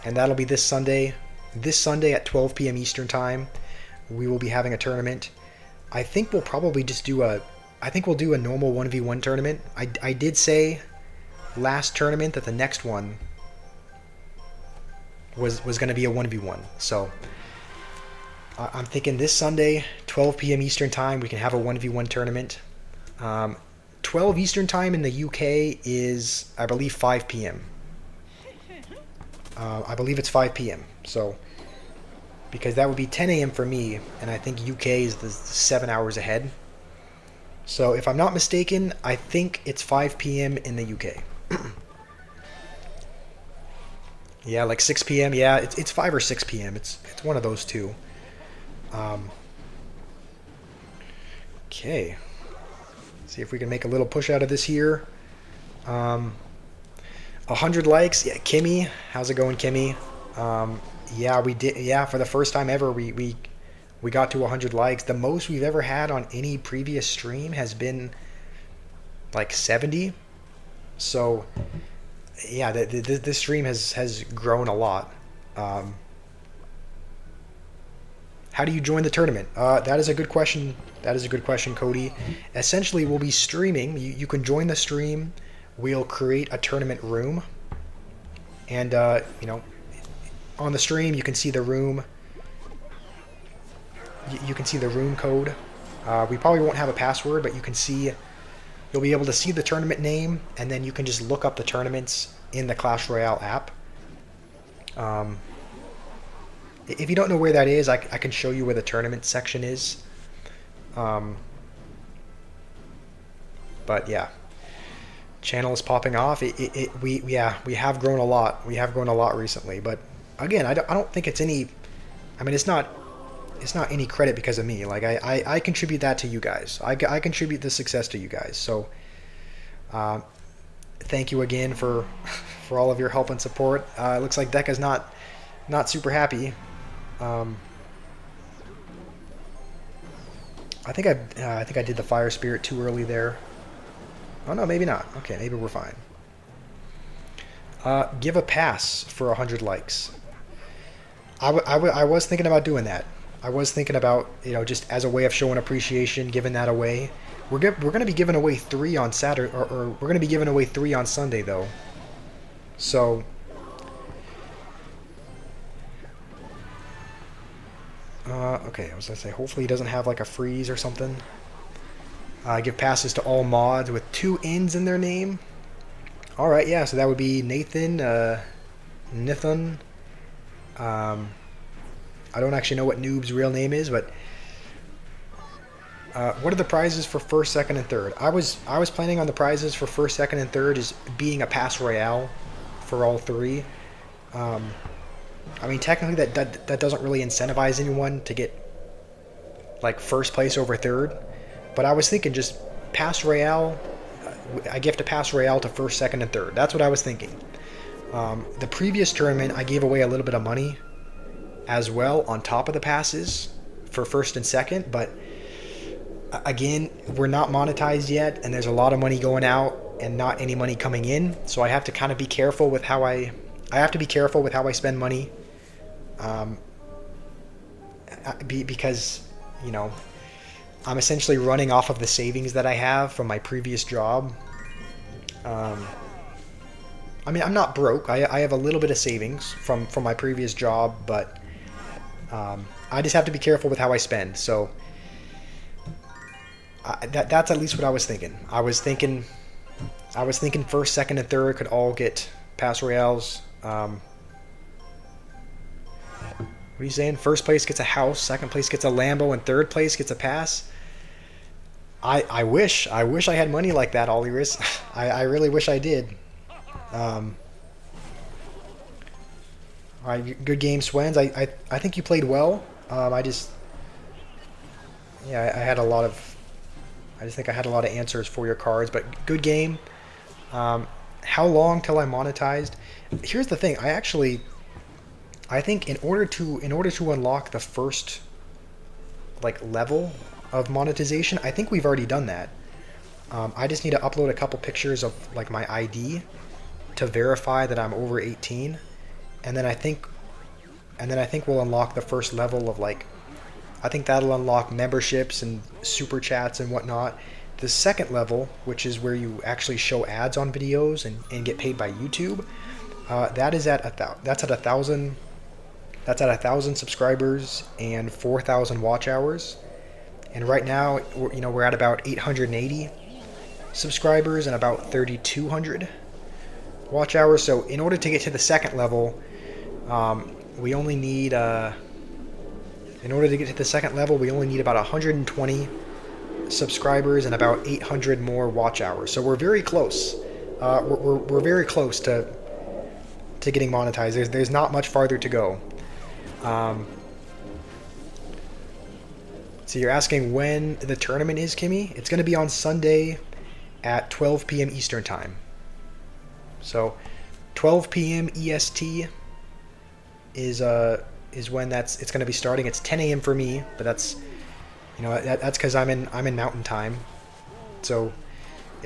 that'll be this Sunday. This Sunday at 12 p.m. Eastern time, we will be having a tournament. I think we'll probably just do a normal 1v1 tournament. I did say last tournament that the next one was going to be a 1v1. So I'm thinking this Sunday, 12 p.m. Eastern time, we can have a 1v1 tournament. 12 Eastern time in the UK is, I believe, 5 p.m. I believe it's 5 p.m. So because that would be 10 a.m. for me, and I think UK is the 7 hours ahead. So if I'm not mistaken, I think it's 5 p.m. in the UK. Yeah, like 6 p.m. Yeah, it's 5 or 6 p.m. It's one of those two. Um, okay. See if we can make a little push out of this here. 100 likes. Yeah, Kimmy. How's it going, Kimmy? Yeah, we did. Yeah, for the first time ever, we got to 100 likes. The most we've ever had on any previous stream has been like 70. So yeah, this stream has grown a lot. Um, how do you join the tournament? That is a good question. That is a good question, Cody. Essentially, we'll be streaming. You can join the stream. We'll create a tournament room, and on the stream you can see the room. You can see the room code. We probably won't have a password, but you'll be able to see the tournament name, and then you can just look up the tournaments in the Clash Royale app. If you don't know where that is, I can show you where the tournament section is. But yeah, channel is popping off. We have grown a lot. We have grown a lot recently. But again, I don't think it's any. I mean, it's not any credit because of me. Like I contribute that to you guys. I contribute the success to you guys. So thank you again for all of your help and support. It looks like Decca's not super happy. I think I did the fire spirit too early there. Oh no, maybe not. Okay, maybe we're fine. Give a pass for 100 likes. I was thinking about doing that. I was thinking about, just as a way of showing appreciation, giving that away. We're going to be giving away 3 on Saturday, or we're going to be giving away 3 on Sunday though. So okay, I was gonna say hopefully he doesn't have like a freeze or something. Give passes to all mods with 2 N's in their name. All right, yeah, so that would be Nathan, Nithan. I don't actually know what Noob's real name is, but what are the prizes for first, second, and third? I was planning on the prizes for first, second, and third is being a pass royale for all 3. I mean, technically that doesn't really incentivize anyone to get like first place over third, but I was thinking just pass royale. I gift a pass royale to first, second, and third. That's what I was thinking. The previous tournament, I gave away a little bit of money as well on top of the passes for first and second, but again, we're not monetized yet, and there's a lot of money going out and not any money coming in, so I have to kind of be careful with how I spend money, because I'm essentially running off of the savings that I have from my previous job. I mean, I'm not broke. I have a little bit of savings from my previous job, but I just have to be careful with how I spend. So that's at least what I was thinking. I was thinking first, second, and third could all get pass royales. What are you saying? First place gets a house, second place gets a Lambo, and third place gets a pass. I wish I had money like that, Oliris. I really wish I did. All right, good game, Swens. I think you played well. I just had a lot of. I just think I had a lot of answers for your cards, but good game. How long till I monetized? Here's the thing. I think in order to unlock the first level of monetization, I think we've already done that. I just need to upload a couple pictures of my ID to verify that I'm over 18, and then I think we'll unlock the first level of I think that'll unlock memberships and super chats and whatnot. The second level, which is where you actually show ads on videos and get paid by YouTube, that's at 1,000 subscribers and 4,000 watch hours. And right now, we're at about 880 subscribers and about 3,200 watch hours. So in order to get to the second level, we only need In order to get to the second level, we only need about 120 subscribers and about 800 more watch hours. So we're very close. We're very close to getting monetized. There's not much farther to go. So you're asking when the tournament is, Kimmy? It's going to be on Sunday at 12 p.m. Eastern Time. So 12 p.m. EST is when it's going to be starting. It's 10 a.m. for me, but that's that's because I'm in Mountain Time. So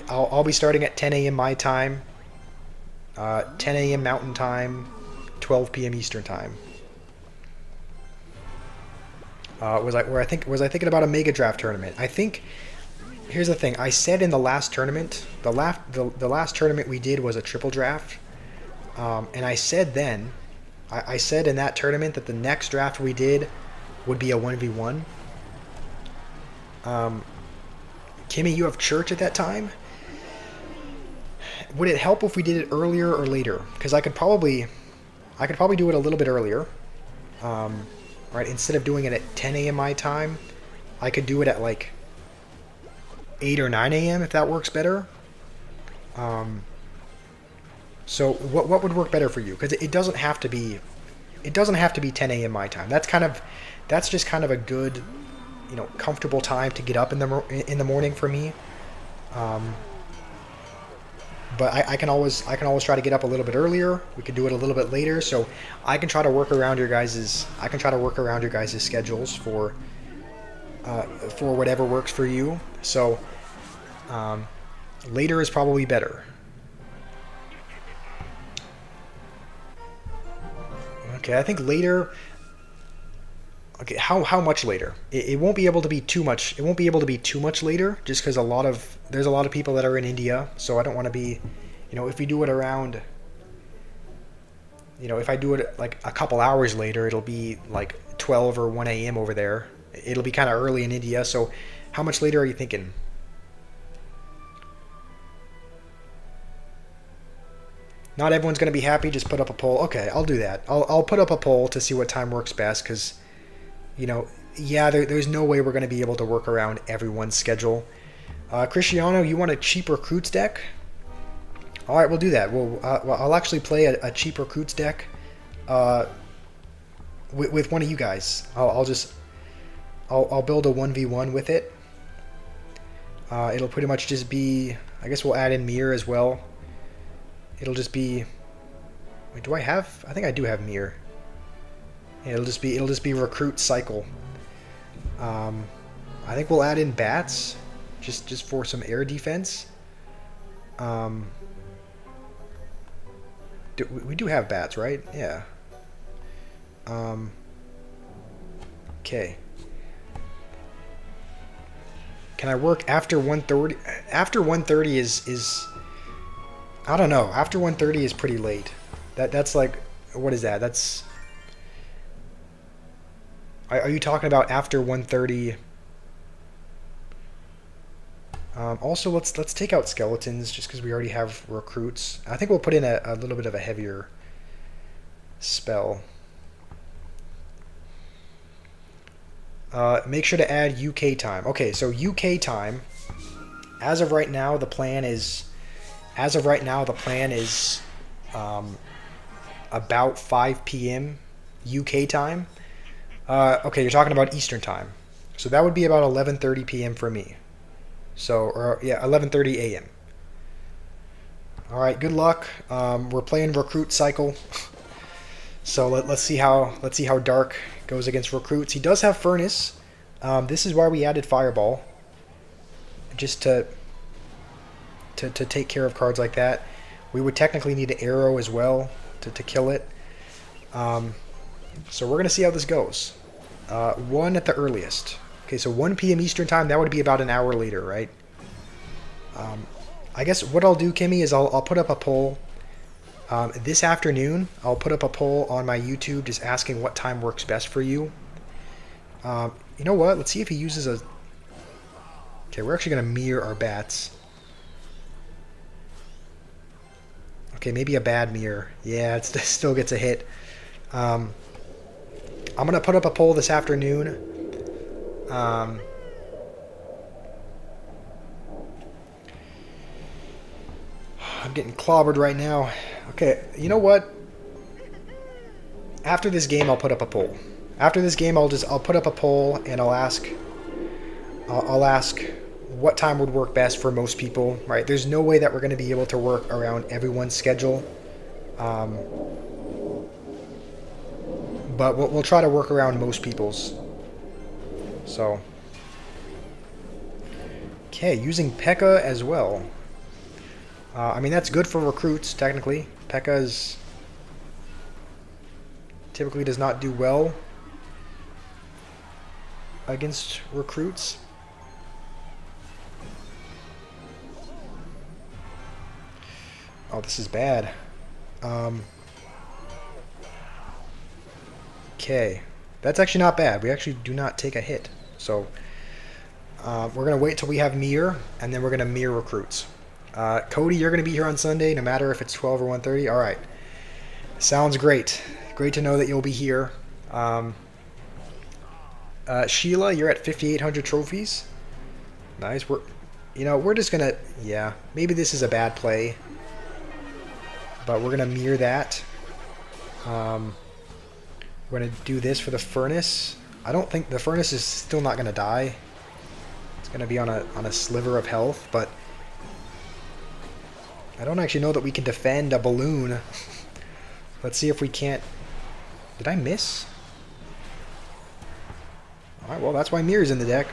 I'll be starting at 10 a.m. my time, 10 a.m. Mountain Time, 12 p.m. Eastern Time. Was I thinking about a Mega Draft tournament? I think here's the thing. I said in the last tournament, the last tournament we did was a triple draft, and I said then, I said in that tournament that the next draft we did would be a 1v1. Kimmy, you have church at that time. Would it help if we did it earlier or later? Because I could probably do it a little bit earlier. Right, instead of doing it at 10 a.m. my time, I could do it at like 8 or 9 a.m. if that works better. So what would work better for you? Because it doesn't have to be 10 a.m. my time. That's just kind of a good, comfortable time to get up in the morning for me. But I can always try to get up a little bit earlier. We could do it a little bit later, so I can try to work around your guys' schedules for whatever works for you. So later is probably better. Okay, I think later. Okay, how much later? It won't be able to be too much. It won't be able to be too much later, just because there's a lot of people that are in India, so I don't want to be, if we do it around, if I do it like a couple hours later, it'll be like 12 or 1 a.m. over there. It'll be kind of early in India, so how much later are you thinking? Not everyone's going to be happy. Just put up a poll. Okay, I'll do that. I'll put up a poll to see what time works best, because there's no way we're going to be able to work around everyone's schedule. Cristiano, you want a cheap recruits deck? All right, we'll do that. I'll actually play a cheap recruits deck with one of you guys. I'll build a 1v1 with it. It'll pretty much just be, I guess we'll add in Mir as well. It'll just be, wait, do I have? I think I do have Mir. Yeah, it'll just be recruit cycle. I think we'll add in bats, just for some air defense. We do have bats, right? Yeah. Okay. Can I work after 1:30? After 1:30 is I don't know. After 1:30 is pretty late. That's like, what is that? That's. Are you talking about after 1:30? Also, let's take out skeletons just because we already have recruits. I think we'll put in a little bit of a heavier spell. Make sure to add UK time. Okay, so UK time. As of right now, the plan is. About 5 p.m. UK time. Okay, you're talking about Eastern time. So that would be about 11:30 p.m. for me. So, 11:30 a.m. All right, good luck. We're playing recruit cycle. So let's see how Dark goes against recruits. He does have furnace. This is why we added fireball. Just to take care of cards like that. We would technically need an arrow as well to kill it. So we're gonna see how this goes. 1 at the earliest. Okay, so 1 p.m. Eastern time, that would be about an hour later, right? I guess what I'll do, Kimmy, is I'll put up a poll. This afternoon, I'll put up a poll on my YouTube just asking what time works best for you. You know what? Let's see if he uses a... Okay, we're actually going to mirror our bats. Okay, maybe a bad mirror. Yeah, it still gets a hit. I'm gonna put up a poll this afternoon. Um, I'm getting clobbered right now. Okay, you know what? After this game, I'll put up a poll. After this game, I'll put up a poll and I'll ask what time would work best for most people. Right? There's no way that we're going to be able to work around everyone's schedule. Um, but we'll try to work around most people's. So, okay, using P.E.K.K.A. as well. I mean, that's good for recruits, technically. P.E.K.K.A. typically does not do well against recruits. Oh, this is bad. Okay. That's actually not bad. We actually do not take a hit. So, we're going to wait till we have Mir, and then we're going to Mir recruits. Cody, you're going to be here on Sunday, no matter if it's 12 or 1:30. All right. Sounds great. Great to know that you'll be here. Sheila, you're at 5,800 trophies. Nice. We're just going to, yeah, maybe this is a bad play, but we're going to mirror that. We're going to do this for the furnace. I don't think the furnace is still not going to die. It's going to be on a sliver of health, but I don't actually know that we can defend a balloon. Let's see if we can't. Did I miss? Alright, well, that's why Mir's in the deck.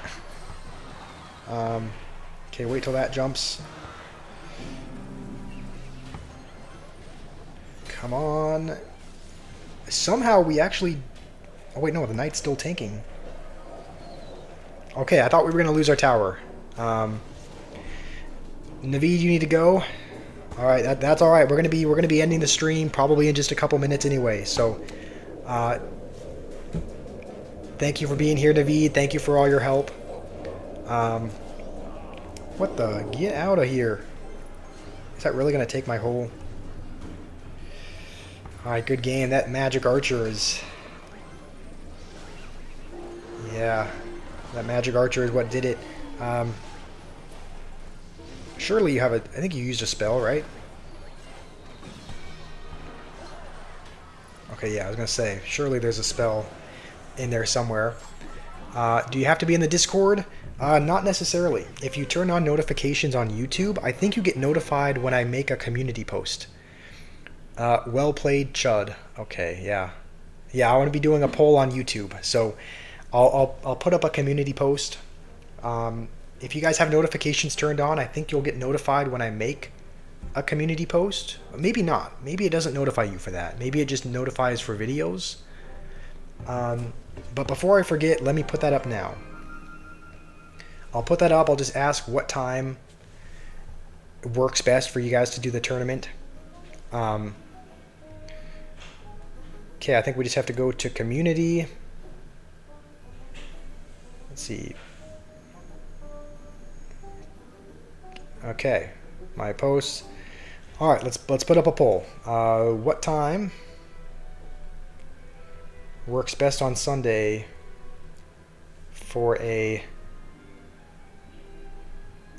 Okay, wait till that jumps. Come on. Somehow we actually... Oh, wait, no, the knight's still tanking. Okay, I thought we were going to lose our tower. Naveed, you need to go. All right, that's all right. We're gonna be ending the stream probably in just a couple minutes anyway. So, thank you for being here, Naveed. Thank you for all your help. What the? Get out of here! Is that really gonna take my whole? All right, good game. That magic archer is. Yeah, that magic archer is what did it. Surely you have a... I think you used a spell, right? Okay, yeah, I was going to say, surely there's a spell in there somewhere. Do you have to be in the Discord? Not necessarily. If you turn on notifications on YouTube, I think you get notified when I make a community post. Well played, Chud. Okay, yeah. Yeah, I want to be doing a poll on YouTube, so I'll put up a community post. If you guys have notifications turned on, I think you'll get notified when I make a community post. Maybe not. Maybe it doesn't notify you for that. Maybe it just notifies for videos. But before I forget, let me put that up now. I'll put that up. I'll just ask what time works best for you guys to do the tournament. Okay, I think we just have to go to community. Let's see. Okay, my posts. All right, let's put up a poll. What time works best on Sunday for a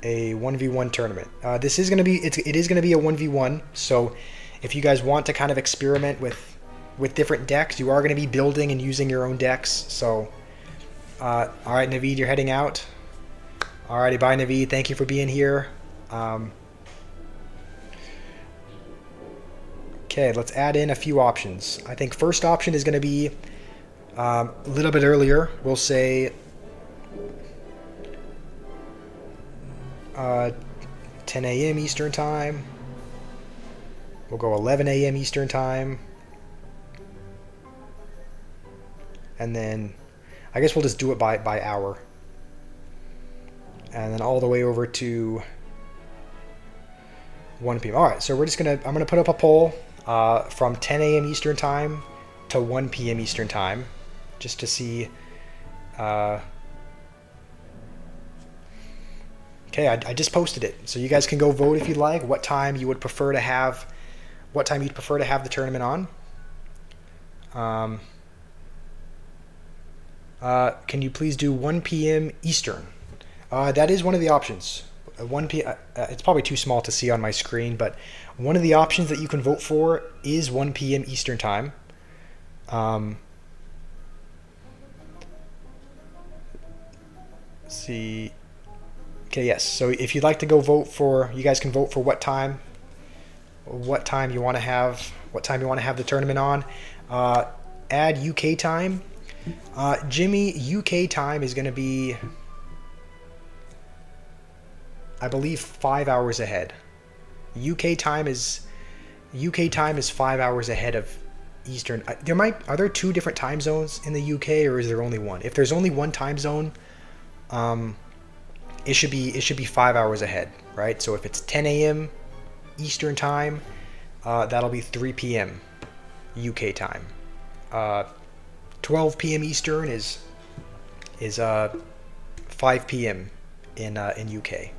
1v1 tournament? This is gonna be it is gonna be a 1v1. So if you guys want to kind of experiment with different decks, you are gonna be building and using your own decks. So all right, Naveed, you're heading out. Alrighty, bye, Naveed. Thank you for being here. Okay, let's add in a few options. I think first option is going to be a little bit earlier. We'll say 10 a.m. Eastern Time. We'll go 11 a.m. Eastern Time. And then I guess we'll just do it by hour. And then all the way over to 1 p.m. All right, so I'm gonna put up a poll from 10 a.m. Eastern Time to 1 p.m. Eastern Time, just to see. Okay, I just posted it, so you guys can go vote if you'd like. What time you would prefer to have? What time you'd prefer to have the tournament on? Can you please do 1 p.m. Eastern? That is one of the options. 1 p. It's probably too small to see on my screen, but one of the options that you can vote for is 1 p.m. Eastern time. See. Okay, yes. So if you'd like to go vote for, you guys can vote for what time you want to have, the tournament on. Add UK time. Jimmy, UK time is going to be, I believe, 5 hours ahead. UK time is 5 hours ahead of Eastern. Are there two different time zones in the UK, or is there only one? If there's only one time zone, it should be 5 hours ahead, right? So if it's 10 a.m. Eastern time, that'll be 3 p.m. UK time. 12 p.m. Eastern is 5 p.m. in UK.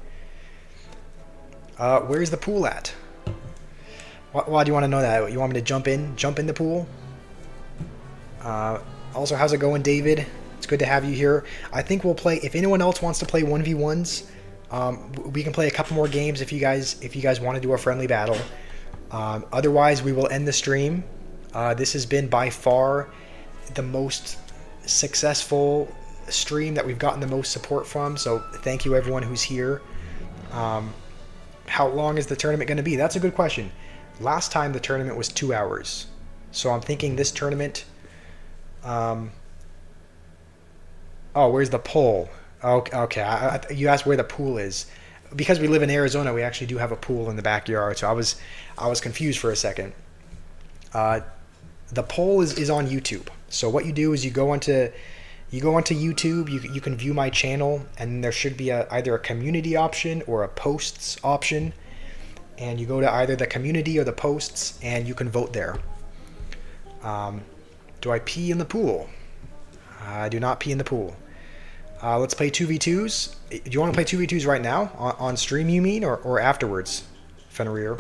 Where's the pool at? Why do you want to know that? You want me to jump in the pool? Also, how's it going, David? It's good to have you here. I think we'll play. If anyone else wants to play 1v1s, we can play a couple more games if you guys want to do a friendly battle. Otherwise, we will end the stream. This has been by far the most successful stream that we've gotten the most support from. So thank you everyone who's here. How long is the tournament going to be? That's a good question. Last time the tournament was 2 hours. So I'm thinking this tournament... Oh, where's the pool? Okay. You asked where the pool is. Because we live in Arizona, we actually do have a pool in the backyard. So I was confused for a second. The poll is on YouTube. So what you do is you go onto YouTube. You can view my channel, and there should be either a community option or a posts option. And you go to either the community or the posts, and you can vote there. Do I pee in the pool? I do not pee in the pool. Let's play 2v2s. Do you want to play 2v2s right now? On stream, you mean? Or afterwards, Fenrir?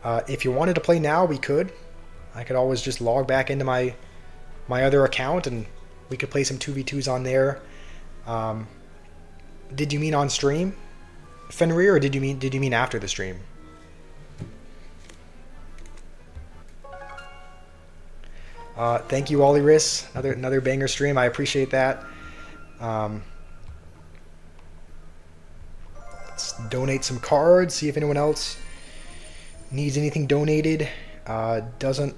If you wanted to play now, we could. I could always just log back into my other account, and we could play some 2v2s on there. Did you mean on stream, Fenrir, or did you mean after the stream? Thank you, Oliris. Another banger stream. I appreciate that. Let's donate some cards. See if anyone else needs anything donated. Doesn't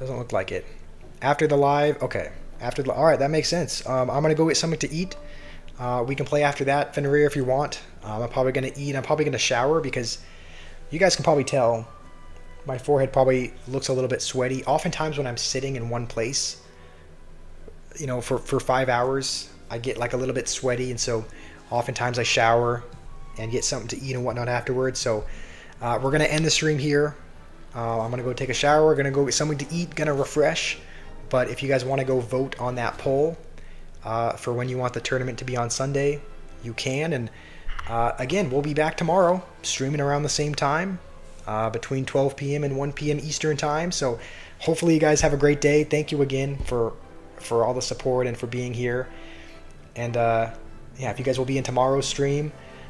look like it. After the live, okay. All right, that makes sense. I'm gonna go get something to eat. We can play after that, Fenrir, if you want. I'm probably gonna eat. I'm probably gonna shower because you guys can probably tell my forehead probably looks a little bit sweaty. Oftentimes when I'm sitting in one place, you know, for 5 hours, I get like a little bit sweaty, and so oftentimes I shower and get something to eat and whatnot afterwards. So we're gonna end the stream here. I'm gonna go take a shower, gonna go get something to eat, gonna refresh. But if you guys want to go vote on that poll for when you want the tournament to be on Sunday, you can. And again, we'll be back tomorrow, streaming around the same time, between 12 p.m. and 1 p.m. Eastern time. So hopefully you guys have a great day. Thank you again for all the support and for being here. And yeah, if you guys will be in tomorrow's stream,